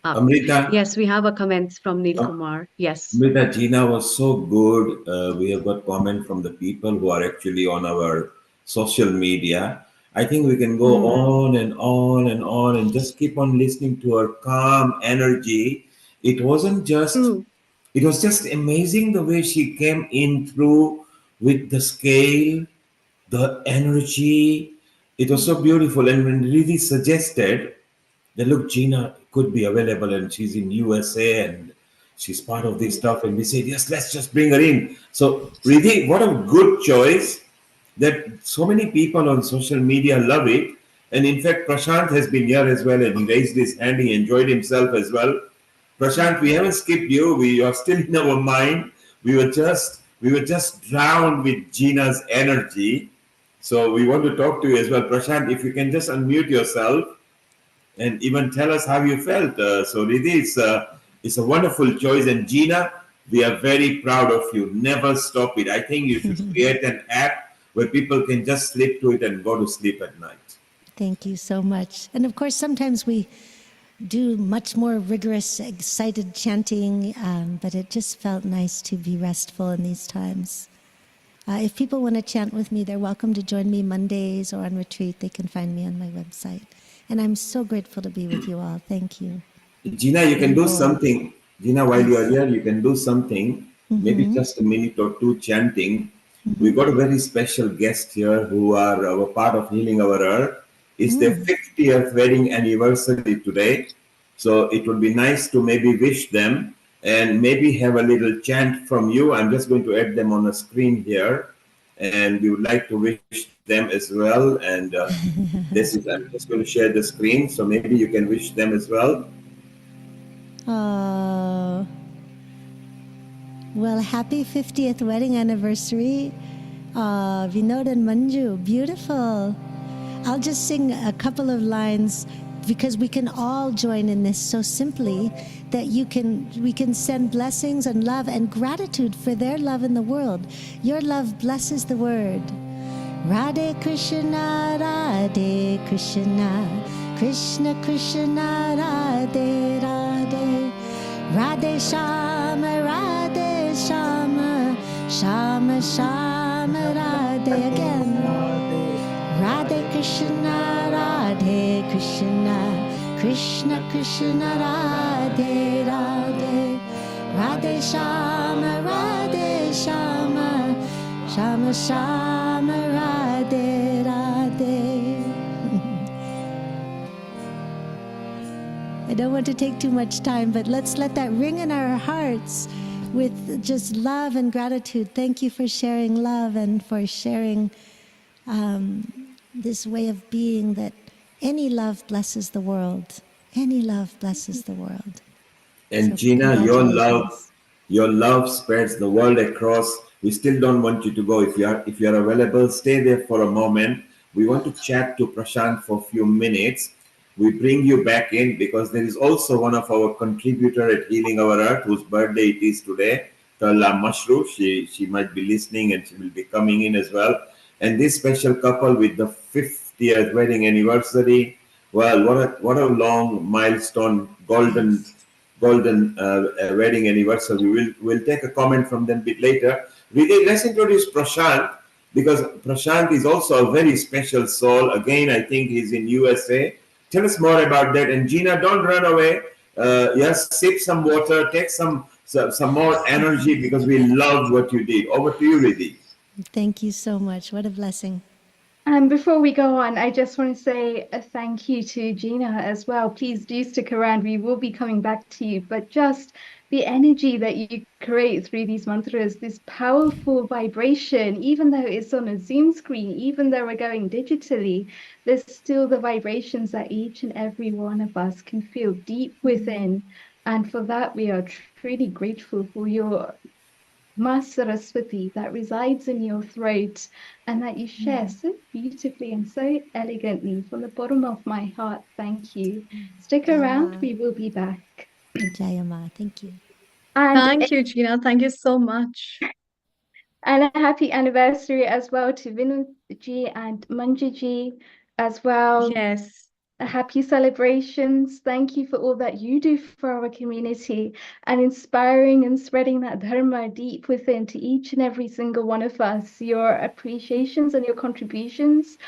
up. Amrita, Yes, we have a comment from Neil uh, Kumar. Yes. Amrita, Gina was so good. We have got comment from the people who are actually on our social media. I think we can go on and on and on and just keep on listening to her calm energy. It wasn't just, it was just amazing the way she came in through with the scale, the energy. It was so beautiful. And when Riddhi suggested that, look, Gina could be available and she's in USA and she's part of this stuff, and we said, yes, let's just bring her in. So Riddhi, what a good choice that so many people on social media love it. And in fact, Prashant has been here as well, and he raised his hand. He enjoyed himself as well. Prashant, we haven't skipped you. We are still in our mind. We were just drowned with Gina's energy. So we want to talk to you as well. Prashant, if you can just unmute yourself and even tell us how you felt. So Riddhi, it's a wonderful choice. And Gina, we are very proud of you. Never stop it. I think you should create an app where people can just slip to it and go to sleep at night. Thank you so much. And of course, sometimes we do much more rigorous, excited chanting, but it just felt nice to be restful in these times. If people want to chant with me, they're welcome to join me Mondays or on retreat. They can find me on my website. And I'm so grateful to be with you all. Thank you. Gina, you can do something. Gina, while you are here, you can do something, maybe just a minute or two chanting. We got a very special guest here who are a part of Healing Our Earth. It's their 50th wedding anniversary today. So it would be nice to maybe wish them and maybe have a little chant from you. I'm just going to add them on the screen here. And we would like to wish them as well. And I'm just going to share the screen. So maybe you can wish them as well. Oh, well, happy 50th wedding anniversary. Vinod and Manju, beautiful. I'll just sing a couple of lines because we can all join in this so simply that we can send blessings and love and gratitude for their love in the world. Your love blesses the word. Radhe Krishna, Radhe Krishna, Krishna Krishna, Radhe Radhe, Radhe Shama, Radhe Shama, Shama Shama, Radhe again. Radhe Krishna, Radhe Krishna, Krishna Krishna, Radhe Radhe, Radhe Shama, Radhe Shama, Shama Shama, Radhe Radhe. I don't want to take too much time, but let's let that ring in our hearts with just love and gratitude. Thank you for sharing love and for sharing this way of being that any love blesses the world. Any love blesses the world. And so Gina, your love spreads the world across. We still don't want you to go. If you are available, stay there for a moment. We want to chat to Prashant for a few minutes. We bring you back in because there is also one of our contributor at Healing Our Earth whose birthday it is today, Tala Mashru. She might be listening and she will be coming in as well. And this special couple with the 50th wedding anniversary, well, what a long milestone, golden wedding anniversary. We'll take a comment from them a bit later. Riddhi, let's introduce Prashant. because Prashant is also a very special soul. Again, I think he's in USA. Tell us more about that. And Gina, don't run away. Yes, sip some water, take some more energy because we loved what you did. Over to you, Riddhi. Thank you so much. What a blessing. And before we go on, I just want to say a thank you to Gina as well. Please do stick around. We will be coming back to you. But just the energy that you create through these mantras, this powerful vibration, even though it's on a Zoom screen, even though we're going digitally, there's still the vibrations that each and every one of us can feel deep within. And for that, we are truly grateful for your Ma Saraswati that resides in your throat and that you share so beautifully and so elegantly from the bottom of my heart. Thank you. Stick around, we will be back. Jayama, thank you. And Thank you, Gina. Thank you so much. And a happy anniversary as well to Vinuji and Manjuji as well. Yes. Happy celebrations. Thank you for all that you do for our community and inspiring and spreading that dharma deep within to each and every single one of us. Your appreciations and your contributions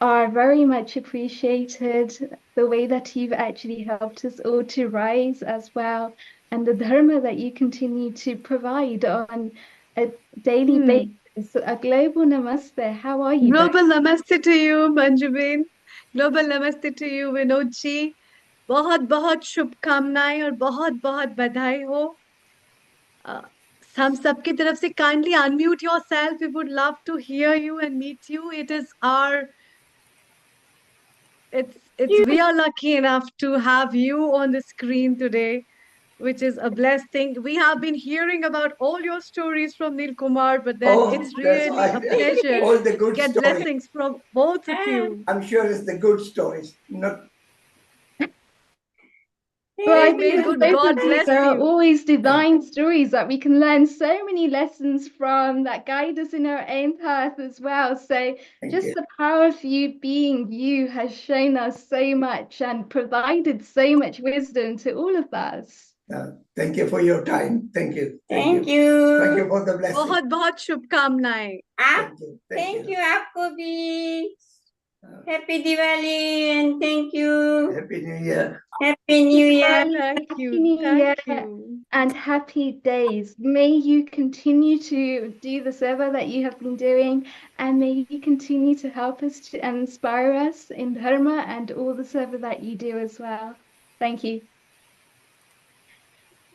are very much appreciated. The way that you've actually helped us all to rise as well, and the dharma that you continue to provide on a daily basis. A global namaste. How are you? Global namaste to you, Manjubin. Global namaste to you, Vinod ji. बहुत बहुत शुभकामनाएं और बहुत बहुत बधाई हो. हम सबकी तरफ से kindly unmute yourself. We would love to hear you and meet you. We are lucky enough to have you on the screen today, which is a blessed thing. We have been hearing about all your stories from Neil Kumar, but then it's really a pleasure all the good to get stories. blessings from both of you. I'm sure it's the good stories, not. Well, I May think good both God of these bless are you. always divine stories that we can learn so many lessons from that guide us in our own path as well. So just the power of you being you has shown us so much and provided so much wisdom to all of us. Thank you for your time. Thank you. Thank you. Thank you for the blessing. बहुत बहुत शुभकामनाएं. Thank you आपको भी. Happy Diwali and thank you. Happy New Year. Happy New Year. Thank Happy you. New Year Thank you. and happy days. May you continue to do the seva that you have been doing, and may you continue to help us to inspire us in dharma and all the seva that you do as well. Thank you.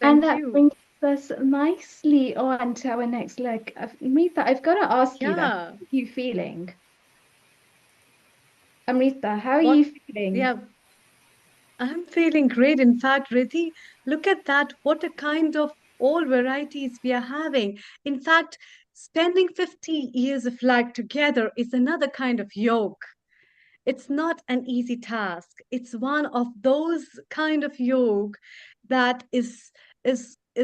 And Thank that you. brings us nicely on to our next leg. Amrita, I've got to ask you that. How are you feeling? Amrita, how are you feeling? Yeah, I'm feeling great. In fact, Riddhi, look at that. What a kind of all varieties we are having. In fact, spending 50 years of life together is another kind of yoga. It's not an easy task. It's one of those kind of yoga that is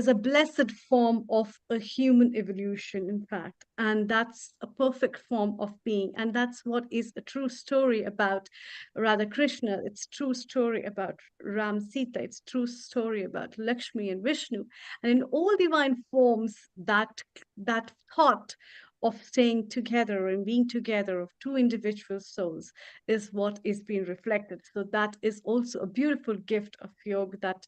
a blessed form of a human evolution, in fact. And that's a perfect form of being. And that's what is a true story about Radha Krishna. It's true story about Ram Sita. It's true story about Lakshmi and Vishnu. And in all divine forms, that thought of staying together and being together of two individual souls is what is being reflected. So that is also a beautiful gift of yoga that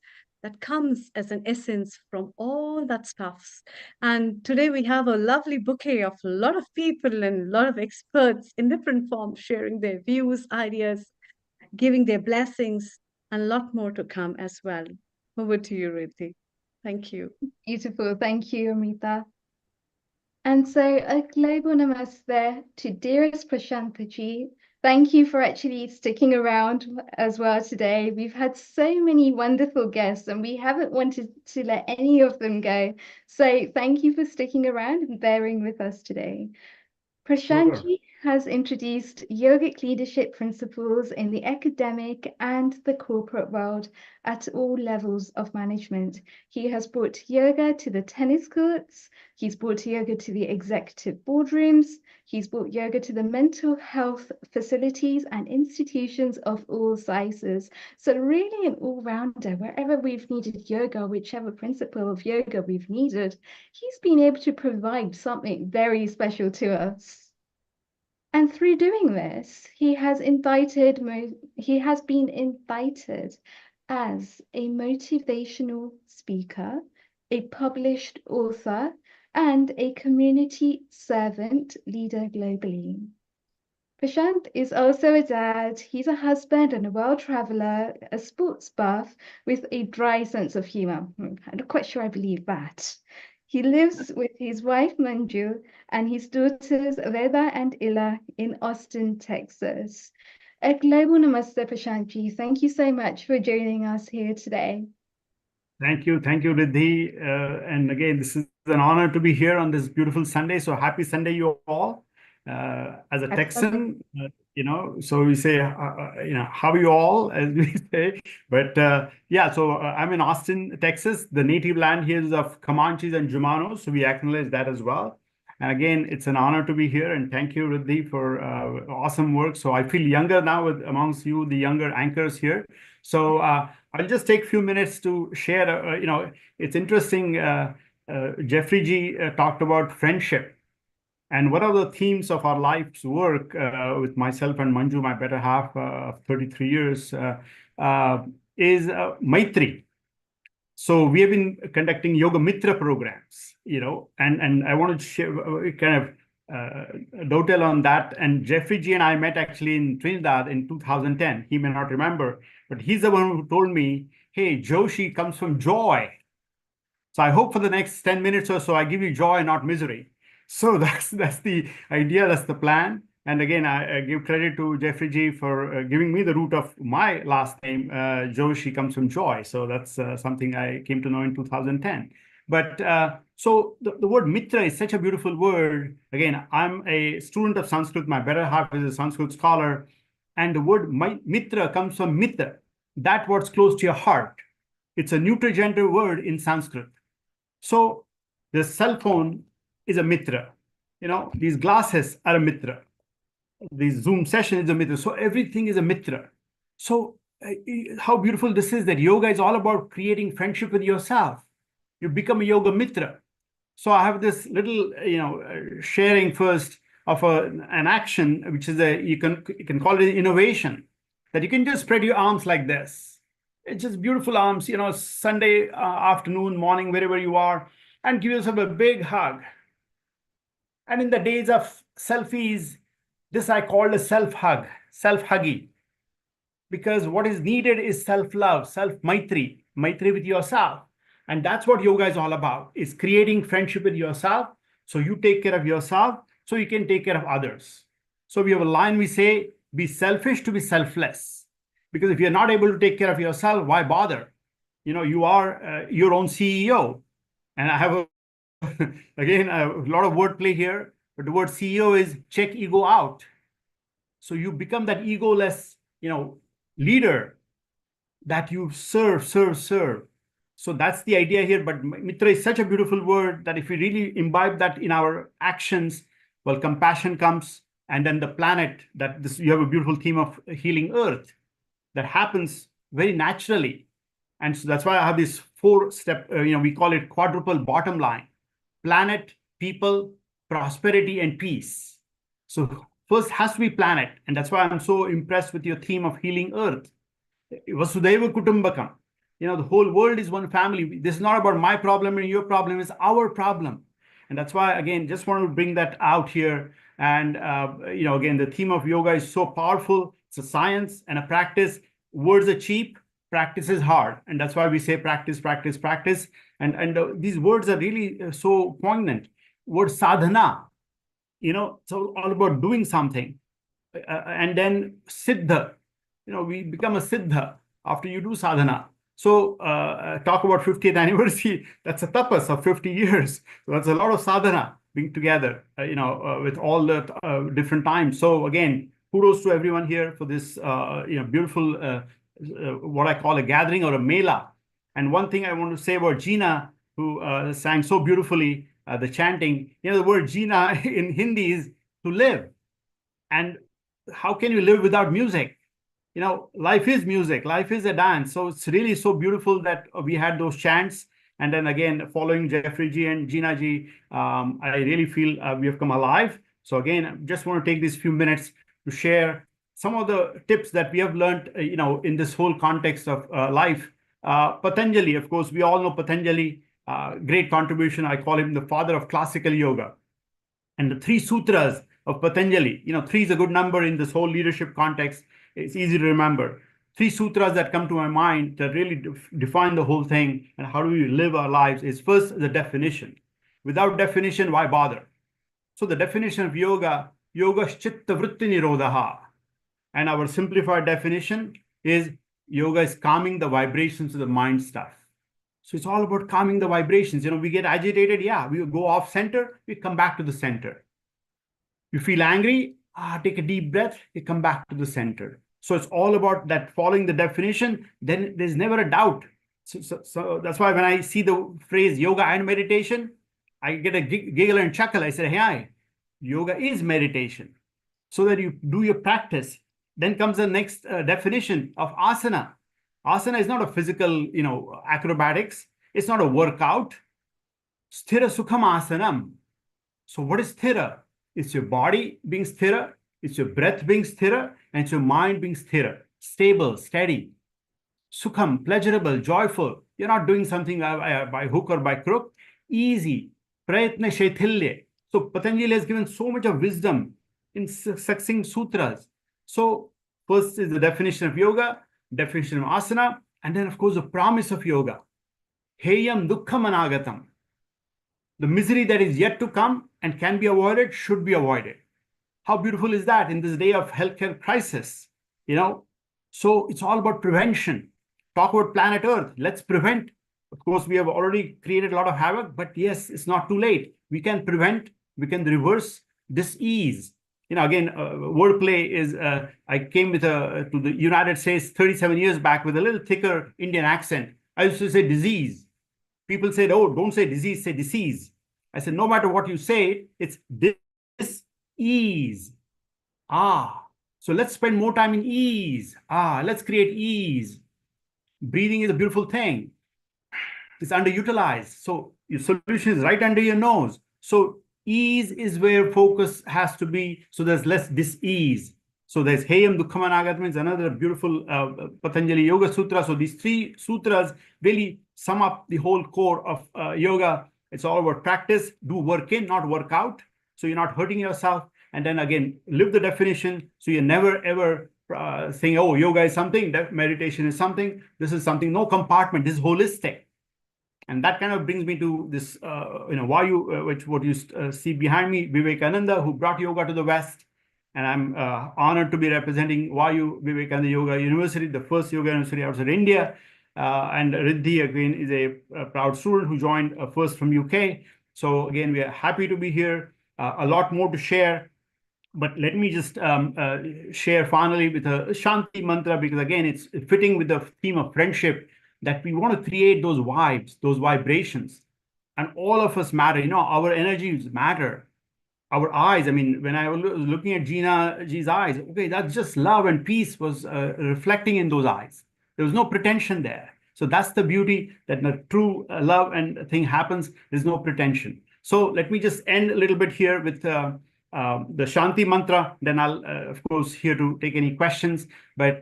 comes as an essence from all that stuffs. And today we have a lovely bouquet of a lot of people and a lot of experts in different forms sharing their views, ideas, giving their blessings, and a lot more to come as well. Over to you, Riddhi. Thank you. Beautiful. Thank you, Amrita. And so a global namaste to dearest Prashantaji. Thank you for actually sticking around as well today. We've had so many wonderful guests and we haven't wanted to let any of them go. So thank you for sticking around and bearing with us today. Prashantji has introduced yogic leadership principles in the academic and the corporate world at all levels of management. He has brought yoga to the tennis courts, he's brought yoga to the executive boardrooms, he's brought yoga to the mental health facilities and institutions of all sizes. So really an all-rounder, wherever we've needed yoga, whichever principle of yoga we've needed, he's been able to provide something very special to us. And through doing this, he has been invited as a motivational speaker, a published author, and a community servant leader globally. Prashant is also a dad. He's a husband and a world traveler, a sports buff with a dry sense of humor. I'm not quite sure I believe that. He lives with his wife Manju and his daughters Veda and Ila in Austin, Texas. A global namaste, Prashantji. Thank you so much for joining us here today. Thank you, Riddhi. And again, this is an honor to be here on this beautiful Sunday. So happy Sunday, you all. As a Texan, so we say, how are you all, as we say. But yeah, so I'm in Austin, Texas. The native land here is of Comanches and Jumanos, so we acknowledge that as well. And again, it's an honor to be here, and thank you, Riddhi, for awesome work. So I feel younger now amongst you, the younger anchors here. So I'll just take a few minutes to share. It's interesting. Jeffrey G talked about friendship. And one of the themes of our life's work with myself and Manju, my better half of 33 years, is Maitri. So we have been conducting Yoga Mitra programs, and I wanted to share, kind of dovetail on that. And Jeffrey G and I met actually in Trinidad in 2010. He may not remember, but he's the one who told me, hey, Joshi comes from joy. So I hope for the next 10 minutes or so, I give you joy, not misery. So that's the idea, that's the plan. And again, I give credit to Jeffrey G for giving me the root of my last name, Joshi comes from joy. So that's something I came to know in 2010. But so the word mitra is such a beautiful word. Again, I'm a student of Sanskrit. My better half is a Sanskrit scholar. And the word mitra comes from mitra, that what's close to your heart. It's a neuter-gender word in Sanskrit. So the cell phone is a mitra. These glasses are a mitra. This Zoom session is a mitra. So everything is a mitra. So how beautiful this is, that yoga is all about creating friendship with yourself. You become a yoga mitra. So I have this little, sharing first of an action, which is you can call it an innovation, that you can just spread your arms like this. It's just beautiful arms, Sunday afternoon, morning, wherever you are, and give yourself a big hug. And in the days of selfies, this I called a self-hug, self-huggy. Because what is needed is self-love, self-maitri, maitri with yourself. And that's what yoga is all about, is creating friendship with yourself. So you take care of yourself, so you can take care of others. So we have a line, we say, be selfish to be selfless. Because if you're not able to take care of yourself, why bother? You are your own CEO. And I have again, a lot of wordplay here, but the word CEO is check ego out. So you become that egoless, leader that you serve. So that's the idea here. But mitra is such a beautiful word that if we really imbibe that in our actions, well, compassion comes, and then the planet, you have a beautiful theme of healing Earth that happens very naturally. And so that's why I have this 4-step, we call it quadruple bottom line: planet, people, prosperity, and peace. So first has to be planet. And that's why I'm so impressed with your theme of healing Earth. Vasudhaiva Kutumbakam. The whole world is one family. This is not about my problem and your problem, it's our problem. And that's why, again, just want to bring that out here. And, again, the theme of yoga is so powerful. It's a science and a practice. Words are cheap, practice is hard. And that's why we say practice, practice, practice. And these words are really so poignant. Word sadhana, it's all about doing something. And then siddha, we become a siddha after you do sadhana. So talk about 50th anniversary, that's a tapas of 50 years. So that's a lot of sadhana being together, with all the different times. So again, kudos to everyone here for this, beautiful, what I call a gathering or a mela. And one thing I want to say about Gina, who sang so beautifully, the chanting, the word Gina in Hindi is to live. And how can you live without music? Life is music, life is a dance. So it's really so beautiful that we had those chants. And then again, following Jeffrey G and Gina G, I really feel we have come alive. So again, I just want to take these few minutes to share some of the tips that we have learned, in this whole context of life. Patanjali, of course, we all know Patanjali, great contribution. I call him the father of classical yoga. And the 3 sutras of Patanjali, 3 is a good number in this whole leadership context. It's easy to remember. 3 sutras that come to my mind that really define the whole thing and how do we live our lives is first the definition. Without definition, why bother? So the definition of yoga, yoga chitta vritti nirodha. And our simplified definition is yoga is calming the vibrations of the mind stuff. So it's all about calming the vibrations. We get agitated. Yeah, we go off center. We come back to the center. You feel angry. Take a deep breath. You come back to the center. So it's all about that following the definition. Then there's never a doubt. So that's why when I see the phrase yoga and meditation, I get a giggle and chuckle. I say, hey, yoga is meditation. So that you do your practice. Then comes the next definition of asana. Asana is not a physical, acrobatics. It's not a workout. Sthira sukham asanam. So what is sthira? It's your body being sthira. It's your breath being sthira. And it's your mind being sthira. Stable, steady. Sukham, pleasurable, joyful. You're not doing something by hook or by crook. Easy. Prayatna shaithilya. So Patanjali has given so much of wisdom in succinct sutras. So first is the definition of yoga, definition of asana, and then of course the promise of yoga. Heyam dukkham anagatam. The misery that is yet to come and can be avoided should be avoided. How beautiful is that in this day of healthcare crisis? So it's all about prevention. Talk about planet Earth. Let's prevent. Of course, we have already created a lot of havoc, but yes, it's not too late. We can prevent, we can reverse dis-ease. Again, wordplay is, I came to the United States 37 years back with a little thicker Indian accent. I used to say disease. People said, oh, don't say disease, say disease. I said, no matter what you say, it's dis-ease. So let's spend more time in ease. Let's create ease. Breathing is a beautiful thing. It's underutilized. So your solution is right under your nose. So ease is where focus has to be. So there's less dis-ease. So there's Heyam Dukkham Anagatam is another beautiful Patanjali Yoga Sutra. So these 3 sutras really sum up the whole core of yoga. It's all about practice, do work in, not work out. So you're not hurting yourself. And then again, live the definition. So you're never ever saying, oh, yoga is something, meditation is something. This is something, no compartment. This is holistic. And that kind of brings me to this, Vayu, what you see behind me, Vivekananda, who brought yoga to the West. And I'm honored to be representing Vayu Vivekananda Yoga University, the first yoga university outside India. And Riddhi, again, is a proud student who joined first from UK. So again, we are happy to be here. A lot more to share. But let me just share finally with a Shanti mantra, because again, it's fitting with the theme of friendship, that we want to create those vibes, those vibrations. And all of us matter. Our energies matter. Our eyes, when I was looking at Gina's eyes, okay, that's just love and peace was reflecting in those eyes. There was no pretension there. So that's the beauty, that the true love and thing happens. There's no pretension. So let me just end a little bit here with the Shanti mantra. Then I'll, of course, here to take any questions. But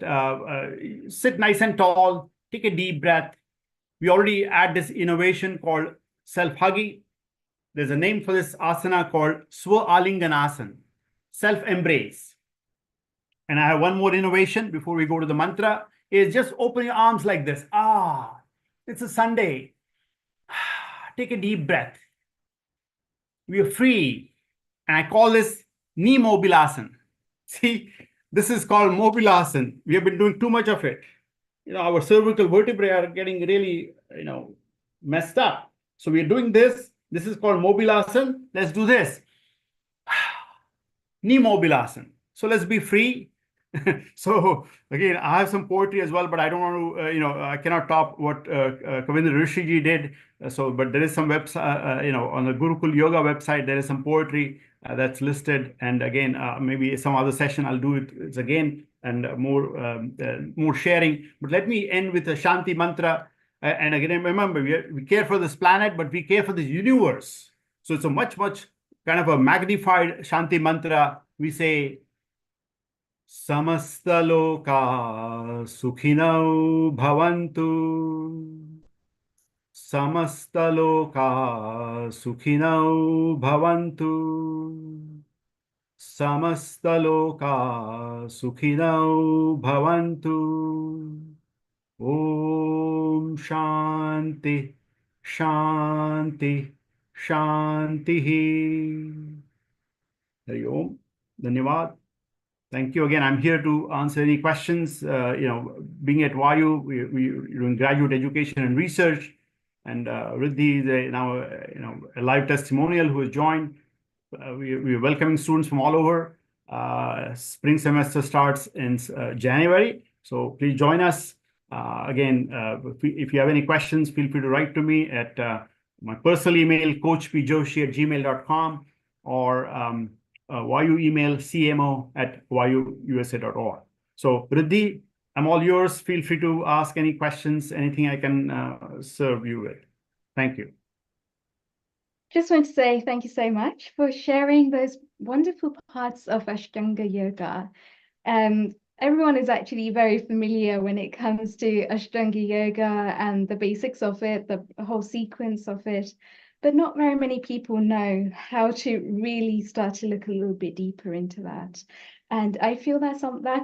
sit nice and tall. Take a deep breath. We already had this innovation called self-hugging. There's a name for this asana called Swa-Alinganasana, self-embrace. And I have one more innovation before we go to the mantra, is just open your arms like this. It's a Sunday. Take a deep breath. We are free. And I call this knee mobilasana. See, this is called mobilasana. We have been doing too much of it. Our cervical vertebrae are getting really, messed up. So we're doing this. This is called mobilasana. Let's do this. Knee mobilasana. So let's be free. So again, I have some poetry as well, but I don't want to, I cannot top what Kavindra Rishiji did. But there is some website, on the Gurukul Yoga website, there is some poetry that's listed. And again, maybe some other session I'll do it again and more sharing. But let me end with a Shanti mantra. And again, remember, we care for this planet, but we care for this universe. So it's a much kind of a magnified Shanti mantra, we say, Samastaloka Sukhinau Bhavantu. Samastaloka Sukhinau Bhavantu. Samastaloka Sukhinau Bhavantu. Om Shanti, Shanti, Shanti. Hari Om. Dhanyavad. Thank you again. I'm here to answer any questions. Being at YU, we're doing graduate education and research, and Riddhi is now a live testimonial who has joined. We're welcoming students from all over. Spring semester starts in January, so please join us. Again, if you have any questions, feel free to write to me at my personal email, coachpjoshi@gmail.com, or YU email cmo@yuusa.org. So Riddhi, I'm all yours. Feel free to ask any questions, anything I can serve you with. Thank you. Just want to say thank you so much for sharing those wonderful parts of Ashtanga Yoga. Everyone is actually very familiar when it comes to Ashtanga Yoga and the basics of it, the whole sequence of it, but not very many people know how to really start to look a little bit deeper into that. And I feel that's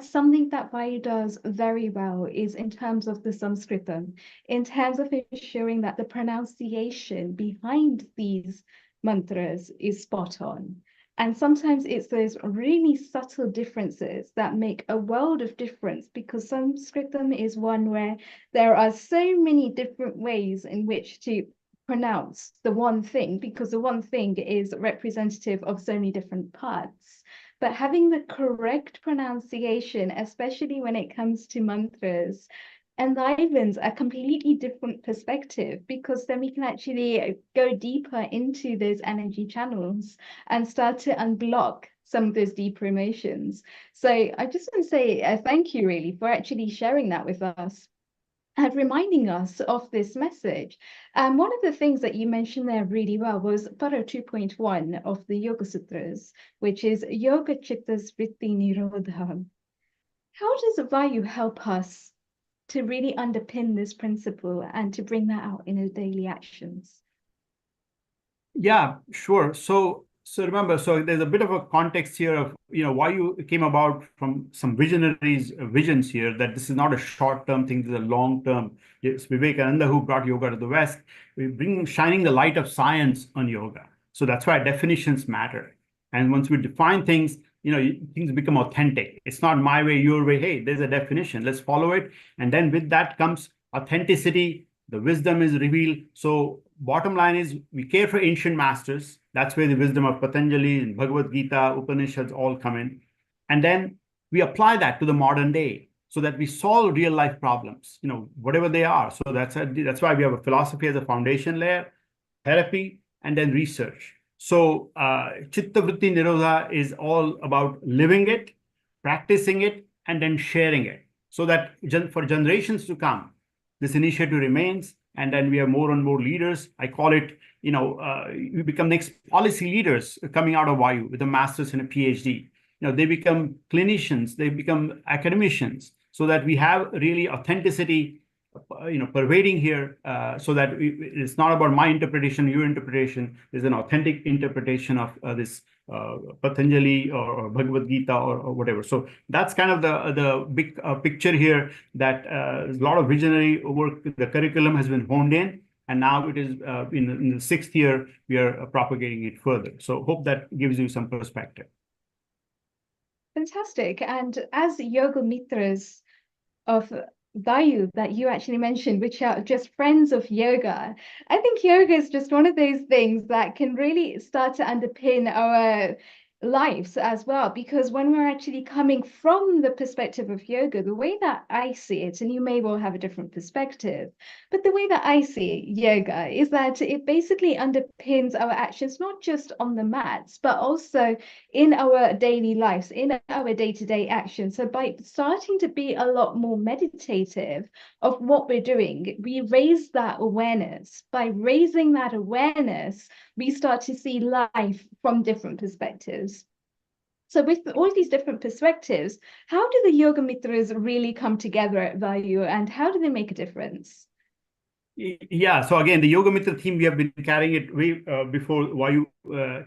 something that Vayu does very well, is in terms of the Sanskritam, in terms of ensuring that the pronunciation behind these mantras is spot on. And sometimes it's those really subtle differences that make a world of difference, because Sanskritam is one where there are so many different ways in which to pronounce the one thing, because the one thing is representative of so many different parts. But having the correct pronunciation, especially when it comes to mantras, enlivens a completely different perspective, because then we can actually go deeper into those energy channels and start to unblock some of those deeper emotions. So I just want to say thank you really for actually sharing that with us and reminding us of this message. One of the things that you mentioned there really well was Para 2.1 of the Yoga Sutras, which is Yoga Chitta Vritti Nirodha. How does Vayu help us to really underpin this principle and to bring that out in our daily actions? Yeah, sure. So remember, so there's a bit of a context here of, why you came about from some visionaries' visions here, that this is not a short-term thing, this is a long-term. It's Vivekananda who brought yoga to the West. We shining the light of science on yoga. So that's why definitions matter. And once we define things, things become authentic. It's not my way, your way. Hey, there's a definition, let's follow it. And then with that comes authenticity, the wisdom is revealed. So bottom line is, we care for ancient masters. That's where the wisdom of Patanjali and Bhagavad Gita, Upanishads all come in. And then we apply that to the modern day so that we solve real life problems, whatever they are. So that's why we have a philosophy as a foundation layer, therapy, and then research. So Chitta Vritti Nirodha is all about living it, practicing it, and then sharing it, so that for generations to come, this initiative remains, and then we have more and more leaders. I call it, we become next policy leaders coming out of YU with a master's and a PhD. They become clinicians, they become academicians, so that we have really authenticity, pervading here, so that it's not about my interpretation, your interpretation. There's an authentic interpretation of this Patanjali or Bhagavad Gita or whatever. So that's kind of the big picture here, that there's a lot of visionary work. The curriculum has been honed in, and now it is in the 6th year, we are propagating it further. So hope that gives you some perspective. Fantastic. And as yoga mitras of Vayu that you actually mentioned, which are just friends of yoga, I think yoga is just one of those things that can really start to underpin our lives as well, because when we're actually coming from the perspective of yoga, the way that I see it, and you may well have a different perspective, but the way that I see yoga is that it basically underpins our actions, not just on the mats, but also in our daily lives, in our day-to-day actions. So by starting to be a lot more meditative of what we're doing, we raise that awareness. By raising that awareness, we start to see life from different perspectives. So with all these different perspectives, how do the Yoga Mitras really come together at Vayu, and how do they make a difference? Yeah, so again, the Yoga Mitra theme, we have been carrying it way before Vayu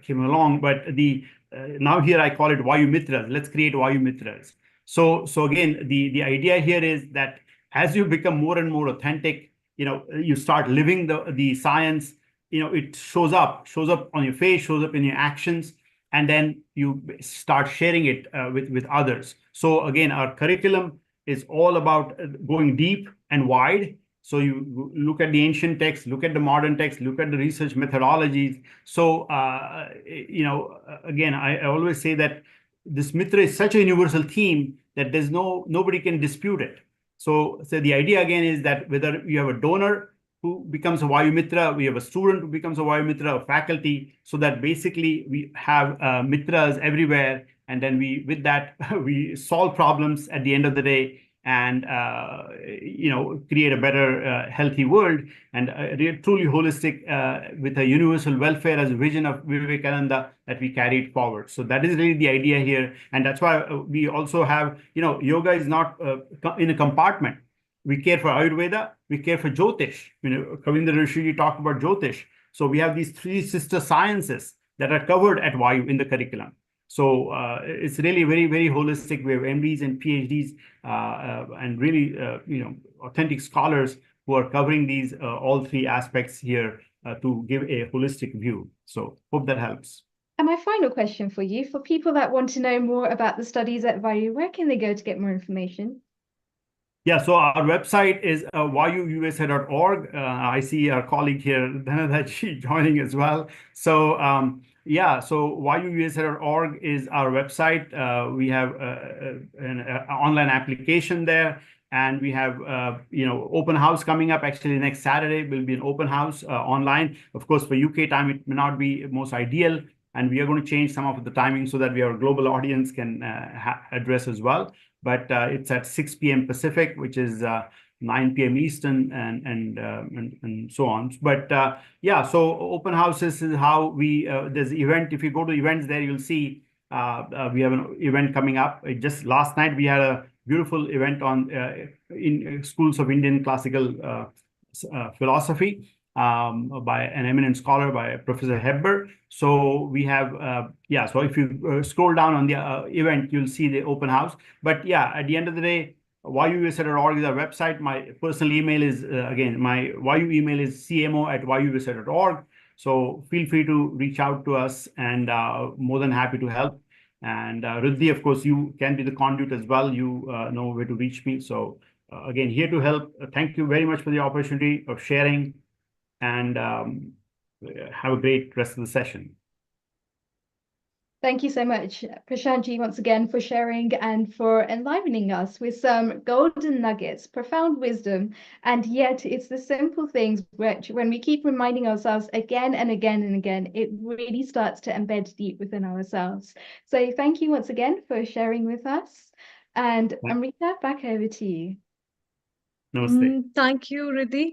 came along, but the now here I call it Vayu Mitras. Let's create Vayu Mitras. So again, the idea here is that as you become more and more authentic, you start living the science. It shows up on your face, shows up in your actions, and then you start sharing it with others. So again, our curriculum is all about going deep and wide. So you look at the ancient texts, look at the modern texts, look at the research methodologies. So, again, I always say that this Mitra is such a universal theme that nobody can dispute it. So the idea again is that whether you have a donor who becomes a Vayu Mitra, we have a student who becomes a Vayu Mitra, a faculty, so that basically we have Mitras everywhere. And then with that, we solve problems at the end of the day, and create a better healthy world, and truly holistic with a universal welfare as a vision of Vivekananda that we carried forward. So that is really the idea here, and that's why we also have, yoga is not in a compartment. We care for Ayurveda, we care for Jyotish. Kavindra Rishi talked about Jyotish. So we have these three sister sciences that are covered at Vayu in the curriculum. So it's really very, very holistic. We have MDs and PhDs and really, authentic scholars who are covering these all three aspects here to give a holistic view. So hope that helps. And my final question for you, for people that want to know more about the studies at Vayu, where can they go to get more information? Yeah, so our website is vayuusa.org. I see our colleague here, Dhanadaji, joining as well. So so vayuusa.org is our website. We have an online application there, and we have open house coming up. Actually, next Saturday will be an open house online. Of course, for UK time, it may not be most ideal, and we are going to change some of the timing so that our global audience can address as well. But it's at 6 p.m. Pacific, which is 9 p.m. Eastern, and so on. But so open houses is how we, there's event. If you go to events there, you'll see we have an event coming up. Just last night, we had a beautiful event on in schools of Indian classical philosophy by an eminent scholar, by Professor Hebber. So we have, so if you scroll down on the event, you'll see the open house. But at the end of the day, vayuusa.org is our website. My personal email is, again, my Vayu email is cmo@vayuusa.org. So feel free to reach out to us, and more than happy to help. And Riddhi, of course, you can be the conduit as well. You know where to reach me. So again, here to help. Thank you very much for the opportunity of sharing, and have a great rest of the session. Thank you so much, Prashantji, once again for sharing and for enlivening us with some golden nuggets, profound wisdom, and yet it's the simple things which, when we keep reminding ourselves again and again and again, it really starts to embed deep within ourselves. So thank you once again for sharing with us. And Amrita, back over to you. Namaste. Thank you, Riddhi.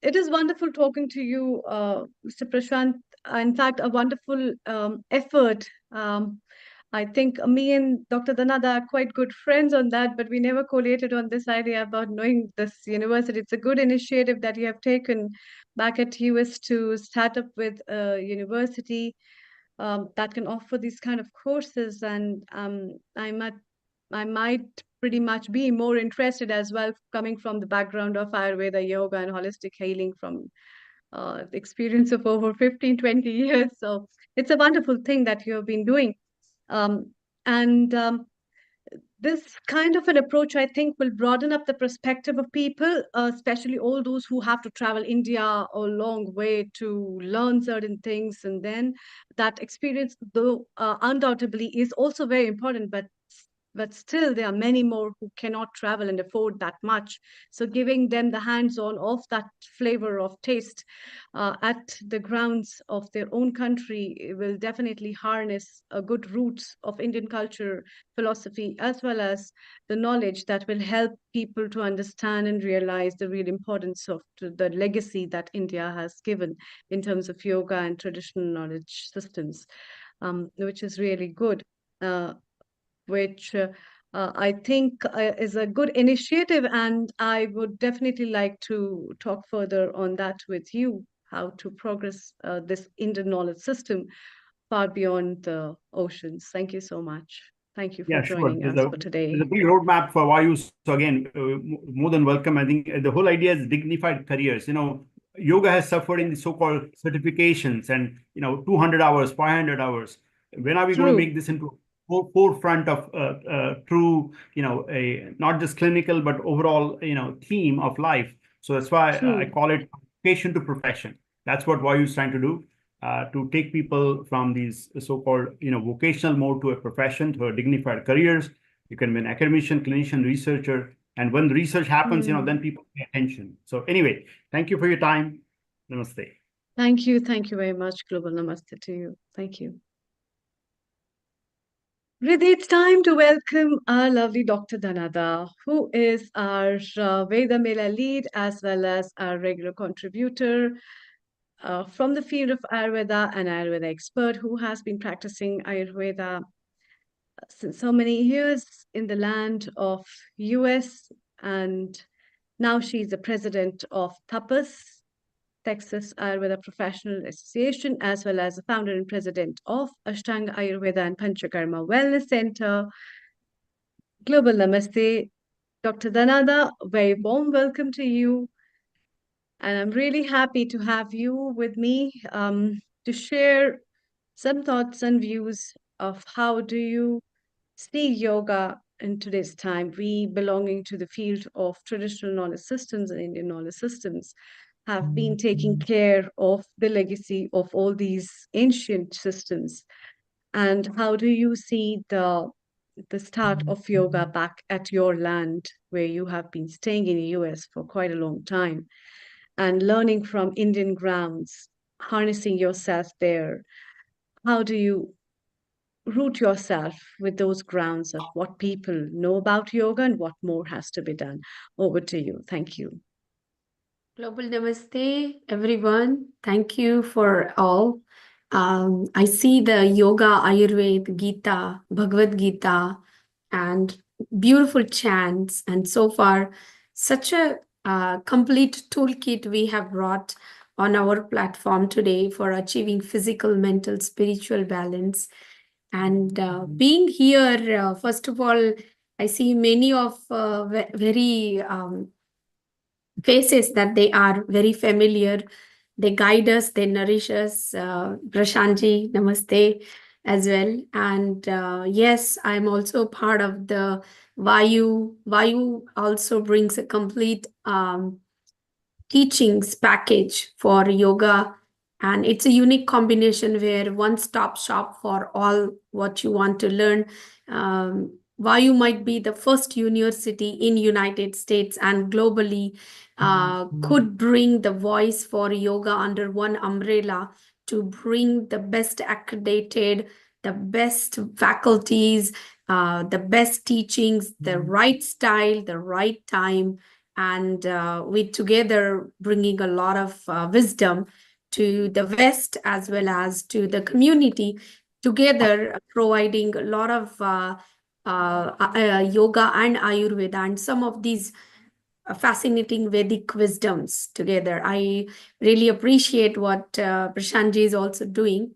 It is wonderful talking to you, Mr. Prashant. In fact, a wonderful effort. I think me and Dr. Dhanada are quite good friends on that, but we never collated on this idea about knowing this university. It's a good initiative that you have taken back at US to start up with a university that can offer these kind of courses. And I might pretty much be more interested as well, coming from the background of Ayurveda, yoga, and holistic healing from the experience of over 15, 20 years. So it's a wonderful thing that you have been doing. And this kind of an approach, I think, will broaden up the perspective of people, especially all those who have to travel India a long way to learn certain things. And then that experience, though undoubtedly is also very important, but still there are many more who cannot travel and afford that much. So giving them the hands-on of that flavor of taste at the grounds of their own country will definitely harness a good roots of Indian culture, philosophy, as well as the knowledge that will help people to understand and realize the real importance of the legacy that India has given in terms of yoga and traditional knowledge systems, which is really good. Which I think is a good initiative, and I would definitely like to talk further on that with you, how to progress this Indian knowledge system far beyond the oceans. Thank you so much. Thank you for Yeah, sure. joining There's us a for today. there's a big roadmap for why you. So again, more than welcome. I think the whole idea is dignified careers. Yoga has suffered in the so-called certifications and 200 hours, 500 hours. When are we going to True. make this into forefront of true, a not just clinical but overall, theme of life? So that's why I True. call it vocation to profession. That's what Vayu is trying to do. To take people from these so-called, vocational mode to a profession, to a dignified careers. You can be an academician, clinician, researcher, and when the research happens, then people pay attention. So anyway, thank you for your time. Namaste. Thank you. Thank you very much. Global namaste to you. Thank you. Riddhi, it's time to welcome our lovely Dr. Dhanada, who is our Veda Mela lead as well as our regular contributor from the field of Ayurveda, an Ayurveda expert who has been practicing Ayurveda since so many years in the land of US, and now she's the president of Tapas, Texas Ayurveda Professional Association, as well as the founder and president of Ashtanga Ayurveda and Panchakarma Wellness Center. Global Namaste. Dr. Dhanada, very warm welcome to you. And I'm really happy to have you with me to share some thoughts and views of how do you see yoga in today's time. We belonging to the field of traditional knowledge systems and Indian knowledge systems have been taking care of the legacy of all these ancient systems. And how do you see the start of yoga back at your land, where you have been staying in the US for quite a long time and learning from Indian grounds, harnessing yourself there? How do you root yourself with those grounds of what people know about yoga and what more has to be done? Over to you. Thank you. Global Namaste, everyone. Thank you for all. I see the Yoga, Ayurveda, Gita, Bhagavad Gita, and beautiful chants. And so far, such a complete toolkit we have brought on our platform today for achieving physical, mental, spiritual balance. And being here, first of all, I see many of very faces that they are very familiar. They guide us, they nourish us. Prashantji, namaste as well. And yes, I'm also part of the Vayu. Vayu also brings a complete teachings package for yoga. And it's a unique combination where one-stop shop for all what you want to learn. Vayu might be the first university in United States and globally could bring the voice for yoga under one umbrella to bring the best accredited, the best faculties, the best teachings, the right style, the right time, and we together bringing a lot of wisdom to the West as well as to the community, together providing a lot of yoga and Ayurveda and some of these fascinating Vedic wisdoms together. I really appreciate what Prashantji is also doing.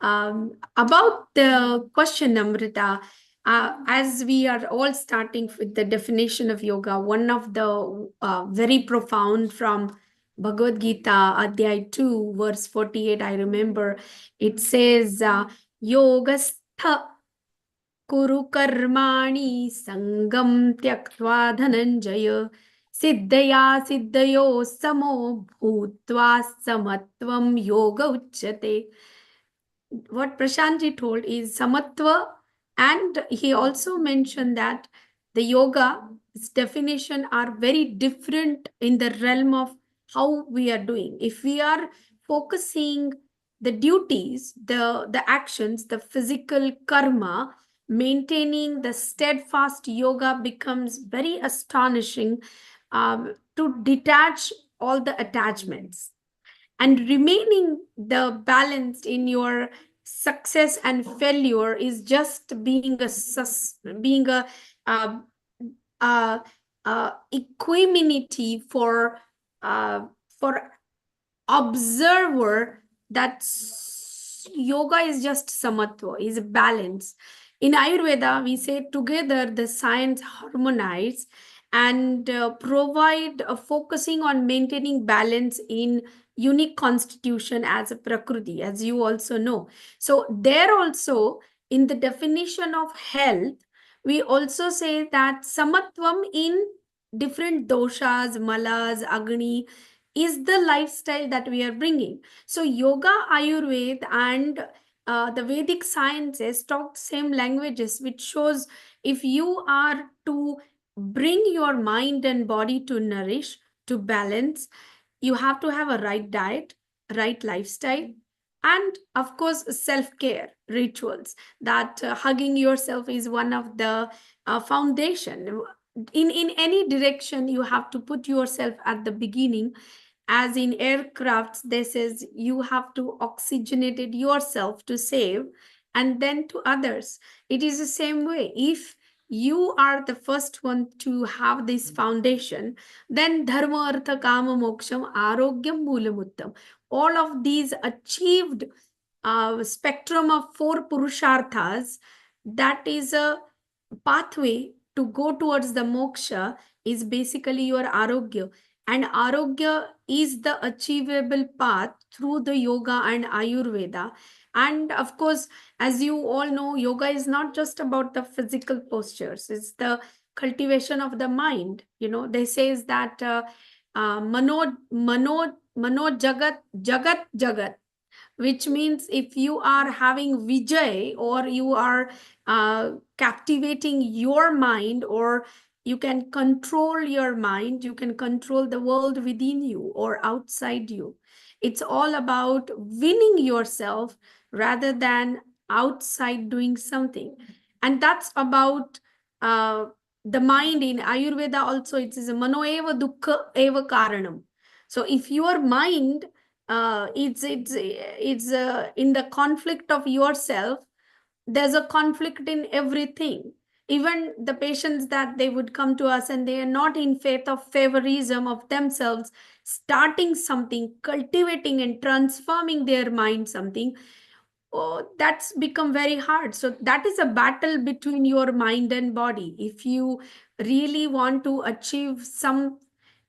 About the question, Amrita, as we are all starting with the definition of yoga, one of the very profound from Bhagavad Gita, Adhyay 2, verse 48, I remember, it says, Yogastha Kuru karmani sangam tyaktva dhananjaya siddhaya siddhayo samo bhutva samatvam yoga uchyate. What Prashantji told is samatva, and he also mentioned that the yoga's definition are very different in the realm of how we are doing. If we are focusing the duties, the actions, the physical karma, maintaining the steadfast yoga becomes very astonishing, to detach all the attachments and remaining the balanced in your success and failure is just being a uh, uh, equanimity for observer that yoga is just samatva, is balance. In Ayurveda, we say together the science harmonize and provide focusing on maintaining balance in unique constitution as a prakriti, as you also know. So there also in the definition of health, we also say that samatvam in different doshas, malas, agni, is the lifestyle that we are bringing. So yoga, Ayurveda, and the Vedic sciences talk same languages, which shows if you are to bring your mind and body to nourish, to balance, you have to have a right diet, right lifestyle, and of course self-care rituals. That hugging yourself is one of the foundation. In any direction, you have to put yourself at the beginning. As in aircrafts, this is you have to oxygenate it yourself to save, and then to others. It is the same way. If you are the first one to have this foundation, then dharma, artha, kama, moksham, arogyam, moolamuttam. All of these achieved spectrum of 4 purusharthas, that is a pathway to go towards the moksha, is basically your arogya. And arogya is the achievable path through the yoga and Ayurveda. And of course, as you all know, yoga is not just about the physical postures, it's the cultivation of the mind. You know, they says that mano jagat jagat jagat, which means if you are having vijay, or you are captivating your mind, or you can control your mind, you can control the world within you or outside you. It's all about winning yourself rather than outside doing something. And that's about the mind. In Ayurveda also, it is mano eva dukkha eva karanam. So if your mind it's in the conflict of yourself, there's a conflict in everything. Even the patients that they would come to us and they are not in faith of favorism of themselves, starting something, cultivating and transforming their mind something, oh, that's become very hard. So that is a battle between your mind and body. If you really want to achieve some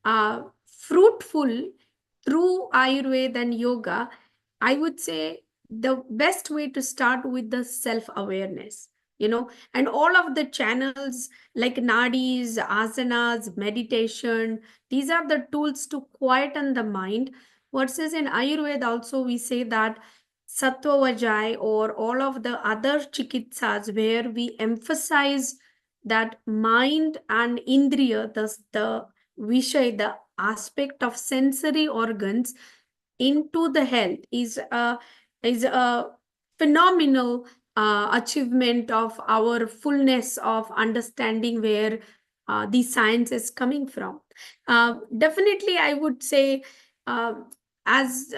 fruitful through Ayurveda and yoga, I would say the best way to start with the self-awareness, and all of the channels like nadis, asanas, meditation, these are the tools to quieten the mind. Versus in Ayurveda also, we say that Sattva Vajay or all of the other chikitsas where we emphasize that mind and indriya, the vishay, the aspect of sensory organs into the health is a phenomenal achievement of our fullness of understanding where the science is coming from. Definitely, I would say, as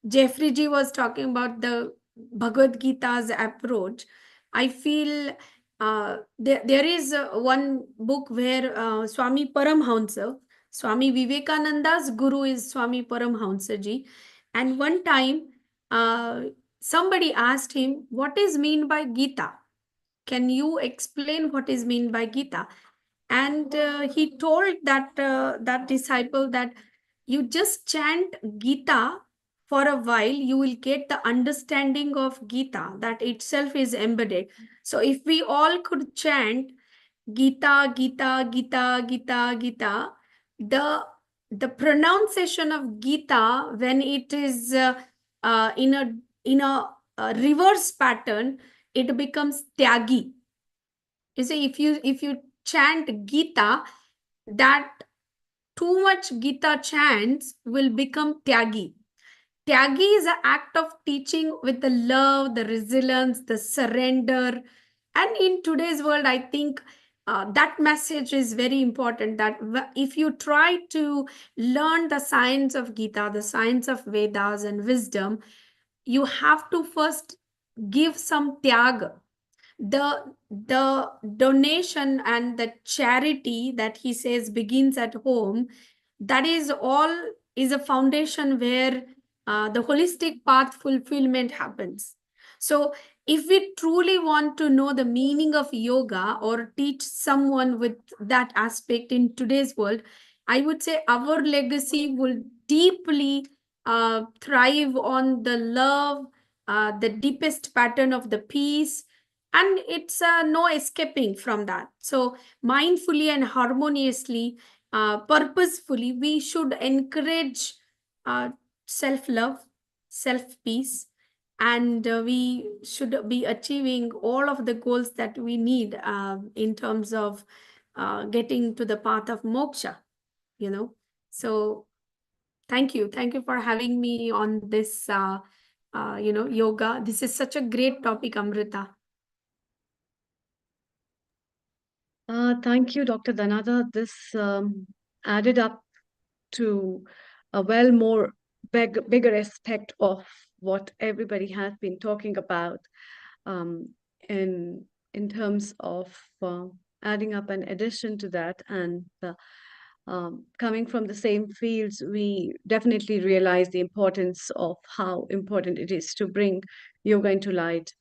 Jeffrey ji was talking about the Bhagavad Gita's approach, I feel there is one book where Swami Paramhansa, Swami Vivekananda's guru is Swami Paramhansa ji. And one time, somebody asked him, what is mean by Gita? Can you explain what is mean by Gita? And he told that disciple that you just chant Gita for a while, you will get the understanding of Gita that itself is embedded. So if we all could chant Gita, Gita, Gita, Gita, Gita, the pronunciation of Gita when it is in a reverse pattern, it becomes Tyagi. You see, if you chant Gita, that too much Gita chants will become Tyagi. Tyagi is an act of teaching with the love, the resilience, the surrender. And in today's world, I think that message is very important, that if you try to learn the science of Gita, the science of Vedas and wisdom, you have to first give some tyag. The donation and the charity that he says begins at home, that is a foundation where the holistic path fulfillment happens. So if we truly want to know the meaning of yoga or teach someone with that aspect in today's world, I would say our legacy will deeply thrive on the love, the deepest pattern of the peace, and it's no escaping from that. So mindfully and harmoniously, purposefully, we should encourage self-love, self-peace, and we should be achieving all of the goals that we need in terms of getting to the path of moksha, you know. So thank you for having me on this yoga. This is such a great topic, Amrita. Thank you, Dr. Dhanada. This added up to a well more bigger aspect of what everybody has been talking about in terms of adding up an addition to that, and coming from the same fields, we definitely realize the importance of how important it is to bring yoga into light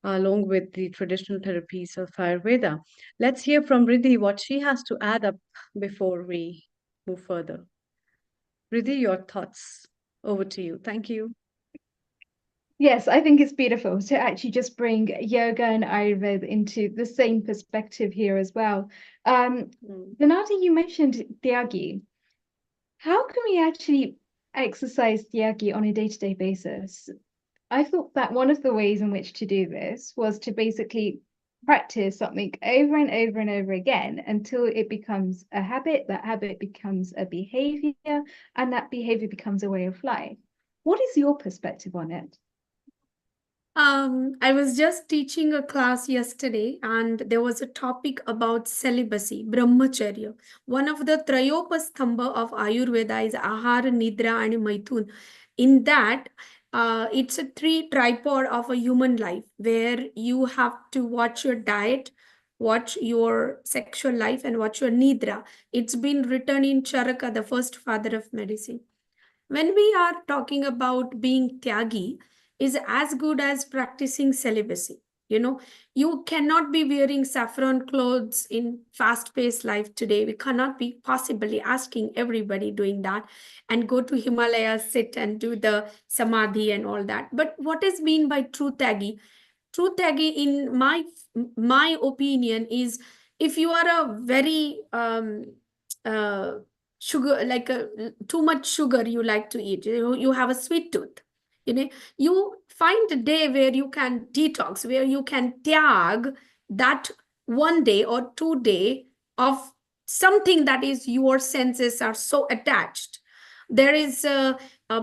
along with the traditional therapies of Ayurveda. Let's hear from Riddhi what she has to add up before we move further. Riddhi, your thoughts. Over to you. Thank you. Yes, I think it's beautiful to actually just bring yoga and Ayurveda into the same perspective here as well. Dhanada, you mentioned Tyagi. How can we actually exercise Tyagi on a day-to-day basis? I thought that one of the ways in which to do this was to basically practice something over and over and over again until it becomes a habit, that habit becomes a behavior, and that behavior becomes a way of life. What is your perspective on it? I was just teaching a class yesterday, and there was a topic about celibacy, brahmacharya. One of the Trayopasthamba of Ayurveda is Ahara, Nidra, and Maithun. In that, it's a three tripod of a human life where you have to watch your diet, watch your sexual life, and watch your nidra. It's been written in Charaka, the first father of medicine. When we are talking about being tyagi, is as good as practicing celibacy. You know, you cannot be wearing saffron clothes in fast-paced life today. We cannot be possibly asking everybody doing that and go to Himalayas, sit and do the samadhi and all that. But what is mean by true tyagi? True tyagi, in my opinion, is if you are a very sugar, like too much sugar you like to eat, you have a sweet tooth, you find a day where you can detox, where you can tyag that 1 day or 2 day of something that is your senses are so attached. There is a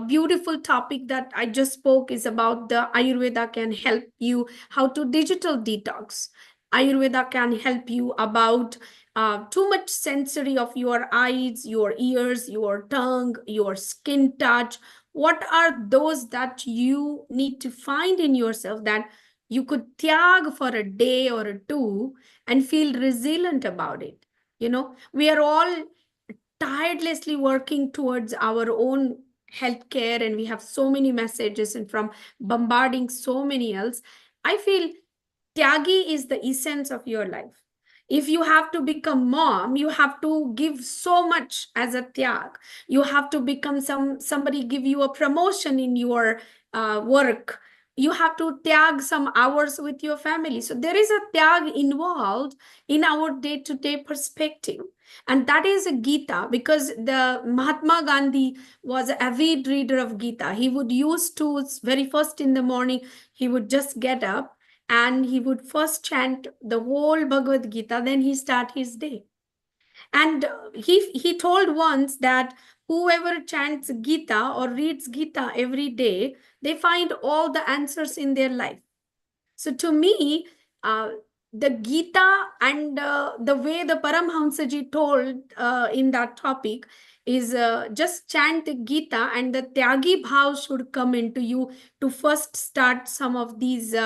beautiful topic that I just spoke is about the Ayurveda can help you how to digital detox. Ayurveda can help you about too much sensory of your eyes, your ears, your tongue, your skin touch. What are those that you need to find in yourself that you could tyag for a day or a two and feel resilient about it? We are all tirelessly working towards our own healthcare, and we have so many messages and from bombarding so many else. I feel tyagi is the essence of your life. If you have to become mom, you have to give so much as a tyag. You have to become somebody give you a promotion in your work. You have to tyag some hours with your family. So there is a tyag involved in our day-to-day perspective. And that is a Gita, because the Mahatma Gandhi was an avid reader of Gita. He would use to, very first in the morning, he would just get up and he would first chant the whole Bhagavad Gita, then he start his day. And he told once that whoever chants Gita or reads Gita every day, they find all the answers in their life. So to me, the Gita and the way the Paramhamsaji told in that topic is just chant the Gita, and the Tyagi Bhav should come into you to first start some of these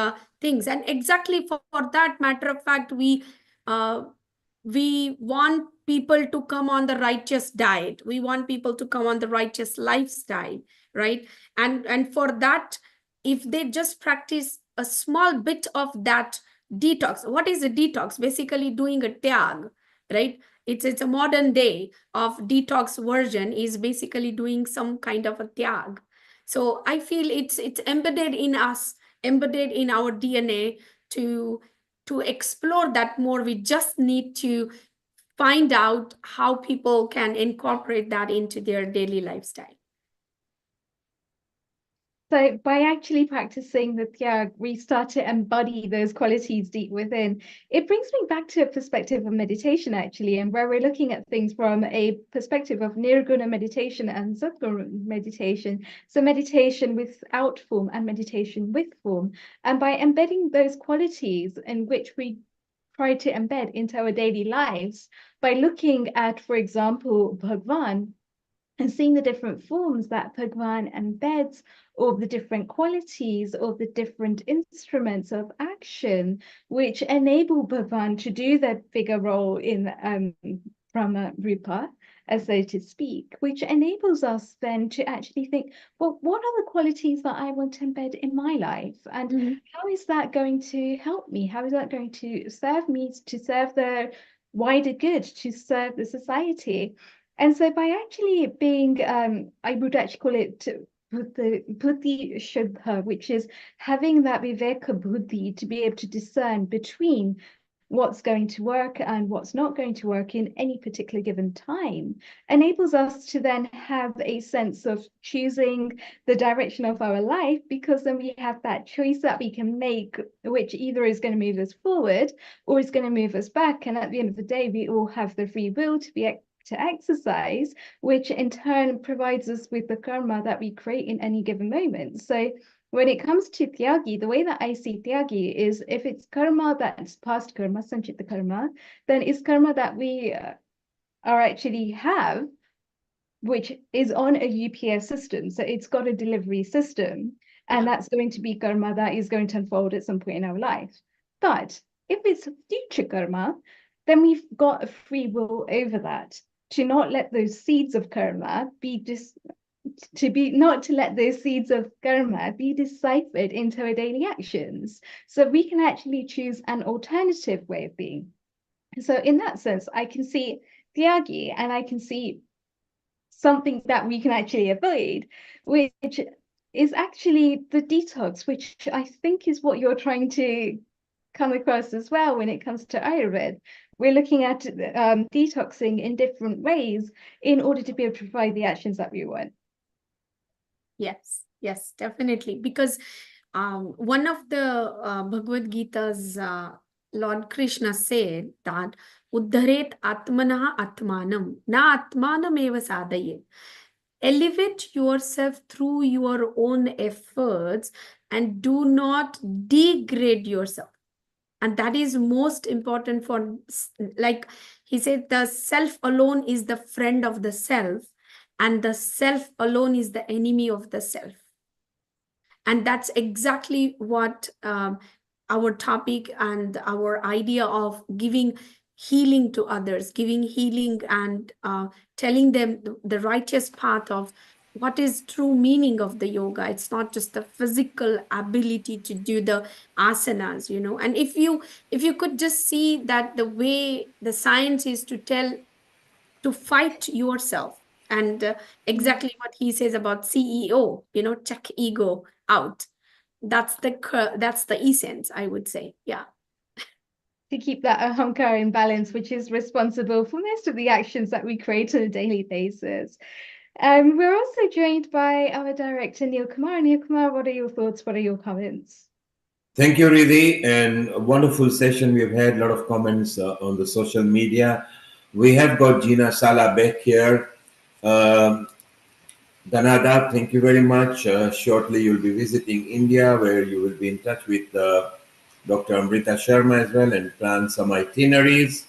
things. And exactly for that matter of fact, we want people to come on the righteous diet. We want people to come on the righteous lifestyle, right? And for that, if they just practice a small bit of that detox. What is a detox? Basically doing a tyag, right? It's a modern day of detox version is basically doing some kind of a tyag. So I feel it's embedded in us, embedded in our DNA to explore that more. We just need to find out how people can incorporate that into their daily lifestyle. So by actually practicing the tyag, we start to embody those qualities deep within. It brings me back to a perspective of meditation, actually, and where we're looking at things from a perspective of nirguna meditation and sadguna meditation. So meditation without form and meditation with form. And by embedding those qualities in which we try to embed into our daily lives, by looking at, for example, Bhagwan, and seeing the different forms that Bhagwan embeds, or the different qualities, or the different instruments of action, which enable Bhagwan to do that bigger role in Brahma Rupa, as so to speak, which enables us then to actually think, well, what are the qualities that I want to embed in my life? And how is that going to help me? How is that going to serve me, to serve the wider good, to serve the society? And so by actually being, I would actually call it buddhi shuddha, which is having that viveka buddhi to be able to discern between what's going to work and what's not going to work in any particular given time, enables us to then have a sense of choosing the direction of our life, because then we have that choice that we can make, which either is going to move us forward or is going to move us back. And at the end of the day, we all have the free will to exercise, which in turn provides us with the karma that we create in any given moment. So when it comes to tyagi, the way that I see tyagi is, if it's karma that's past karma, sanchita karma, then it's karma that we are actually have, which is on a UPS system. So it's got a delivery system, and that's going to be karma that is going to unfold at some point in our life. But if it's future karma, then we've got a free will over that, to not let those seeds of karma be not to let those seeds of karma be deciphered into our daily actions. So we can actually choose an alternative way of being. So in that sense, I can see tyagi, and I can see something that we can actually avoid, which is actually the detox, which I think is what you're trying to come across as well when it comes to Ayurveda. We're looking at detoxing in different ways in order to be able to provide the actions that we want. Yes, definitely. Because one of the Bhagavad Gita's Lord Krishna said that Uddharet Atmanaha Atmanam, Na Atmanam eva sadayet. Elevate yourself through your own efforts and do not degrade yourself. And that is most important for, like he said, the self alone is the friend of the self, and the self alone is the enemy of the self. And that's exactly what our topic and our idea of giving healing to others, giving healing and telling them the righteous path of what is true meaning of the yoga. It's not just the physical ability to do the asanas, and if you could just see that the way the science is to tell, to fight yourself, and exactly what he says about CEO, check ego out. That's the essence, I would say. Yeah. To keep that ahankar in balance, which is responsible for most of the actions that we create on a daily basis. We're also joined by our director, Neil Kumar. Neil Kumar, what are your thoughts? What are your comments? Thank you, Riddhi, and a wonderful session. We've had a lot of comments on the social media. We have got Gina Sala back here. Danada, thank you very much. Shortly, you'll be visiting India, where you will be in touch with Dr. Amrita Sharma as well and plan some itineraries.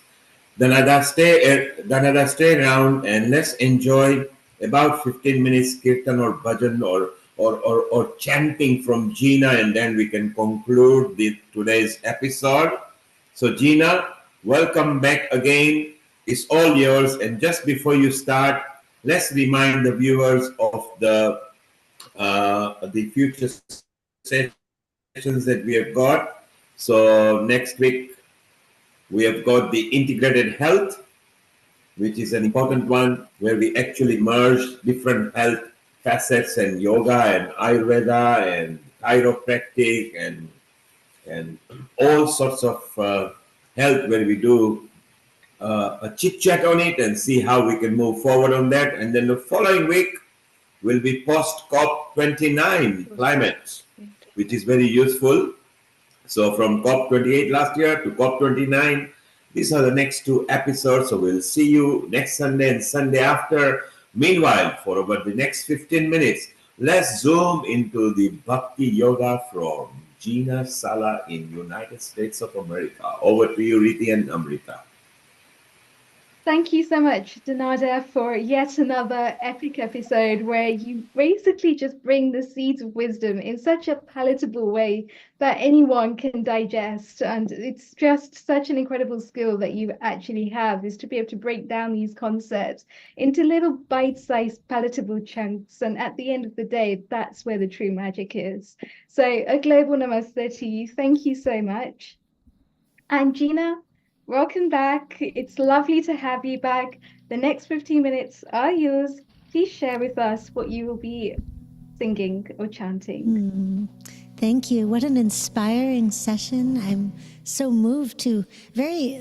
Danada, stay around and let's enjoy about 15 minutes kirtan or bhajan or chanting from Gina, and then we can conclude today's episode. So Gina, welcome back again. It's all yours. And just before you start, let's remind the viewers of the future sessions that we have got. So next week, we have got the integrated health, which is an important one, where we actually merge different health facets and yoga and Ayurveda and chiropractic and all sorts of health, where we do a chit chat on it and see how we can move forward on that. And then the following week will be post COP29 climate, which is very useful. So from COP28 last year to COP29, these are the next two episodes. So we'll see you next Sunday and Sunday after. Meanwhile, for about the next 15 minutes, let's zoom into the Bhakti Yoga from Gina Sala in United States of America. Over to you, Riddhi and Amrita. Thank you so much, Danada, for yet another epic episode where you basically just bring the seeds of wisdom in such a palatable way that anyone can digest. And it's just such an incredible skill that you actually have, is to be able to break down these concepts into little bite-sized palatable chunks. And at the end of the day, that's where the true magic is. So a global namaste to you. Thank you so much. And Gina, welcome back. It's lovely to have you back. The next 15 minutes are yours. Please share with us what you will be singing or chanting. Thank you. What an inspiring session. I'm so moved to very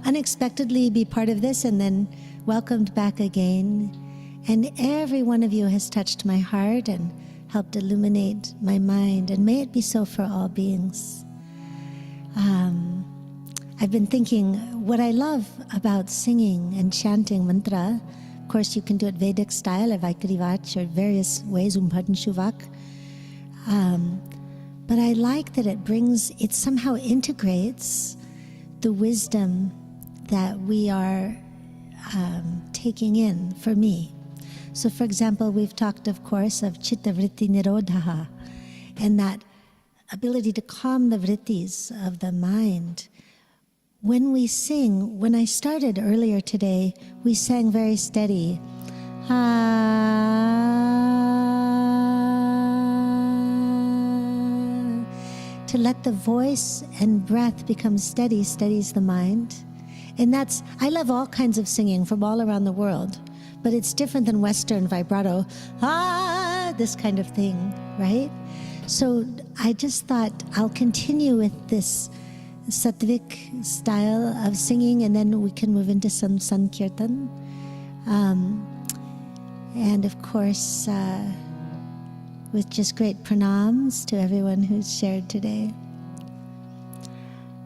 unexpectedly be part of this and then welcomed back again. And every one of you has touched my heart and helped illuminate my mind. And may it be so for all beings. I've been thinking, what I love about singing and chanting mantra, of course you can do it Vedic style, or Vaikarivach, or various ways, Umbhadan Shuvak. But I like that it somehow integrates the wisdom that we are taking in, for me. So for example, we've talked, of course, of Chitta Vritti Nirodhaha, and that ability to calm the vrittis of the mind. When we sing, when I started earlier today, we sang very steady. To let the voice and breath become steady, steadies the mind. And I love all kinds of singing from all around the world, but it's different than Western vibrato, this kind of thing, right? So I just thought I'll continue with this Sattvic style of singing, and then we can move into some Sankirtan. And of course, with just great pranams to everyone who's shared today.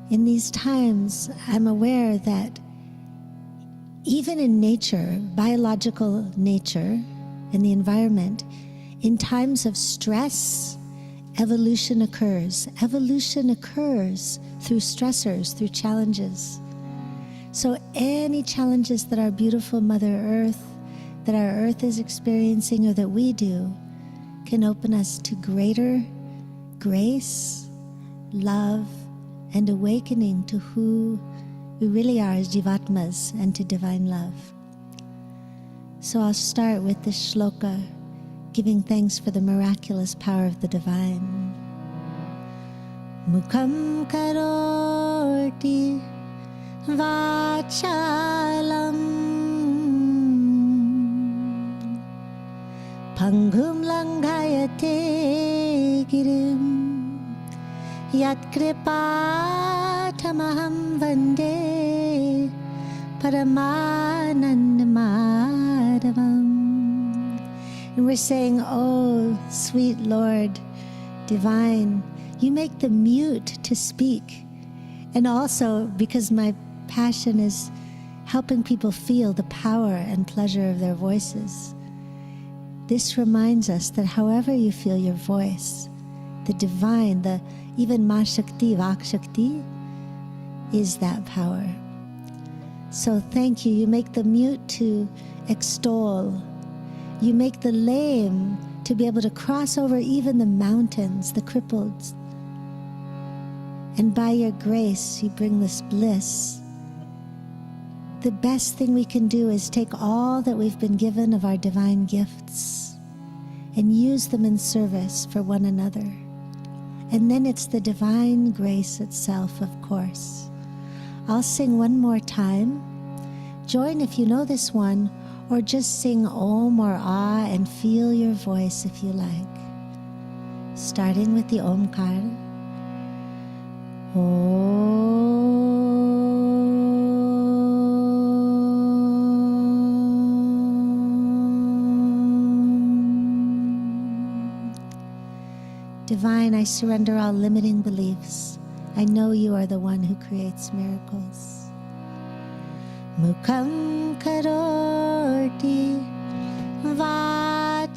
In these times, I'm aware that even in nature, biological nature, in the environment, in times of stress, evolution occurs. Evolution occurs through stressors, through challenges. So any challenges that our beautiful Mother Earth, that our Earth is experiencing, or that we do, can open us to greater grace, love, and awakening to who we really are as Jivatmas and to divine love. So I'll start with this shloka giving thanks for the miraculous power of the divine. Mukham karoti vachalam Pangum langhayate girim Yat kripatamaham vande Paramanandamadavam. And we're saying, oh, sweet Lord, divine, you make the mute to speak. And also, because my passion is helping people feel the power and pleasure of their voices, this reminds us that however you feel your voice, the divine, the even Ma Shakti, Vak Shakti, is that power. So thank you. You make the mute to extol. You make the lame to be able to cross over even the mountains, the crippled. And by your grace, you bring this bliss. The best thing we can do is take all that we've been given of our divine gifts and use them in service for one another. And then it's the divine grace itself, of course. I'll sing one more time. Join if you know this one, or just sing Om or Ah and feel your voice if you like. Starting with the Omkar. Divine, I surrender all limiting beliefs. I know you are the one who creates miracles. Mukham karoti vachalam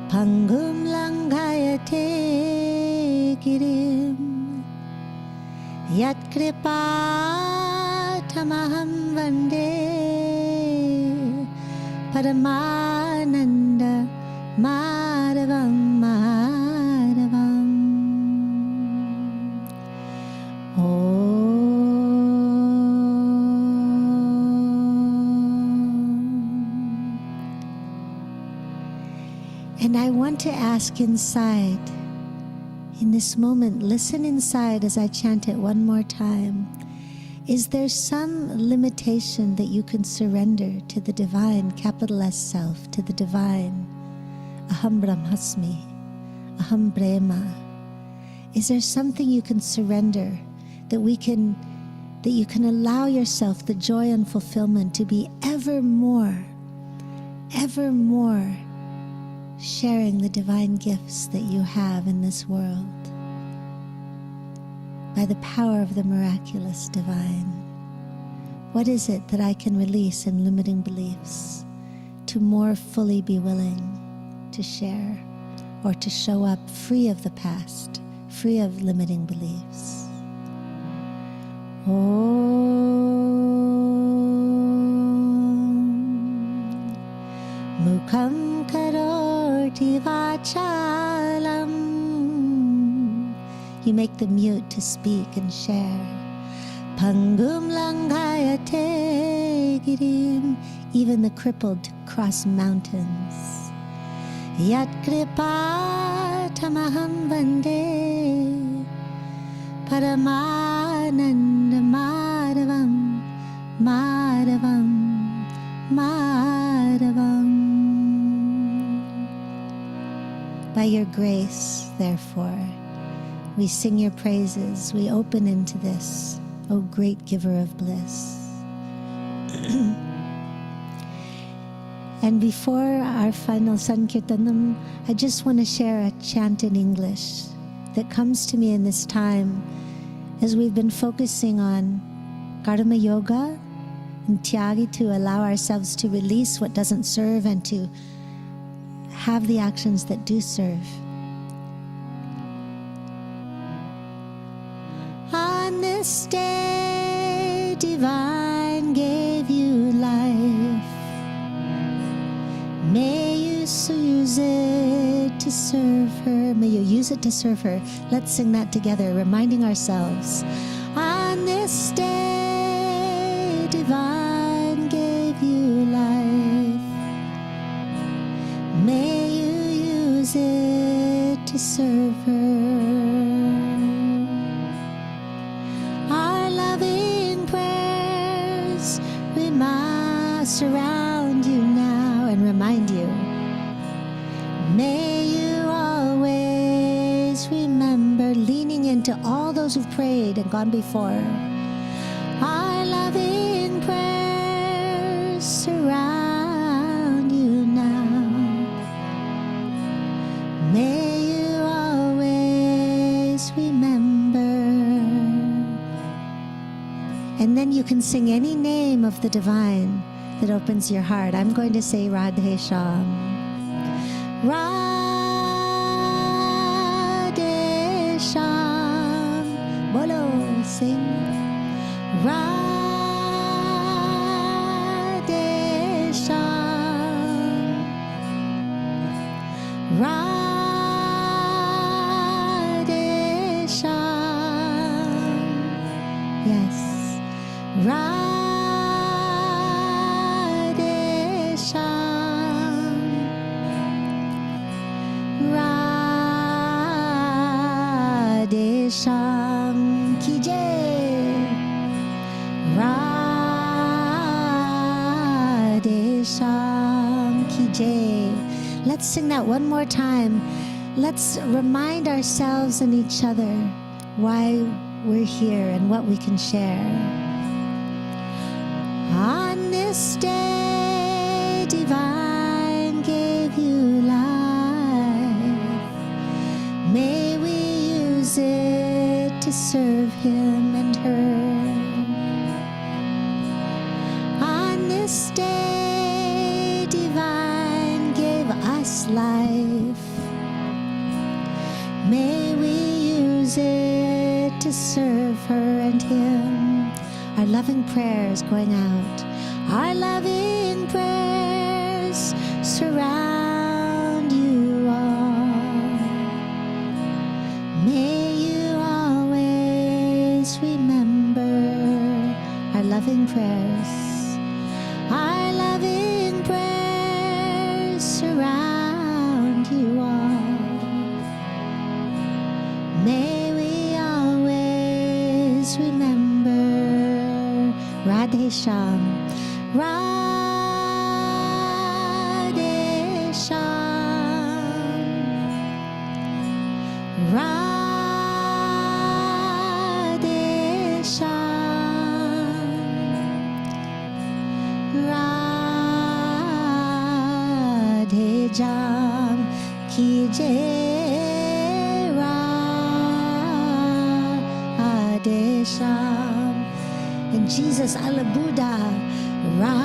Pangum langhayate girim Yat kripatamaham vande Paramananda Madhavam Madhavam. And I want to ask inside, in this moment, listen inside as I chant it one more time. Is there some limitation that you can surrender to the divine, capital S self, to the divine? Aham Brahmasmi, Aham Brahma. Is there something you can surrender that you can allow yourself the joy and fulfillment to be ever more sharing the divine gifts that you have in this world by the power of the miraculous divine? What is it that I can release in limiting beliefs to more fully be willing to share or to show up free of the past, free of limiting beliefs? Mukham karoti vachalam. You make the mute to speak and share. Pangum langhayate girim. Even the crippled to cross mountains. Yat kripatamaham vande Paramananda Madhavam Madhavam Madhavam. By your grace, therefore, we sing your praises. We open into this, O great giver of bliss. And before our final Sankirtanam, I just want to share a chant in English that comes to me in this time as we've been focusing on Karma Yoga and Tyagi, to allow ourselves to release what doesn't serve and to have the actions that do serve. On this day, divine gave you life. May you use it to serve her. May you use it to serve her. Let's sing that together, reminding ourselves. On this day, divine gave you it to serve her. Our loving prayers, we must surround you now and remind you. May you always remember, leaning into all those who've prayed and gone before. Our loving prayers surround you now. May you always remember. And then you can sing any name of the divine that opens your heart. I'm going to say Radhe Shyam. Radhe Shyam. Bolo, sing. Radhe Shyam. Radhe Shyam. Yes. Radhe Shyam. Radhe Shyam ki jai. Radhe Shyam ki jai. Let's sing that one more time. Let's remind ourselves and each other why we're here and what we can share. On this day, divine gave you life. May we use it to serve him and her. On this day, divine gave us life. May we use it to serve her and him. Our loving prayers going out. Our loving prayers surround you all. May you always remember our loving prayers. Our loving prayers surround you all. May we always remember Radhe Shyam. Radhe Shyam. Radhe Shyam. Radhe Jam ki jai. Radhe Shyam. And Jesus, Allah Buddha, Radhe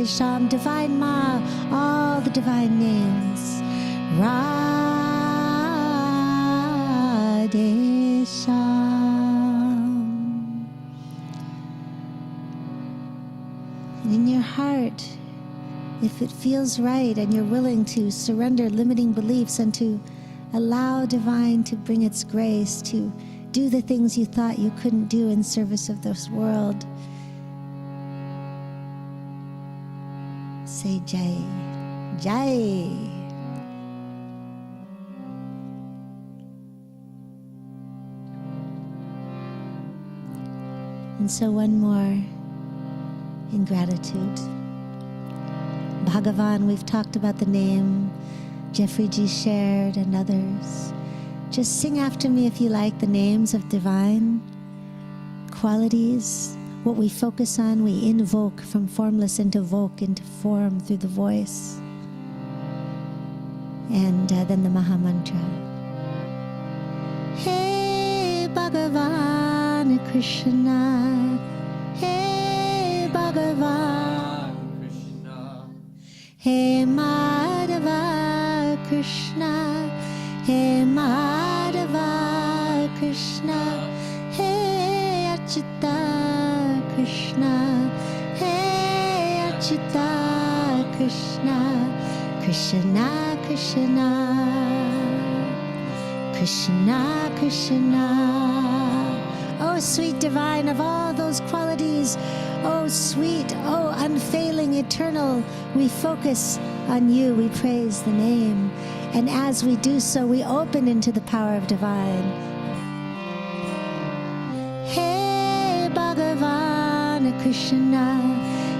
Shyam, Divine Ma, all the divine names. Radhe Shyam. And in your heart, if it feels right and you're willing to surrender limiting beliefs and to allow divine to bring its grace to do the things you thought you couldn't do in service of this world, say Jai, Jai. And so one more in gratitude. Bhagavan, we've talked about the name, Jeffrey G shared, and others. Just sing after me if you like the names of divine qualities. What we focus on, we invoke from formless into voke, into form through the voice. And then the Maha Mantra. Hey Bhagavan Krishna, Hey Bhagavan Krishna, Hey Madhava Krishna, Hey Madhava Krishna, Hey Achyuta Krishna, Hey Achyuta Krishna, Krishna Krishna, Krishna Krishna, oh Oh, sweet divine of all those qualities, oh, sweet, oh, unfailing, eternal, we focus on you, we praise the name. And as we do so, we open into the power of divine. Hey, Bhagavan Krishna,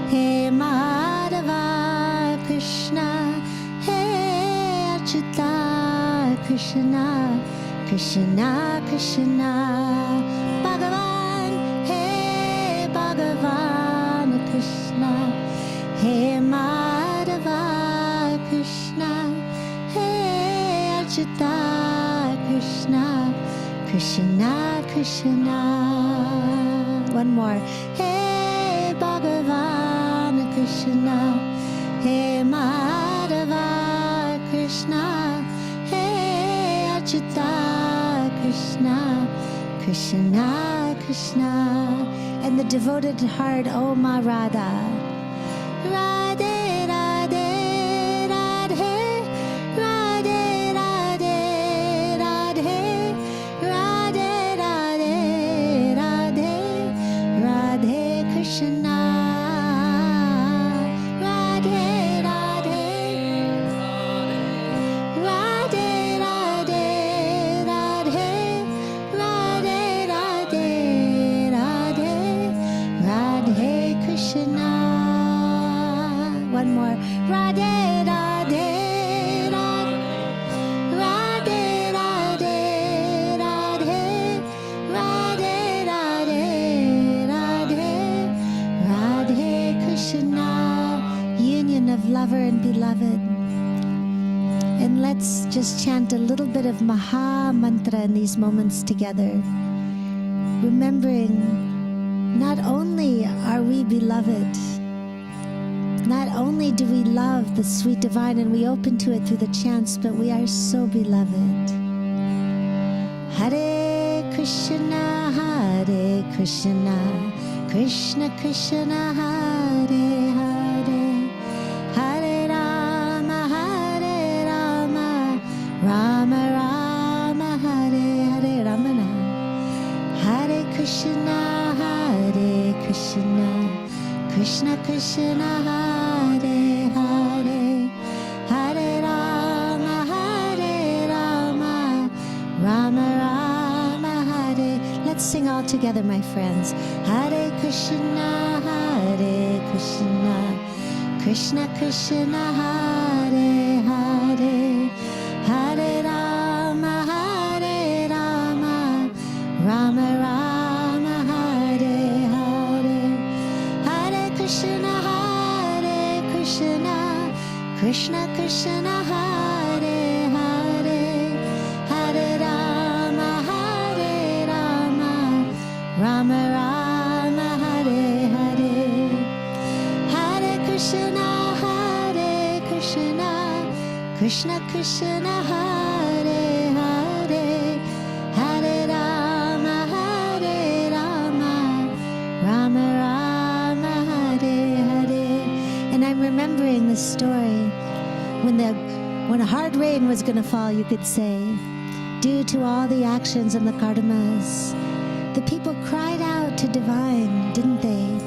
hey, Madhava Krishna, hey, Achyuta Krishna, Krishna, Krishna, Bhagavan, hey, Bhagavan Krishna, hey, Madhava Krishna, hey, Achyuta Krishna, Krishna, Krishna. One more. Hey, Bhagavan Krishna, hey, Madhava Krishna, hey, Achyuta Krishna, Krishna, Krishna. And the devoted heart, oh, Ma Radha. Radhe, Radhe, Radhe, Radhe, Radhe, Radhe, Radhe, Radhe, Radhe, Radhe Krishna. Radhe, Radhe, Radhe, Radhe, Radhe, Radhe, Radhe, Radhe, Radhe Krishna. One more. Radhe, Radhe, Radhe, Radhe, Radhe, Radhe, Radhe, Radhe, Radhe, Radhe Krishna. Union of lover and beloved. And let's just chant a little bit of Maha Mantra in these moments together, remembering not only are we beloved, not only do we love the sweet divine and we open to it through the chants, but we are so beloved. Hare Krishna, Hare Krishna, Krishna Krishna, Hare Hare, Hare Rama, Hare Rama, Rama Rama, Hare Hare, Ramana. Hare Krishna, Hare Krishna, Krishna Krishna, Hare Hare, Hare Rama, Hare Rama, Rama Rama, Hare. Let's sing all together, my friends. Hare Krishna, Hare Krishna, Krishna Krishna, Hare Hare, Hare Rama, Hare Rama, Rama Rama, Hare Hare. Hare Krishna, Hare Krishna, Krishna Krishna, Hare Hare, Hare Rama, Hare Rama, Rama Rama, Hare Hare. Hare Krishna, Hare Krishna, Krishna Krishna, Hare Hare, Hare Rama, Hare Rama, Rama Rama, Hare Hare. And I'm remembering the story when a hard rain was going to fall, you could say, due to all the actions and the karmas. The people cried out to divine, didn't they?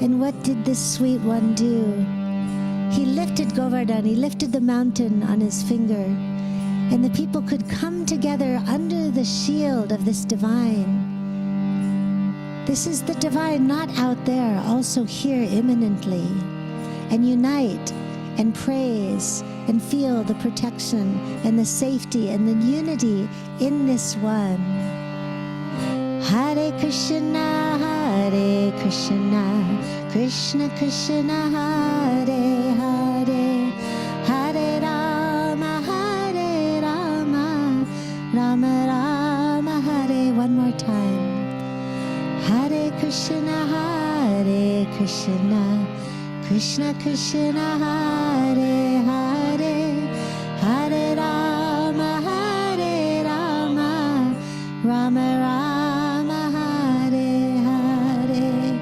And what did this sweet one do? He lifted Govardhan, he lifted the mountain on his finger, and the people could come together under the shield of this divine. This is the divine not out there, also here imminently, and unite and praise and feel the protection and the safety and the unity in this one. Hare Krishna, Hare Krishna, Krishna Krishna, Hare Hare, Hare Rama, Hare Rama, Rama Rama, Hare. One more time. Hare Krishna, Hare Krishna, Krishna Krishna, Hare Hare, Hare Rama, Hare Rama, Rama Rama, Hare Hare.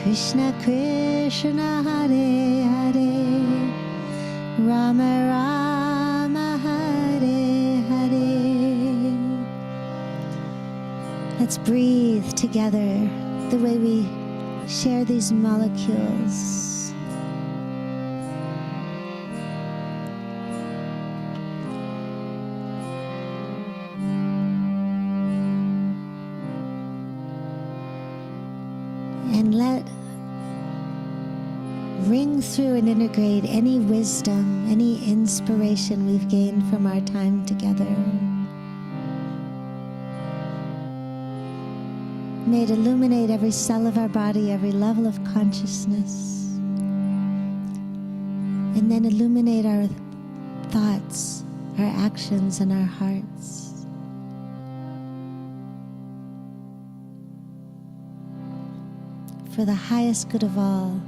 Krishna Krishna, Hare Hare, Rama Rama, Hare Hare. Let's breathe together the way we share these molecules. And let ring through and integrate any wisdom, any inspiration we've gained from our time together. May it illuminate every cell of our body, every level of consciousness. And then illuminate our thoughts, our actions, and our hearts. For the highest good of all.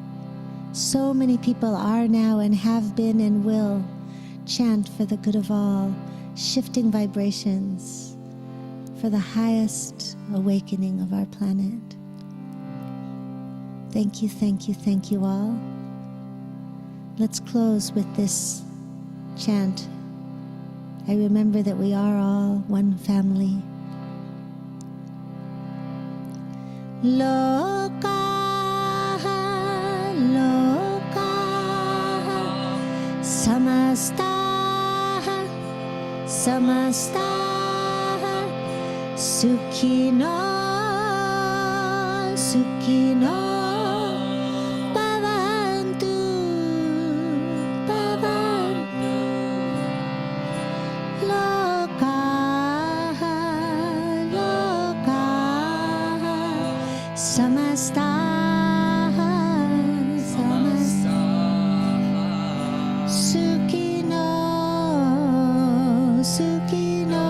So many people are now and have been and will chant for the good of all, shifting vibrations for the highest awakening of our planet. Thank you, thank you, thank you all. Let's close with this chant. I remember that we are all one family. Loka, loka, samasta, samasta, sukhino, sukhino, bhavantu, bhavantu, loka, loka, samasta, samasta, sukhino, sukhino,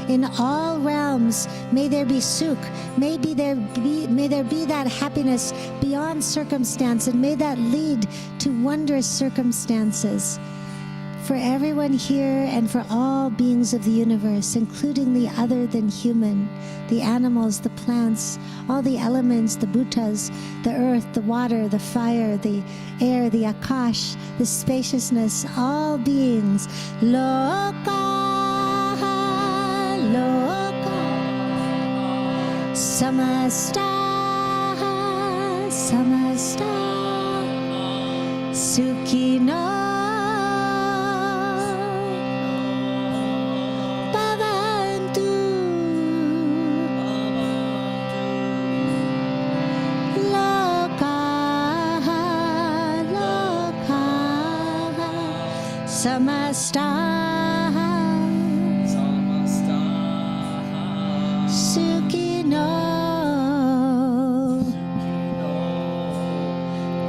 in all realms, may there be sukh, may there be that happiness beyond circumstance, and may that lead to wondrous circumstances for everyone here and for all beings of the universe, including the other than human, the animals, the plants, all the elements, the bhutas, the earth, the water, the fire, the air, the akash, the spaciousness, all beings. Loka, loka, samasta, samasta, sukhino, bhavantu, loka, loka, samasta, sukhino,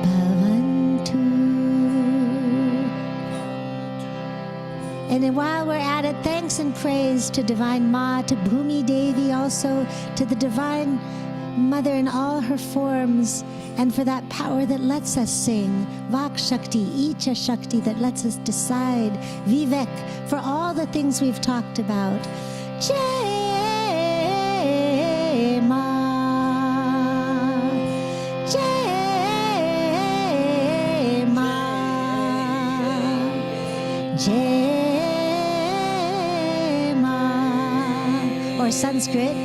bhavantu. And then while we're at it, thanks and praise to Divine Ma, to Bhumi Devi, also to the Divine Mother in all her forms, and for that power that lets us sing, Vak Shakti, Icha Shakti, that lets us decide, Vivek, for all the things we've talked about. Jai Ma, Jai Ma, Jai Ma, or Sanskrit,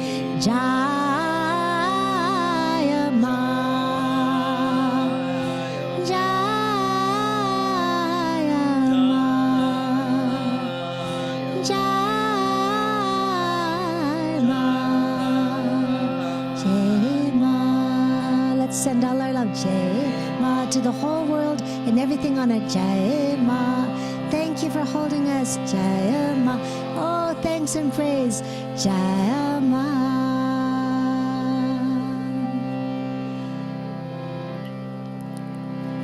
Jaya Ma, Jaya Ma, Jai Ma, Jai Ma. Let's send all our love, Jai Ma, to the whole world and everything on it. Jai Ma. Thank you for holding us, Jai Ma. Oh, thanks and praise, Jai Ma.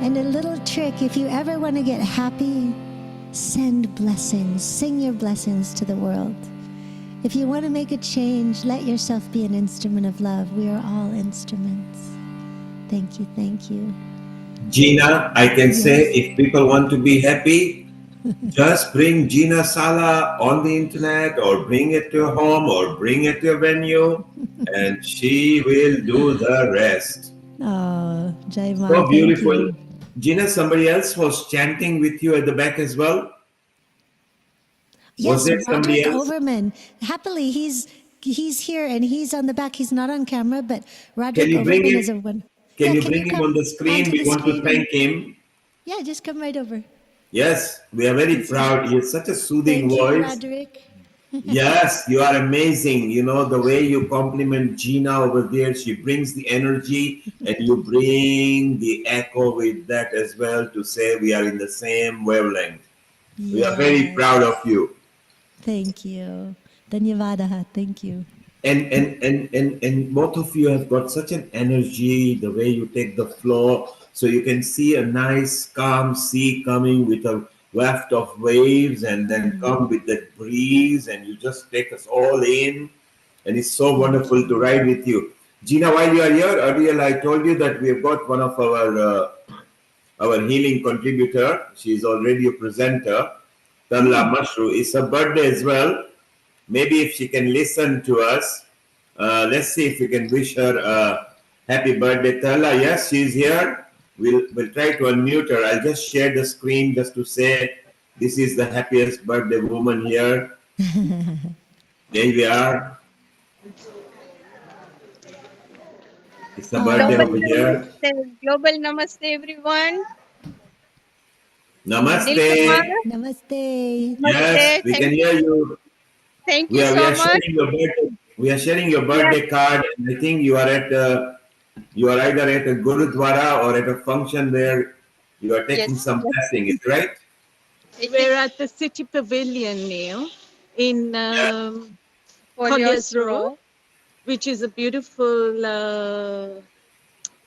And a little trick, if you ever want to get happy, send blessings, sing your blessings to the world. If you want to make a change, let yourself be an instrument of love. We are all instruments. Thank you, thank you. Gina, I can say if people want to be happy, just bring Gina Sala on the internet, or bring it to your home, or bring it to your venue, and she will do the rest. Oh, Jai Ma, So thank beautiful. you. Gina, somebody else was chanting with you at the back as well? Was Yes, there somebody Roderick else? Overman. Happily, he's here and he's on the back. He's not on camera, but Can Roderick you bring Overman is a him? one. Can Yeah, you can bring you him on come the screen? onto We the want to screen? thank him. Yeah, just come right over. Yes, we are very proud. He has such a soothing Thank you, voice. Roderick. Yes, you are amazing. You know, the way you compliment Gina over there, she brings the energy and you bring the echo with that as well to say we are in the same wavelength. We are very proud of you. Thank you. Dhanyavadaha. Thank you. And both of you have got such an energy, the way you take the flow. So you can see a nice calm sea coming with a waft of waves and then come with that breeze and you just take us all in. And it's so wonderful to ride with you. Gina, while you are here, earlier I told you that we have got one of our healing contributor. She is already a presenter. Tarla Mashru. It's her birthday as well. Maybe if she can listen to us, let's see if we can wish her a happy birthday. Tarla, yes, she's here. We'll try to unmute her. I'll just share the screen just to say this is the happiest birthday woman here. There we are. It's the birthday over here. Global namaste, everyone. Namaste. Namaste. Yes, we can hear you. Thank We you are so much. sharing your birthday. We are sharing your birthday card, and I think you are either at a gurudwara or at a function where you are taking some blessing. Is right? We're at the City Pavilion, Neil, in Colliers Road, which is a beautiful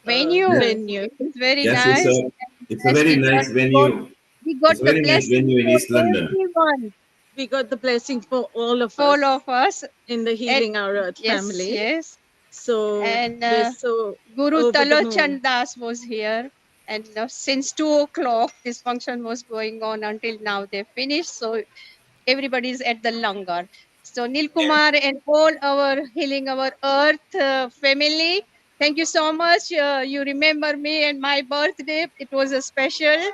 Venue. It's very Yes, nice. it's a very nice venue. We got It's a the very nice blessing venue in for East London. everyone. We got the blessing for all of us in the Healing Our Earth family. Yes. So And we're so Guru over the moon. Talochan Das was here. And since 2 o'clock, this function was going on until now. They finished. So everybody's at the langar. So Nil Kumar and all our Healing Our Earth family, thank you so much. You remember me and my birthday. It was a special.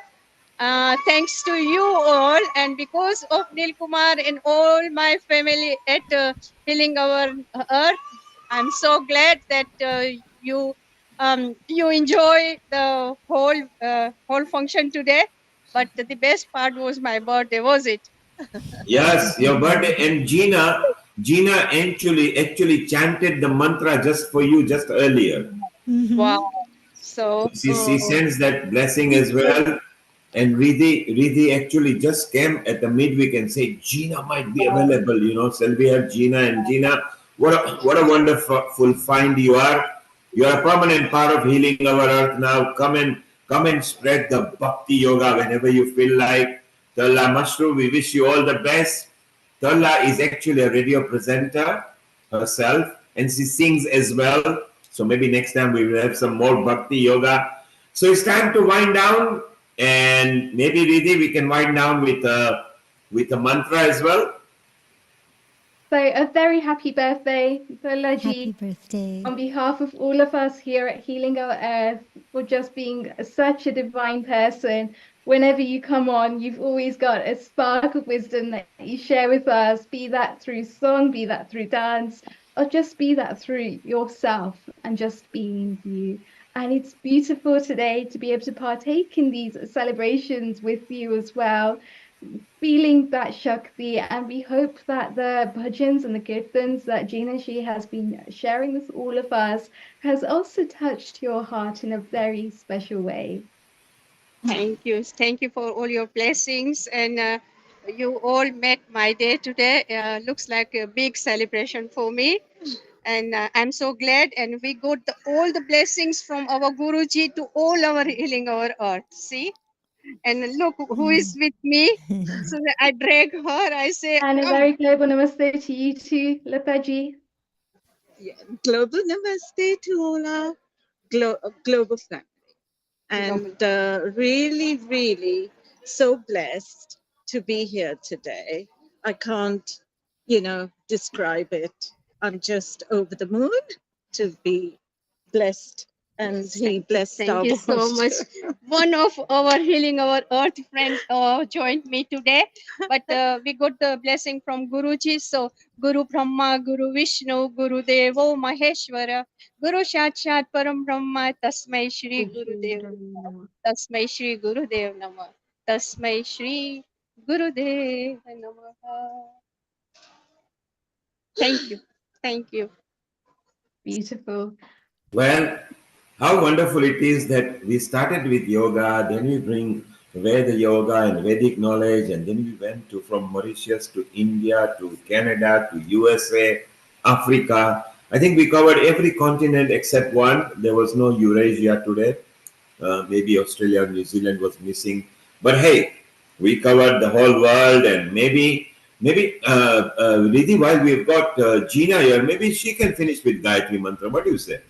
Thanks to you all, and because of Nil Kumar and all my family at Healing Our Earth, I'm so glad that you enjoy the whole function today. But the best part was my birthday, was it? Yes, your birthday, and Gina actually chanted the mantra just for you just earlier. Wow. So She sends that blessing as well. And Riddhi actually just came at the midweek and said Gina might be available. You know, shall we have Gina? And Gina, what a wonderful find you are. You are a permanent part of Healing Our Earth now. Come and spread the Bhakti Yoga whenever you feel like. Tarla Mashru, we wish you all the best. Tarla is actually a radio presenter herself, and she sings as well. So maybe next time we will have some more Bhakti Yoga. So it's time to wind down, and maybe Riddhi, we can wind down with a mantra as well. So a very happy birthday, Balaji. Happy birthday. On behalf of all of us here at Healing Our Earth, for just being such a divine person. Whenever you come on, you've always got a spark of wisdom that you share with us, be that through song, be that through dance, or just be that through yourself and just being you. And it's beautiful today to be able to partake in these celebrations with you as well, feeling that Shakti. And we hope that the bhajans and the kirtans that Gina Shi has been sharing with all of us has also touched your heart in a very special way. Thank you. Thank you for all your blessings. And you all made my day today. Looks like a big celebration for me. And I'm so glad. And we got all the blessings from our Guruji to all our Healing Our Earth. See? And look who is with me. So I drag her. I say, And a come. very global namaste to you too, Lataji. Yeah. Global namaste to all our global family. And really, really so blessed to be here today. I can't, describe it. I'm just over the moon to be blessed and he blessed our Thank you so bones. much. One of our healing our earth friend joined me today, but we got the blessing from Guruji. So Guru Brahma, Guru Vishnu, Guru Devo Maheshwara, Guru Sakshat Param Brahma, Tasmai Shri Guru Dev, Tasmai Shri Guru Dev Namah, Tasmai Shri Guru Dev Namah. Thank you. Thank you. Beautiful. Well, how wonderful it is that we started with yoga, then we bring Veda yoga and Vedic knowledge, and then we went to from Mauritius to India to Canada to USA, Africa. I think we covered every continent except one. There was no Eurasia today. Maybe Australia or New Zealand was missing. But hey, we covered the whole world, and maybe Riddhi, while we've got Gina here, maybe she can finish with Gayatri Mantra. What do you say?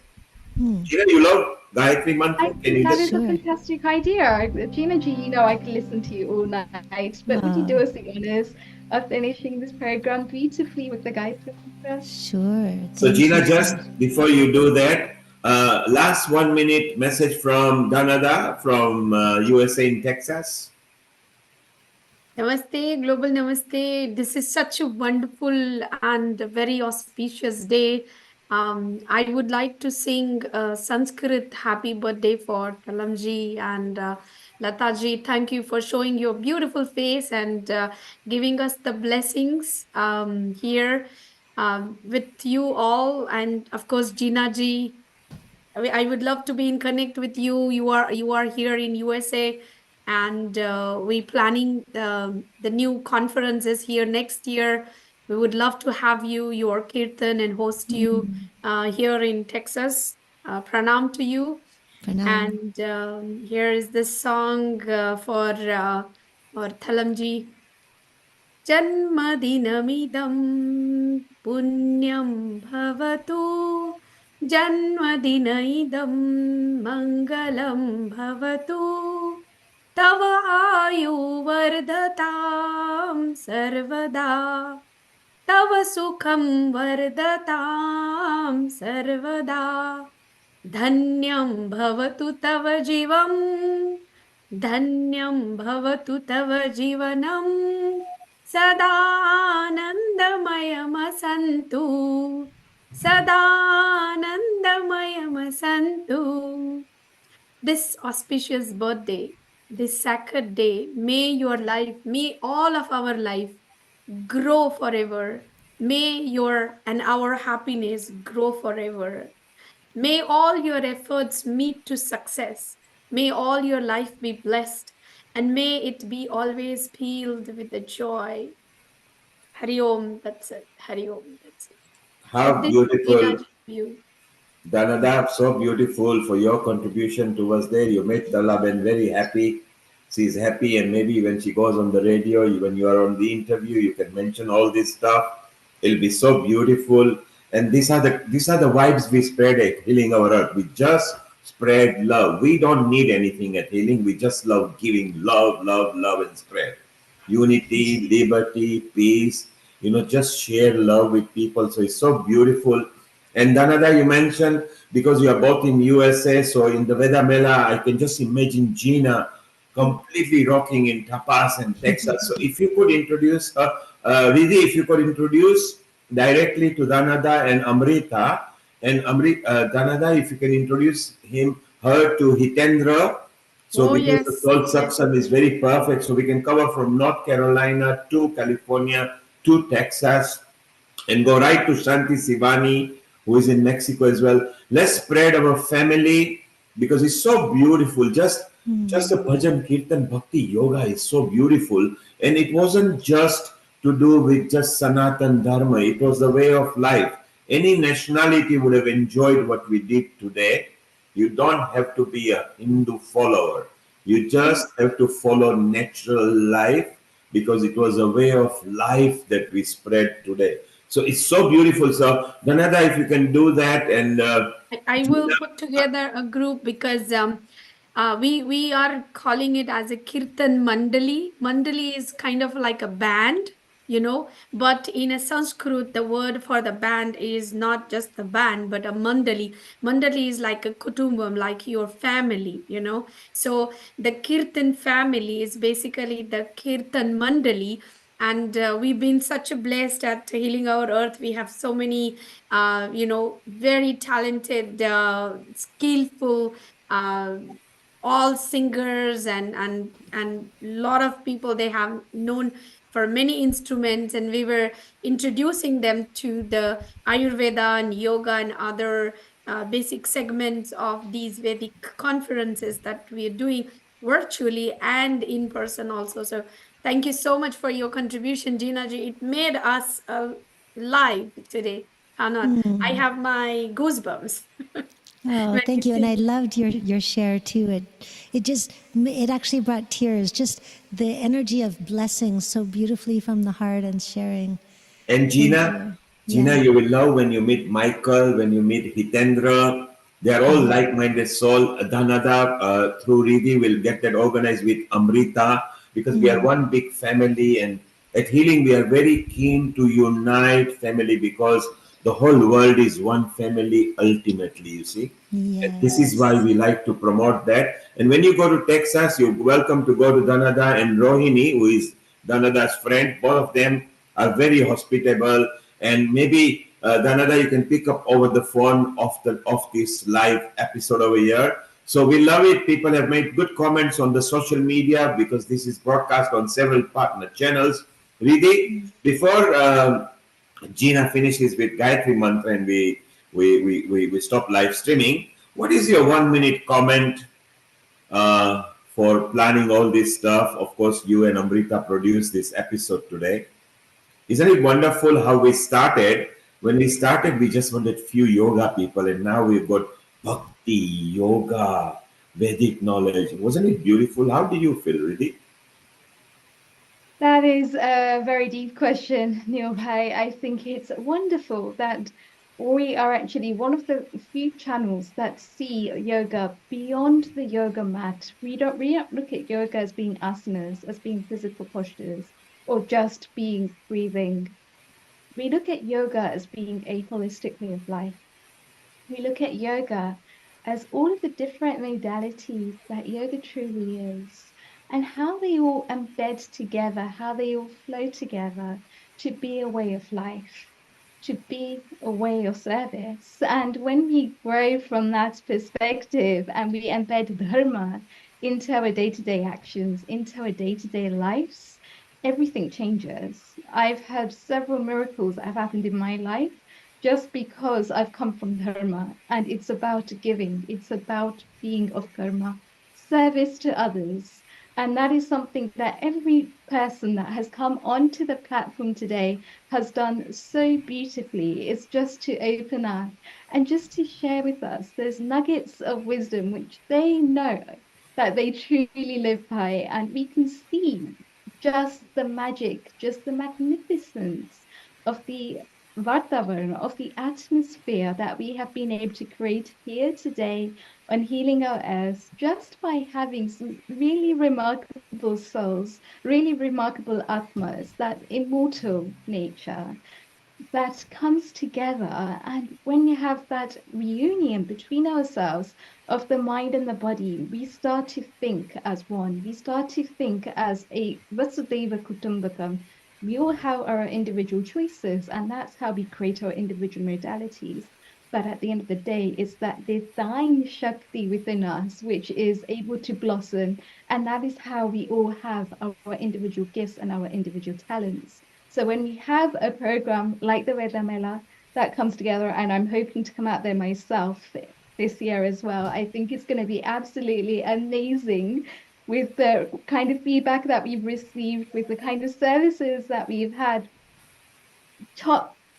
Gina, you love Gayatri Mantra? I Can think you that just... is a fantastic idea. Gina G, you know, I could listen to you all night, but would you do us the honors of finishing this program beautifully with the Gayatri Mantra? Sure. So Thank Gina, you just before you do that, last 1 minute message from Danada from USA in Texas. Namaste, global namaste. This is such a wonderful and very auspicious day. I would like to sing Sanskrit happy birthday for Talamji and Lataji. Thank you for showing your beautiful face and giving us the blessings here with you all. And of course, Gina ji, I would love to be in connect with you. You are here in USA, and we planning the new conferences here next year. We would love to have you, your kirtan, and host you here in Texas. Pranam to you. Pranam. And here is this song for Thalamji. जन्मदिनमिदं पुण्यं भवतु जन्मदिन इदं मङ्गलं भवतु तव आयुर्वर्धतां सर्वदा तव सुखं वर्धतां सर्वदा धन्यं भवतु तव जीवं धन्यं भवतु तव जीवनं सदानन्दमयमसन्तु सदानन्दमयमसन्तु. This auspicious birthday, this sacred day, may your life, may all of our life grow forever. May your and our happiness grow forever. May all your efforts meet to success. May all your life be blessed, and may it be always filled with the joy. Hari Om, that's it. Hari Om, that's it. How This beautiful. energy view. Danada, so beautiful for your contribution to us there. You made Talaben very happy. She's happy, and maybe when she goes on the radio, when you are on the interview, you can mention all this stuff. It'll be so beautiful. And these are the vibes we spread at Healing Our Earth. We just spread love. We don't need anything at Healing. We just love giving love, love, love, and spread. Unity, liberty, peace. Just share love with people. So it's so beautiful. And Danada, you mentioned, because you are both in USA, so in the Veda Mela, I can just imagine Gina completely rocking in Tapas and Texas. So if you could introduce her, Riddhi, if you could introduce directly to Danada and Amrita, and Danada, if you can introduce her to Hitendra. So because the soul satsang is very perfect, so we can cover from North Carolina to California to Texas and go right to Shanti Sivani, who is in Mexico as well. Let's spread our family because it's so beautiful. Just a bhajan, kirtan, bhakti, yoga is so beautiful. And it wasn't just to do with just Sanatan Dharma. It was the way of life. Any nationality would have enjoyed what we did today. You don't have to be a Hindu follower. You just have to follow natural life because it was a way of life that we spread today. So it's so beautiful. So Danada, if you can do that, and I will put together a group because we are calling it as a Kirtan Mandali. Mandali is kind of like a band. but in a Sanskrit, the word for the band is not just the band, but a mandali. Mandali is like a kutumbam, like your family, So the Kirtan family is basically the Kirtan mandali. And we've been such a blessed at Healing Our Earth. We have so many, very talented, skillful, all singers and lot of people they have known for many instruments, and we were introducing them to the Ayurveda and yoga and other basic segments of these Vedic conferences that we are doing virtually and in person also. So thank you so much for your contribution, Gina ji. It made us live today. I have my goosebumps. Oh, thank you. And I loved your share too. It actually brought tears, just the energy of blessing so beautifully from the heart and sharing. And Gina, you will love when you meet Michael, when you meet Hitendra. They are all like-minded soul. Dhanada, through Riddhi, will get that organized with Amrita, because we are one big family. And at Healing, we are very keen to unite family, because the whole world is one family ultimately, you see. And this is why we like to promote that. And when you go to Texas, you're welcome to go to Dhanada and Rohini, who is Dhanada's friend. Both of them are very hospitable. And maybe Dhanada, you can pick up over the phone of this live episode over here. So we love it. People have made good comments on the social media, because this is broadcast on several partner channels. Riddhi, before Gina finishes with Gayatri Mantra and we stop live streaming, what is your 1 minute comment for planning all this stuff? Of course, you and Amrita produced this episode today. Isn't it wonderful how we started? When we started, we just wanted few yoga people, and now we've got bhakti, yoga, Vedic knowledge. Wasn't it beautiful? How do you feel, Riddhi? That is a very deep question, Neil Bhai. I think it's wonderful that we are actually one of the few channels that see yoga beyond the yoga mat. We don't look at yoga as being asanas, as being physical postures, or just being breathing. We look at yoga as being a holistic way of life. We look at yoga as all of the different modalities that yoga truly is, and how they all embed together, how they all flow together to be a way of life, to be a way of service. And when we grow from that perspective and we embed dharma into our day-to-day actions, into our day-to-day lives, everything changes. I've had several miracles that have happened in my life just because I've come from dharma, and it's about giving, it's about being of karma, service to others. And that is something that every person that has come onto the platform today has done so beautifully. It's just to open up and just to share with us those nuggets of wisdom which they know that they truly live by. And we can see just the magic, just the magnificence of the Vartavarna, of the atmosphere that we have been able to create here today on Healing Our Earth, just by having some really remarkable souls, really remarkable atmas, that immortal nature that comes together. And when you have that reunion between ourselves of the mind and the body, we start to think as one. We start to think as a Vasudeva Kutumbakam. We all have our individual choices, and that's how we create our individual modalities. But at the end of the day, it's that divine Shakti within us which is able to blossom. And that is how we all have our individual gifts and our individual talents. So when we have a program like the Veda Mela that comes together, and I'm hoping to come out there myself this year as well, I think it's going to be absolutely amazing with the kind of feedback that we've received, with the kind of services that we've had.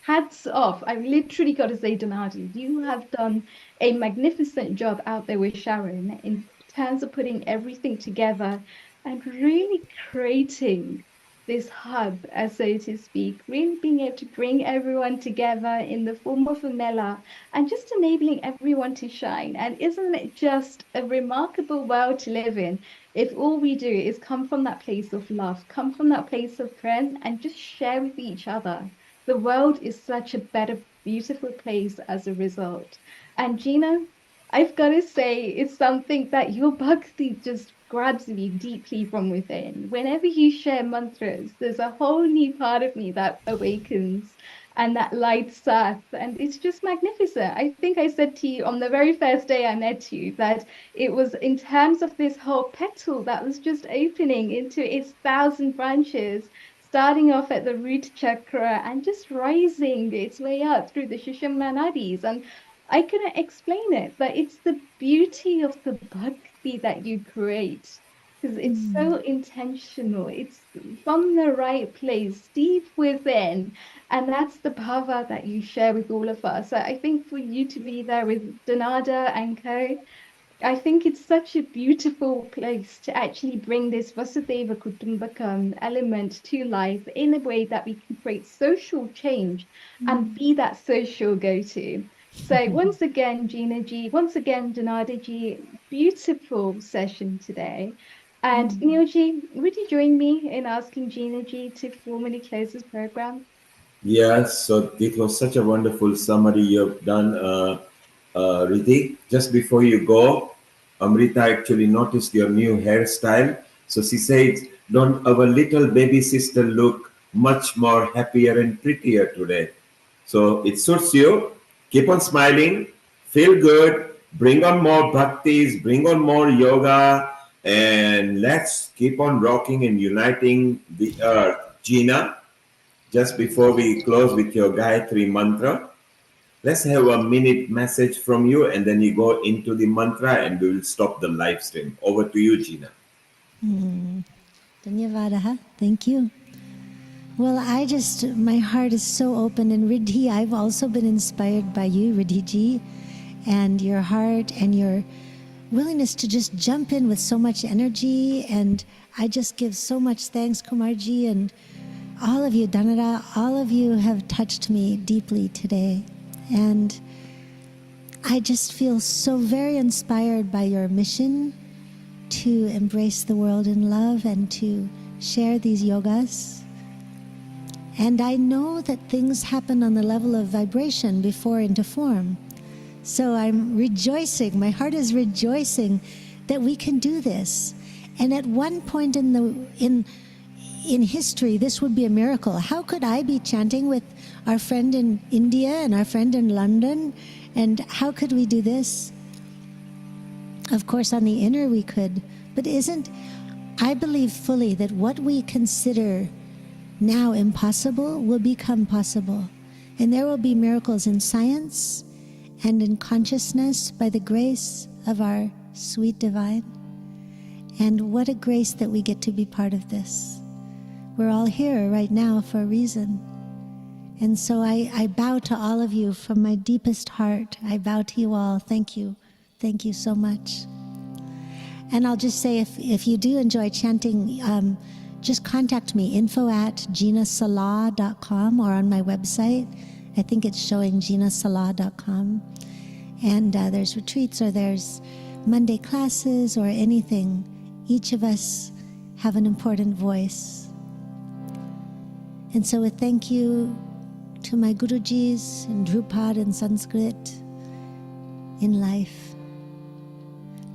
Hats off. I've literally got to say, Donati, you have done a magnificent job out there with Sharron in terms of putting everything together and really creating this hub, so to speak, really being able to bring everyone together in the form of a mela and just enabling everyone to shine. And isn't it just a remarkable world to live in if all we do is come from that place of love, come from that place of prayer, and just share with each other? The world is such a better, beautiful place as a result. And Gina, I've got to say, it's something that your bhakti just grabs me deeply from within. Whenever you share mantras, there's a whole new part of me that awakens and that lights up. And it's just magnificent. I think I said to you on the very first day I met you that it was in terms of this whole petal that was just opening into its 1,000 branches, starting off at the root chakra and just rising its way up through the Sushumna nadis. And I couldn't explain it, but it's the beauty of the bhakti that you create because it's so intentional. It's from the right place, deep within. And that's the bhava that you share with all of us. So I think for you to be there with Donada and co, I think it's such a beautiful place to actually bring this Vasudeva Kutumbakam element to life in a way that we can create social change and be that social go-to. So once again, Gina Ji, once again, Donada Ji, beautiful session today. And Neil Ji, would you join me in asking Gina Ji to formally close this program? Yes, so it was such a wonderful summary you've done, Riddhi. Just before you go, Amrita actually noticed your new hairstyle. So she said, don't our little baby sister look much more happier and prettier today? So it suits you. Keep on smiling, feel good, bring on more bhaktis, bring on more yoga, and let's keep on rocking and uniting the earth. Gina, just before we close with your Gayatri mantra, let's have a minute message from you and then you go into the mantra and we will stop the live stream. Over to you, Gina. Dhanyavadaha. Thank you. Well, my heart is so open. And Riddhi, I've also been inspired by you, Riddhi Ji, and your heart and your willingness to just jump in with so much energy. And I just give so much thanks, Kumarji, and all of you, Dhanara, all of you have touched me deeply today. And I just feel so very inspired by your mission to embrace the world in love and to share these yogas. And I know that things happen on the level of vibration before into form. So I'm rejoicing, my heart is rejoicing that we can do this. And at one point in history, this would be a miracle. How could I be chanting with our friend in India and our friend in London? And how could we do this? Of course, on the inner we could, but I believe fully that what we consider now impossible will become possible. And there will be miracles in science and in consciousness by the grace of our sweet divine. And what a grace that we get to be part of this. We're all here right now for a reason. And so I bow to all of you from my deepest heart. I bow to you all. Thank you. Thank you so much. And I'll just say, if you do enjoy chanting, just contact me, info@ginasalah.com or on my website. I think it's showing ginasalah.com. And there's retreats or there's Monday classes or anything. Each of us have an important voice. And so a thank you to my Gurujis in Drupad and Sanskrit in life.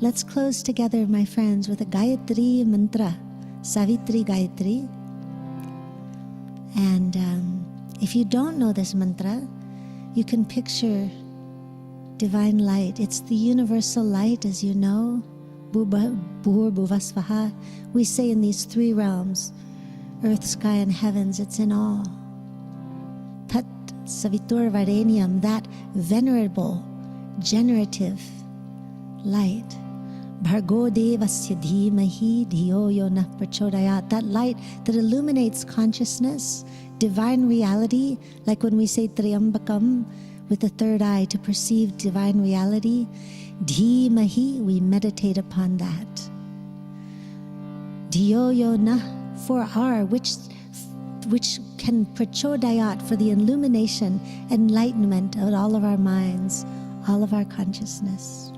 Let's close together, my friends, with a Gayatri mantra, Savitri Gayatri. And if you don't know this mantra, you can picture divine light. It's the universal light, as you know. Bhur Bhuvasvaha. We say in these three realms, earth, sky, and heavens, it's in all. Tat Savitur Varenium, that venerable, generative light. Bhargo Devasya Dhimahi Dhiyo Yo Nah Prachodayat, that light that illuminates consciousness, divine reality, like when we say Triyambakam with the third eye to perceive divine reality. Dhimahi, we meditate upon that. Dhiyo Yo Nah, for our, which which can prachodayat for the illumination, enlightenment of all of our minds, all of our consciousness.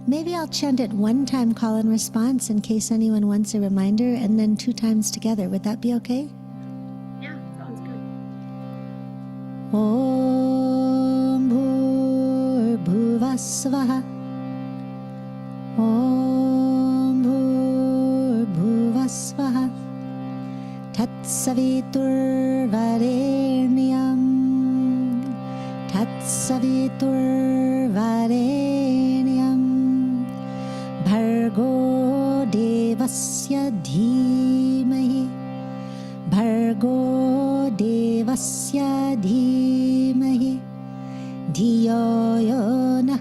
Maybe I'll chant it one time, call and response, in case anyone wants a reminder, and then 2 times together. Would that be okay? Yeah, sounds good. Om Bhur Bhuvasvaha. Om Bhur Bhuvasvaha. Tatsavitur Varenyam. Tatsavitur Varenyam. Bhargo Devasya Dhimahi. Bhargo Devasya Dhimahi. Dhiyo yo nah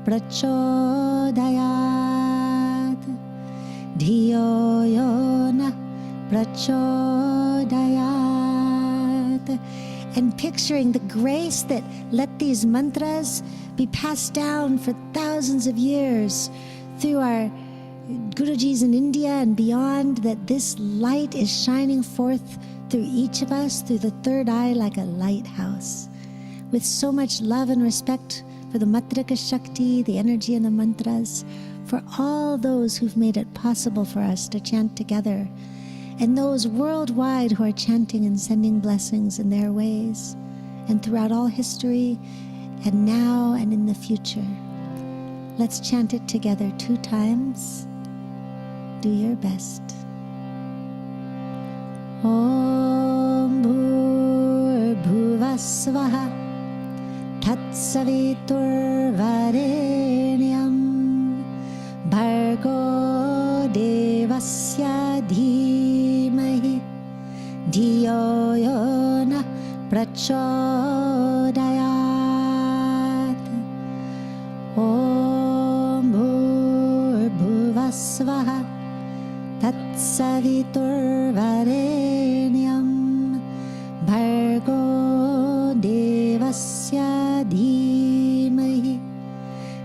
prachodayat. Dhiyo yo nah prachodayat. And picturing the grace that let these mantras be passed down for thousands of years through our Gurujis in India and beyond, that this light is shining forth through each of us, through the third eye, like a lighthouse, with so much love and respect for the Matrika Shakti, the energy in the mantras, for all those who've made it possible for us to chant together, and those worldwide who are chanting and sending blessings in their ways, and throughout all history, and now and in the future. Let's chant it together 2 times. Do your best. Om Bhur Bhuvasvaha. Tatsavitur Varenyam. Bhargo Devasya Dhimahi. Dhiyo yo nah prachodayat. Om Bhur Bhuvasvaha. Tatsavitur Varenyam. Bhargo Devasya Dhimahi.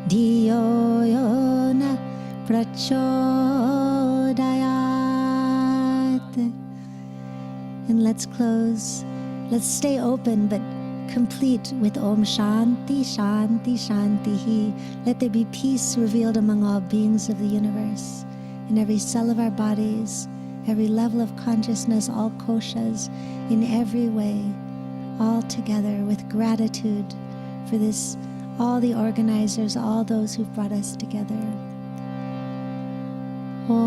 Dhiyo yo nah prachodayat. And let's close. Let's stay open, but complete with Om Shanti, Shanti, Shanti. Let there be peace revealed among all beings of the universe, in every cell of our bodies, every level of consciousness, all koshas, in every way, all together with gratitude for this, all the organizers, all those who've brought us together. Om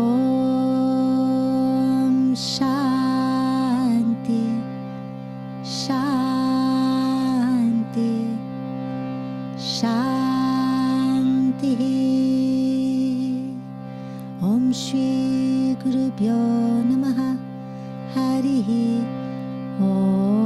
Shanti, Shanti, Shanti. Om Shri Guru Bhyo Namaha. Harihi Om.